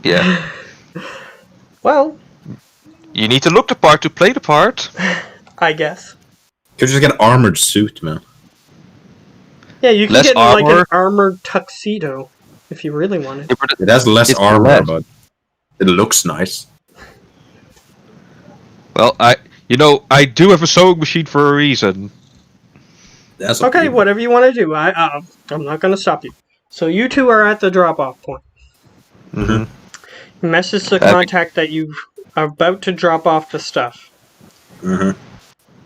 Yeah. Well, You need to look the part to play the part. I guess. You just get an armored suit, man. Yeah, you can Less get like an armor. armored tuxedo if you really wanted. It has less It's armor, less. but it looks nice. Well, I do have a sewing machine for a reason. That's Okay, whatever you want to do. I'm not going to stop you. So you two are at the drop-off point. Mm-hmm. You message the contact that you are about to drop off the stuff. Mm-hmm.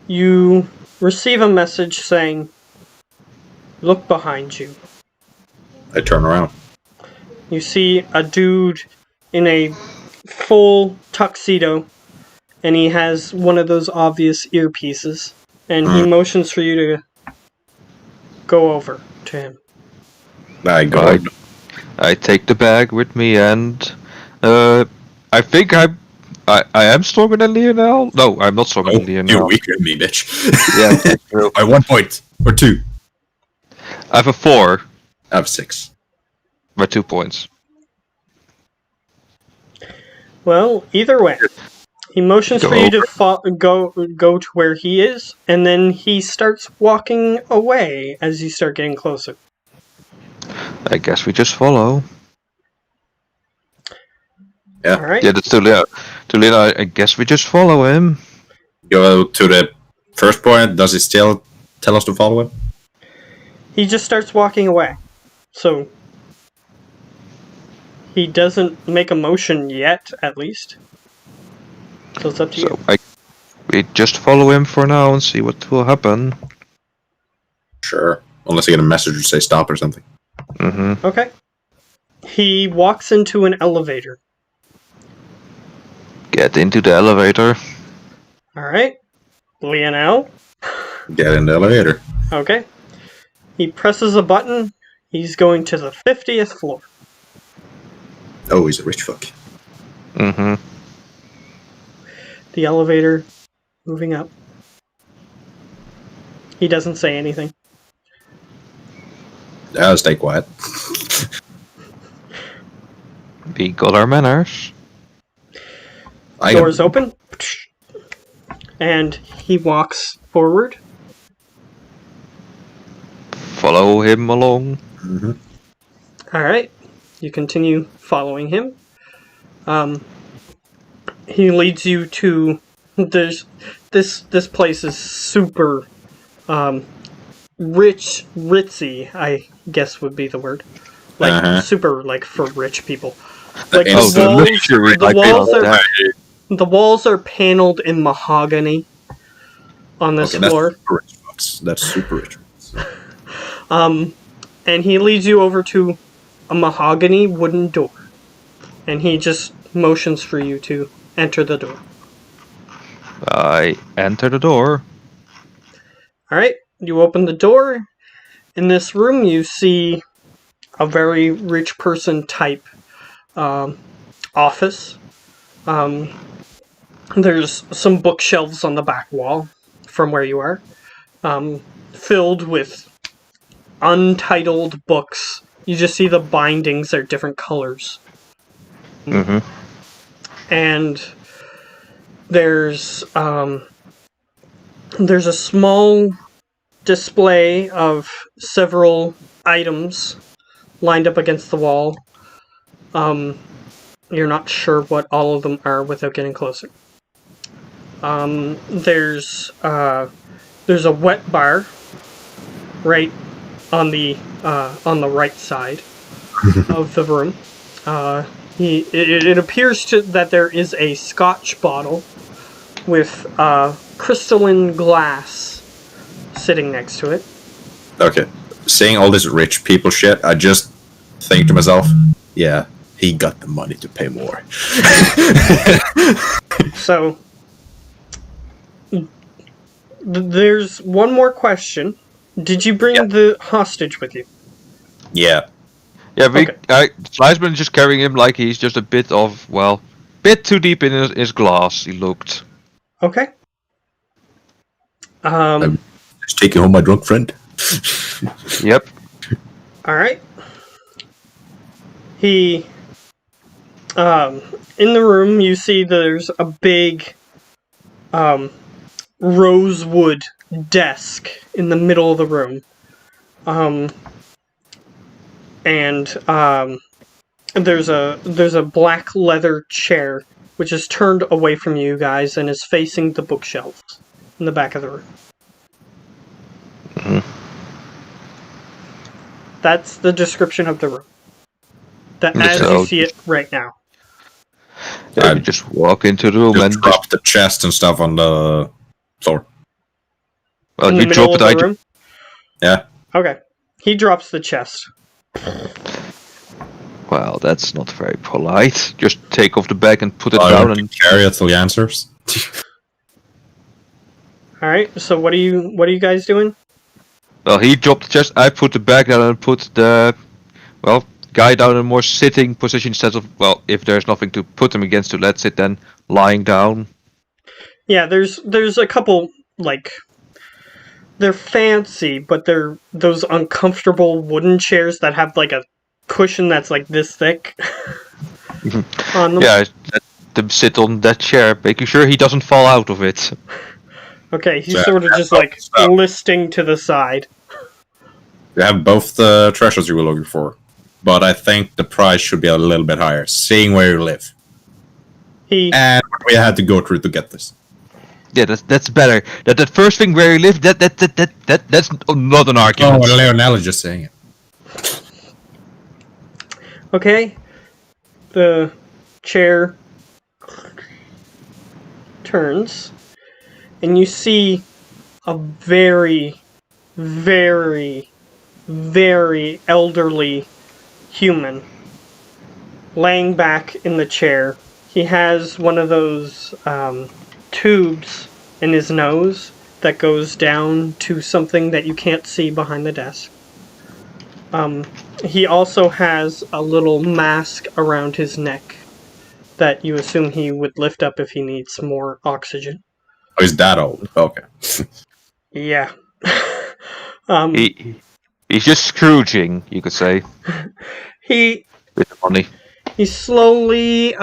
You receive a message saying, "Look behind you." I turn around. You see a dude in a full tuxedo, and he has one of those obvious earpieces, and he motions for you to go over to him. I go. I take the bag with me, and I think I am stronger than Lionel. No, I'm not stronger Oh, than Lionel. you're weaker than me, bitch. Yeah, that's true. By 1 point. Or 2. I have a 4 I have 6. by 2 points. Well, either way, he motions Go for you to go to where he is, and then he starts walking away as you start getting closer. I guess we just follow. Yeah. All right. Yeah, that's too late. I guess we just follow him. Go to the first point. Does it still tell us to follow him? He just starts walking away. So he doesn't make a motion yet, at least. So it's up to you. So we just follow him for now and see what will happen. Sure. Unless I get a message to say stop or something. Mm-hmm. Okay. He walks into an elevator. Get into the elevator. All right. Lionel. Get in the elevator. Okay. He presses a button. He's going to the 50th floor. Oh, he's a rich fuck. Mm-hmm. The elevator moving up. He doesn't say anything. Yeah, stay quiet. We got our manners. Doors open. And he walks forward. Follow him along. Mm-hmm. Alright. You continue following him. He leads you to this place is super ritzy, I guess would be the word. Like super like for rich people. Like the walls are paneled in mahogany on this floor. Super rich fucks. That's super rich. And he leads you over to a mahogany wooden door. And he just motions for you to enter the door. I enter the door. Alright, you open the door. In this room you see a very rich person type office. There's some bookshelves on the back wall from where you are, filled with untitled books. You just see the bindings are different colors. Mm-hmm. And there's a small display of several items lined up against the wall. You're not sure what all of them are without getting closer. There's a wet bar right on the right side of the room. It appears that there is a Scotch bottle with crystalline glass sitting next to it. Okay. Saying all this rich people shit, I just think to myself, yeah, He got the money to pay more. So, there's one more question. Did you bring the hostage with you? Yeah. Yeah, Okay. Sliceman is just carrying him like he's just a bit too deep in his glass, he looked. Okay. Just taking home my drunk friend. Yep. Alright. He, in the room, you see there's a big, rosewood desk in the middle of the room. There's a black leather chair, which is turned away from you guys and is facing the bookshelves in the back of the room. That's the description of the room. As you see it right now. Yeah, you just walk into the room and drop the chest and stuff on the floor. Well, in you the middle drop of it. the room? Yeah. Okay. He drops the chest. Well, that's not very polite. Just take off the bag and put it down and carry it till he answers. Alright, so what are you guys doing? Well, he dropped the chest. I put the bag down and put the guy down in a more sitting position instead of if there's nothing to put him against to let's sit then lying down. Yeah, there's a couple they're fancy, but they're those uncomfortable wooden chairs that have like a cushion that's like this thick on them. Yeah, let them sit on that chair, making sure he doesn't fall out of it. Okay, he's sort of just like listing to the side. You have both the treasures you were looking for, but I think the price should be a little bit higher, seeing where you live. And we had to go through to get this. Yeah, that's better. That first thing where you live, that's not an argument. Oh, Leonel is just saying it. Okay, the chair turns, and you see a very, very, very elderly human laying back in the chair. He has one of those tubes in his nose that goes down to something that you can't see behind the desk. He also has a little mask around his neck that you assume he would lift up if he needs more oxygen. Oh, he's that old. Okay. Yeah. He's just Scrooging, you could say. With the money. He slowly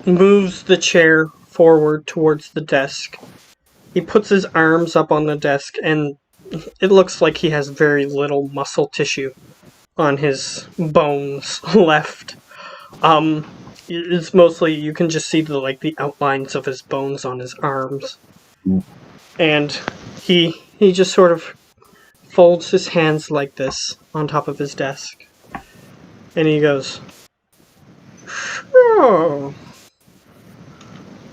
moves the chair forward towards the desk. He puts his arms up on the desk, and it looks like he has very little muscle tissue on his bones left. It's mostly, you can just see the outlines of his bones on his arms. And he just sort of folds his hands like this on top of his desk. And he goes, "So,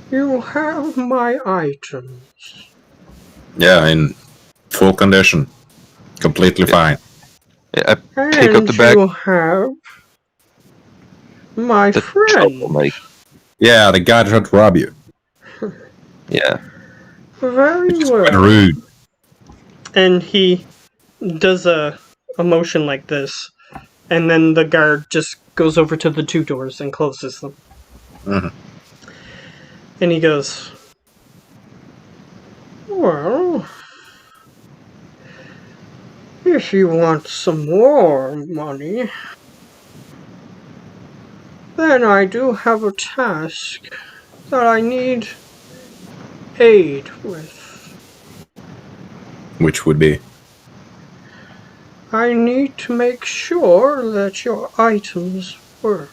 you have my items." Yeah, in full condition. Completely fine. Yeah, I pick up the bag. You have my friend. Yeah, the guy tried to rob you. Yeah. Very well. Quite rude. And he does a motion like this, and then the guard just goes over to the two doors and closes them. Mm-hmm. And he goes, "Well, if you want some more money, then I do have a task that I need aid with. Which would be? I need to make sure that your items work."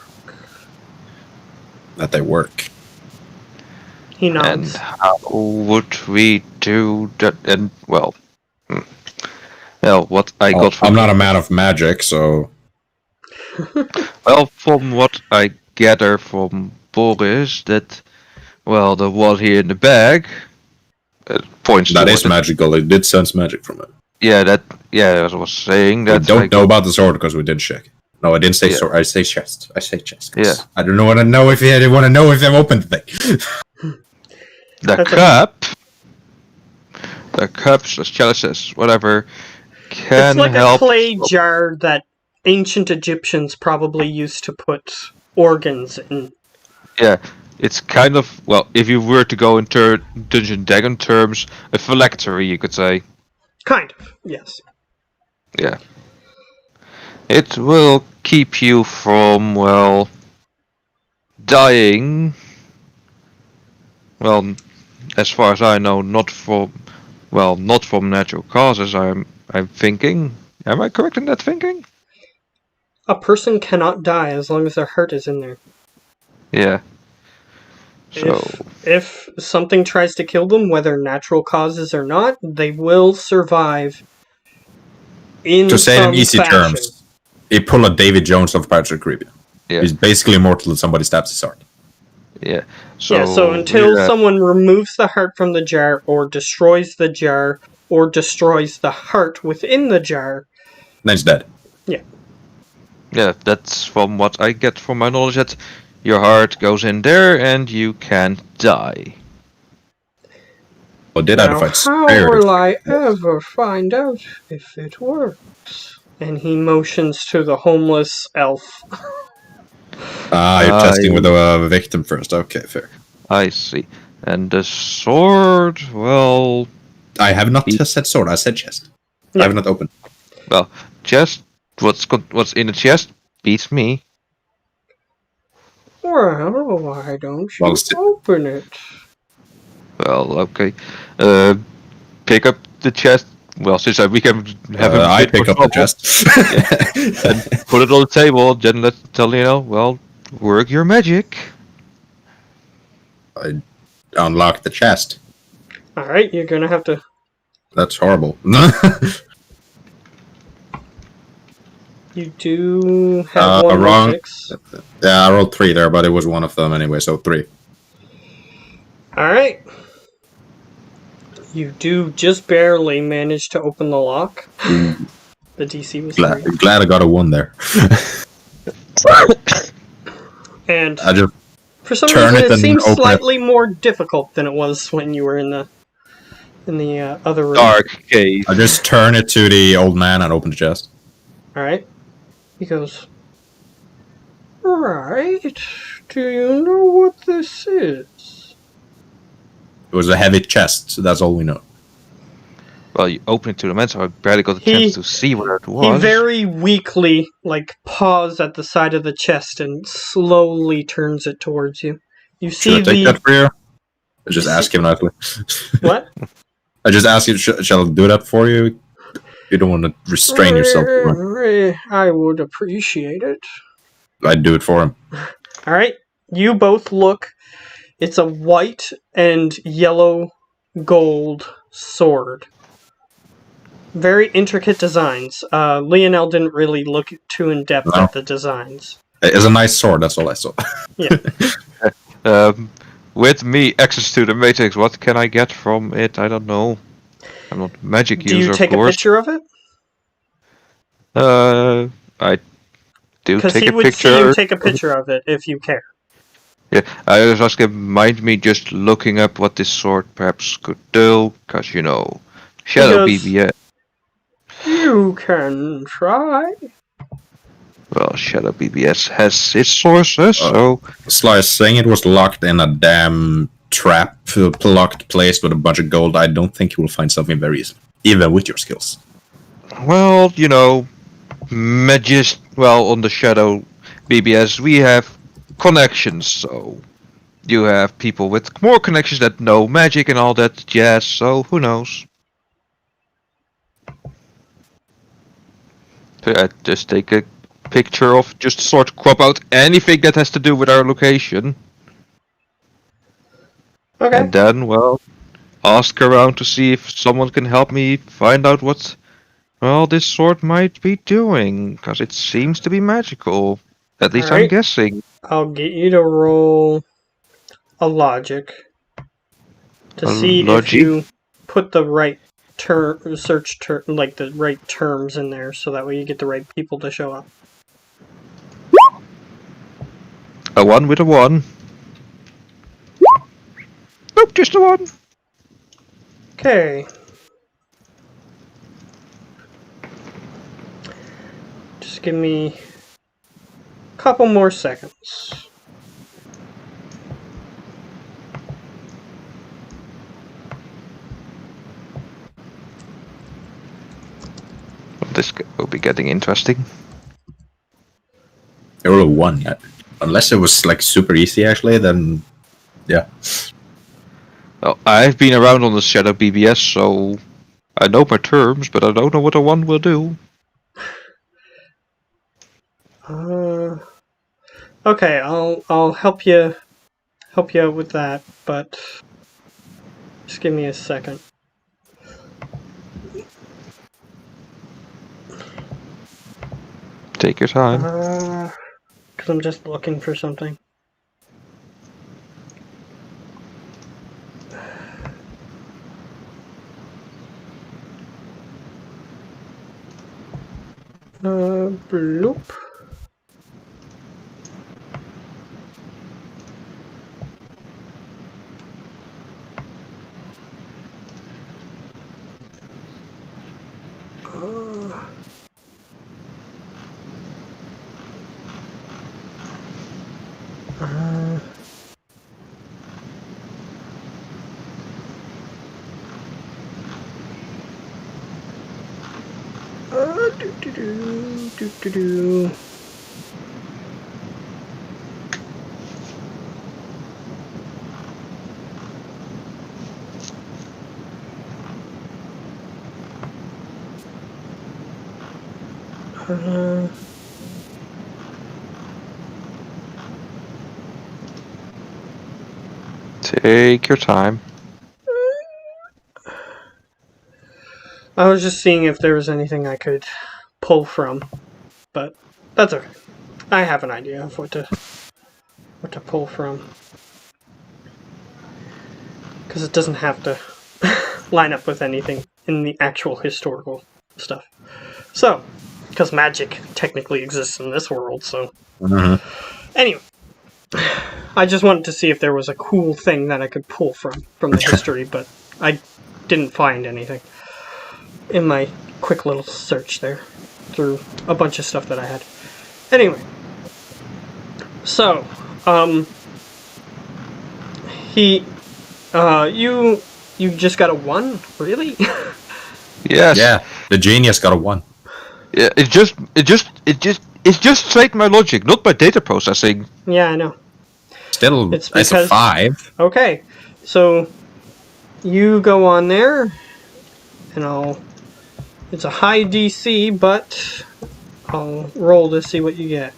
That they work. He nods. And how would we do that? And well, what I got from... I'm not a man of magic, so... Well, from what I gather from Boris, that, the one here in the bag points that is magical. It did sense magic from it. Yeah, as I was saying, that we don't know about the sword because we did check. No, I didn't say Yeah. sword. I say chest. I say chest. Yeah. I don't want to know if you want to know if I've opened the thing. The cups/chalices, whatever, can It's like help. a clay jar that ancient Egyptians probably used to put organs in. Yeah, it's kind of, well, if you were to go into Dungeon Dragon terms, a phylactery, you could say. Kind of, yes. Yeah. It will keep you from, well, dying. Well, as far as I know, not from natural causes. I'm thinking. Am I correct in that thinking? A person cannot die as long as their heart is in there. Yeah. So If something tries to kill them, whether natural causes or not, they will survive in To say it in some easy fashion. terms, you pull a David Jones of Pirates of the Caribbean. yeah, He's basically immortal if somebody stabs his heart. yeah. So until someone removes the heart from the jar, or destroys the jar, or destroys the heart within the jar, Then he's dead. Yeah, that's from what I get from my knowledge, that your heart goes in there and you can die. Or did I now fight how spirit? will I ever find out if it works? And he motions to the homeless elf. You're testing with the victim first. Okay, fair. I see. And the sword, well, I have not said sword. I said chest. Yeah. I have not opened. chest. What's in the chest beats me. Well, why don't you Well, open it? Well, okay. Pick up the chest. Well, since we can have a I bit pick more up the trouble, chest. and put it on the table. Then let's tell you know. Well, work your magic. I unlock the chest. Alright, you're gonna have to... That's horrible. You do have one wrong. more fix. Yeah, I rolled 3 there, but it was one of them anyway, so 3. Alright. You do just barely manage to open the lock. The DC was 3. Glad I got a 1 there. And I just for some turn reason it it and seems open it. slightly more difficult than it was when you were in the other room. Dark cave. I just turn it to the old man and open the chest. Alright. He goes, right, do you know what this is? It was a heavy chest, so that's all we know. Well, you open it to the man, so I barely got a chance to see where it He was. very weakly, paws at the side of the chest and slowly turns it towards you. You see Should I take that for you? I just ask him nicely. What? I just ask him, shall I do that for you? You don't want to restrain yourself. I would appreciate it. I'd do it for him. Alright, you both look. It's a white and yellow gold sword. Very intricate designs. Lionel didn't really look too in depth at the designs. It's a nice sword, that's all I saw. Yeah. With me access to the matrix, what can I get from it? I don't know. I'm not a magic Do user, you take of a course. picture of it? I do Because take he a would picture. see you take a picture of it if you care. Yeah, I was asking, mind me just looking up what this sword perhaps could do, because, you know, Shadow Because- BBS. You can try. Well, Shadow BBS has its sources, so... Sly is saying it was locked in a damn trap, locked place with a bunch of gold. I don't think you will find something very easy, even with your skills. Well, you know, on the Shadow BBS, we have connections, so... You have people with more connections that know magic and all that jazz, so who knows? So I just take a picture of, just sort of crop out anything that has to do with our location. Okay. And then, well, ask around to see if someone can help me find out what, well, this sword might be doing, because it seems to be magical. At least I'm Alright. guessing. I'll get you to roll a logic to A see if logic? you put the right search term, the right terms in there, so that way you get the right people to show up. A 1 with a 1. Nope, just a 1. Okay. Just give me a couple more seconds. This will be getting interesting. I rolled a 1, yeah. Unless it was like super easy, actually, then yeah. Well, I've been around on the Shadow BBS, so I know my terms, but I don't know what a 1 will do. Okay, I'll help you out with that, but just give me a second. Take your time. Because I'm just looking for something. Bloop. Do. Take your time. I was just seeing if there was anything I could pull from, but that's okay. I have an idea of what to pull from, because it doesn't have to line up with anything in the actual historical stuff. So, because magic technically exists in this world, so anyway, I just wanted to see if there was a cool thing that I could pull from the history, but I didn't find anything in my quick little search there through a bunch of stuff that I had. Anyway, so you just got a 1, really? Yes. Yeah, the genius got a 1. Yeah. It's just straight my logic, not my data processing. Yeah, I know. Still, It's it's a because- 5. Okay, so you go on there, and it's a high DC, but I'll roll to see what you get.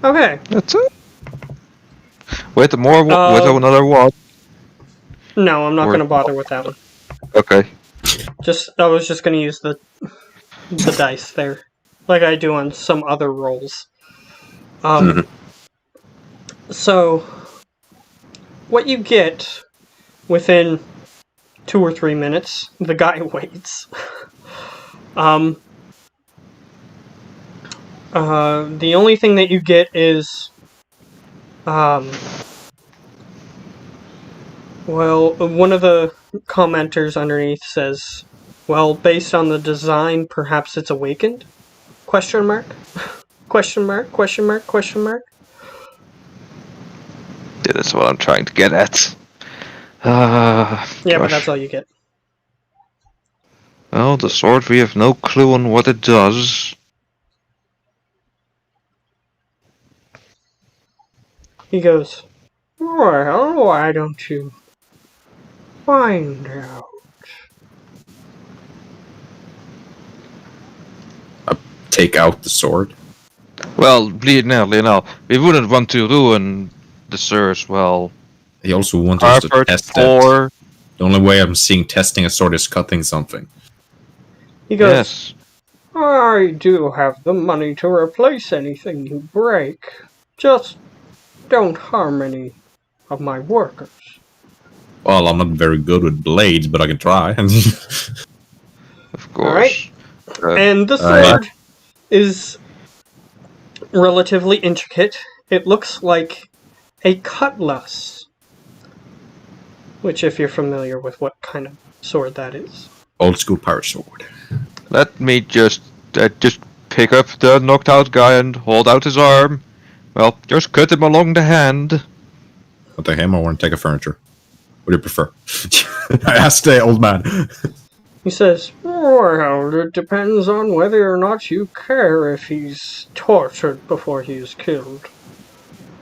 Okay. That's it. Wait, wait, another 1. No, I'm not Or- going to bother with that one. Okay. I was just going to use the dice there, like I do on some other rolls. So, what you get within 2 or 3 minutes, the guy waits. The only thing that you get is, well, one of the commenters underneath says, well, based on the design, perhaps it's awakened? Question mark? Question mark? Question mark? Question mark? Yeah, that's what I'm trying to get at. Yeah, but Gosh. that's all you get. Well, the sword, we have no clue on what it does. He goes, well, why don't you find out? Take out the sword. Well, Lionel, we wouldn't want to ruin the Sirs. Well, He also wants us to Harvard, test it. or The only way I'm seeing testing a sword is cutting something. He goes, yes, I do have the money to replace anything you break. Just don't harm any of my workers. Well, I'm not very good with blades, but I can try. of course. And the Alright. sword is relatively intricate It looks like a cutlass. Which, if you're familiar with what kind of sword that is. Old school power sword. Let me just pick up the knocked out guy and hold out his arm. Well, just cut him along the hand. I'll take him, I want to take a furniture. What do you prefer? I asked the old man. He says, well, it depends on whether or not you care if he's tortured before he's killed.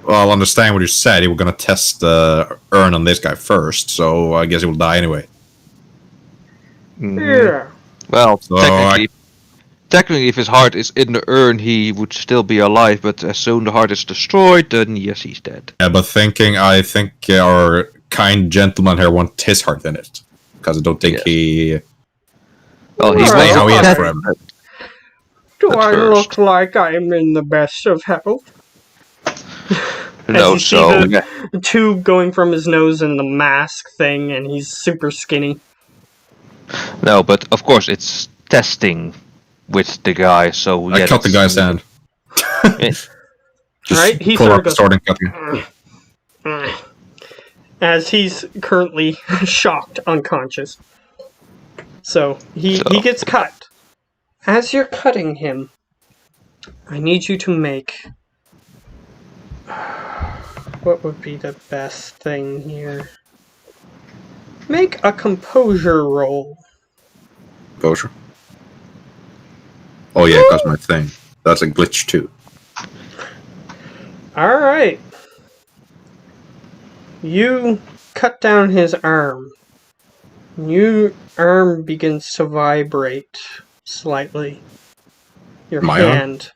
Well, I'll understand what you said. You were gonna test the urn on this guy first, so I guess he will die anyway. Yeah. Well, So technically, if his heart is in the urn, he would still be alive. But as soon the heart is destroyed, then yes, he's dead. Yeah, but I think our kind gentleman here wants his heart in it. Because I don't think he... Well, Alright. Explain how he is dead. forever. Do At I first. look like I'm in the best of health? No, you see so the tube going from his nose and the mask thing, and he's super skinny. no, but of course it's testing with the guy. So yeah, I cut the guy's hand. Just Right, he pull sort up of the goes- sword and cut him. As he's currently shocked, unconscious. So he gets cut. As you're cutting him, I need you to make... What would be the best thing here? Make a composure roll. Kosher. Oh yeah, that's my thing. That's a glitch too. Alright. You cut down his arm. Your arm begins to vibrate slightly. Your My arm? hand.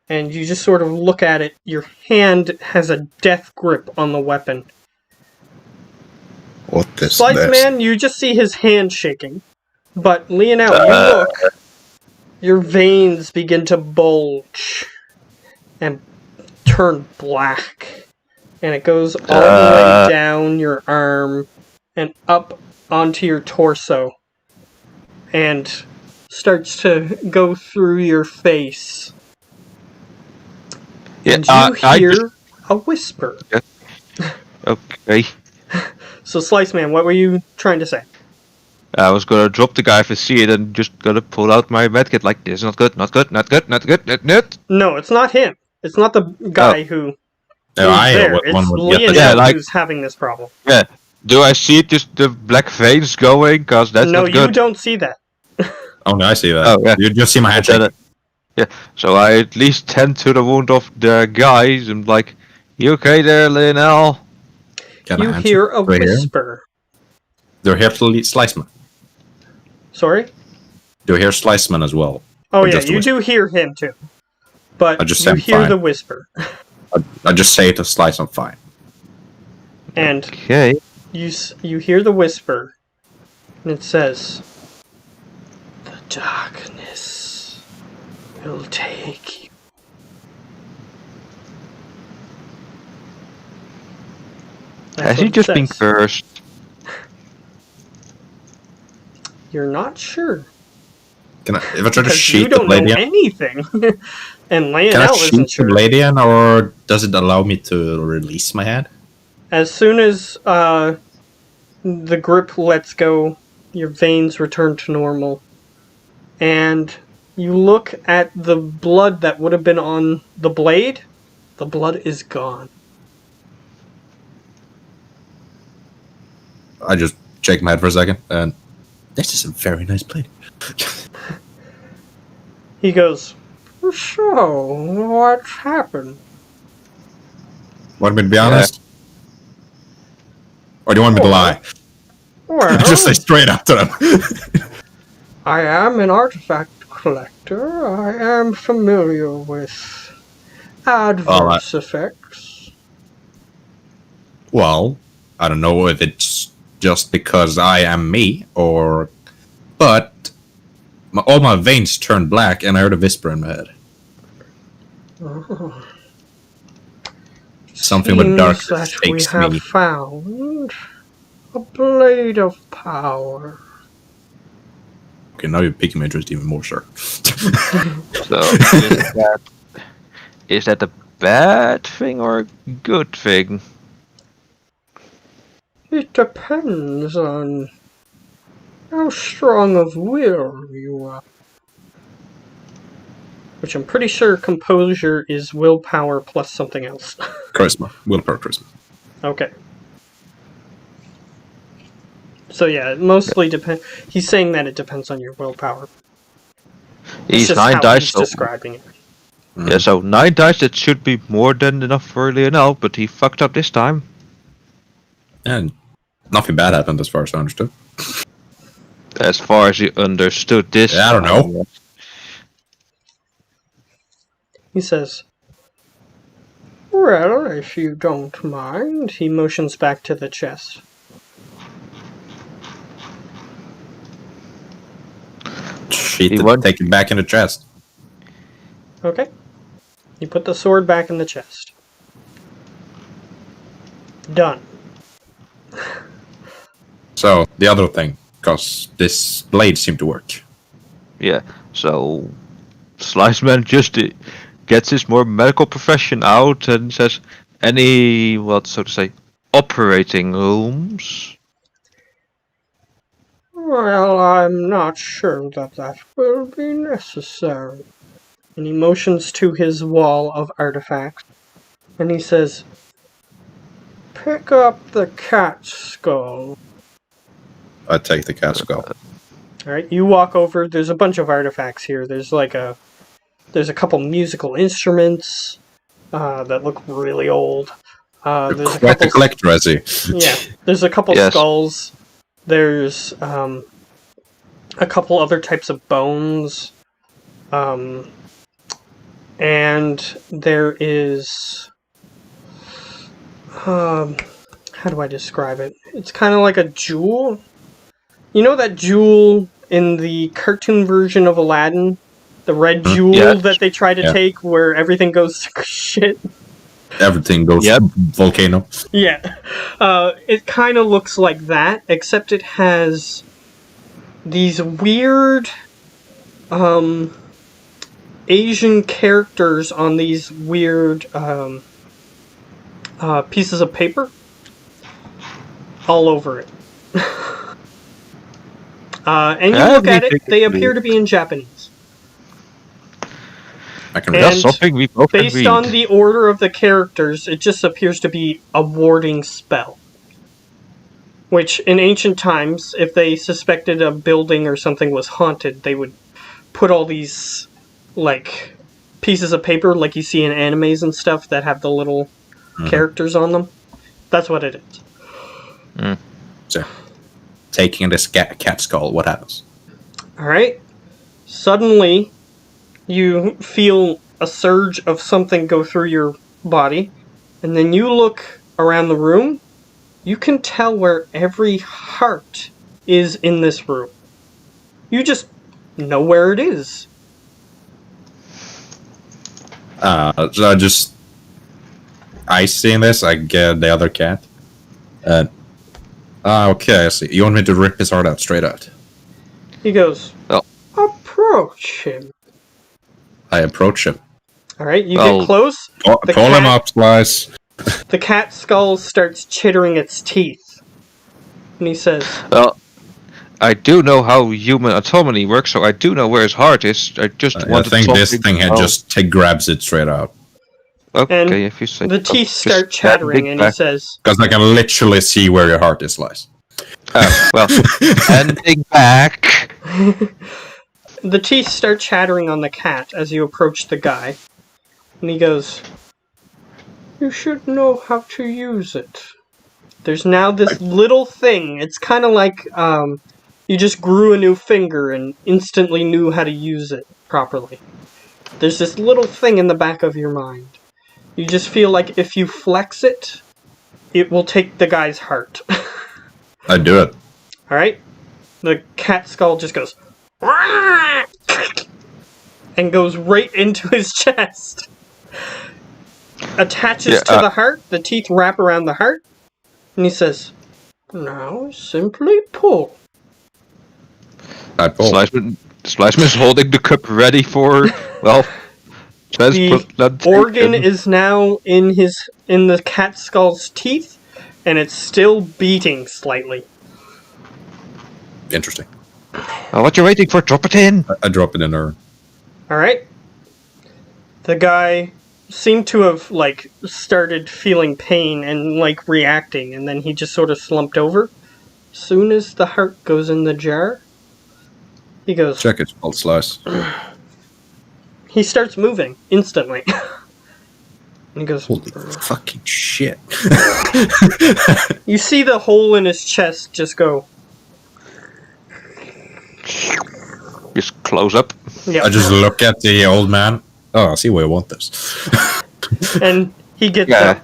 And you just sort of look at it. Your hand has a death grip on the weapon. What is Slice this? Man, you just see his hand shaking. But Leonel, you look. Your veins begin to bulge. And turn black. And it goes all the way down your arm. And up onto your torso. And starts to go through your face. yeah, And you hear a whisper. okay. So, Slice Man, what were you trying to say? I was gonna drop the guy if I see it and just gonna pull out my medkit like this. Not good, not good, not good, not good, not. No, it's not him. It's not the guy who No, is I there. know what It's one would Leonel get. Yeah, like- who's having this problem. Do I see just the black veins going? Cause that's No, not good. you don't see that. Oh, no, I see that. Oh, yeah. You just see my hand Then, shake. yeah, so I at least tend to the wound of the guys and like, you okay there, Lionel? Can I You answer? hear a Right here? whisper. Do you hear Sliceman? Sorry? Do you hear Sliceman as well? Oh, Or yeah, just a you whisper? do hear him too. But I just you said hear fine. the whisper. I just say to Slice, I'm fine. And Okay. you hear the whisper. And it says, "The darkness will take you." That's Has what he it just been says. cursed? You're not sure. Can I, if I try to Because you shoot the don't know Bladian, anything. And can I Lionel shoot isn't the sure. Bladian, or does it allow me to release my hand? As soon as the grip lets go, your veins return to normal. And you look at the blood that would have been on the blade. The blood is gone. I just shake my head for a second, and this is a very nice blade. He goes, "So, what's happened?" Want me to be honest? Or do you want me to lie? Well, Just say straight up to them. I am an artifact collector. I am familiar with adverse effects. Well, I don't know if it's just because I am me, or... But all my veins turned black, and I heard a whisper in my head. Oh. Something with Seems darkness that we takes have me. found a blade of power. Okay, now you're piquing my interest even more, sir. So is that the bad thing or a good thing? It depends on how strong of will you are. Which I'm pretty sure composure is willpower plus something else. Charisma. Willpower charisma. Okay. So yeah, it mostly depends. He's saying that it depends on your willpower. It's He's just 9 how dice, he's so... describing it. Yeah, so 9 dice, that should be more than enough for Lionel, but he fucked up this time. And nothing bad happened as far as I understood. As far as he understood this Yeah, I don't time, know. He says, "Well, if you don't mind," he motions back to the chest. Shit, He won. take it back in the chest. Okay. You put the sword back in the chest. Done. So, the other thing, because this blade seemed to work. Yeah, so Sliceman just gets his more medical profession out and says, any, what, so to say, operating rooms? Well, I'm not sure that will be necessary. And he motions to his wall of artifacts. And he says, "Pick up the cat skull." I take the cat skull. Alright, you walk over. There's a bunch of artifacts here. There's a couple musical instruments that look really old. There's a Quite the couple. collector, I see. Yeah, there's a couple Yes. skulls. There's a couple other types of bones. And there is... how do I describe it? It's kind of like a jewel. You know that jewel in the cartoon version of Aladdin? The red jewel Yeah. that they try to take where everything goes to shit? Everything goes Yep. volcano. Yeah. It kind of looks like that, except it has these weird Asian characters on these weird pieces of paper all over it. And you look at it, they appear to be in Japanese. I can And That's something we both can based read. on the order of the characters, it just appears to be a warding spell. Which, in ancient times, if they suspected a building or something was haunted, they would put all these, like, pieces of paper, like you see in animes and stuff, that have the little characters on them. That's what it is. So, taking this cat skull, what happens? Alright. Suddenly, you feel a surge of something go through your body, and then you look around the room. You can tell where every heart is in this room. You just know where it is. So I seeing this, I get the other cat. Okay, I see. You want me to rip his heart out straight out? He goes, Oh. "Approach him." I approach him. Alright, you Oh. get close. Call The him cat- up, Slice. The cat skull starts chittering its teeth. And he says, Well, I do know how human autonomy works, so I do know where his heart is. I just I wanted think this something thing had else. just grabs it straight out. Okay, and if you say the so. teeth Just start chattering, and he back. says, Because I can literally see where your heart is, Slice. Well, ending back. the teeth start chattering on the cat as you approach the guy. And he goes, "You should know how to use it." There's now this little thing. It's kind of like you just grew a new finger and instantly knew how to use it properly. There's this little thing in the back of your mind. You just feel like if you flex it, it will take the guy's heart. I do it. Alright? The cat skull just goes and goes right into his chest. Attaches to the heart, the teeth wrap around the heart, and he says, "Now simply pull." I pull. Sliceman is holding the cup ready for, well, The organ is now in the cat skull's teeth, and it's still beating slightly. Interesting. What you waiting for? Drop it in. I drop it in her. All right. The guy seemed to have started feeling pain and reacting, and then he just sort of slumped over. Soon as the heart goes in the jar, he goes. Check its pulse slice. He starts moving instantly. And he goes. Holy fucking shit! You see the hole in his chest just go. Just close up. Yeah. I just look at the old man. Oh, I see why I want this. And he gets up.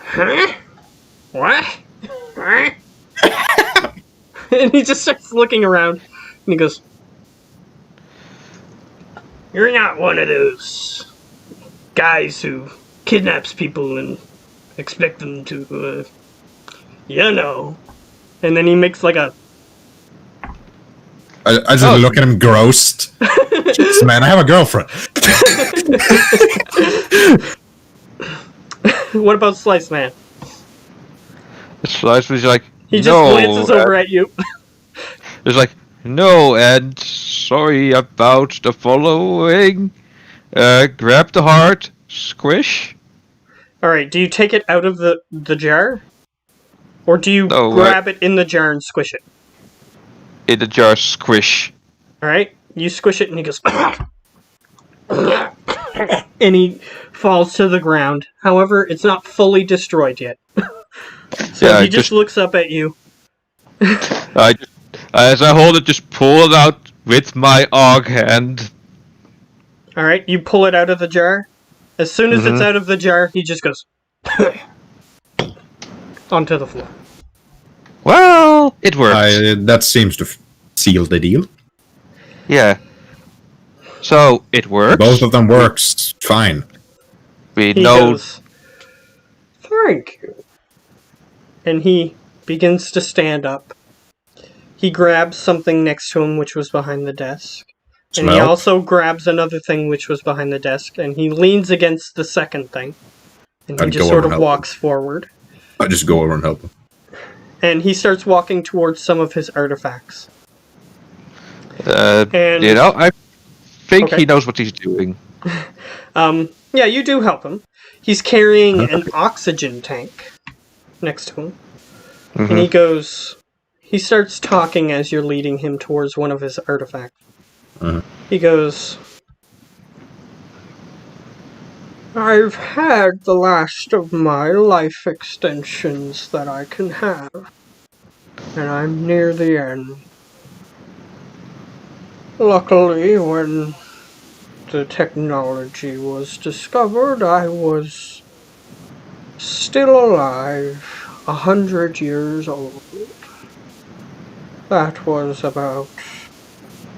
Huh? What? And he just starts looking around. And he goes, "You're not one of those guys who kidnaps people and expect them to, And then he makes a... I just look at him grossed. Jeez, man, I have a girlfriend. What about Slice Man? Slice was like, He just no, glances over at you. It's like, no, and sorry about the following. Grab the heart, squish. Alright, do you take it out of the jar? Or do you grab it in the jar and squish it? In the jar, squish. Alright, you squish it and he goes... and he falls to the ground. However, it's not fully destroyed yet. So he just looks up at you. As I hold it, just pull it out with my og hand. Alright, you pull it out of the jar. As soon as it's out of the jar, he just goes... onto the floor. Well, it worked. That seems to seal the deal. Yeah. So, it works. Both of them works fine. He goes, "Thank you." And he begins to stand up. He grabs something next to him, which was behind the desk. And he also grabs another thing, which was behind the desk. And he leans against the second thing. And he just sort of walks forward. I just go over and help him. And he starts walking towards some of his artifacts. I think he knows what he's doing. Yeah, you do help him. He's carrying an oxygen tank next to him. And he starts talking as you're leading him towards one of his artifacts. He goes, "I've had the last of my life extensions that I can have. And I'm near the end. Luckily, when the technology was discovered, I was still alive, 100 years old. That was about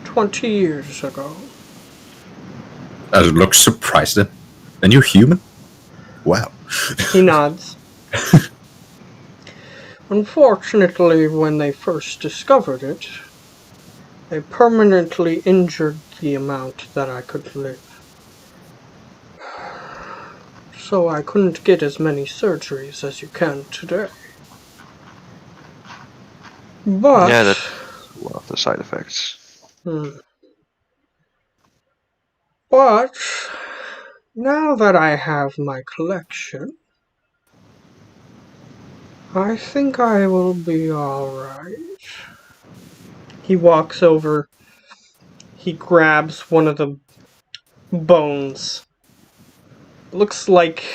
20 years ago." I look surprised. And you're human? Wow. He nods. "Unfortunately, when they first discovered it, they permanently injured the amount that I could live. So I couldn't get as many surgeries as you can today. But... yeah, that's one of the side effects. But... now that I have my collection, I think I will be alright." He walks over. He grabs one of the bones. Looks like,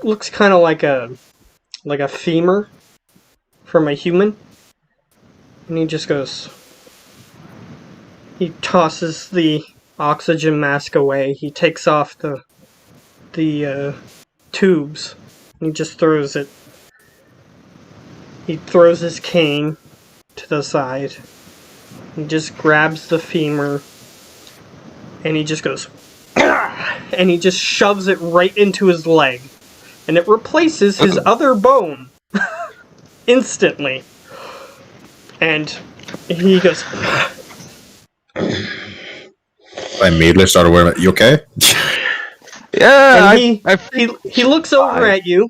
looks kind of like a femur from a human. And he just goes... he tosses the oxygen mask away. He takes off the tubes. And he just throws it. He throws his cane to the side. He just grabs the femur. And he just goes... and he just shoves it right into his leg. And it replaces his other bone. instantly. And he goes, I immediately started wearing. You okay? Yeah, and he looks over fine. at you.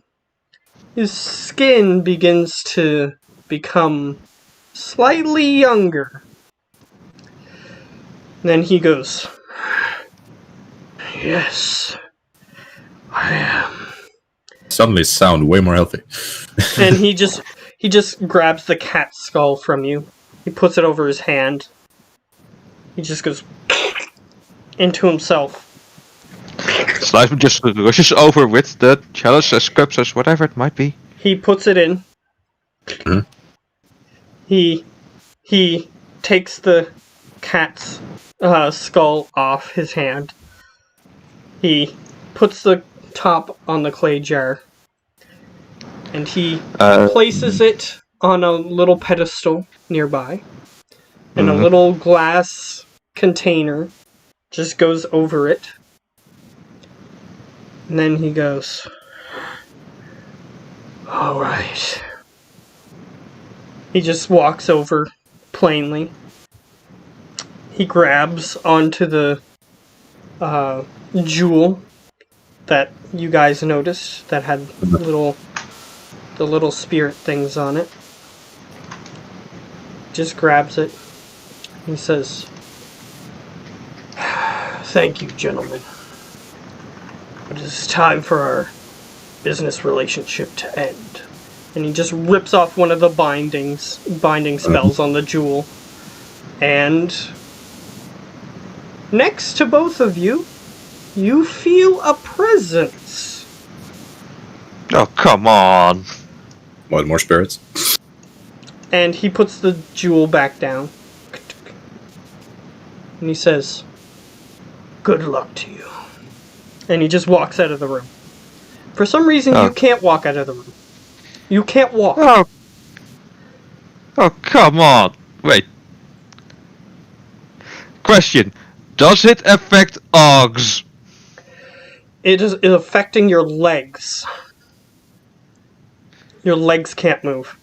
His skin begins to become slightly younger. Then he goes, yes, I am. Suddenly sound way more healthy. And he just grabs the cat skull from you. He puts it over his hand. He just goes into himself. Sliceman just rushes over with the chalices, cups, as whatever it might be. He puts it in. Mhm. He takes the cat's skull off his hand. He puts the top on the clay jar. And he places it on a little pedestal nearby. And a little glass container just goes over it. And then he goes, alright. He just walks over plainly. He grabs onto the jewel that you guys noticed that had the little spirit things on it. Just grabs it. He says, thank you, gentlemen. But it is time for our business relationship to end. And he just rips off one of the binding spells on the jewel. And next to both of you, you feel a presence. Oh, come on. What, more spirits? And he puts the jewel back down. And he says, good luck to you. And he just walks out of the room. For some reason, you can't walk out of the room. You can't walk. Oh, come on. Wait. Question. Does it affect Oggs? It is affecting your legs. Your legs can't move.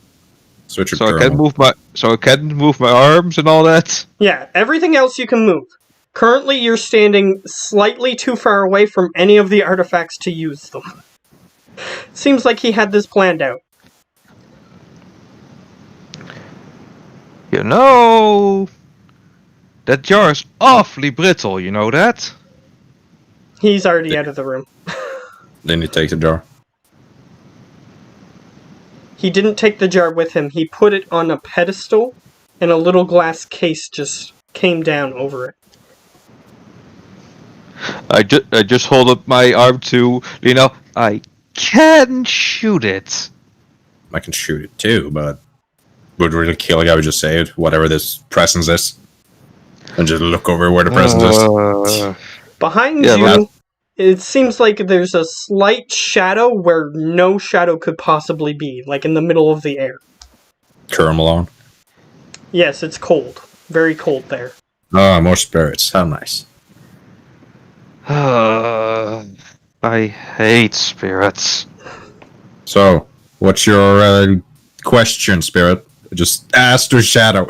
Switch your So I can move my arms and all that? Yeah, everything else you can move. Currently, you're standing slightly too far away from any of the artifacts to use them. Seems like he had this planned out. You know... That jar is awfully brittle, you know that? He's already out of the room. Then you take the jar. He didn't take the jar with him. He put it on a pedestal, and a little glass case just came down over it. I just hold up my arm to, I can shoot it. I can shoot it too, but would really kill a guy would just say it, whatever this presence is. And just look over where the presence is. Behind Yeah, you, it seems like there's a slight shadow where no shadow could possibly be, like in the middle of the air. Malone. Yes, it's cold. Very cold there. Ah, more spirits. How nice. I hate spirits. So, what's your question, spirit? Just ask the shadow.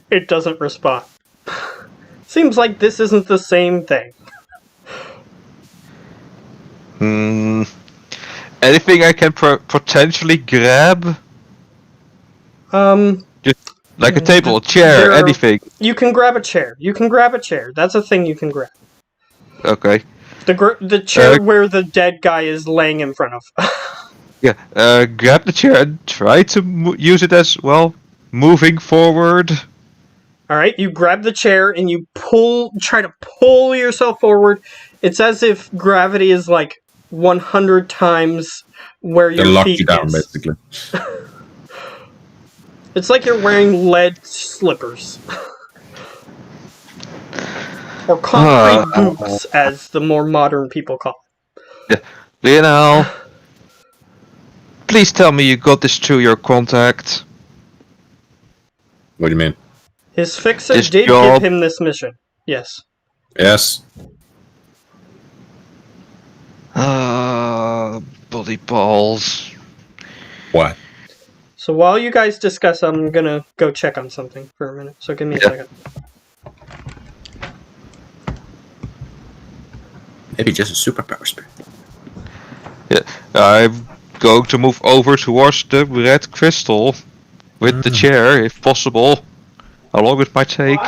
It doesn't respond. Seems like this isn't the same thing. Anything I can potentially grab? Just like a table, a chair, anything. You can grab a chair. You can grab a chair. That's a thing you can grab. Okay. The chair where the dead guy is laying in front of. Yeah, grab the chair and try to use it as, well, moving forward. Alright, you grab the chair and you try to pull yourself forward. It's as if gravity is like 100 times where your lock feet you down, is. basically. It's like you're wearing lead slippers. Or concrete boots, as the more modern people call it. Lionel, please tell me you got this through your contact. What do you mean? His fixer This did job- give him this mission. Yes. Yes. Bloody balls. What? So while you guys discuss, I'm gonna go check on something for a minute. So give me a second. Maybe just a superpower spirit. Yeah, I'm going to move over towards the red crystal with the chair, if possible. How long it might take?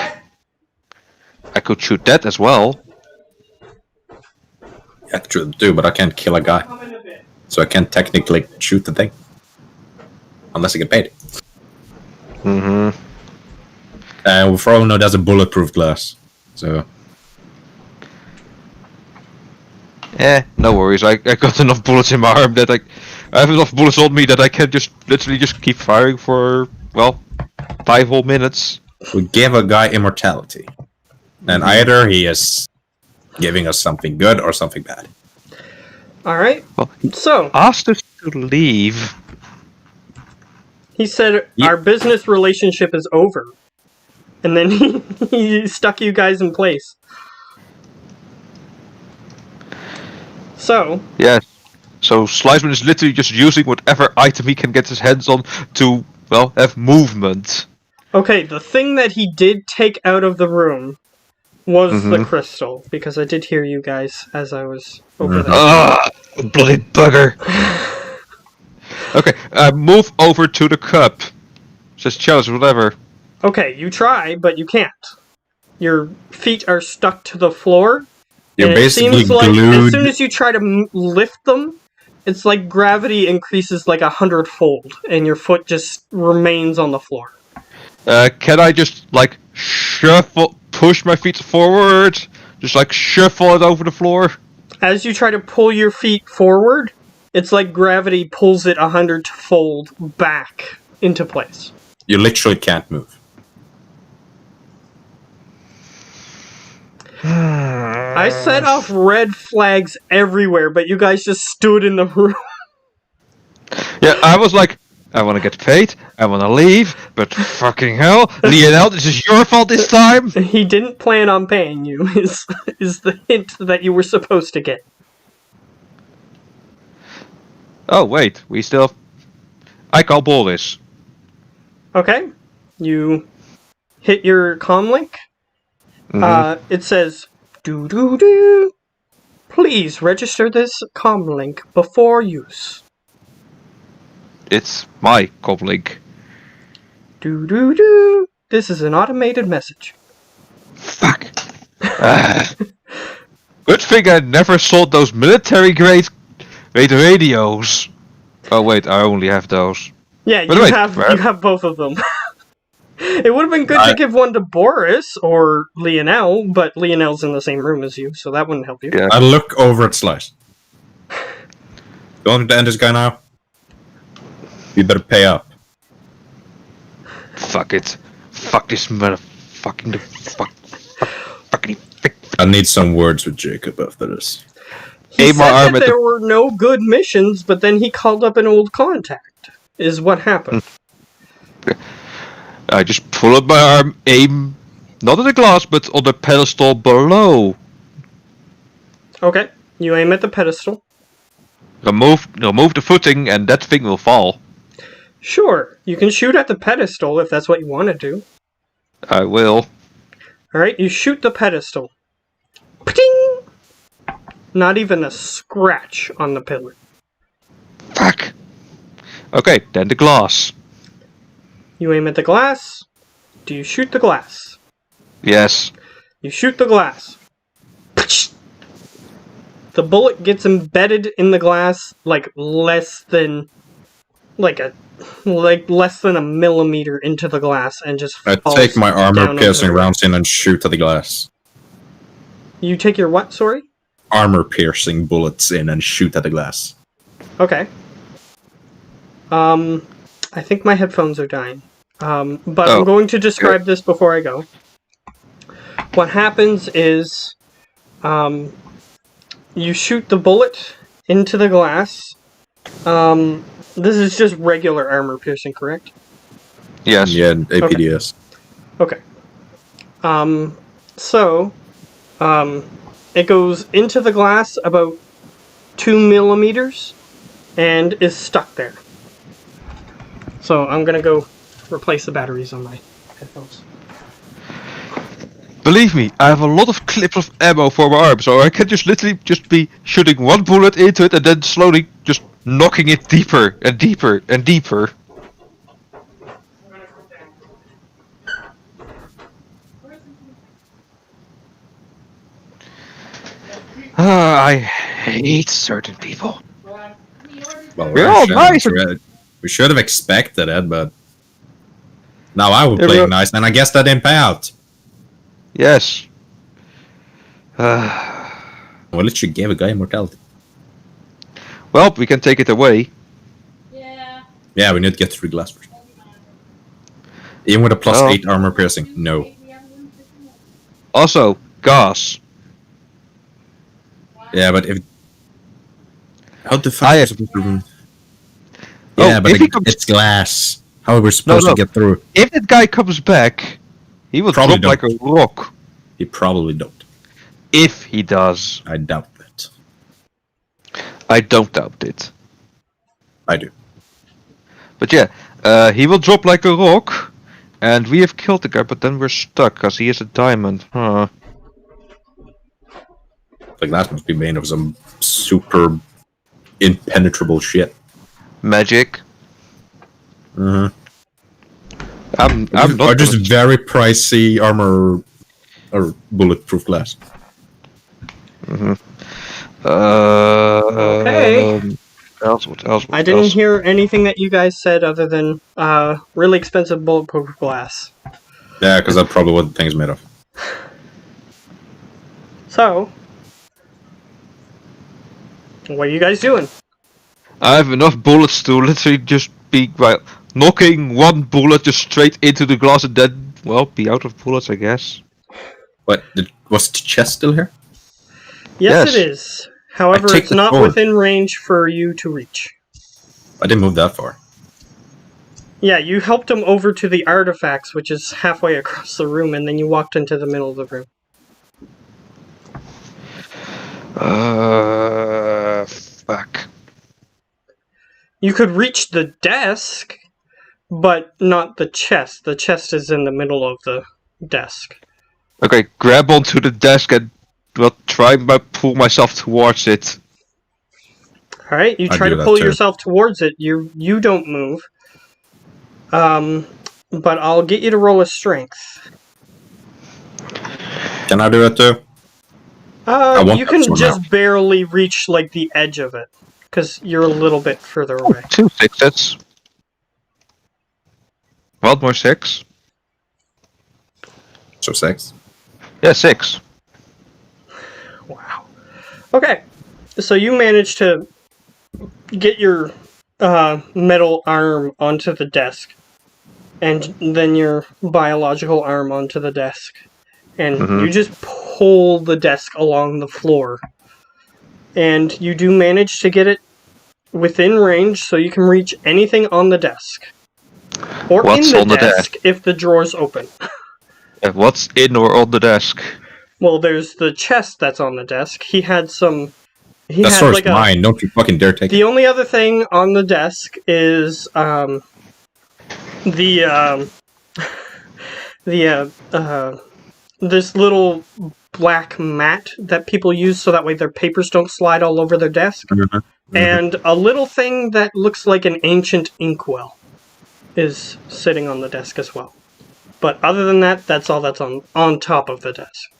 I could shoot that as well. Yeah, I could shoot them too, but I can't kill a guy. So I can't technically shoot the thing. Unless I get paid. Mm-hmm. And for all we know, that's a bulletproof glass. So... no worries. I got enough bullets in my arm that I have enough bullets on me that I can just literally just keep firing for, well, 5 whole minutes. We give a guy immortality. And either he is giving us something good or something bad. Alright, Well, so... asked us to leave. He said, our business relationship is over. And then he stuck you guys in place. So... Yes. So Sliceman is literally just using whatever item he can get his hands on to, well, have movement. Okay, the thing that he did take out of the room was the crystal, because I did hear you guys as I was over there. Ah, bloody bugger. Okay, move over to the cup. Just challenge, whatever. Okay, you try, but you can't. Your feet are stuck to the floor. You're and basically it seems like glued. as soon as you try to lift them, it's like gravity increases like 100-fold, and your foot just remains on the floor. Can I just, like, push my feet forward? Just, like, shuffle it over the floor? As you try to pull your feet forward, it's like gravity pulls it 100-fold back into place. You literally can't move. I set off red flags everywhere, but you guys just stood in the room. Yeah, I was like, I want to get paid, I want to leave, but fucking hell, Lionel, this is your fault this time? He didn't plan on paying you, is the hint that you were supposed to get. Oh, wait, we still... I call bull this. Okay, you hit your comm link. It says, doo-doo-doo. Please register this comm link before use. It's my comm link. Doo-doo-doo. This is an automated message. Fuck. Good thing I never sold those military-grade radios. Oh wait, I only have those. Yeah, But you wait, have both of them. It would have been good to give one to Boris or Lionel, but Lionel's in the same room as you, so that wouldn't help you. Yeah. I look over at Slice. You want me to end this guy now? You better pay up. Fuck it. Fuck this motherfucking fucking. I need some words with Jacob after this. He Aim my said arm that at there were no good missions, but then he called up an old contact, is what happened. I just pull up my arm, aim, not at the glass, but on the pedestal below. Okay, you aim at the pedestal. Remove the footing, and that thing will fall. Sure, you can shoot at the pedestal if that's what you want to do. I will. Alright, you shoot the pedestal. Pting! Not even a scratch on the pillar. Fuck. Okay, then the glass. You aim at the glass. Do you shoot the glass? Yes. You shoot the glass. The bullet gets embedded in the glass like less than a millimeter into the glass and just I falls take my down armor-piercing onto the- rounds in and shoot at the glass. You take your what, sorry? Armor-piercing bullets in and shoot at the glass. Okay. I think my headphones are dying. But Oh, I'm going to describe this before I go. What happens is, you shoot the bullet into the glass. This is just regular armor piercing, correct? Yes. Yeah, APDS. Okay. It goes into the glass about 2 millimeters and is stuck there. So I'm gonna go replace the batteries on my headphones. Believe me, I have a lot of clips of ammo for my arm, so I can just literally just be shooting one bullet into it and then slowly just knocking it deeper and deeper and deeper. I hate certain people. Well, We're all nice. We should have expected it, but now I will Yeah, play we're- nice, and I guess that didn't pay out. Yes. Well, at you gave a guy immortality. Well, we can take it away. Yeah, we need to get through glass first. Even with a plus Oh. 8 armor piercing, no. Also, gas. Yeah, but if how the fuck I- are we supposed to run? Oh, Yeah, but if he comes- it's glass. How are we supposed No. to get through? If that guy comes back, he will Probably drop like a rock. He probably don't. If he does. I doubt it. I don't doubt it. I do. But yeah, he will drop like a rock, and we have killed the guy, but then we're stuck, because he is a diamond. Huh. The glass must be made of some super impenetrable shit. Magic. Mm-hmm. I'm Or not just gonna- very pricey armor or bulletproof glass. Okay. What else? I didn't hear anything that you guys said other than really expensive bulletproof glass. Yeah, because that's probably what the thing's made of. So, what are you guys doing? I have enough bullets to literally just be knocking one bullet just straight into the glass and then, well, be out of bullets, I guess. What? Was the chest still here? Yes, Yes. it is. However, take it's the not phone. within range for you to reach. I didn't move that far. Yeah, you helped him over to the artifacts, which is halfway across the room, and then you walked into the middle of the room. Fuck. You could reach the desk, but not the chest. The chest is in the middle of the desk. Okay, grab onto the desk and, well, try to pull myself towards it. Alright, you I try do to that pull too. yourself towards it. You don't move. But I'll get you to roll a strength. Can I do it too? want You that can somehow. just barely reach, like, the edge of it. Because you're a little bit further away. 2 6s. What more 6? So 6. Yeah, 6. Wow. Okay, so you managed to get your metal arm onto the desk, and then your biological arm onto the desk, and you just pull the desk along the floor, and you do manage to get it within range, so you can reach anything on the desk. Or What's in the on the desk if the drawer's open. What's in or on the desk? Well, there's the chest that's on the desk. He had some... He That had sword's like a... mine. Don't you fucking dare take it. The only other thing on the desk is this little black mat that people use so that way their papers don't slide all over their desk, and a little thing that looks like an ancient inkwell is sitting on the desk as well. But other than that, that's all that's on top of the desk.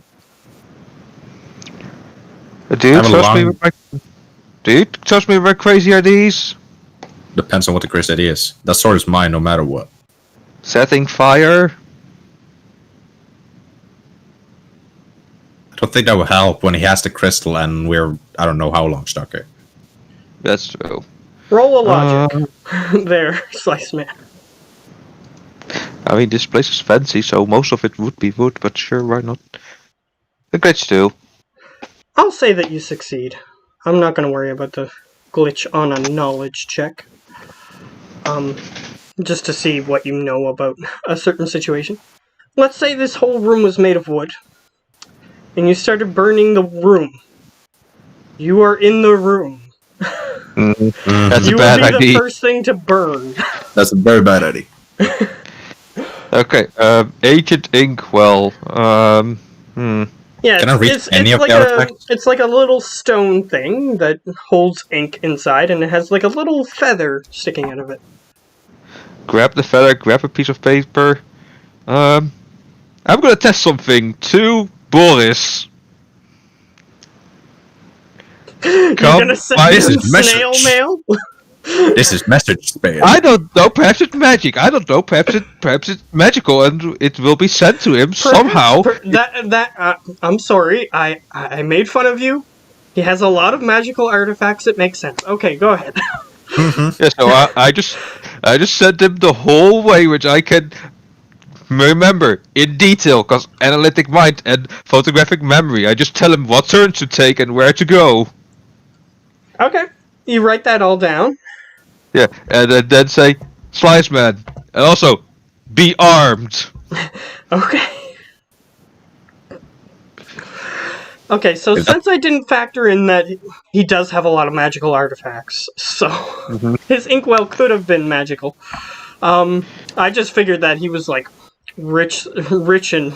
Do you have a trust me long- with my... Do you trust me with my crazy ideas? Depends on what the crazy idea is. That sword is mine no matter what. Setting fire? I don't think that will help when he has the crystal and we're, I don't know how long stuck here. That's true. Roll a logic. There, Slice Man. I mean, this place is fancy, so most of it would be wood, but sure, why not? A glitch too. I'll say that you succeed. I'm not going to worry about the glitch on a knowledge check. Just to see what you know about a certain situation. Let's say this whole room was made of wood, and you started burning the room. You are in the room. That's You a will bad be the idea. first thing to burn. That's a very bad idea. Okay, Agent Inkwell. Yeah, Can I read it's any of like the a artifacts? it's like a little stone thing that holds ink inside, and it has like a little feather sticking out of it. Grab the feather, grab a piece of paper. I'm gonna test something to Boris. You're gonna send by- him This is snail message. mail? This is message spam. I don't know. Perhaps it's magic. I don't know. Perhaps it's magical, and it will be sent to him somehow. I'm sorry. I made fun of you. He has a lot of magical artifacts. It makes sense. Okay, go ahead. Yeah, so I just sent him the whole way, which I can remember in detail, because analytic mind and photographic memory. I just tell him what turns to take and where to go. Okay, you write that all down. Yeah, and then say, Slice Man, and also, be armed. Okay. Okay, so since I didn't factor in that he does have a lot of magical artifacts, so his inkwell could have been magical. I just figured that he was like rich and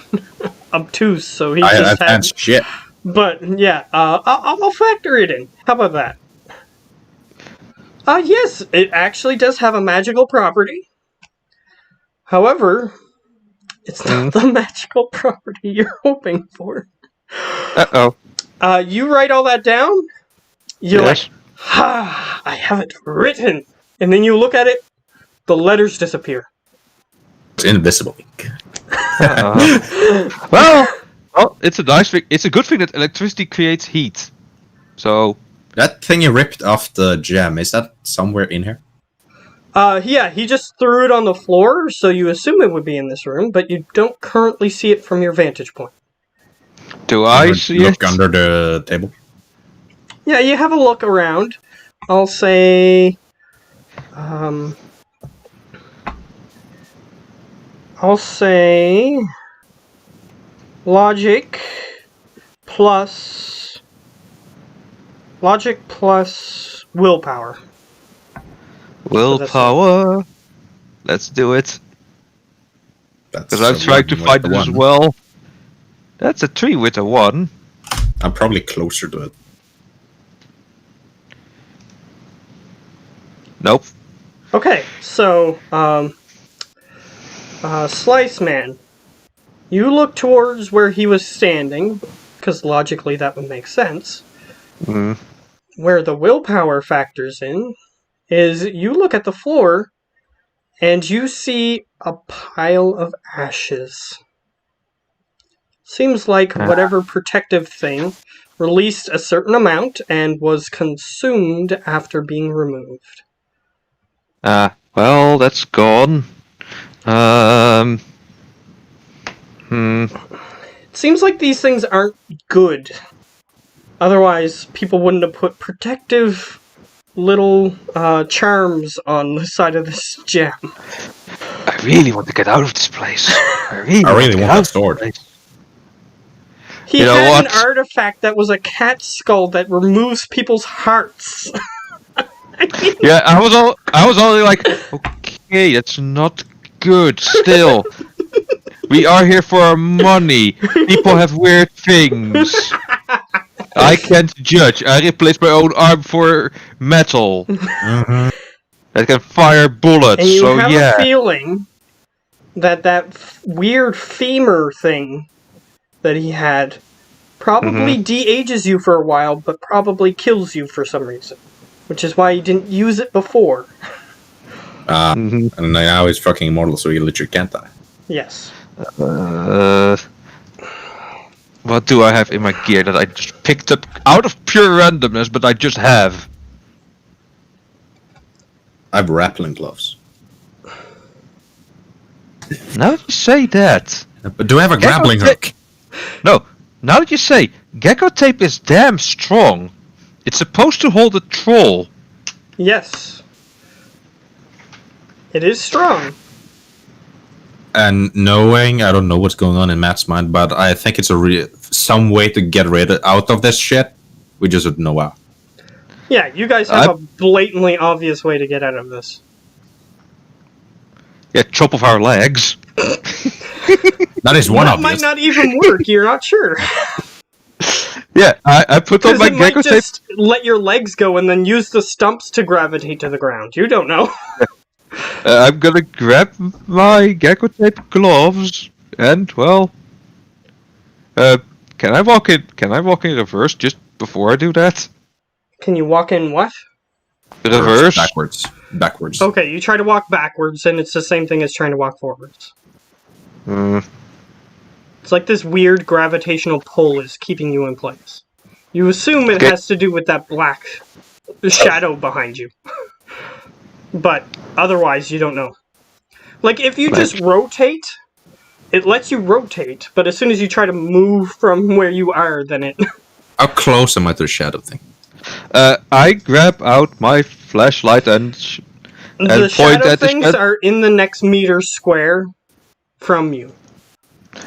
obtuse, so he I just had. advanced shit. But yeah, I'll factor it in. How about that? Yes, it actually does have a magical property. However, it's not the magical property you're hoping for. Uh-oh. You write all that down. You're Yes. like, I have it written. And then you look at it, the letters disappear. It's invisible ink. Well, it's a nice thing. It's a good thing that electricity creates heat. So, That thing you ripped off the gem, is that somewhere in here? Yeah, he just threw it on the floor, so you assume it would be in this room, but you don't currently see it from your vantage point. do I see it? Look under the table. Yeah, you have a look around. I'll say, logic plus willpower. Willpower. Let's do it. That's Because I'm a trying to one find with it the as one. well. That's a 3 with a 1. I'm probably closer to it. Nope. Okay, so, Slice Man, you look towards where he was standing, because logically that would make sense. Mm. Where the willpower factors in is you look at the floor and you see a pile of ashes. Seems like whatever protective thing released a certain amount and was consumed after being removed. Well, that's gone. It seems like these things aren't good. Otherwise, people wouldn't have put protective little charms on the side of this gem. I really want to get out of this place. I really want get that out of sword. this place. He You know had what? an artifact that was a cat skull that removes people's hearts. Yeah, I was only like, okay, that's not good. Still, we are here for our money. People have weird things. I can't judge. I replaced my own arm for metal that can fire bullets. And you So have yeah, a feeling that weird femur thing that he had probably de-ages you for a while, but probably kills you for some reason. Which is why you didn't use it before. And now he's fucking immortal, so he literally can't die. Yes. what do I have in my gear that I just picked up out of pure randomness, but I just have? I have grappling gloves. Now that you say that, But do I have a grappling hook? no. Now that you say, gecko tape is damn strong. It's supposed to hold a troll. Yes. It is strong. And knowing, I don't know what's going on in Matt's mind, but I think it's some way to get out of this shit. We just don't know how. Yeah, you guys have a blatantly obvious way to get out of this. Yeah, chop off our legs. That is one That obvious. might not even work, you're not sure. Yeah, I put on Because my it might gecko tape. just let your legs go and then use the stumps to gravitate to the ground. You don't know. I'm gonna grab my gecko tape gloves and, well... can I walk in? Can I walk in reverse just before I do that? Can you walk in what? Reverse? Backwards. Okay, you try to walk backwards, and it's the same thing as trying to walk forwards. It's like this weird gravitational pull is keeping you in place. You assume it has to do with that black shadow behind you. But otherwise, you don't know. Like, if you just rotate, it lets you rotate, but as soon as you try to move from where you are, then it... How close am I to the shadow thing? I grab out my flashlight and The point shadow at the things are in the next meter square from you.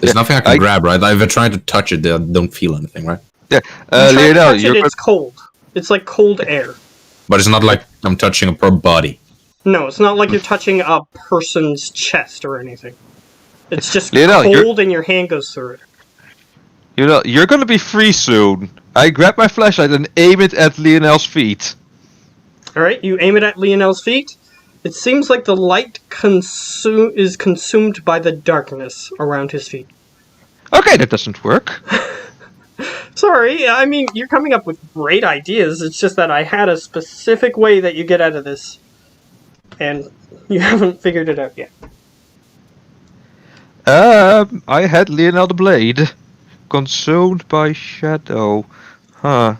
There's nothing I can grab, right? If I try to touch it, I don't feel anything, right? Yeah, You try to Lionel, touch it, it's cold. It's like cold air. But it's not like I'm touching a per body. No, it's not like you're touching a person's chest or anything. It's just Lionel, cold and your hand goes through it. you're gonna be free soon. I grab my flashlight and aim it at Lionel's feet. Alright, you aim it at Lionel's feet. It seems like the light is consumed by the darkness around his feet. Okay, that doesn't work. Sorry, I mean, you're coming up with great ideas. It's just that I had a specific way that you get out of this. And you haven't figured it out yet. I had Lionel the Blade. Consumed by shadow. Huh.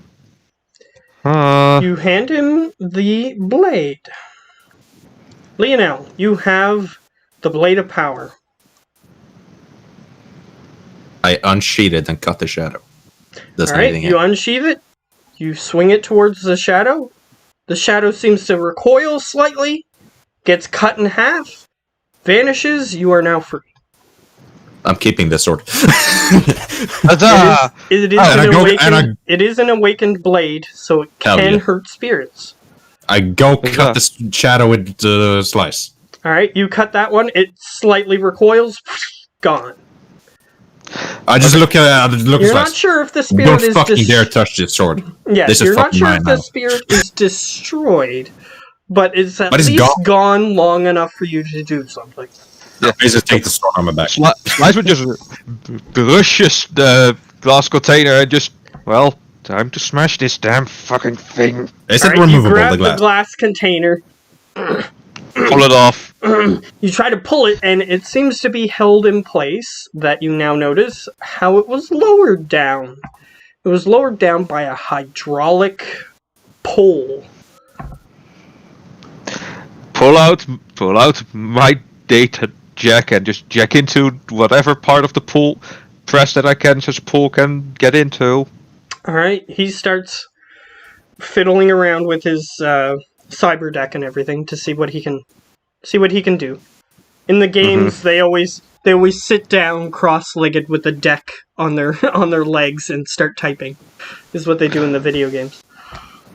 You hand him the blade. Lionel, you have the Blade of Power. I unsheath it and cut the shadow. Alright, you unsheath it. You swing it towards the shadow. The shadow seems to recoil slightly. Gets cut in half. Vanishes. You are now free. I'm keeping this sword. It is an awakened blade, so it can hurt spirits. I go cut the shadow with the slice. Alright, you cut that one, it slightly recoils, gone. I just look at it. You're not sure if the spirit Don't is fucking dare touch this sword. Yes, you're not sure if the spirit is destroyed, but it's at least gone long enough for you to do something. Yeah, I just take the sword on my back. Slice would just brushes the glass container and just, well, time to smash this damn fucking thing. Is it removable, you grab the glass? The glass container. Pull it off. You try to pull it, and it seems to be held in place, that you now notice how it was lowered down. It was lowered down by a hydraulic pole. Pull out my data jack and just jack into whatever part of the pool press that I can, so pool can get into. Alright, he starts fiddling around with his cyber deck and everything to see what he can do. In the games, they always sit down cross-legged with the deck on their legs and start typing. This is what they do in the video games.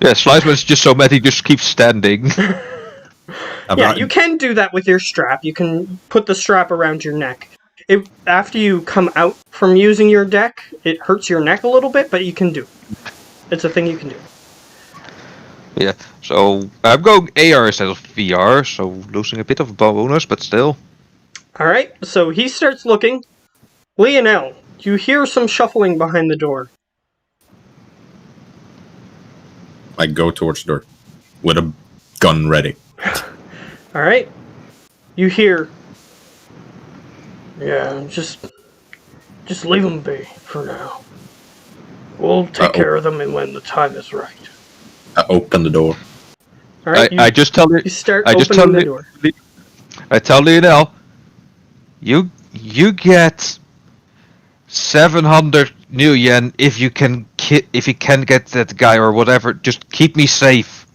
Yeah, Sliceman's just so mad he just keeps standing. Yeah, you can do that with your strap. You can put the strap around your neck. After you come out from using your deck, it hurts your neck a little bit, but you can do it. It's a thing you can do. Yeah, so I'm going AR instead of VR, so losing a bit of bonus, but still. Alright, so he starts looking. Lionel, you hear some shuffling behind the door. I go towards the door with a gun ready. Alright. You hear... Yeah, just leave them be for now. We'll take care of them when the time is right. I open the door. Alright, I just tell you. You start opening the door. I tell Lionel, you get 700 new yen if you can get that guy or whatever. Just keep me safe.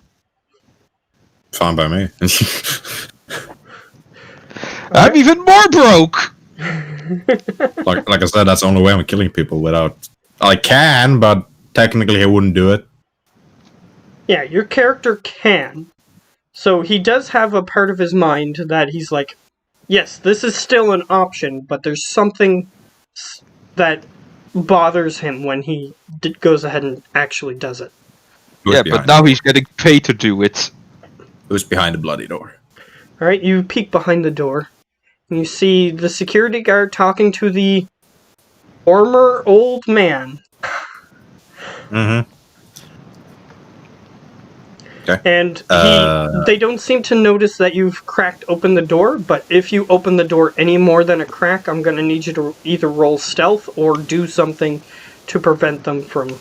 Fine by me. I'm even more broke. like I said, that's the only way I'm killing people without. I can, but technically I wouldn't do it. Yeah, your character can. So he does have a part of his mind that he's like, yes, this is still an option, but there's something that bothers him when he goes ahead and actually does it. Yeah, but now he's getting paid to do it. Who's behind the bloody door? Alright, you peek behind the door, and you see the security guard talking to the former old man. Mm-hmm. Okay. And they don't seem to notice that you've cracked open the door, but if you open the door any more than a crack, I'm going to need you to either roll stealth or do something to prevent them from,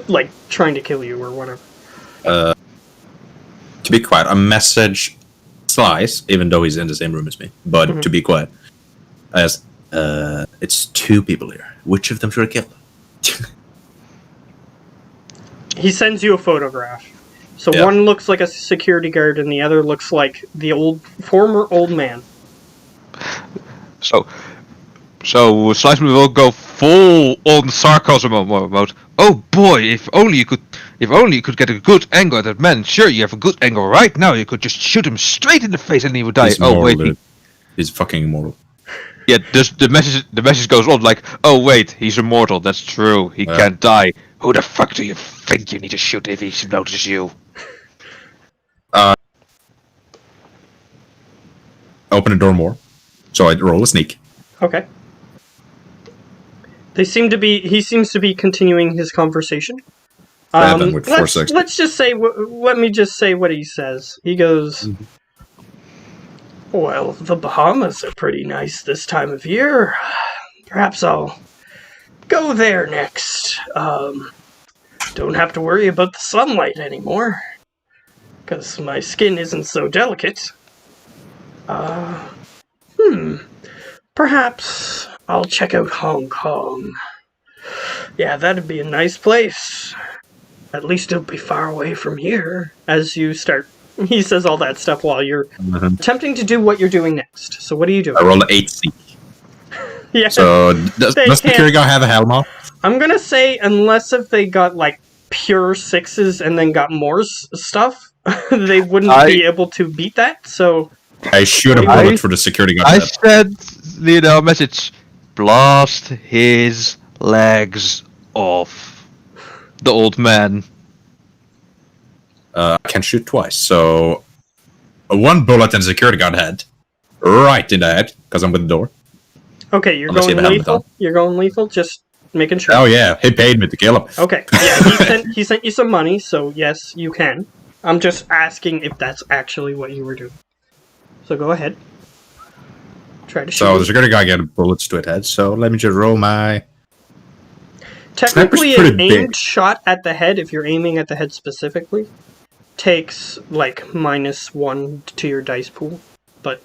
like, trying to kill you or whatever. To be quiet, a message Slice, even though he's in the same room as me, but to be quiet, as it's 2 people here. Which of them should I kill? He sends you a photograph. So Yeah. one looks like a security guard and the other looks like the former old man. So Slice will go full on sarcasm mode. Oh boy, if only you could get a good angle at that man. Sure, you have a good angle right now. You could just shoot him straight in the face and he would die. He's Oh immortal, wait, dude. He's fucking immortal. yeah. The message goes on like, oh wait, he's immortal. That's true. He can't die. Who the fuck do you think you need to shoot if he notices you? Open the door more. So I roll a sneak. Okay. He seems to be continuing his conversation. 7 with 460. Let's just say, let me just say what he says. He goes, well, the Bahamas are pretty nice this time of year. Perhaps I'll go there next. Don't have to worry about the sunlight anymore. Because my skin isn't so delicate. Perhaps I'll check out Hong Kong. Yeah, that'd be a nice place. At least it'll be far away from here. As you start, he says all that stuff while you're attempting to do what you're doing next. So what do you do? I roll an 8 sneak. Yeah. So does the security guy have a helm on? I'm gonna say unless if they got like pure 6s and then got more stuff, they wouldn't be able to beat that. So I shoot a bullet for the security guy. I said, message, blast his legs off. The old man. I can shoot twice, so 1 bullet and the security guard head, right in the head, because I'm with the door. okay, you're Unless you going have a helmet lethal. You're going lethal. Just making sure. Oh yeah, he paid me to kill him. Okay, yeah, he sent you some money, so yes, you can. I'm just asking if that's actually what you were doing. So go ahead. Try to shoot. So the security guy got bullets to his head, so let me just roll my... Technically, Sniper's an pretty aimed big. shot at the head, if you're aiming at the head specifically, takes like -1 to your dice pool. But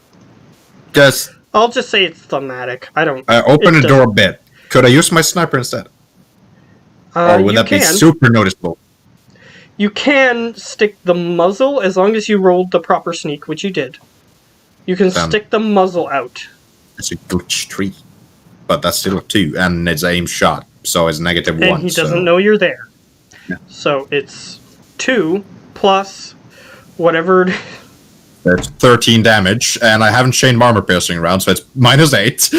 Just I'll just say it's thematic. I don't. open it the door a bit. Could I use my sniper instead? Or would you that be can. super noticeable? You can stick the muzzle as long as you rolled the proper sneak, which you did. You can Damn. stick the muzzle out. It's a glitch 3. But that's still a 2, and it's aim shot, so it's -1. And he doesn't know you're there. Yeah. So it's 2 plus whatever it is. That's 13 damage, and I haven't chained armor piercing around, so it's -8.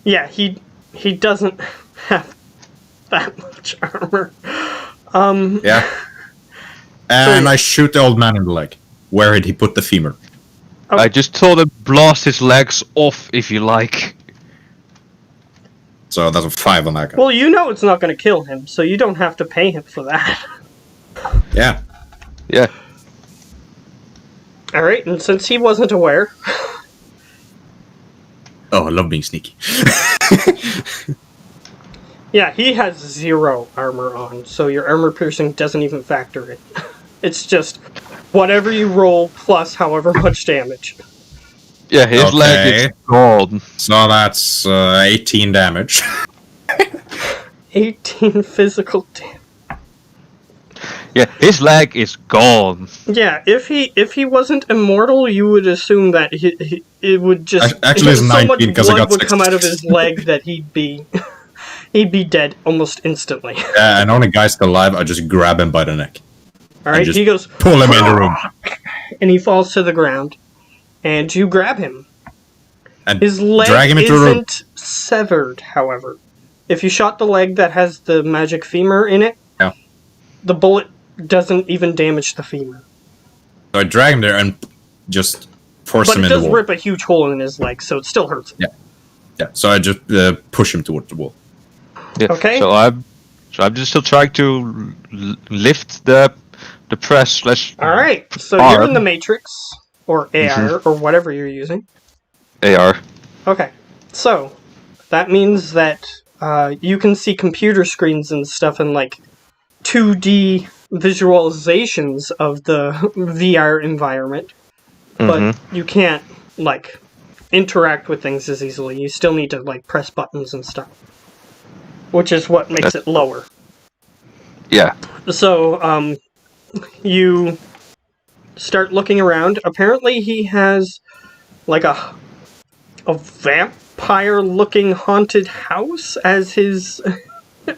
Yeah, he doesn't have that much armor. Yeah. And I shoot the old man in the leg. Where did he put the femur? Oh. I just told him blast his legs off if you like. So that's a 5 on that guy. Well, you know it's not going to kill him, so you don't have to pay him for that. Yeah. Yeah. Alright, and since he wasn't aware... Oh, I love being sneaky. Yeah, he has 0 armor on, so your armor piercing doesn't even factor in. It's just whatever you roll plus however much damage. Yeah, his leg is gone. So that's 18 damage. 18 physical damage. Yeah, his leg is gone. Yeah, if he wasn't immortal, you would assume that it would just Actually, it's so 19 much because I blood got would 6. come out of his leg that he'd be he'd be dead almost instantly. And only guy still alive, I just grab him by the neck. All right, just he goes, pull him in the room. and he falls to the ground, and you grab him. And His leg drag him into the room. isn't severed, however. If you shot the leg that has the magic femur in it, Yeah. the bullet doesn't even damage the femur. So I drag him there and just force But him it in the does wall. rip a huge hole in his leg, so it still hurts him. Yeah, so I just push him towards the wall. Yeah. Okay. So I'm just still trying to lift the press slash All right, so arm. you're in the Matrix, or AR, or whatever you're using. AR. Okay, so that means that you can see computer screens and stuff and like 2D visualizations of the VR environment, but you can't like interact with things as easily. You still need to like press buttons and stuff, which is what makes it lower. Yeah. So you start looking around. Apparently he has like a vampire-looking haunted house as his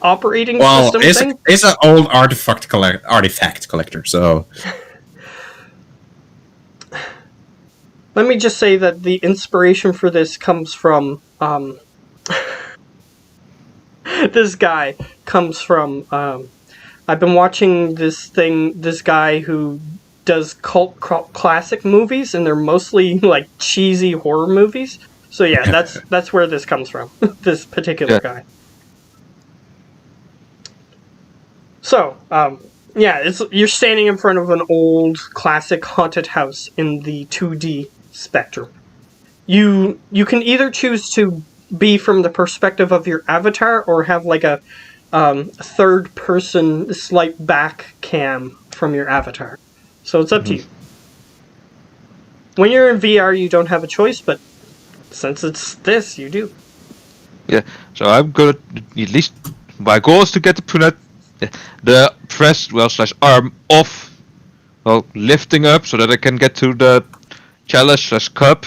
operating Well, system thing. it's an old artifact collector, so... Let me just say that the inspiration for this comes from this guy comes from I've been watching this guy who does cult classic movies, and they're mostly like cheesy horror movies. So yeah, that's where this comes from. This particular guy. So, yeah, you're standing in front of an old classic haunted house in the 2D spectrum. You can either choose to be from the perspective of your avatar or have like a third person slight back cam from your avatar. So it's up to you. When you're in VR, you don't have a choice, but since it's this, you do. Yeah. So I'm gonna at least my goal is to get the press slash arm off, lifting up so that I can get to the chalice slash cup.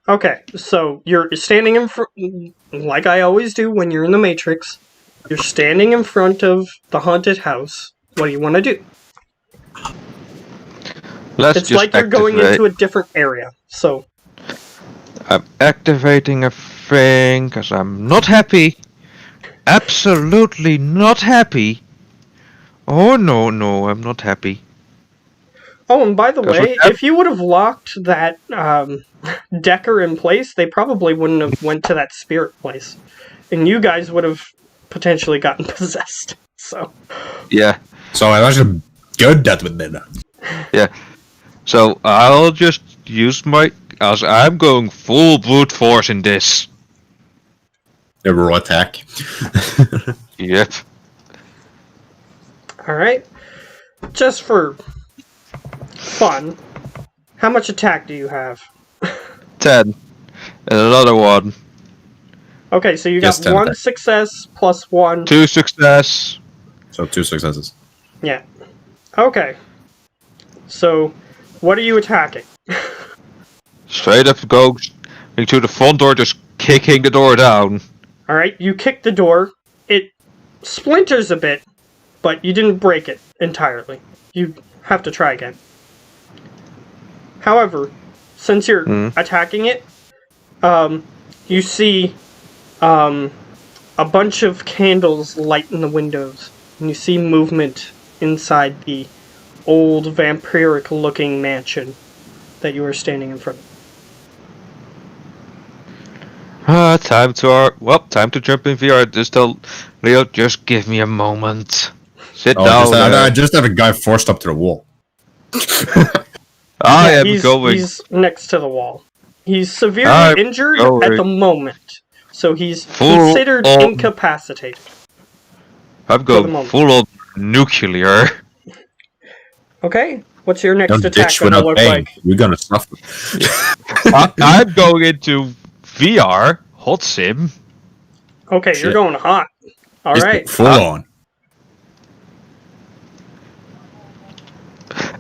Okay, so you're standing in front, like I always do when you're in the Matrix. You're standing in front of the haunted house. What do you want to do? It's like you're going into a different area. So I'm activating a thing because I'm not happy. Absolutely not happy. Oh no, I'm not happy. Oh, and by the way, if you would have locked that Decker in place, they probably wouldn't have went to that spirit place, and you guys would have potentially gotten possessed. So yeah. So I was good that with that. Yeah. So I'll just use as I'm going full brute force in this. The raw attack. Yep. Alright. Just for fun, how much attack do you have? 10. And another one. Okay, so you got Just 10 one attack. success plus 1. 2 success. So 2 successes. Yeah. Okay. So, what are you attacking? Straight up go into the front door, just kicking the door down. Alright, you kick the door. It splinters a bit, but you didn't break it entirely. You have to try again. However, since you're attacking it, you see a bunch of candles light in the windows, and you see movement inside the old vampiric-looking mansion that you are standing in front of. Time to jump in VR. Just tell Leo, just give me a moment. Sit down. I just have a guy forced up to the wall. I am going. He's next to the wall. He's severely injured at the moment, so he's considered incapacitated. I'm going full on nuclear. Okay, what's your next Don't attack ditch gonna without look paying. like? We're gonna suffer. I'm going into VR hot sim. Okay, Shit. you're going hot. All Just right. full on.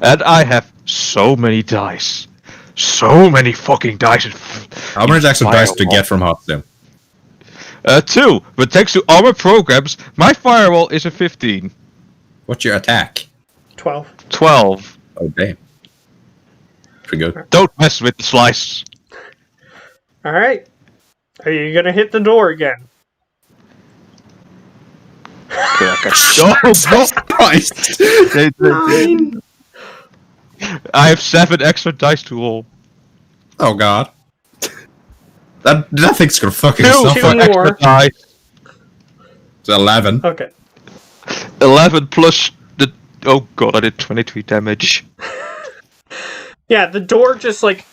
And I have so many dice. So many fucking dice. How many extra dice to get from hot sim? 2. But thanks to armor programs, my firewall is a 15. What's your attack? 12. 12. Oh, damn. Pretty good. Don't mess with the slice. Alright. Are you gonna hit the door again? Jesus Christ! 9. I have 7 extra dice to roll. Oh god. That thing's gonna fucking 2 suffer. more. extra dice. It's 11. Okay. 11 plus the... Oh god, I did 23 damage. Yeah, the door just like...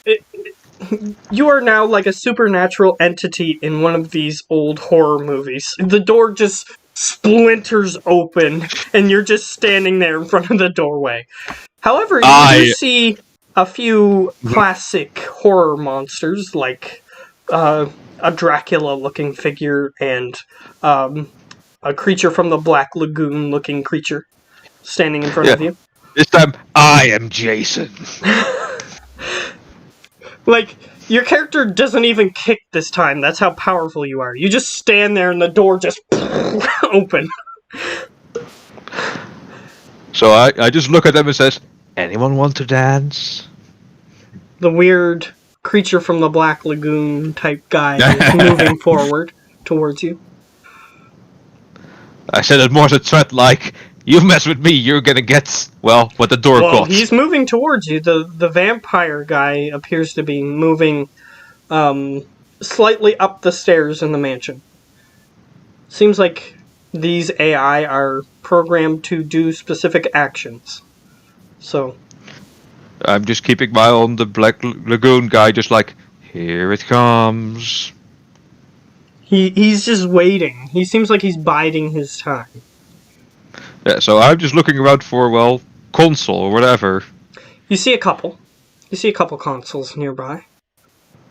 you are now like a supernatural entity in one of these old horror movies. The door just splinters open, and you're just standing there in front of the doorway. However, you do see a few classic horror monsters, like a Dracula-looking figure and a creature from the Black Lagoon-looking creature standing in front of you. This time, I am Jason. Like, your character doesn't even kick this time. That's how powerful you are. You just stand there and the door just open. So I just look at them and says, anyone want to dance? The weird creature from the Black Lagoon type guy is moving forward towards you. I said it more as a threat, like, you mess with me, you're gonna get, well, what the door Well, got. he's moving towards you. The vampire guy appears to be moving slightly up the stairs in the mansion. Seems like these AI are programmed to do specific actions. So, I'm just keeping my eye on the Black Lagoon guy, just like, here it comes. he's just waiting. He seems like he's biding his time. Yeah, so I'm just looking around for, well, console or whatever. You see a couple. You see a couple consoles nearby.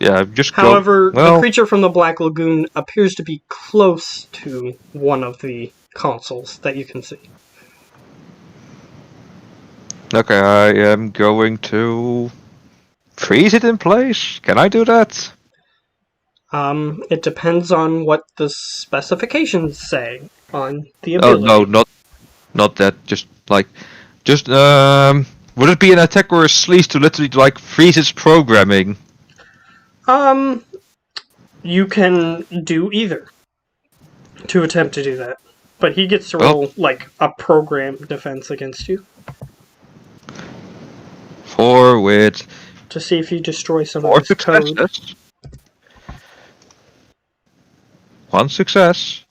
Yeah, I'm just However, well, the creature from the Black Lagoon appears to be close to one of the consoles that you can see. okay, I am going to freeze it in place. Can I do that? It depends on what the specifications say on the Oh ability. no, not that. Just like, would it be an attack or a sleaze to literally like freeze its programming? You can do either to attempt to do that. But he gets to roll, like, a program defense against you Forward. to see if you destroy some 4 of his code. successes. 1 success.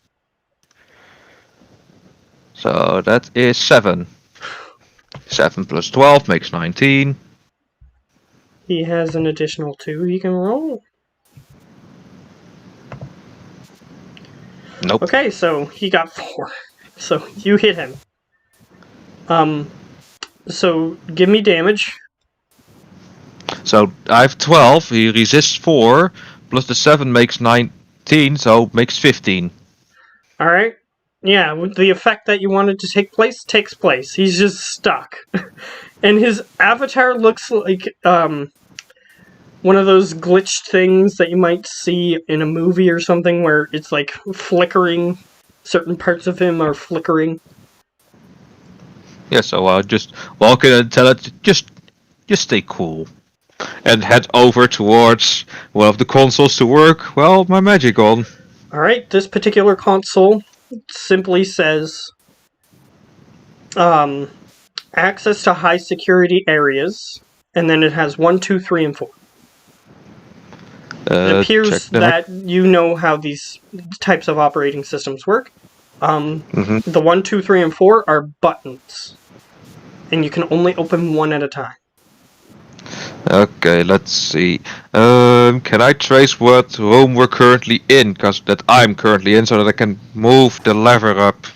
So that is 7. 7 plus 12 makes 19. He has an additional 2 he can roll. Nope. Okay, so he got 4. So you hit him. So give me damage. So I have 12. He resists 4. Plus the 7 makes 19. So makes 15. Alright. Yeah, the effect that you wanted to take place takes place. He's just stuck. And his avatar looks like one of those glitched things that you might see in a movie or something where it's like flickering. Certain parts of him are flickering. Yeah, so I'll just walk in and tell it, just stay cool. And head over towards one of the consoles to work, well, my magic on. Alright, this particular console simply says access to high security areas, and then it has 1, 2, 3, and 4. It appears that you know how these types of operating systems work. The 1, 2, 3, and 4 are buttons, and you can only open one at a time. Okay, let's see. Can I trace what room we're currently in? Because that I'm currently in, so that I can move the lever up.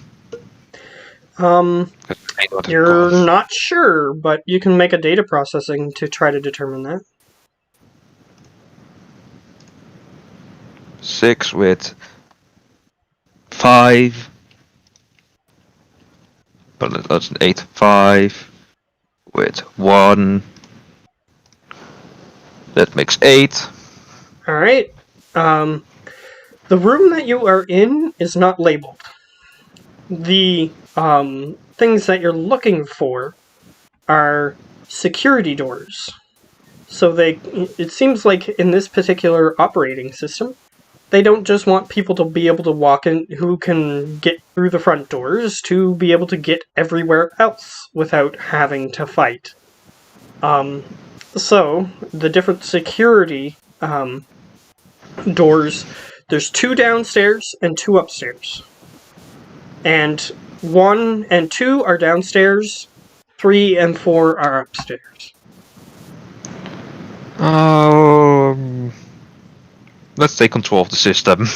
You're not sure, but you can make a data processing to try to determine that. 6 with 5. But that's an 8, 5 with 1. That makes 8. Alright. The room that you are in is not labeled. The things that you're looking for are security doors. So it seems like in this particular operating system, they don't just want people to be able to walk in who can get through the front doors to be able to get everywhere else without having to fight. So the different security doors, there's 2 downstairs and 2 upstairs. And 1 and 2 are downstairs, 3 and 4 are upstairs. Let's take control of the system.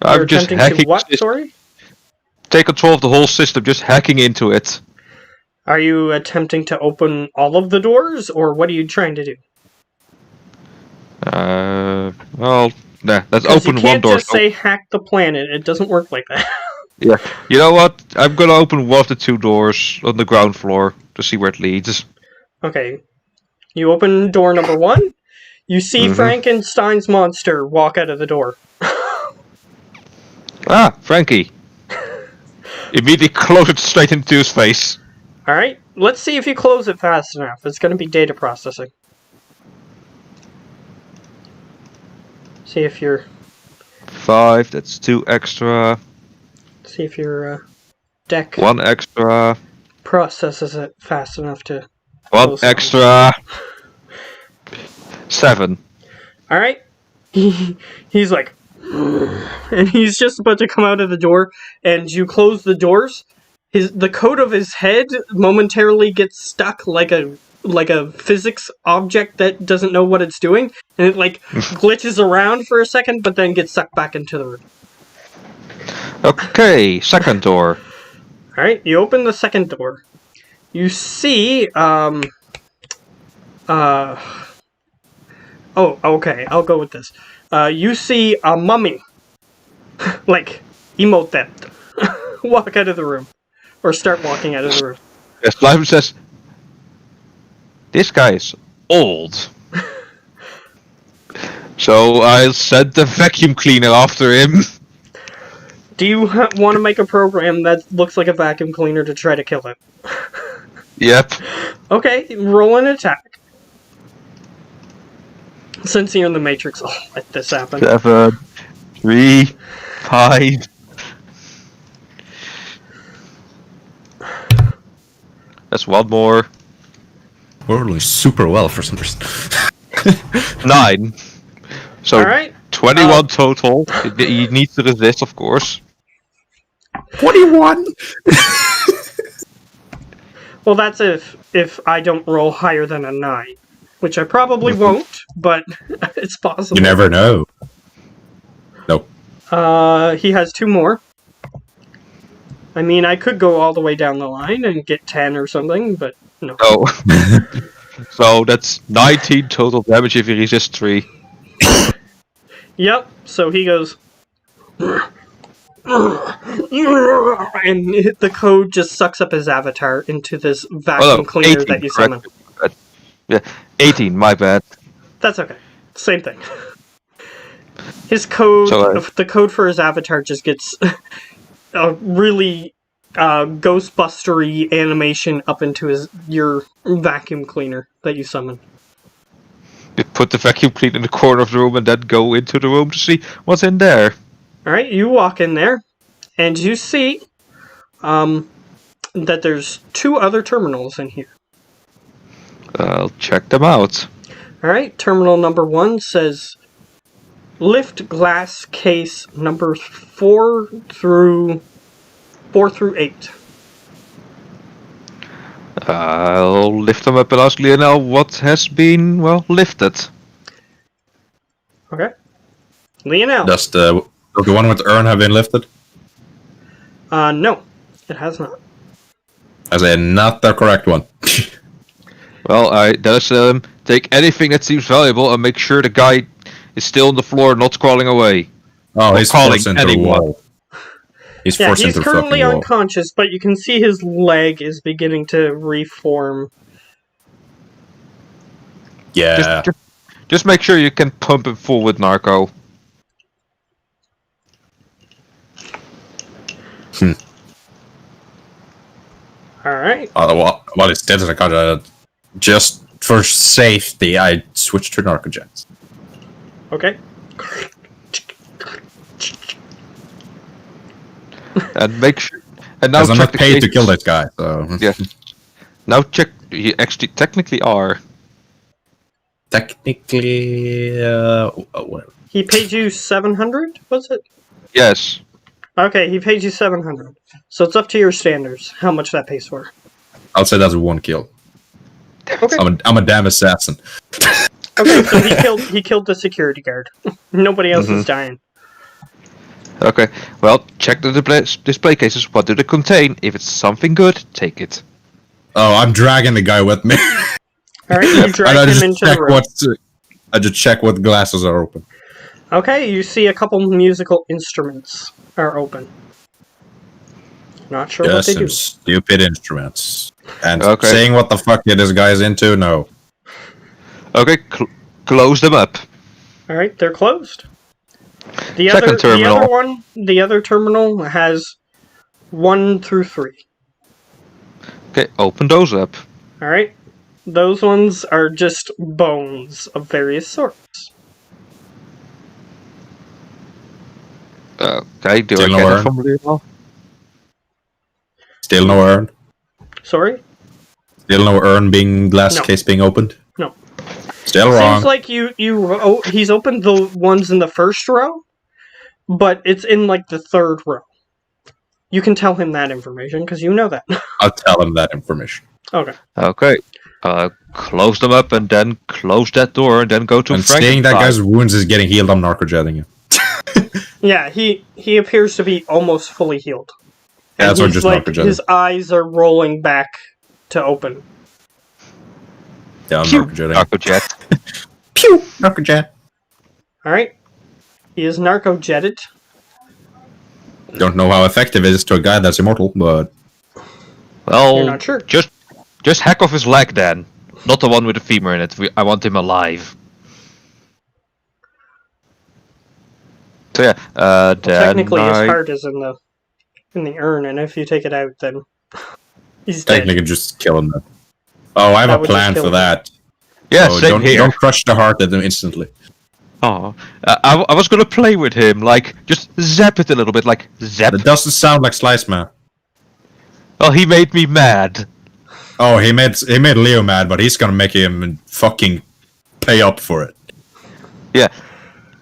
You're I'm just attempting hacking. to what, sorry? Take control of the whole system, just hacking into it. Are you attempting to open all of the doors, or what are you trying to do? Well, nah, let's open you one can't door. just say hack the planet. It doesn't work like that. Yeah, you know what? I'm gonna open one of the 2 doors on the ground floor to see where it leads. Okay. You open door number 1. You see Frankenstein's monster walk out of the door. Ah, Frankie. Immediately close it straight into his face. Alright, let's see if you close it fast enough. It's going to be data processing. See if your 5, that's 2 extra. see if your deck 1 extra. processes it fast enough to 1 close it. extra. 7. Alright. He's like and he's just about to come out of the door, and you close the doors. The code of his head momentarily gets stuck like a physics object that doesn't know what it's doing, and it like glitches around for a second, but then gets sucked back into the room. Okay, second door. Alright, you open the second door. You see, oh, okay, I'll go with this. You see a mummy, like, emote that, walk out of the room. Or start walking out of the room. Yes, Live says, this guy is old. So I'll send the vacuum cleaner after him. Do you want to make a program that looks like a vacuum cleaner to try to kill it? Yep. Okay, roll an attack. Since you're in the Matrix, I'll let this happen. 7, 3, 5. That's 1 more. We're rolling super well for some reason. 9. So Alright. 21 total. You need to resist, of course. 21! Well, that's if I don't roll higher than a 9. Which I probably won't, but it's possible. You never know. Nope. He has 2 more. I mean, I could go all the way down the line and get 10 or something, but no. Oh. So that's 19 total damage if you resist 3. Yep, so he goes... and the code just sucks up his avatar into this vacuum cleaner 18, that you summon. Yeah, 18, my bad. That's okay. Same thing. His code, the code for his avatar just gets a really Ghostbustery animation up into your vacuum cleaner that you summon. You put the vacuum cleaner in the corner of the room and then go into the room to see what's in there. Alright, you walk in there, and you see that there's 2 other terminals in here. I'll check them out. Alright, terminal number 1 says lift glass case number 4 through 8. I'll lift them up and ask Lionel what has been, lifted. Okay. Lionel. Does the one with the urn have been lifted? No, it has not. As in, not the correct one. Well, take anything that seems valuable and make sure the guy is still on the floor, not crawling away. Oh, he's forced into a wall. He's currently unconscious, but you can see his leg is beginning to reform. Yeah. Just make sure you can pump him full with narco. Alright. Well, instead I gotta just for safety, I switched to narcojets. Okay. And make sure. And now Because I'm check not the paid to cases. kill this guy, so Yeah. Now check. You actually technically are. technically, whatever. He paid you 700, was it? Yes. Okay, he paid you 700. So it's up to your standards how much that pays for. I'll say that's one kill. Okay. I'm a damn assassin. Okay, so he killed the security guard. Nobody else is dying. Okay. Well, check the display cases. What do they contain? If it's something good, take it. Oh, I'm dragging the guy with me. Alright, you drag him into the room. I just check what glasses are open. Okay, you see a couple musical instruments are open. Not sure what they Some do. stupid instruments. And Okay. saying what the fuck this guy's into, no. Okay. Close them up. Alright, they're closed. The Second terminal. the other terminal has 1 through 3. Okay. Open those up. Alright? Those ones are just bones of various sorts. Okay. Do Still I no get it urn? from the Still no urn. Sorry? Still no urn being glass No. case being opened. No. Still wrong. Seems like he's opened the ones in the first row, but it's in like the third row. You can tell him that information because you know that. I'll tell him that information. Okay. Okay. Close them up and then close that door and then go to And Frankenstein. seeing that guy's wounds is getting healed, I'm narcojetting him. Yeah, he appears to be almost fully healed. Yeah, And so he's just like, narcojetting. his eyes are rolling back to open. Yeah, I'm Pew! narcojetting. Narcojet. Pew! Narcojet. Alright? He is narco-jetted. Don't know how effective it is to a guy that's immortal, but Well, You're not sure. Just hack off his leg then. Not the one with the femur in it. I want him alive. So yeah, Well, then technically, his I- heart is in the urn, and if you take it out, then he's dead. technically just kill him then. Oh, I have That a would just plan kill for him. that. Yeah, So same here. don't crush the heart at them instantly. Oh, I was gonna play with him, like just zap it a little bit, like zap. That doesn't sound like Slice Man. Well, he made me mad. Oh, he made Leo mad, but he's gonna make him fucking pay up for it. Yeah,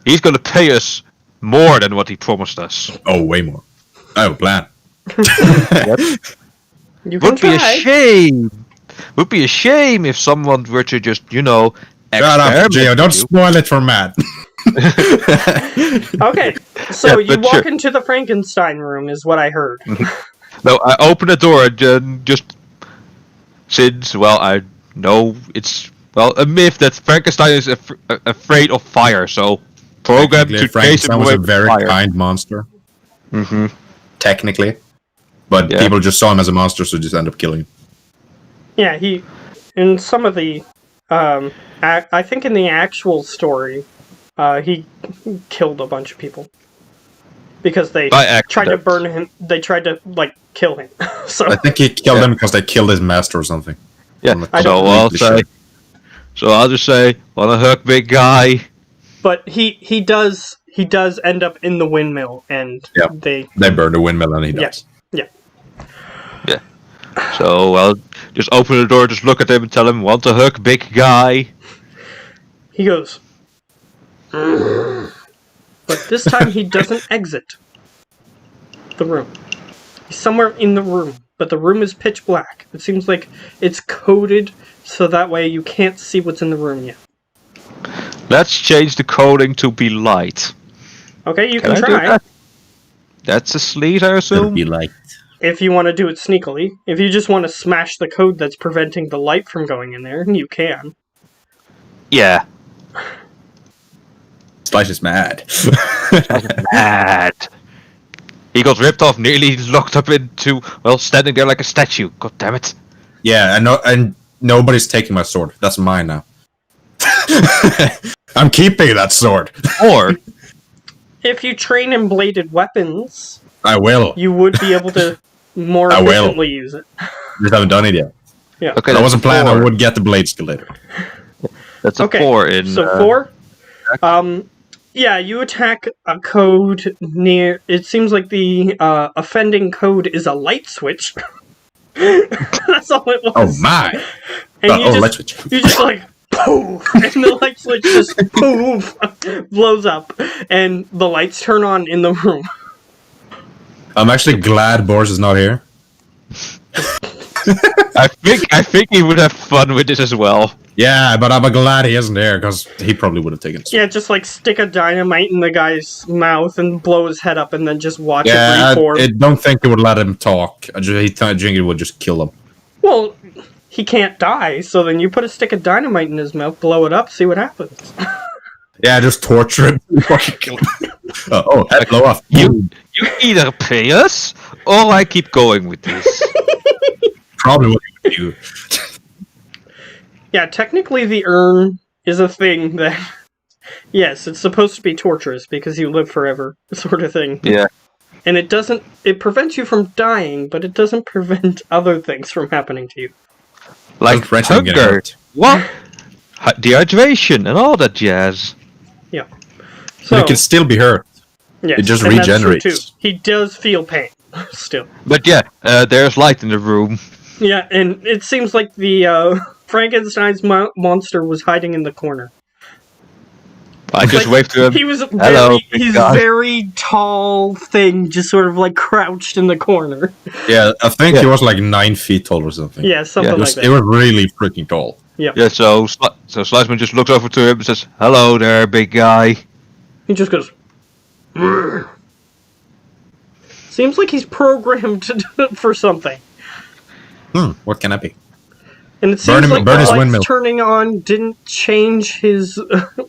he's gonna pay us more than what he promised us. Oh, way more. I have a plan. You can Would be a try. shame. Would be a shame if someone were to just, Shut up, experiment Gio. Don't with you. spoil it for Matt. Okay, so Yeah, you but walk sure. into the Frankenstein room, is what I heard. No, I open the door and then just since I know it's a myth that Frankenstein is afraid of fire, so programmed to chase him Frankenstein was away a with very fire. kind monster, Mm-hmm. technically. But Yeah. people just saw him as a monster, so just end up killing him. Yeah, in some of the, I think in the actual story, he killed a bunch of people. Because they By accident. tried to burn him, they tried to, kill him. So, I think he killed him because they killed his master or something. Yeah, I'm not so I'll completely say, I'll just say, wanna hook big guy? but he does end up in the windmill, and Yeah. they, They burned the windmill and he dies. yeah. So I'll just open the door, just look at him and tell him, want to hook big guy? He goes, but this time he doesn't exit the room. He's somewhere in the room, but the room is pitch black. It seems like it's coded so that way you can't see what's in the room yet. Let's change the coding to be light. Okay, you Can can I do try that? That's a sleet, I It'll assume? be like, if you want to do it sneakily. If you just want to smash the code that's preventing the light from going in there, you can. Yeah. Slice is mad. Mad. He got ripped off, nearly locked up into, standing there like a statue. God damn it. Yeah, and nobody's taking my sword. That's mine now. I'm keeping that sword. Or If you train in bladed weapons, I will. you would be able to more I will. efficiently use it. Just haven't done it yet. Yeah. okay, That that's wasn't planned. I 4. would get the blade skill later. That's a Okay. 4 in. So 4. Yeah, you attack a code near. It seems like the offending code is a light switch. That's all it was. Oh my! And you let's just switch. you just like poof, and the light switch just poof blows up, and the lights turn on in the room. I'm actually glad Boris is not here. I think he would have fun with this as well. Yeah, but I'm glad he isn't here because he probably would have taken it. Yeah, just like stick a dynamite in the guy's mouth and blow his head up, and then just watch Yeah, it reform. I don't think it would let him talk. I think it would just kill him. Well, he can't die, so then you put a stick of dynamite in his mouth, blow it up, see what happens. Yeah, just torture him. Fucking kill him. Head blow off. You either pay us, or I keep going with this. Probably what you would do. Yeah, technically the urn is a thing that... Yes, it's supposed to be torturous because you live forever, sort of thing. Yeah. And it doesn't... It prevents you from dying, but it doesn't prevent other things from happening to you. Like Doesn't prevent you from getting hunger. hurt. What? Dehydration and all that jazz. Yeah. But So, it can still be hurt. yes, it just and that's true, regenerates. too. He does feel pain, still. But yeah, there's light in the room. Yeah, and it seems like the Frankenstein's monster was hiding in the corner. I just Like, waved to him. He was Hello, big he's guy. very tall thing, just sort of like crouched in the corner. Yeah, I think he was like 9 feet tall or something. Yeah, something It was, like it that. was really freaking tall. Yeah, so Sliceman just looks over to him and says, "Hello there, big guy." He just goes. "Brr." Seems like he's programmed for something. What can that be? And it seems like burn the his lights windmill. turning on didn't change his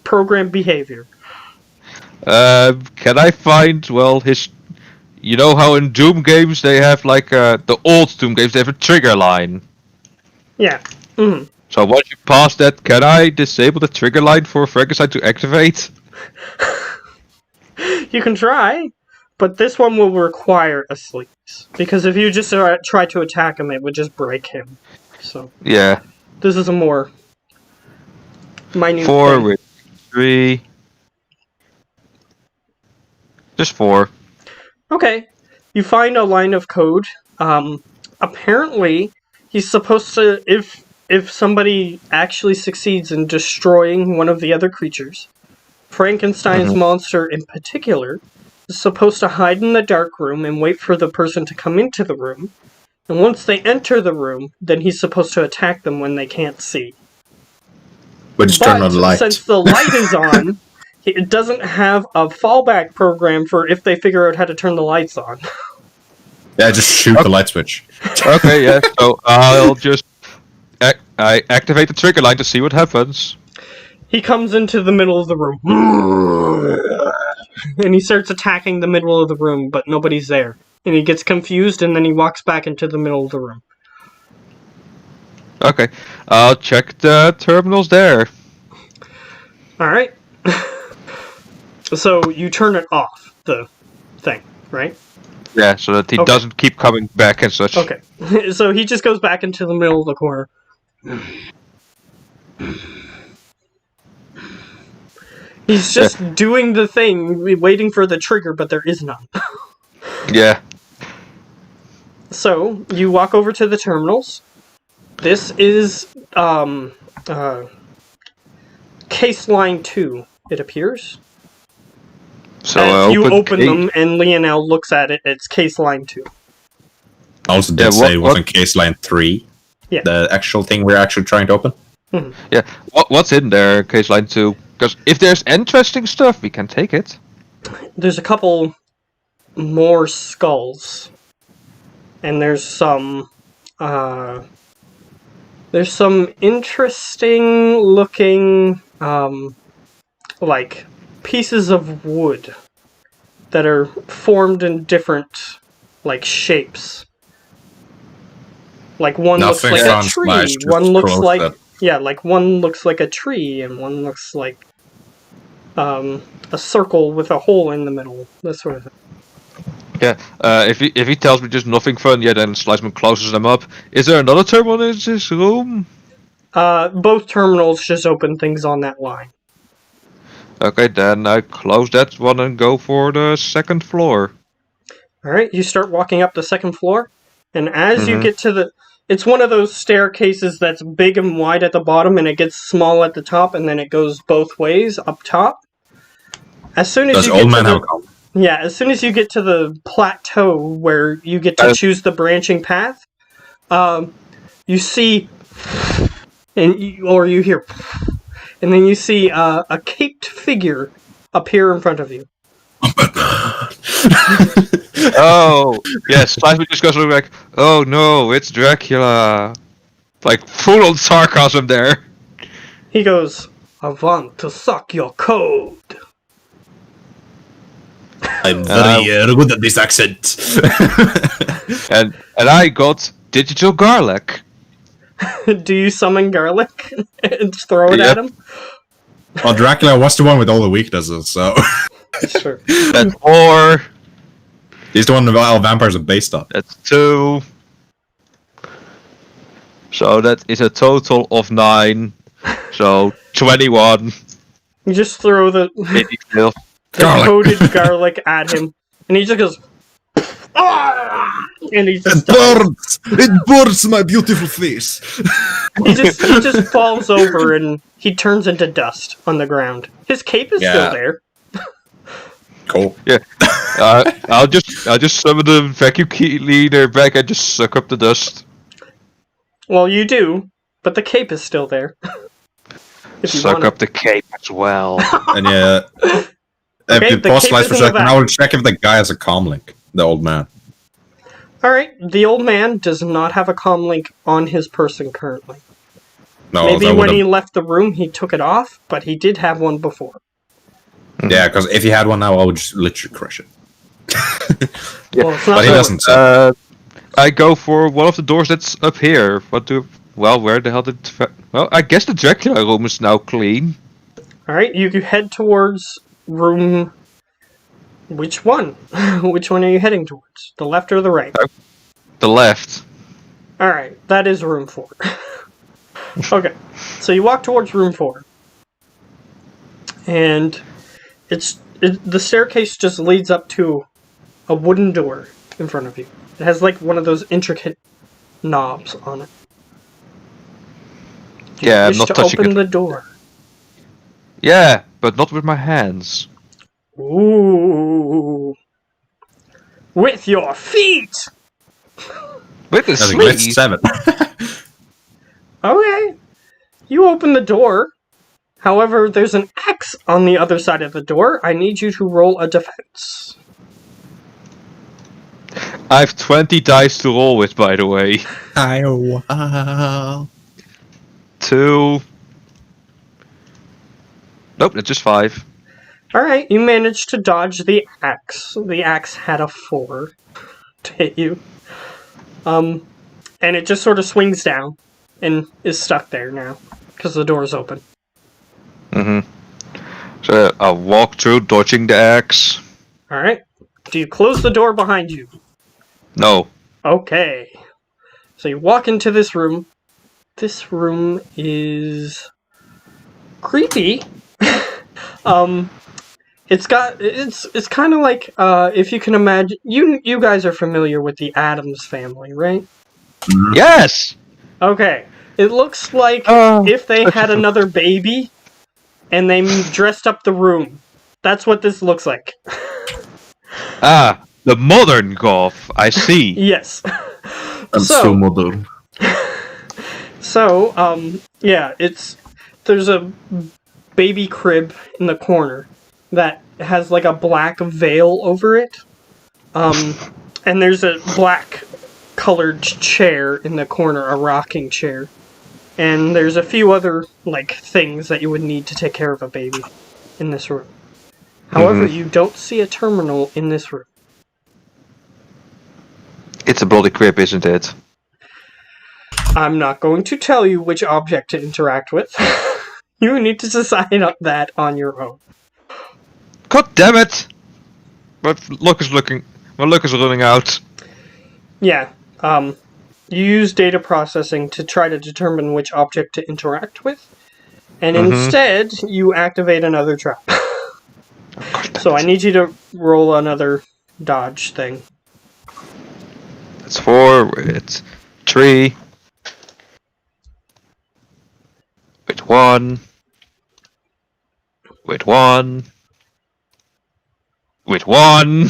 program behavior. Can I find, his... You know how in Doom games they have, like, the old Doom games, they have a trigger line. Yeah. Mhm. So once you pass that, can I disable the trigger line for Frankenstein to activate? You can try, but this one will require a sleep. Because if you just try to attack him, it would just break him. So, Yeah. this is a more minute 4 thing. with 3. Just 4. Okay. You find a line of code. Apparently, he's supposed to, if somebody actually succeeds in destroying one of the other creatures, Frankenstein's monster in particular is supposed to hide in the dark room and wait for the person to come into the room. And once they enter the room, then he's supposed to attack them when they can't see. But just turn on the light. Since the light is on, it doesn't have a fallback program for if they figure out how to turn the lights on. Yeah, just shoot the light switch. Okay, yeah, so I'll just... I activate the trigger line to see what happens. He comes into the middle of the room. And he starts attacking the middle of the room, but nobody's there. And he gets confused, and then he walks back into the middle of the room. Okay, I'll check the terminals there. Alright. So you turn it off, the thing, right? Yeah, so that he Okay. doesn't keep coming back and such. Okay. So he just goes back into the middle of the corner. He's just doing the thing, waiting for the trigger, but there is none. Yeah. So, you walk over to the terminals. This is, case line 2, it appears. So As you open case- them, and Lionel looks at it, it's case line 2. I also did Yeah, say it was what- in case line 3. Yeah. The actual thing we're actually trying to open. Yeah, what's in there, case line 2? Because if there's interesting stuff, we can take it. There's a couple more skulls. And there's some interesting looking, like, pieces of wood that are formed in different, like, shapes. Like, one looks Nothing like a sounds tree, nice, just one looks close like, that. Yeah, like one looks like a tree and one looks like a circle with a hole in the middle. That sort of thing. Yeah. If he tells me just nothing fun, yeah, then Sliceman closes them up. Is there another terminal in this room? Both terminals just open things on that line. Okay, then I close that one and go for the second floor. Alright, you start walking up the second floor, and as you Mhm. get to the... It's one of those staircases that's big and wide at the bottom, and it gets small at the top, and then it goes both ways up top. As soon as Does you old get man to have a the... comment? Yeah, as soon as you get to the plateau where you get to choose the branching path, you see... or you hear... And then you see a caped figure appear in front of you. Oh, yes, Sliceman just goes like, oh no, it's Dracula. Like, full on sarcasm there. He goes, I want to suck your code. I'm very good at this accent. And I got digital garlic. Do you summon garlic and throw it at him? Well, Dracula was the one with all the weaknesses, so... Sure. That's 4. He's the one that all vampires are based on. That's 2. So that is a total of 9. So 21. You just throw the coated garlic at him, and he just goes, "Ah!" And he just dies. It burns my beautiful face! He just falls over and he turns into dust on the ground. His cape is still there. Cool. Yeah. I'll just summon the vacuum cleaner back and just suck up the dust. Well, you do, but the cape is still there. If you Suck want up the cape as well. And yeah... Okay, if you the pause cape slice for a is in the second, back. I will check if the guy has a comlink. The old man. Alright, the old man does not have a comm link on his person currently. No, Maybe that when would've- he left the room he took it off, but he did have one before. Yeah, because if he had one now, I would just literally crush it. Well, it's not But he that- doesn't. So. I go for one of the doors that's up here. Where the hell did... Well, I guess the Dracula room is now clean. Alright, you head towards room... Which one? Which one are you heading towards? The left or the right? The left. Alright, that is room 4. Okay, so you walk towards room 4. And the staircase just leads up to a wooden door in front of you. It has like one of those intricate knobs on it. Yeah, I'm Wish not to touching open it. the door. Yeah, but not with my hands. Ooh. With your feet! With the I think that's sleeve. 7. Okay. You open the door. However, there's an X on the other side of the door. I need you to roll a defense. I have 20 dice to roll with, by the way. Wow. 2. Nope, that's just 5. Alright, you managed to dodge the axe. The axe had a 4 to hit you. And it just sort of swings down and is stuck there now because the door is open. So I walk through, dodging the axe. Alright. Do you close the door behind you? No. Okay. So you walk into this room. This room is creepy. It's kind of like if you can imagine, you guys are familiar with the Addams family, right? Yes! Okay. It looks like if they had another baby and they dressed up the room. That's what this looks like. Ah, the modern golf. I see. Yes. I'm so modern. So, yeah, there's a baby crib in the corner that has like a black veil over it. And there's a black colored chair in the corner, a rocking chair. And there's a few other, like, things that you would need to take care of a baby in this room. However, you don't see a terminal in this room. It's a bloody crib, isn't it? I'm not going to tell you which object to interact with. You need to decide on that on your own. God damn it! My luck is running out. Yeah, you use data processing to try to determine which object to interact with, and instead you activate another trap. So I need you to roll another dodge thing. It's 4 with 3. With 1. With 1. With 1.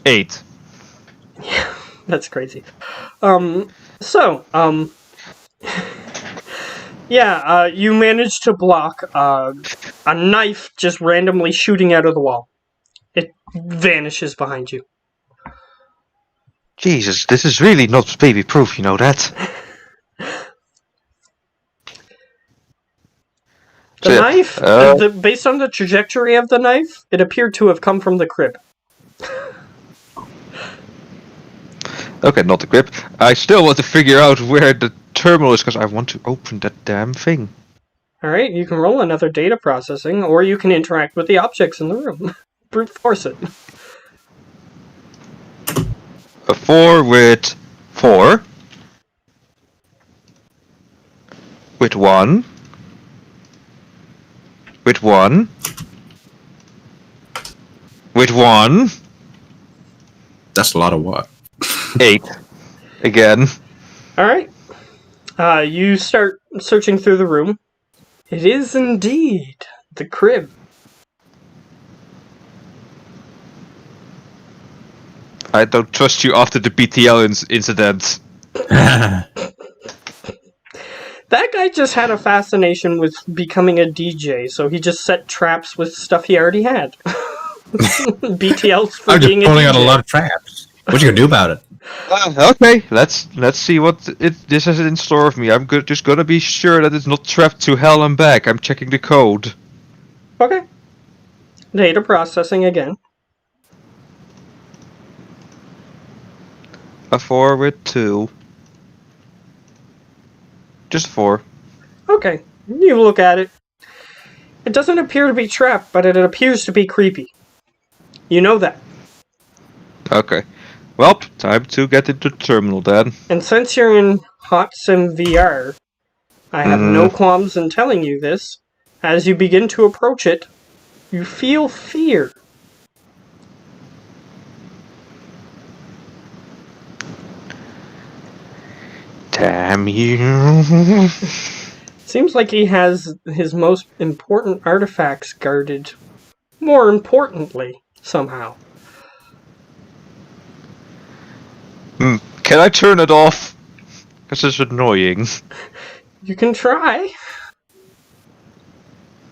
8. That's crazy. Yeah, you managed to block a knife just randomly shooting out of the wall. It vanishes behind you. Jesus, this is really not baby-proof, you know that? The knife, based on the trajectory of the knife, it appeared to have come from the crib. Okay, not the grip. I still want to figure out where the terminal is, because I want to open that damn thing. Alright, you can roll another data processing, or you can interact with the objects in the room. Brute force it. A 4 with 4. With 1. With 1. With 1. That's a lot of what? 8. Again. Alright. You start searching through the room. It is indeed the crib. I don't trust you after the BTL incident. That guy just had a fascination with becoming a DJ, so he just set traps with stuff he already had. BTL's for I'm just being a pulling DJ. out a lot of traps. What you gonna do about it? Okay, let's see what this has in store of me. I'm just gonna be sure that it's not trapped to hell and back. I'm checking the code. Okay. Data processing again. A 4 with 2. Just 4. Okay. You look at it. It doesn't appear to be trapped, but it appears to be creepy. You know that. Okay. Well, time to get into the terminal then. And since you're in Hot Sim VR, I have no qualms in telling you this. As you begin to approach it, you feel fear. Damn you. Seems like he has his most important artifacts guarded more importantly, somehow. Can I turn it off? This is annoying. You can try.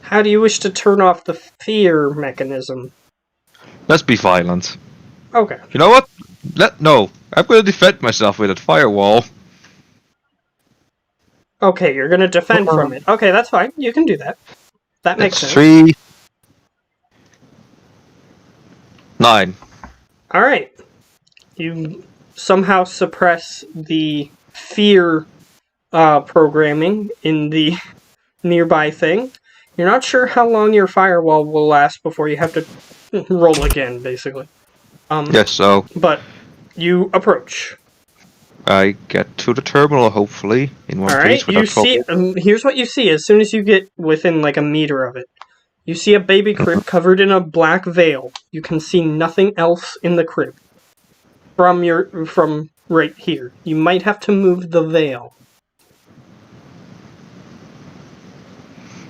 How do you wish to turn off the fear mechanism? Let's be violent. Okay. You know what? No. I'm gonna defend myself with a firewall. Okay, you're gonna defend from it. Okay, that's fine. You can do that. That makes sense. 3. 9. Alright. You somehow suppress the fear programming in the nearby thing. You're not sure how long your firewall will last before you have to roll again, basically. Yes, so But you approach. I get to the terminal, hopefully, in one Alright, piece you without trouble. see, here's what you see as soon as you get within like a meter of it. You see a baby crib covered in a black veil. You can see nothing else in the crib. From right here. You might have to move the veil.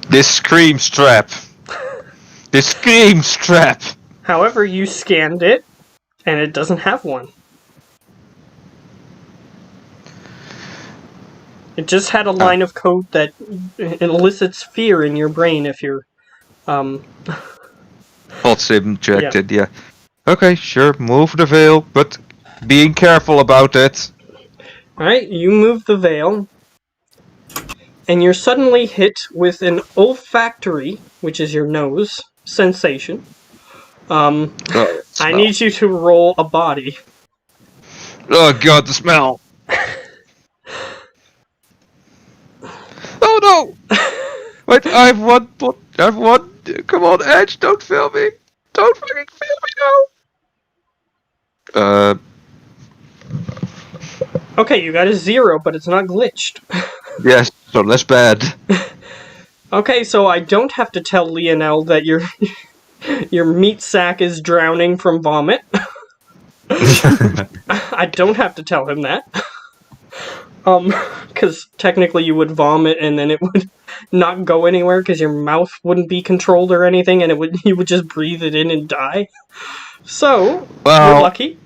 This screams trap. This screams trap. However, you scanned it, and it doesn't have one. It just had a line of code that elicits fear in your brain if you're, Hot sim injected, yeah. Okay, sure, move the veil, but being careful about it. Alright, you move the veil, and you're suddenly hit with an olfactory, which is your nose, sensation. I need you to roll a body. Oh god, the smell! Oh no! Wait, I've won. I've won. Come on, Edge, don't fail me. Don't fucking fail me now. Okay, you got a 0, but it's not glitched. Yes, so less bad. Okay, so I don't have to tell Lionel that your meat sack is drowning from vomit. I don't have to tell him that. Because technically you would vomit and then it would not go anywhere because your mouth wouldn't be controlled or anything, and you would just breathe it in and die. So, Well, you're lucky.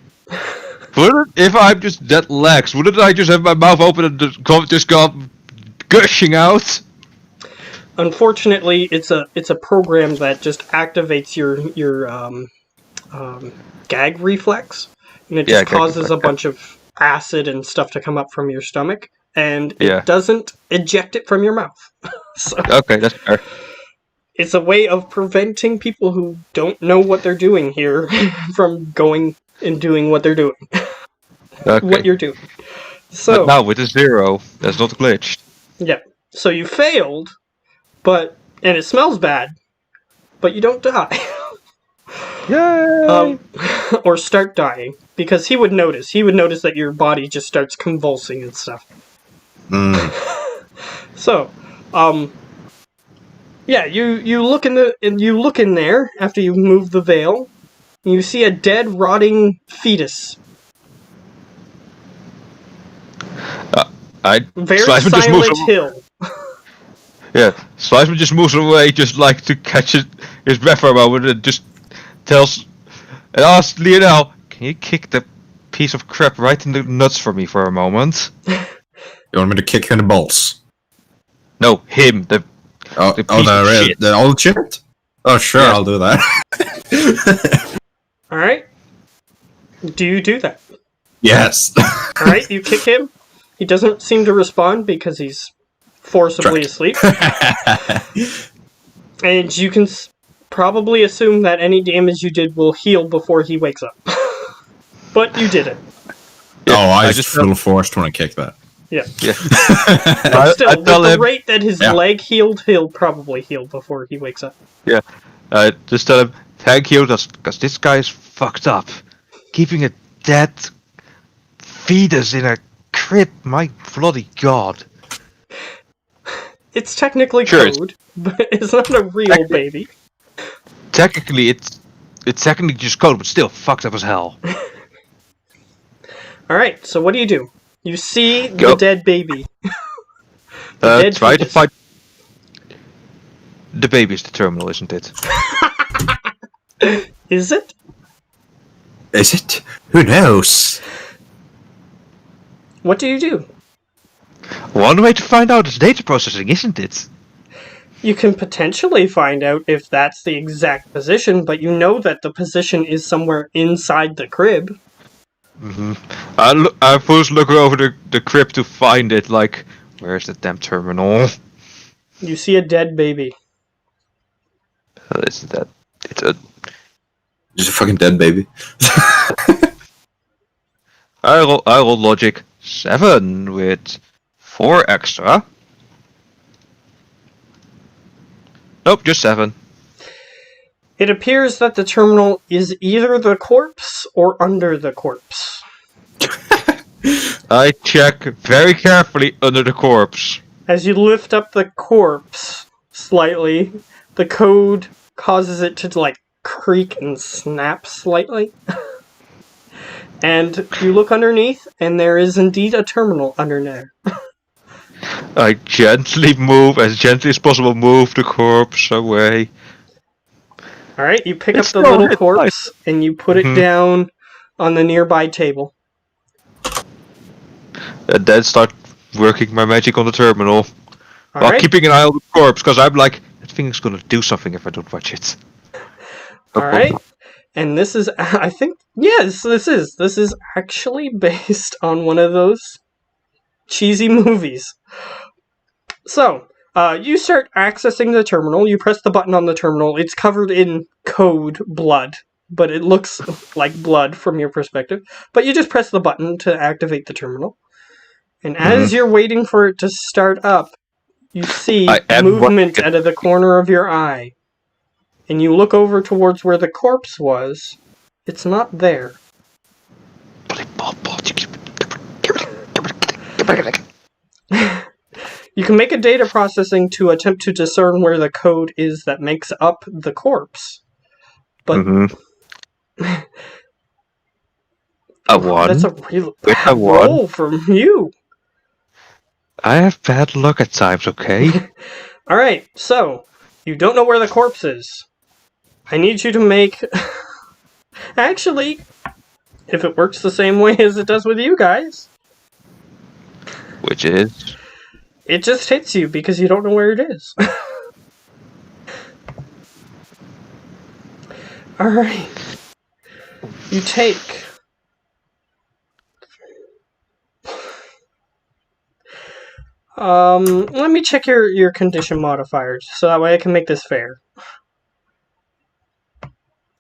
If I'm just that lax, wouldn't I just have my mouth open and just go gushing out? Unfortunately, it's a program that just activates your gag reflex, and it just causes a bunch of acid and stuff to come up from your stomach, and it doesn't eject it from your mouth. So, okay, that's fair. It's a way of preventing people who don't know what they're doing here from going and doing what they're doing. Okay. What you're doing. So but now with a 0, that's not glitched. Yeah. So you failed, and it smells bad, but you don't die. Yay! Or start dying, because he would notice. He would notice that your body just starts convulsing and stuff. So, yeah, you look in there after you move the veil, and you see a dead, rotting fetus. Very silent hill. Yeah, Sliceman just moves away, just like to catch his breath for a moment, and just asks Lionel, "Can you kick the piece of crap right in the nuts for me for a moment?" You want me to kick you in the balls? No, him. The old shit? Oh, sure, yeah. I'll do that. Alright. Do you do that? Yes. Alright, you kick him. He doesn't seem to respond because he's forcibly asleep. And you can probably assume that any damage you did will heal before he wakes up. But you did it. Yeah, I just feel forced when I kick that. Yeah. But still, with the rate that his leg healed, he'll probably heal before he wakes up. Yeah. Just tell him, thank you, because this guy's fucked up. Keeping a dead fetus in a crib, my bloody god. It's technically code, but it's not a real baby. Technically, it's technically just code, but still fucked up as hell. Alright, so what do? You see the dead baby. Try to find... The baby's the terminal, isn't it? Is it? Is it? Who knows? What do you do? One way to find out is data processing, isn't it? You can potentially find out if that's the exact position, but you know that the position is somewhere inside the crib. Mm-hmm. I first look over the crib to find it, like, where's the damn terminal? You see a dead baby. It's a... Just a fucking dead baby. I roll logic 7 with 4 extra. Nope, just 7. It appears that the terminal is either the corpse or under the corpse. I check very carefully under the corpse. As you lift up the corpse slightly, the code causes it to, like, creak and snap slightly. And you look underneath, and there is indeed a terminal under there. I gently move, as gently as possible, move the corpse away. Alright, you pick up the little corpse, and you put it down on the nearby table. And then start working my magic on the terminal. While keeping an eye on the corpse, because I'm like, that thing is gonna do something if I don't watch it. Alright, and this is, I think, yes, this is actually based on one of those cheesy movies. So, you start accessing the terminal, you press the button on the terminal, it's covered in code blood, but it looks like blood from your perspective. But you just press the button to activate the terminal. And as you're waiting for it to start up, you see movement out of the corner of your eye. And you look over towards where the corpse was. It's not there. You can make a data processing to attempt to discern where the code is that makes up the corpse. But a 1. That's a real bad roll from you. I have bad luck at times, okay? Alright, so, you don't know where the corpse is. I need you to make... Actually, if it works the same way as it does with you guys... Which is? It just hits you because you don't know where it is. Alright. You take... let me check your condition modifiers, so that way I can make this fair.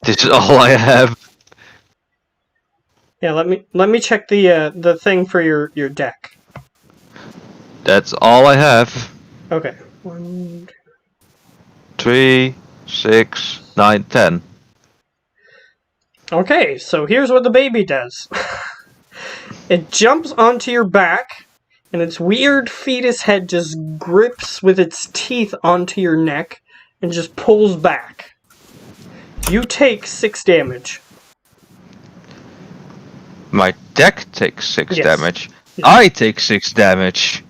This is all I have. Yeah, let me check the thing for your deck. That's all I have. Okay. 1, 2. 3, 6, 9, 10. Okay, so here's what the baby does. It jumps onto your back, and its weird fetus head just grips with its teeth onto your neck and just pulls back. You take 6 damage. My deck takes 6 Yes. damage. Yes. I take 6 damage.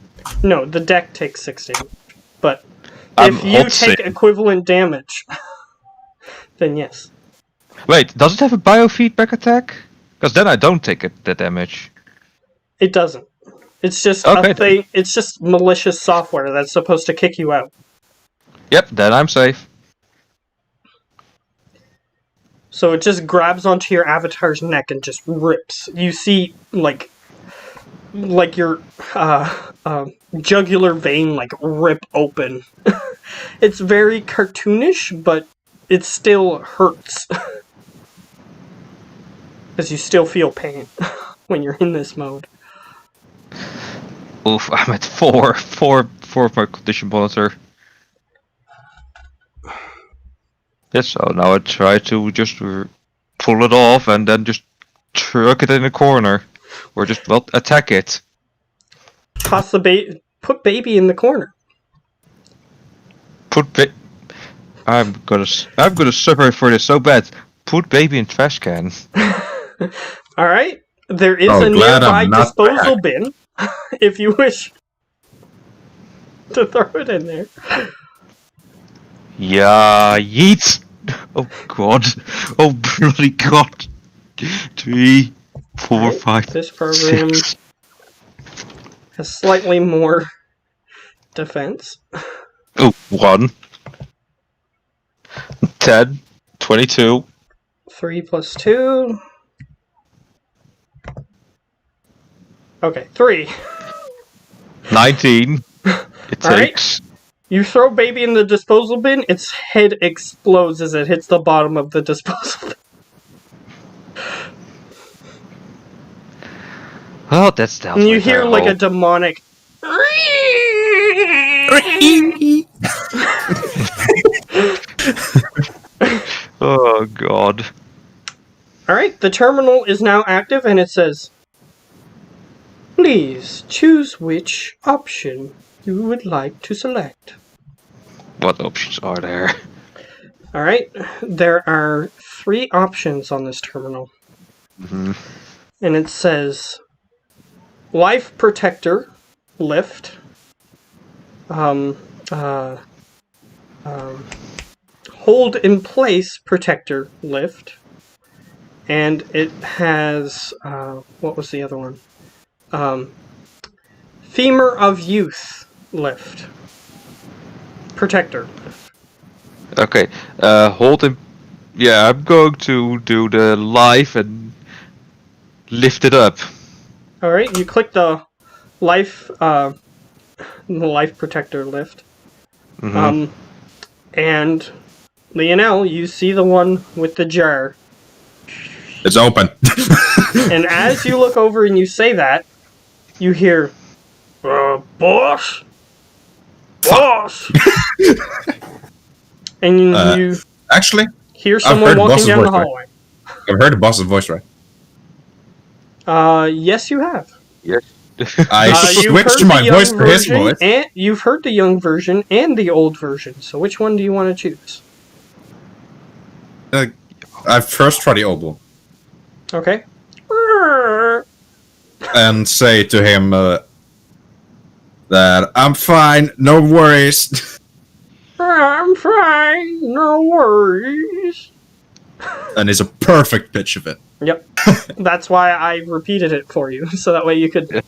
No, the deck takes 6 damage. But I'm if you take hoping. equivalent damage, then yes. Wait, does it have a biofeedback attack? Because then I don't take the damage. It doesn't. It's just Okay. a thing. It's just malicious software that's supposed to kick you out. Yep, then I'm safe. So it just grabs onto your avatar's neck and just rips. You see, like your jugular vein like rip open. It's very cartoonish, but it still hurts. Because you still feel pain when you're in this mode. Oof, I'm at 4 of my condition monitor. Yes, so now I try to just pull it off and then just truck it in a corner. Or just, well, attack it. Toss the put baby in the corner. I'm gonna suffer for this so bad. Put baby in trash can. Alright. There is Oh, a glad nearby I'm not disposal back. bin, if you wish to throw it in there. Yeah, yeet! Oh god. Oh bloody god. 3, 4, Right, 5, this program 6. has slightly more defense. Oh, 1. 10, 22. 3 plus 2. Okay, 3. 19. It All right. takes. You throw baby in the disposal bin, its head explodes as it hits the bottom of the disposal bin. Oh, that's down. And you hear like a demonic... Oh god. Alright, the terminal is now active and it says, please choose which option you would like to select. What options are there? Alright, there are 3 options on this terminal. Mm-hmm. And it says, Life Protector, Lift, Hold in Place Protector, Lift, and it has, what was the other one? Femur of Youth, Lift. Protector. Okay. Hold him. Yeah, I'm going to do the live and lift it up. Alright, you click the life protector lift. Mm-hmm. And Lionel, you see the one with the jar. It's open. And as you look over and you say that, you hear, boss? Boss! And you Actually, hear I've someone heard walking boss's down the voice, right? hallway. I've heard the boss's voice, right? Yes, you have. Yes. I You've switched heard my the young voice to his version, voice. and you've heard the young version and the old version. So which one do you want to choose? I first try the old one Okay. and say to him that I'm fine, no worries. I'm fine, no worries. And it's a perfect pitch of it. Yep. That's why I repeated it for you, so that way you could get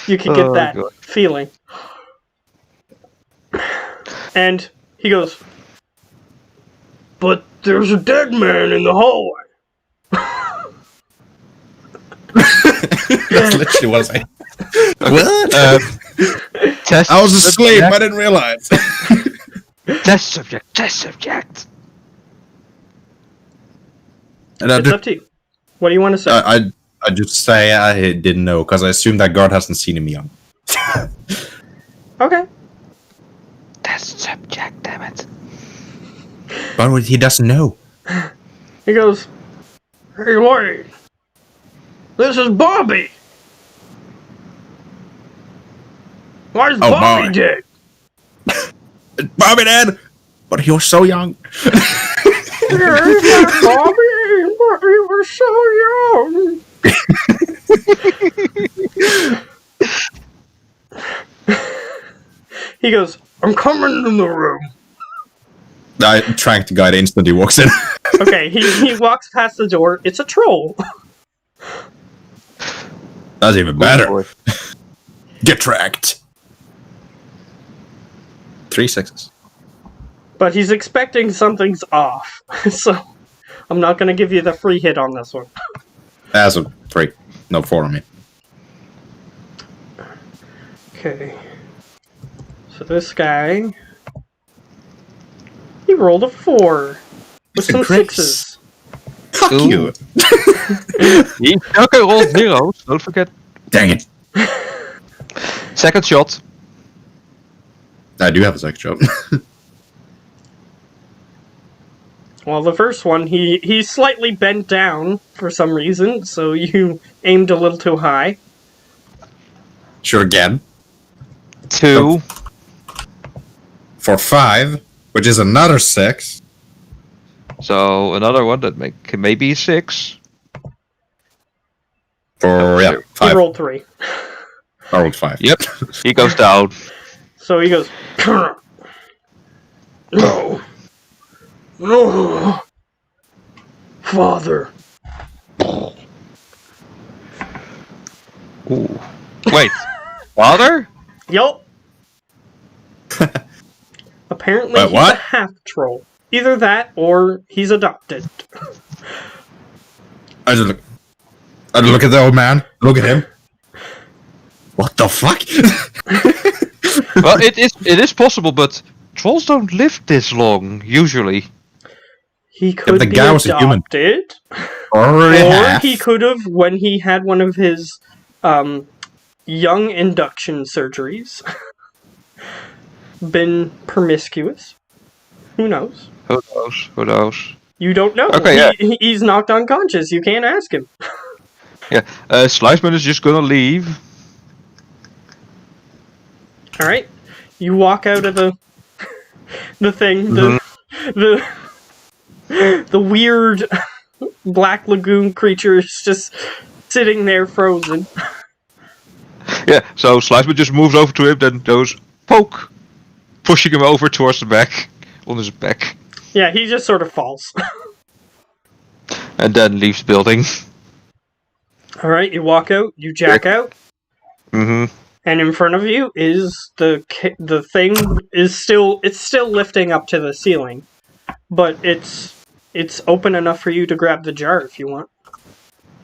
that God. feeling. And he goes, but there's a dead man in the hallway. That's literally what I said. What? Test I was asleep, subject. I didn't realize. Test subject. Test subject. And I It's up to you. What do you want to say? I just say I didn't know, because I assume that guard hasn't seen him young. Okay. Test subject. Damn it. But he doesn't know. He goes, hey, wait. This is Bobby. Why is Bobby boy. dead? Bobby Dad! But he was so young. Here's my Bobby, but he was so young. He goes, I'm coming in the room. I trank the guy that instantly walks in. Okay, he walks past the door. It's a troll. That's even better. Boy. Get tracked. 3 6s. But he's expecting something's off. So I'm not going to give you the free hit on this one. As a 3. No, 4 on me. Okay. So this guy... He rolled a 4. With It's a some great 6s. Fuck Ooh. you. Okay, roll zeros. Don't forget. Dang it. Second shot. I do have a second job. Well, the first one, he's slightly bent down for some reason, so you aimed a little too high. Sure, again. 2. For 5, which is another 6. So another one that maybe 6. For, yeah, He 5. rolled 3. I rolled 5. Yep. He goes down. So he goes, no. No. Father. Ooh. Wait. Father? Yup. Apparently Wait, he's what? a half-troll. Either that, or he's adopted. I just look at the old man. Look at him. What the fuck? Well, it is possible, but trolls don't live this long usually. He could the be guy was a human. adopted. Already Or half. he could have, when he had one of his young induction surgeries, been promiscuous. Who knows? Who knows? Who knows? You don't know. Okay, He's knocked unconscious. You can't ask him. Yeah. Sliceman is just gonna leave. All right. You walk out of the thing. The weird black lagoon creature is just sitting there frozen. Yeah. So Sliceman just moves over to him, then goes poke, pushing him over towards the back, on his back, Yeah, he just sort of falls. and then leaves the building. All right, you walk out, you jack out, Mm-hmm. and in front of you is the thing is still lifting up to the ceiling, but it's open enough for you to grab the jar if you want.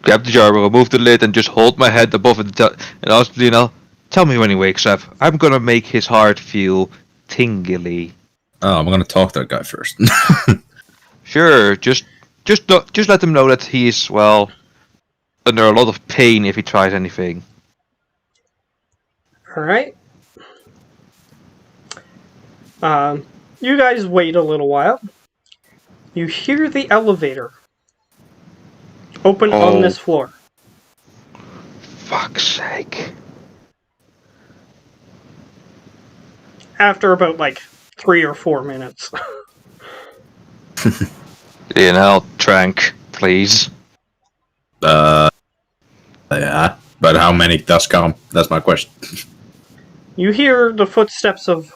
Grab the jar, remove the lid, and just hold my head above it and ask Lionel, tell me when he wakes up. I'm gonna make his heart feel tingly. Oh, I'm gonna talk to that guy first. Sure, just just let him know that he's under a lot of pain if he tries anything. Alright. You guys wait a little while. You hear the elevator open on this floor. Fuck's sake. After about, 3 or 4 minutes. Trank, please. Yeah. But how many does come? That's my question. You hear the footsteps of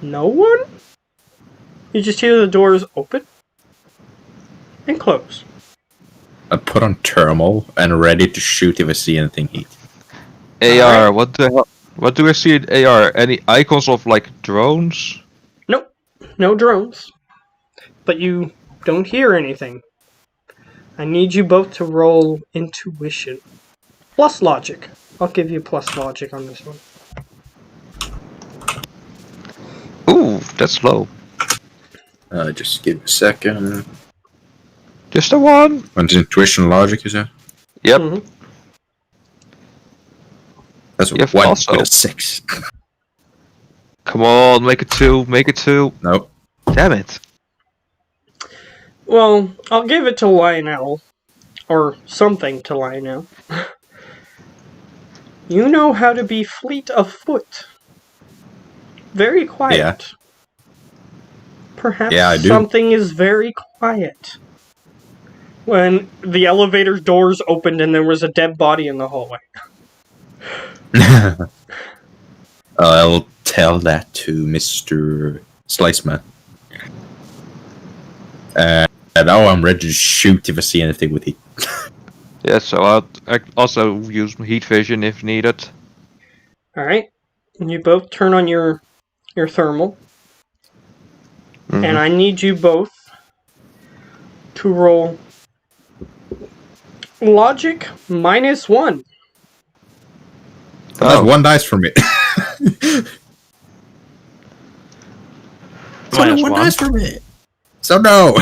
no one? You just hear the doors open and close. I put on thermal and ready to shoot if I see anything heat. AR, Alright. what the hell? What do I see in AR? Any icons of drones? Nope, no drones. But you don't hear anything. I need you both to roll intuition. Plus logic. I'll give you plus logic on this one. Ooh, that's low. Just give me a second. Just a 1. When's intuition and logic, you said? Yep. Mm-hmm. That's Yes, 1 also. with a 6. Come on, make it 2. Make it 2. Nope. Damn it. Well, I'll give it to Lionel. Or something to Lionel. You know how to be fleet of foot. Very quiet. Yeah. Perhaps Yeah, I do. something is very quiet. When the elevator doors opened and there was a dead body in the hallway. I'll tell that to Mr. Sliceman. And I'm ready to shoot if I see anything with heat. Yeah, so I'll also use heat vision if needed. Alright. You both turn on your thermal. Mhm. And I need you both to roll logic -1. That's 1 dice for me. It's only one dice for me. So no.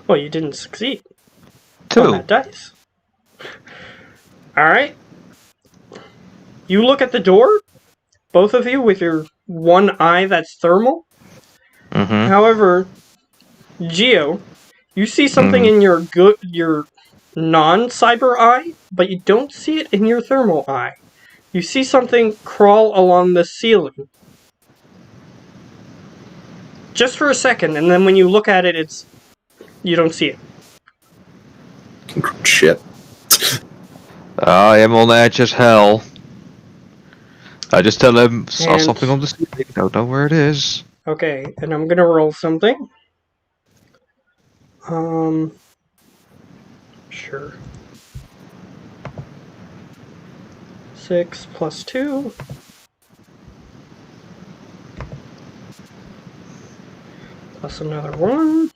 Well, you didn't succeed. 2. On that dice. Alright. You look at the door, both of you, with your one eye that's thermal. Mm-hmm. However, Geo, you see something in your non-cyber eye, but you don't see it in your thermal eye. You see something crawl along the ceiling. Just for a second, and then when you look at it, you don't see it. Shit. I am on edge as hell. I just tell him saw And- something on the ceiling. Don't know where it is. Okay, and I'm gonna roll something. Sure. 6 plus 2. Plus another 1.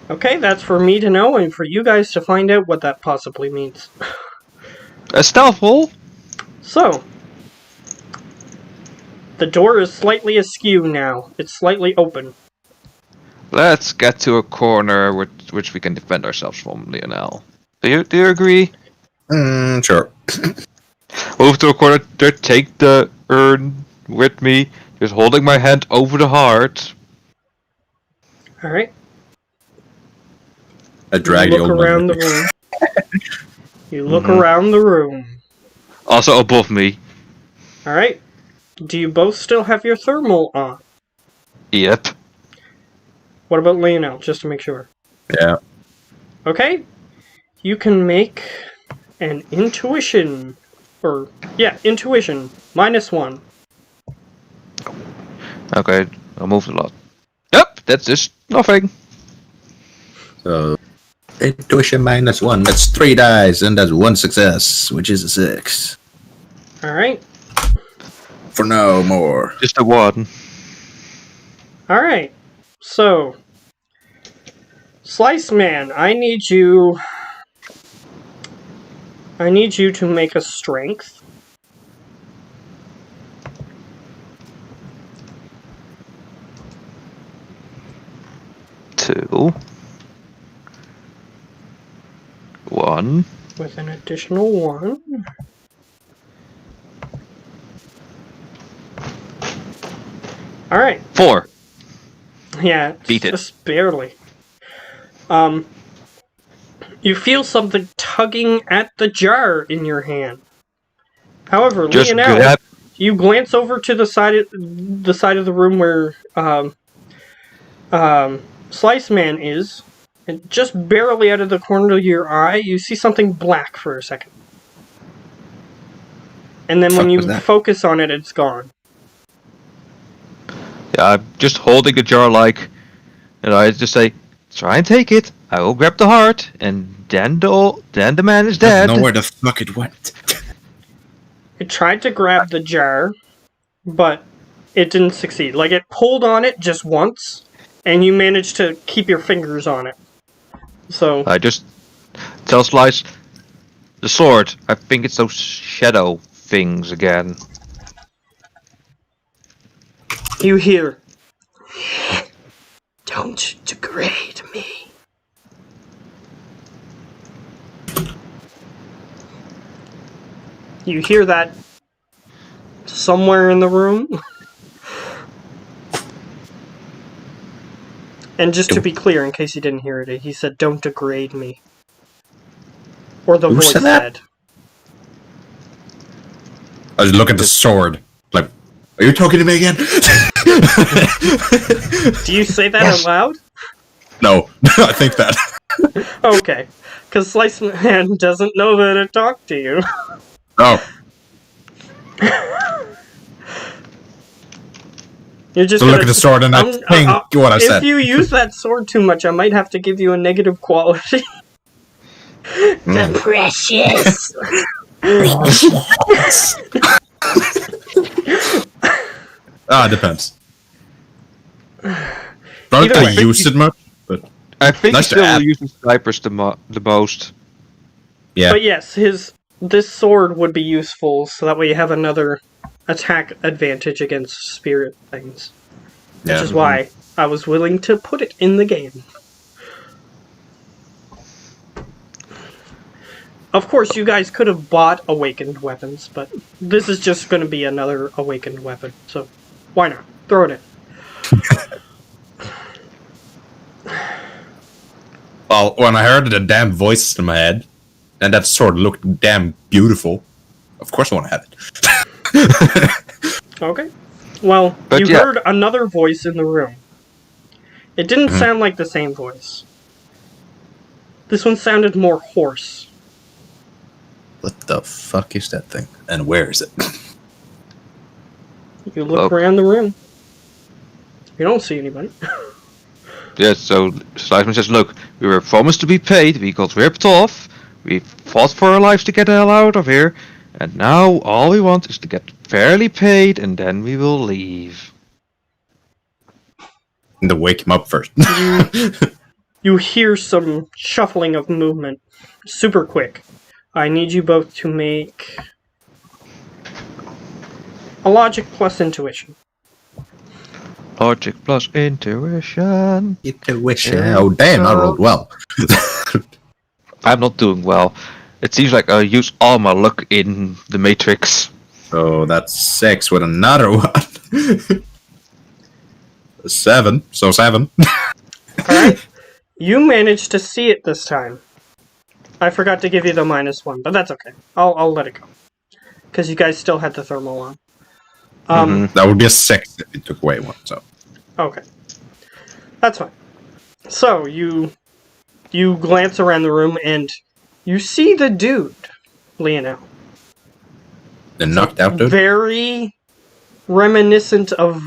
Okay, that's for me to know and for you guys to find out what that possibly means. A stealth hole? So, the door is slightly askew now. It's slightly open. Let's get to a corner which we can defend ourselves from, Lionel. Do you agree? Sure. Move to a corner there, take the urn with me, just holding my hand over the heart. Alright. I drag You the look old around man. the room. You look around the room. Also above me. Alright. Do you both still have your thermal on? Yep. What about Lionel, just to make sure? Yeah. Okay. You can make an intuition. Intuition. -1. Okay, I moved a lot. Yep, that's just nothing. So intuition -1. That's 3 dice, and that's 1 success, which is a 6. Alright. For no more. Just a 1. Alright. So, Slice Man, I need you to make a strength. 2. 1. With an additional 1. Alright. 4. Yeah, Beat it. just barely. You feel something tugging at the jar in your hand. However, Just Leonel, grab. you glance over to the side of the room where Slice Man is, and just barely out of the corner of your eye, you see something black for a second. And then when Fuck you was that? focus on it, it's gone. Yeah, I'm just holding the jar and I just say, try and take it. I will grab the heart, and then the man is I dead. don't know where the fuck it went. It tried to grab the jar, but it didn't succeed. Like, it pulled on it just once, and you managed to keep your fingers on it. So, I just tell Slice, the sword. I think it's those shadow things again. you hear, "Don't degrade me." You hear that somewhere in the room? And just to be clear, in case you didn't hear it, he said, "Don't degrade me." Or the Who voice said that? said. I just look at the sword. Like, are you talking to me again? Do you say that out loud? No, I think that. Okay. Because Slice Man doesn't know that it talked to you. Oh, You're just so look at the sword and I think what I if said. you use that sword too much, I might have to give you a negative quality. The precious. Depends. Not Either that I way. use it much, but I think Nice he to still add. uses snipers the most. yeah. But yes, this sword would be useful, so that way you have another attack advantage against spirit things. Which Yeah. is why I was willing to put it in the game. Of course, you guys could have bought awakened weapons, but this is just going to be another awakened weapon, so why not? Throw it in. Well, when I heard the damn voices in my head, and that sword looked damn beautiful, of course I want to have it. Okay. Well, But you yeah. heard another voice in the room. It didn't sound like the same voice. This one sounded more hoarse. What the fuck is that thing? And where is it? You look around the room. You don't see anybody. Yeah, so Sliceman says, look, we were promised to be paid, we got ripped off, we fought for our lives to get the hell out of here, and now all we want is to get fairly paid, and then we will leave. And to wake him up first. You hear some shuffling of movement. Super quick. I need you both to make a logic plus intuition. Logic plus intuition. Oh damn, I rolled well. I'm not doing well. It seems like I use all my luck in the Matrix. So that's 6 with another one. 7. So 7. Alright? You managed to see it this time. I forgot to give you the -1, but that's okay. I'll let it go. Because you guys still had the thermal on. That would be a 6 if you took away one, so. Okay. That's fine. So, you glance around the room and you see the dude, Leonel. The knocked out dude? Very reminiscent of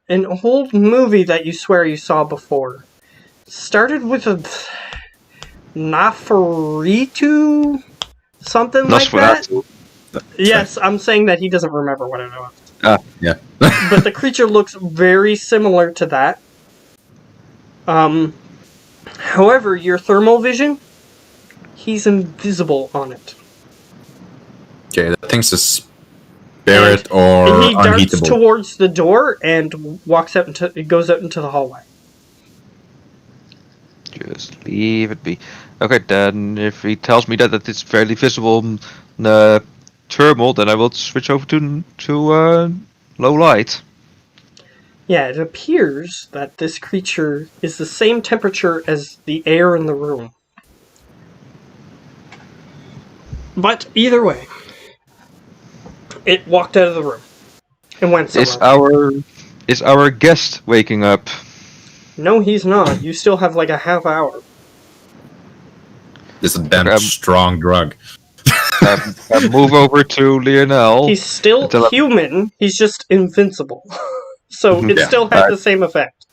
an old movie that you swear you saw before. Started with a Nafaritu? Something like that? Yes, I'm saying that he doesn't remember what it was. Yeah. But the creature looks very similar to that. However, your thermal vision, he's invisible on it. Okay, that thing's a spirit or And he darts unheatable. towards the door and goes out into the hallway. Just leave it be. Okay, then if he tells me that it's fairly visible in thermal, then I will switch over to low light. Yeah, it appears that this creature is the same temperature as the air in the room. But either way, it walked out of the room and went somewhere. Is our guest waking up? No, he's not. You still have like a half hour. This is a damn strong drug. I move over to Lionel. He's still human. He's just invincible. So it still had the same effect.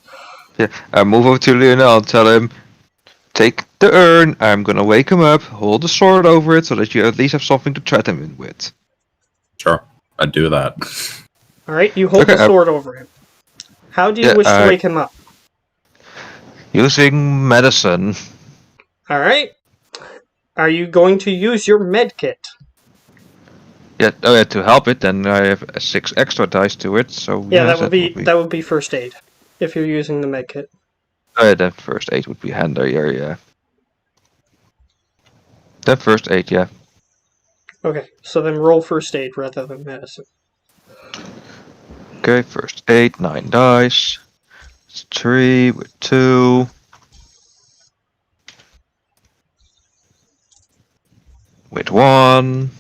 Yeah, I move over to Lionel and tell him, take the urn, I'm gonna wake him up, hold the sword over it so that you at least have something to threaten him with. Sure, I'd do that. Alright, you hold the sword over him. How do you wish to wake him up? Using medicine. Alright. Are you going to use your med kit? Yeah, to help it, then I have 6 extra dice to it, so... Yeah, that would be first aid, if you're using the med kit. Oh yeah, then first aid would be handier, yeah. Then first aid, yeah. Okay, so then roll first aid rather than medicine. Okay, first aid, 9 dice. It's 3 with 2. With 1.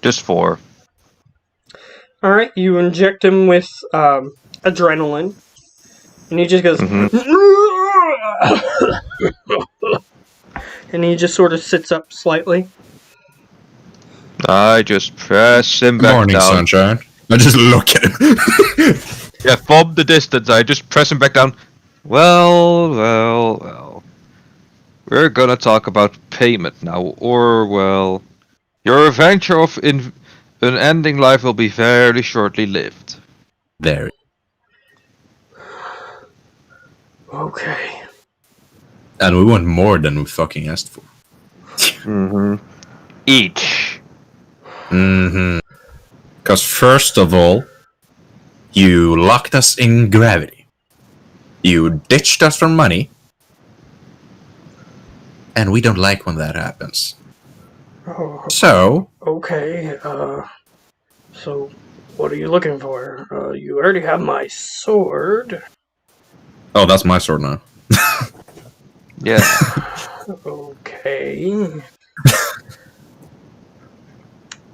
Just 4. Alright, you inject him with adrenaline. And he just goes... and he just sort of sits up slightly. I just press him back Morning, down. sunshine. I just look at him. Yeah, from the distance, I just press him back down. Well. We're gonna talk about payment now, or, well... Your adventure of unending life will be very shortly lived. Very. Okay. And we want more than we fucking asked for. Each. Because first of all, you locked us in gravity. You ditched us for money. And we don't like when that happens. Oh, So... okay, so what are you looking for? You already have my sword. Oh, that's my sword now. Yeah. Okay.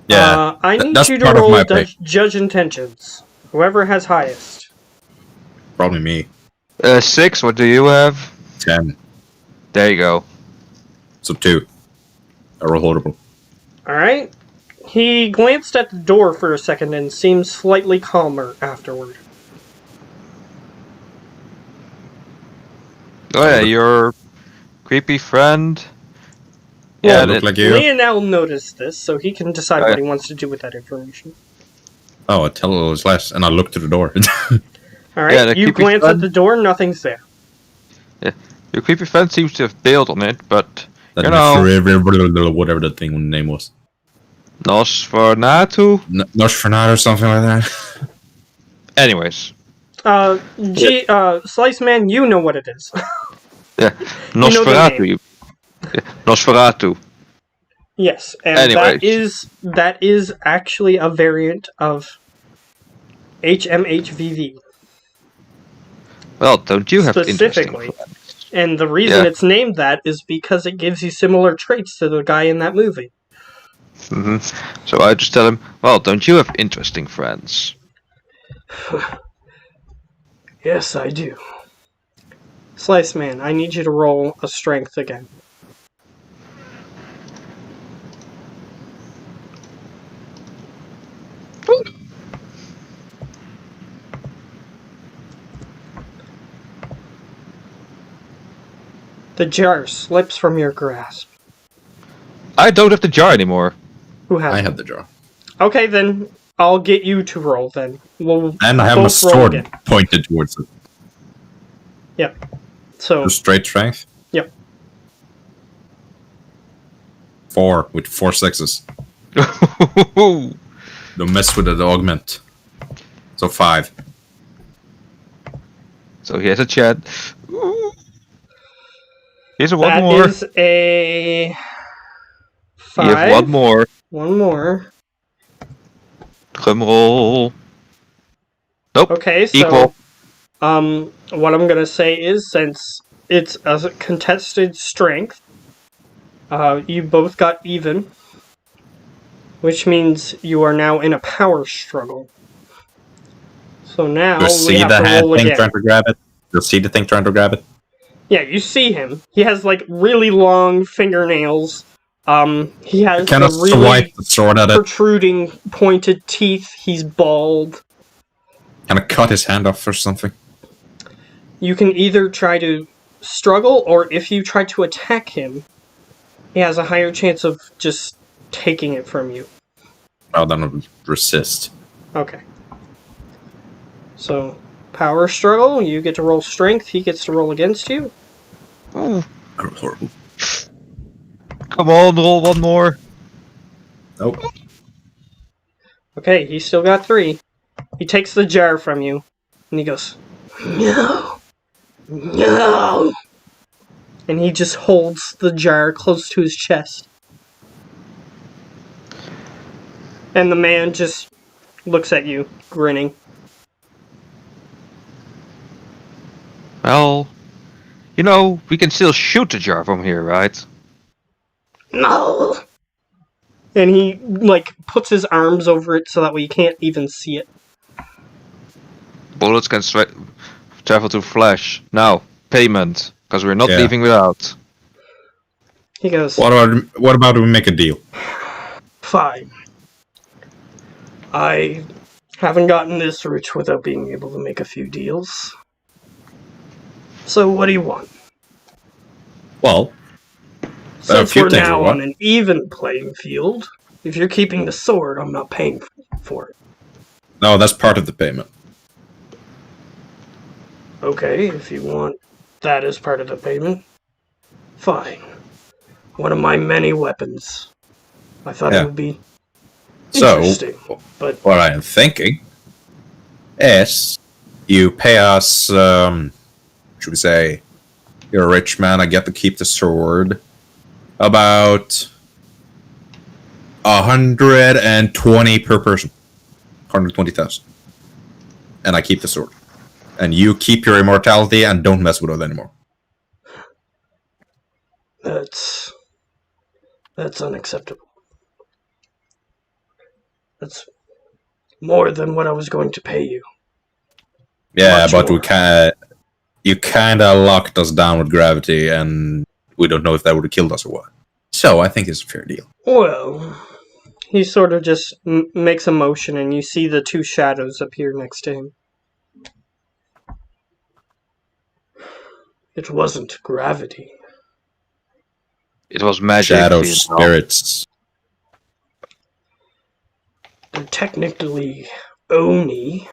Yeah. I need that's you to part of roll my pay. judge intentions. Whoever has highest. Probably me. 6, what do you have? 10. There you go. So 2. I roll horrible. Alright. He glanced at the door for a second and seemed slightly calmer afterward. Oh yeah, your creepy friend. Yeah, look like you. Lionel noticed this, so he can decide what he wants to do with that information. Oh, I tell it was less, and I look to the door. Alright, Yeah, the you creepy glance at friend- the door, nothing's there. Yeah, your creepy friend seems to have bailed on it, but That you know, whatever the thing name was. Nosferatu. Nosferatu or something like that. Anyways, Slice Man, you know what it is. yeah, know the Nosferatu. Yeah, Nosferatu. Yes, and Anyways. that is actually a variant of HMHVV. Well, don't you have Specifically. interesting friends? And the reason Yeah. it's named that is because it gives you similar traits to the guy in that movie. So I just tell him, well, don't you have interesting friends? Yes, I do. Slice Man, I need you to roll a strength again. The jar slips from your grasp. I don't have the jar anymore. Who has I it? have the jar. Okay, then I'll get you to roll then. We'll And I have my both roll sword again. pointed towards it. Yep. So, Just straight strength. yep. 4 with 4 6s. Don't mess with the augment. So 5. So he has a chat. Ooh. Here's a one That more. is a 5. You have one more. One more. Drum roll. Nope. Okay, so Equal. what I'm gonna say is, since it's a contested strength, you both got even, which means you are now in a power struggle. So now You we see have the to head roll thing again. trying to grab it? You see the thing trying to grab it? Yeah, you see him. He has like really long fingernails. He has Kind the of really swipe the sword at it. protruding, pointed teeth. He's bald. Kind of cut his hand off or something. You can either try to struggle, or if you try to attack him, he has a higher chance of just taking it from you. Oh, then I'll resist. Okay. So, power struggle, you get to roll strength, he gets to roll against you. Ooh. Horrible. Come on, roll one more. Nope. Okay, he's still got 3. He takes the jar from you, and he goes, "No! No!" And he just holds the jar close to his chest. And the man just looks at you, grinning. Well, you know, we can still shoot the jar from here, right? No! And he, like, puts his arms over it so that way you can't even see it. Bullets can travel to flesh. Now, payment, because we're not Yeah. leaving without. He goes, What about we make a deal? "Fine. I haven't gotten this rich without being able to make a few deals. So what do you want? Well, Since few we're things now we want. on an even playing field, if you're keeping the sword, I'm not paying for it. no, that's part of the payment. Okay, if you want that as part of the payment, fine. One of my many weapons. I thought Yeah. it would be So, interesting, but what I am thinking is you pay us, should we say, you're a rich man, I get to keep the sword, about 120 per person. 120,000. And I keep the sword. And you keep your immortality and don't mess with it anymore. that's unacceptable. That's more than what I was going to pay you. Yeah, Much but more. you kinda locked us down with gravity, and we don't know if that would have killed us or what. So I think it's a fair deal. Well, he sort of just makes a motion, and you see the 2 shadows appear next to him. It wasn't gravity. It was magic. Shadow you know. spirits. They're technically Oni.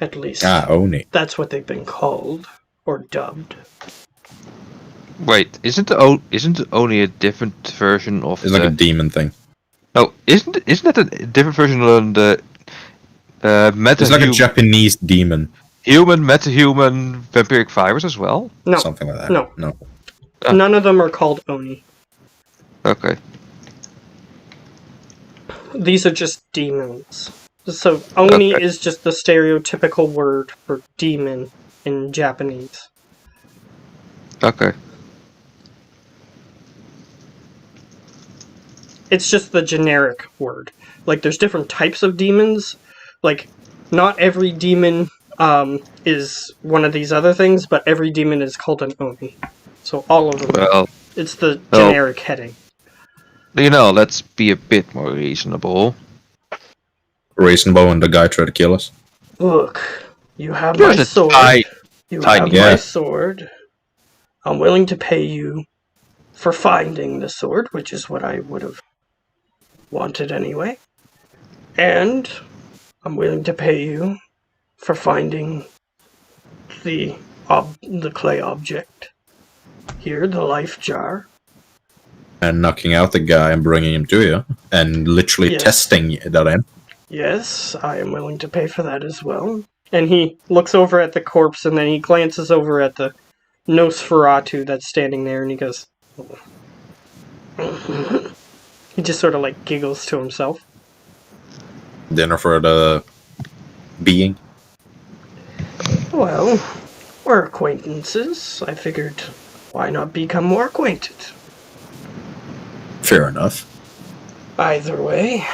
At least, Oni. that's what they've been called, or dubbed. Wait, isn't only a different version of It's like a demon thing. No, isn't that a different version than the It's like a Japanese demon. human, metahuman vampiric virus as well? No, Something like that. no. Ah. None of them are called Oni. Okay. These are just demons. So, Oni Okay. is just the stereotypical word for demon in Japanese. Okay. It's just the generic word. Like, there's different types of demons. Like, not every demon is one of these other things, but every demon is called an Oni. So all of them. Well, It's the generic heading. you know, let's be a bit more reasonable. Reasonable when the guy tried to kill us. Look, you have There's my a sword. You tiny- have Yeah. my sword. I'm willing to pay you for finding the sword, which is what I would have wanted anyway. And I'm willing to pay you for finding the clay object. Here, the life jar. And knocking out the guy and bringing him to you. And literally Yes. testing that in. Yes, I am willing to pay for that as well. And he looks over at the corpse, and then he glances over at the Nosferatu that's standing there, and he goes. He just sort of like giggles to himself. Dinner for the being. Well, we're acquaintances. I figured, why not become more acquainted? Fair enough. Either way.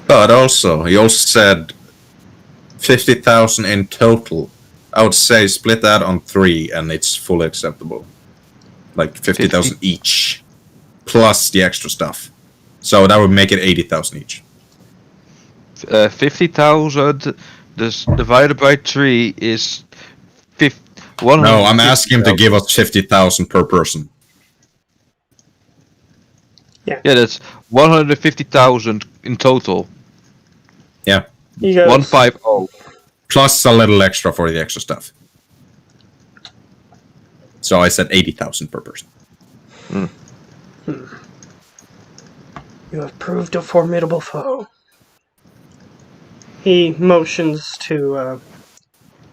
But also, he also said 50,000 in total. I would say split that on 3 and it's fully acceptable. Like 50,000 each. Plus the extra stuff. So that would make it 80,000 each. 50,000 divided by 3 is 100. No, I'm asking him to give us 50,000 per person. Yeah, that's 150,000 in total. Yeah. 150. Plus a little extra for the extra stuff. So I said 80,000 per person. You have proved a formidable foe. He motions to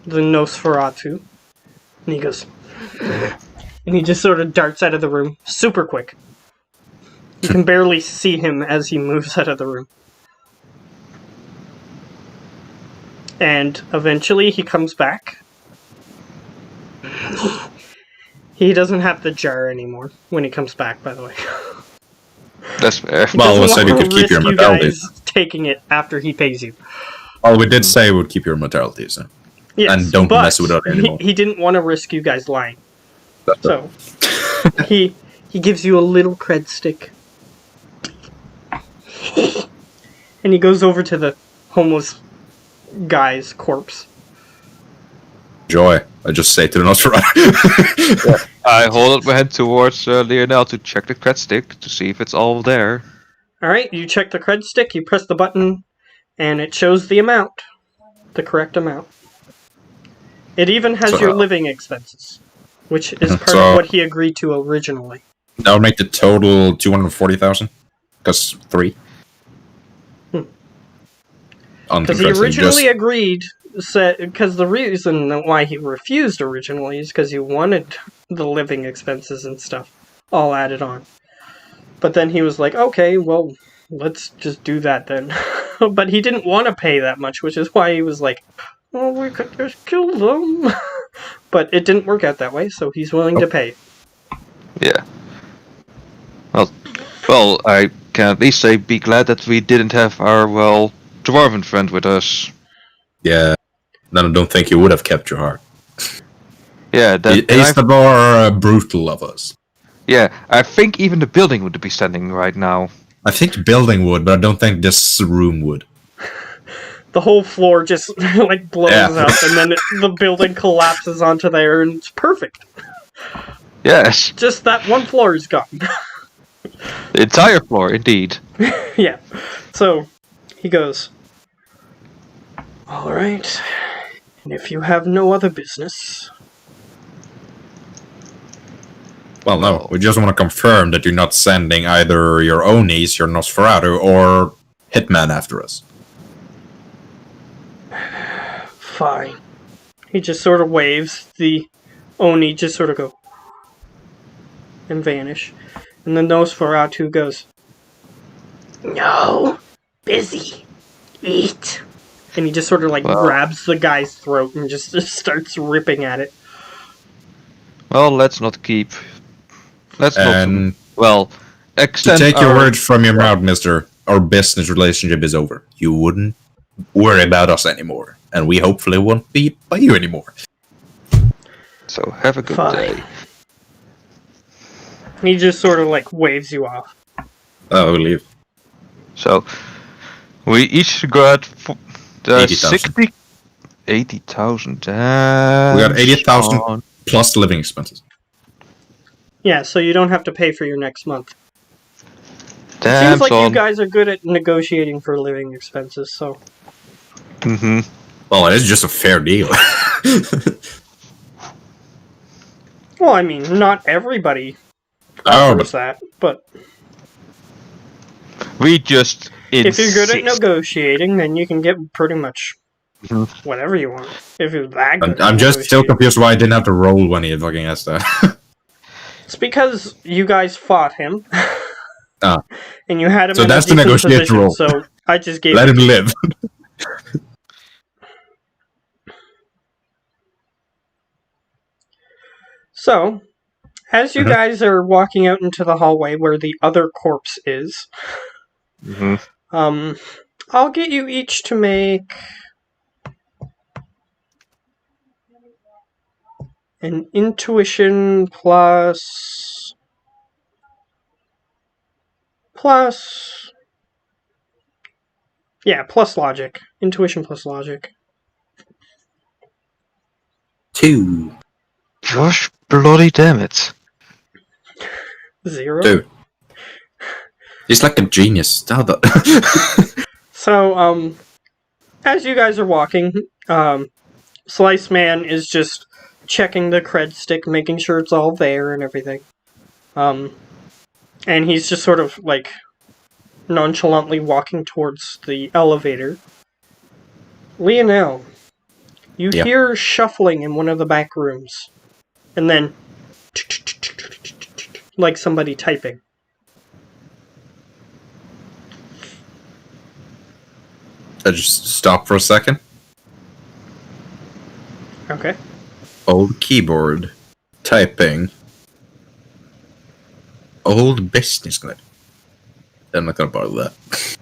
the Nosferatu, and he goes, and he just sort of darts out of the room, super quick. You can barely see him as he moves out of the room. And eventually he comes back. He doesn't have the jar anymore when he comes back, by the way. That's fair. Well, we said you could keep your you modalities. guys taking it after he pays you. Well, we did say we would keep your modalities. So. Yes, And don't but mess with it anymore. He didn't want to risk you guys lying. That's So he gives you a little cred stick. And he goes over to the homeless guy's corpse. Joy. I just say to the Nosferatu. I hold up my head towards Lionel to check the cred stick to see if it's all there. Alright, you check the cred stick, you press the button, and it shows the amount. The correct amount. It even has your living expenses, which is part of what he agreed to originally. That would make the total 240,000. Because 3. Because he originally agreed, because the reason why he refused originally is because he wanted the living expenses and stuff all added on. But then he was like, okay, well, let's just do that then. But he didn't want to pay that much, which is why he was like, well, we could just kill them. But it didn't work out that way, so he's willing to pay. Yeah. Well, I can at least say be glad that we didn't have our, dwarven friend with us. Yeah. Then I don't think he would have kept your heart. Yeah, he's the more brutal of us. Yeah, I think even the building would be standing right now. I think the building would, but I don't think this room would. The whole floor just like blows up, and then the building collapses onto there, and it's perfect. Yes. Just that one floor is gone. The entire floor, indeed. Yeah. So he goes, all right. And if you have no other business. Well, no. We just want to confirm that you're not sending either your Onis, your Nosferatu, or Hitman after us. Fine. He just sort of waves. The Oni just sort of go and vanish. And the Nosferatu goes, no, busy, eat. And he just sort of like grabs the guy's throat and just starts ripping at it. Well, let's not keep... To extend take your words from your mouth, mister, our business relationship is over. You wouldn't worry about us anymore. And we hopefully won't be by you anymore. So have a good day. He just sort of like waves you off. Oh, we'll leave. So, we each got 80,000. 80,000. We got 80,000 plus living expenses. Yeah, so you don't have to pay for your next month. Damn, seems like you guys are good at negotiating for living expenses, so... Mm-hmm. Well, it is just a fair deal. Well, I mean, not everybody offers that, but... We just if you're good at negotiating, then you can get pretty much Whatever you want. If it's that good. I'm just still confused why I didn't have to roll when he fucking asked that. It's because you guys fought him. Ah. And you had him So in that's a the decent negotiation position, roll. so I just gave Let it him live. So, as you guys are walking out into the hallway where the other corpse is, I'll get you each to make an intuition plus logic. Intuition plus logic. 2. Gosh, bloody damn it. 0. Dude. He's like a genius. How the... So, as you guys are walking, Slice Man is just checking the cred stick, making sure it's all there and everything. And he's just sort of, like, nonchalantly walking towards the elevator. Lionel, you hear shuffling in one of the back rooms. And then... like somebody typing. I just stop for a second. Okay. Old keyboard. Typing. Old business card. I'm not gonna bother that.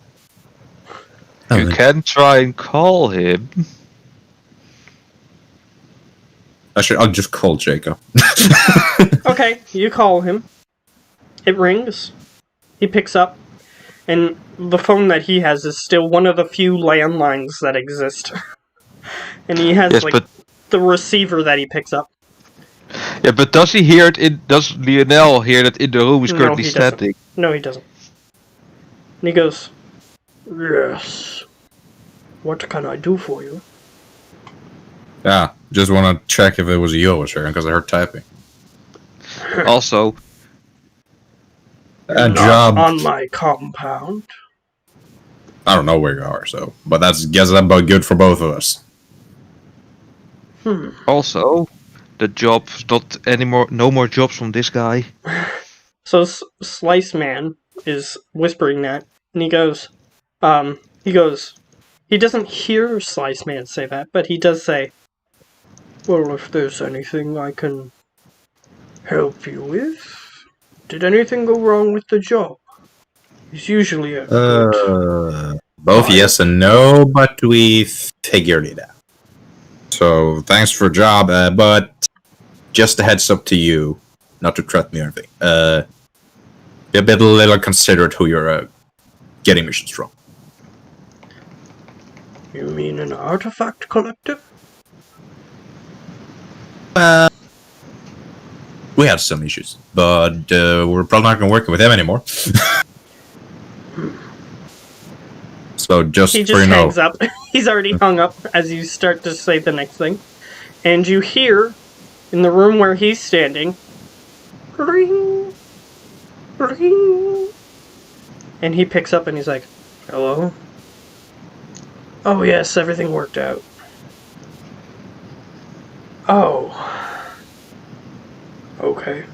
You can try and call him. I'll just call Jacob. Okay, you call him. It rings. He picks up. And the phone that he has is still one of the few landlines that exist. And he has, the receiver that he picks up. Yeah, but does he hear it does Lionel hear that in the room he's currently standing? No, he doesn't. And he goes, "Yes. What can I do for you?" Yeah, just want to check if it was you I was hearing, because I heard typing. Also, a Not job on my compound. I don't know where you are, so but that's about good for both of us. Also, the job's not anymore. No more jobs from this guy. So Slice Man is whispering that, and he goes, he doesn't hear Slice Man say that, but he does say, "Well, if there's anything I can help you with, did anything go wrong with the job?" He's usually a good... Both yes and no, but we figured it out. So thanks for the job, but just a heads up to you, not to threaten me or anything. Be a little considerate who you're getting missions from. You mean an artifact collector? We had some issues, but we're probably not going to work with them anymore. So He just for you hangs know, up. He's already hung up as you start to say the next thing. And you hear, in the room where he's standing, ring, ring. And he picks up and he's like, "Hello? Oh yes, everything worked out. Oh. Okay."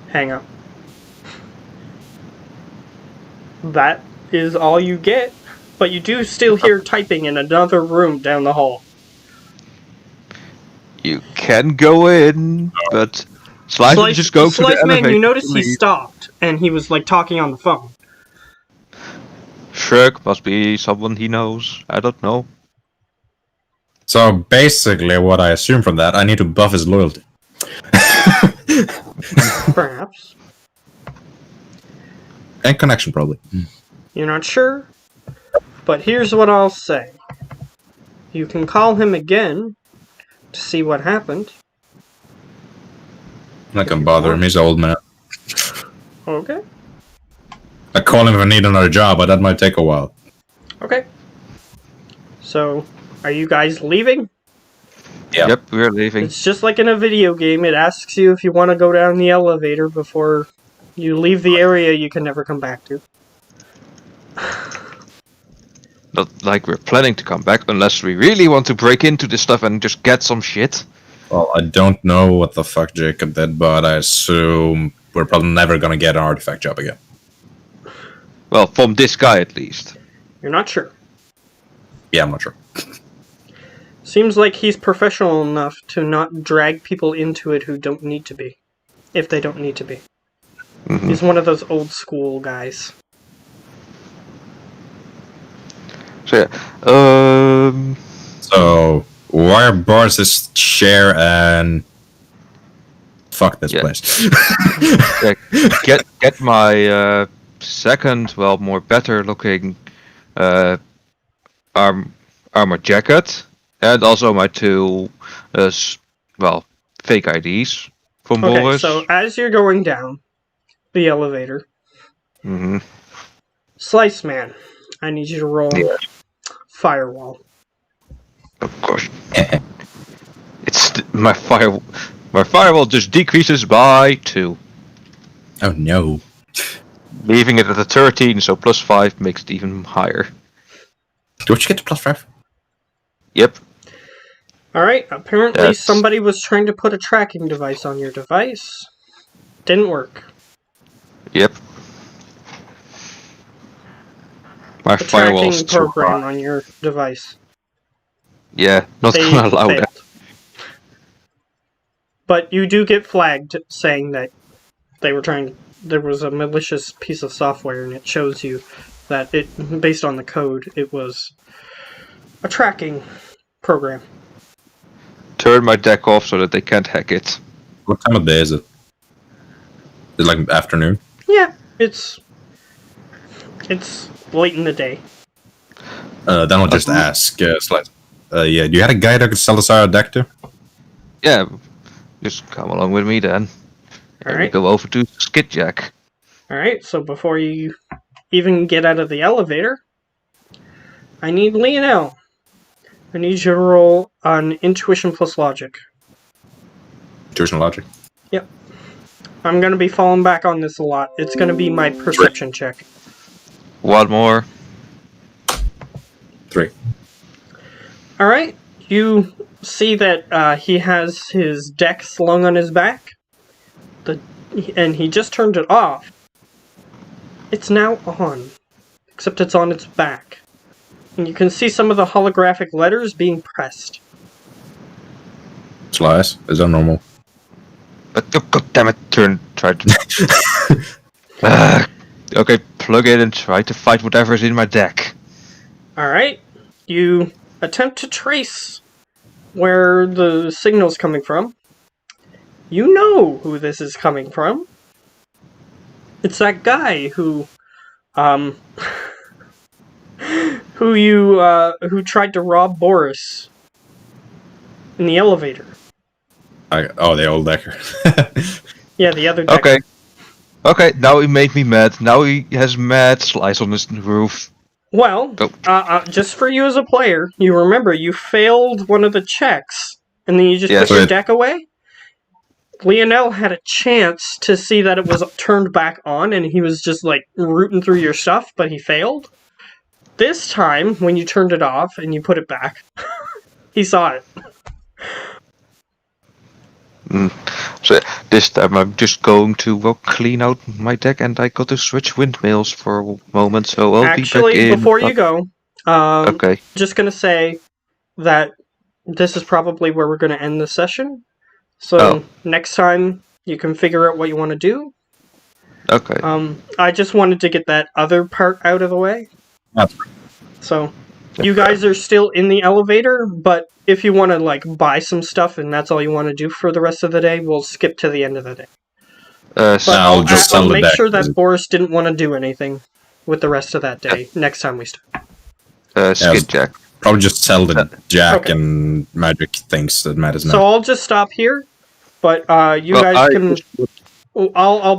Hang up. That is all you get, but you do still hear typing in another room down the hall. You can go in, but Slice just go to the Slice Man, elevator. you notice he stopped, and he was like talking on the phone. Shrek must be someone he knows. I don't know. so basically, what I assume from that, I need to buff his loyalty. Perhaps. And connection, probably. You're not sure? But here's what I'll say. You can call him again to see what happened. I'm not gonna bother him, he's an old man. Okay. I call him if I need another job, but that might take a while. Okay. So, are you guys leaving? Yeah. Yep, we're leaving. It's just like in a video game. It asks you if you want to go down the elevator before you leave the area you can never come back to. Not like we're planning to come back, unless we really want to break into this stuff and just get some shit. Well, I don't know what the fuck Jacob did, but I assume we're probably never gonna get an artifact job again. Well, from this guy at least. You're not sure. Yeah, I'm not sure. Seems like he's professional enough to not drag people into it who don't need to be. If they don't need to be. Mm-hmm. He's one of those old school guys. So yeah, So, where Boris's chair and... Fuck this Yeah. place. yeah, get my second, well, more better looking armor jacket, and also my two, fake IDs from Okay, Boris. so as you're going down the elevator, Mm-hmm. Slice Man, I need you to roll Yeah. Firewall. Of course. My firewall just decreases by 2. Oh no. Leaving it at a 13, so plus 5 makes it even higher. Don't you get to +5? Yep. Alright, apparently That's- somebody was trying to put a tracking device on your device. Didn't work. Yep. My The firewall's tracking too program high. on your device. Yeah, not They gonna allow failed. that. But you do get flagged saying that they were trying. There was a malicious piece of software, and it shows you that it, based on the code, it was a tracking program. Turn my deck off so that they can't hack it. What time of day is it? Is it like afternoon? Yeah, it's late in the day. Then I'll just ask. Yeah, do you have a guy that could sell us our deck to? Yeah, just come along with me then. And we Alright. go over to Skidjack. Alright, so before you even get out of the elevator, I need Lionel. I need you to roll on intuition plus logic. Intuition logic. I'm gonna be falling back on this a lot. It's gonna be my perception check. One more. 3. Alright, you see that he has his deck slung on his back, and he just turned it off. It's now on, except it's on its back. And you can see some of the holographic letters being pressed. Slice. Is that normal? But oh, god damn it! Try to. Okay, plug it and try to fight whatever's in my deck. Alright, you attempt to trace where the signal's coming from. You know who this is coming from. It's that guy who who tried to rob Boris in the elevator. The old decker. Yeah, the other deck. Okay. Okay, now he made me mad. Now he has mad Slice on his roof. Well, Oh. just for you as a player, you remember you failed one of the checks, and then you just Yes. put your deck away? Lionel had a chance to see that it was turned back on, and he was just, like, rooting through your stuff, but he failed. This time, when you turned it off and you put it back, he saw it. So this time I'm just going to clean out my deck, and I got to switch windmills for a moment, so I'll be back Actually, in. before you go, Okay. just gonna say that this is probably where we're gonna end the session. So next time you can figure out what you want to do. Okay. I just wanted to get that other part out of the way. That's So you guys are still in the elevator, but if you want to like buy some stuff and that's all you want to do for the rest of the day, we'll skip to the end of the day. So But I'll just sell the make deck. sure that Boris didn't want to do anything with the rest of that day next time we start. Skidjack. Probably just sell the jack Okay. and magic things that matters now. So I'll just stop here, but you Well, guys can. I'll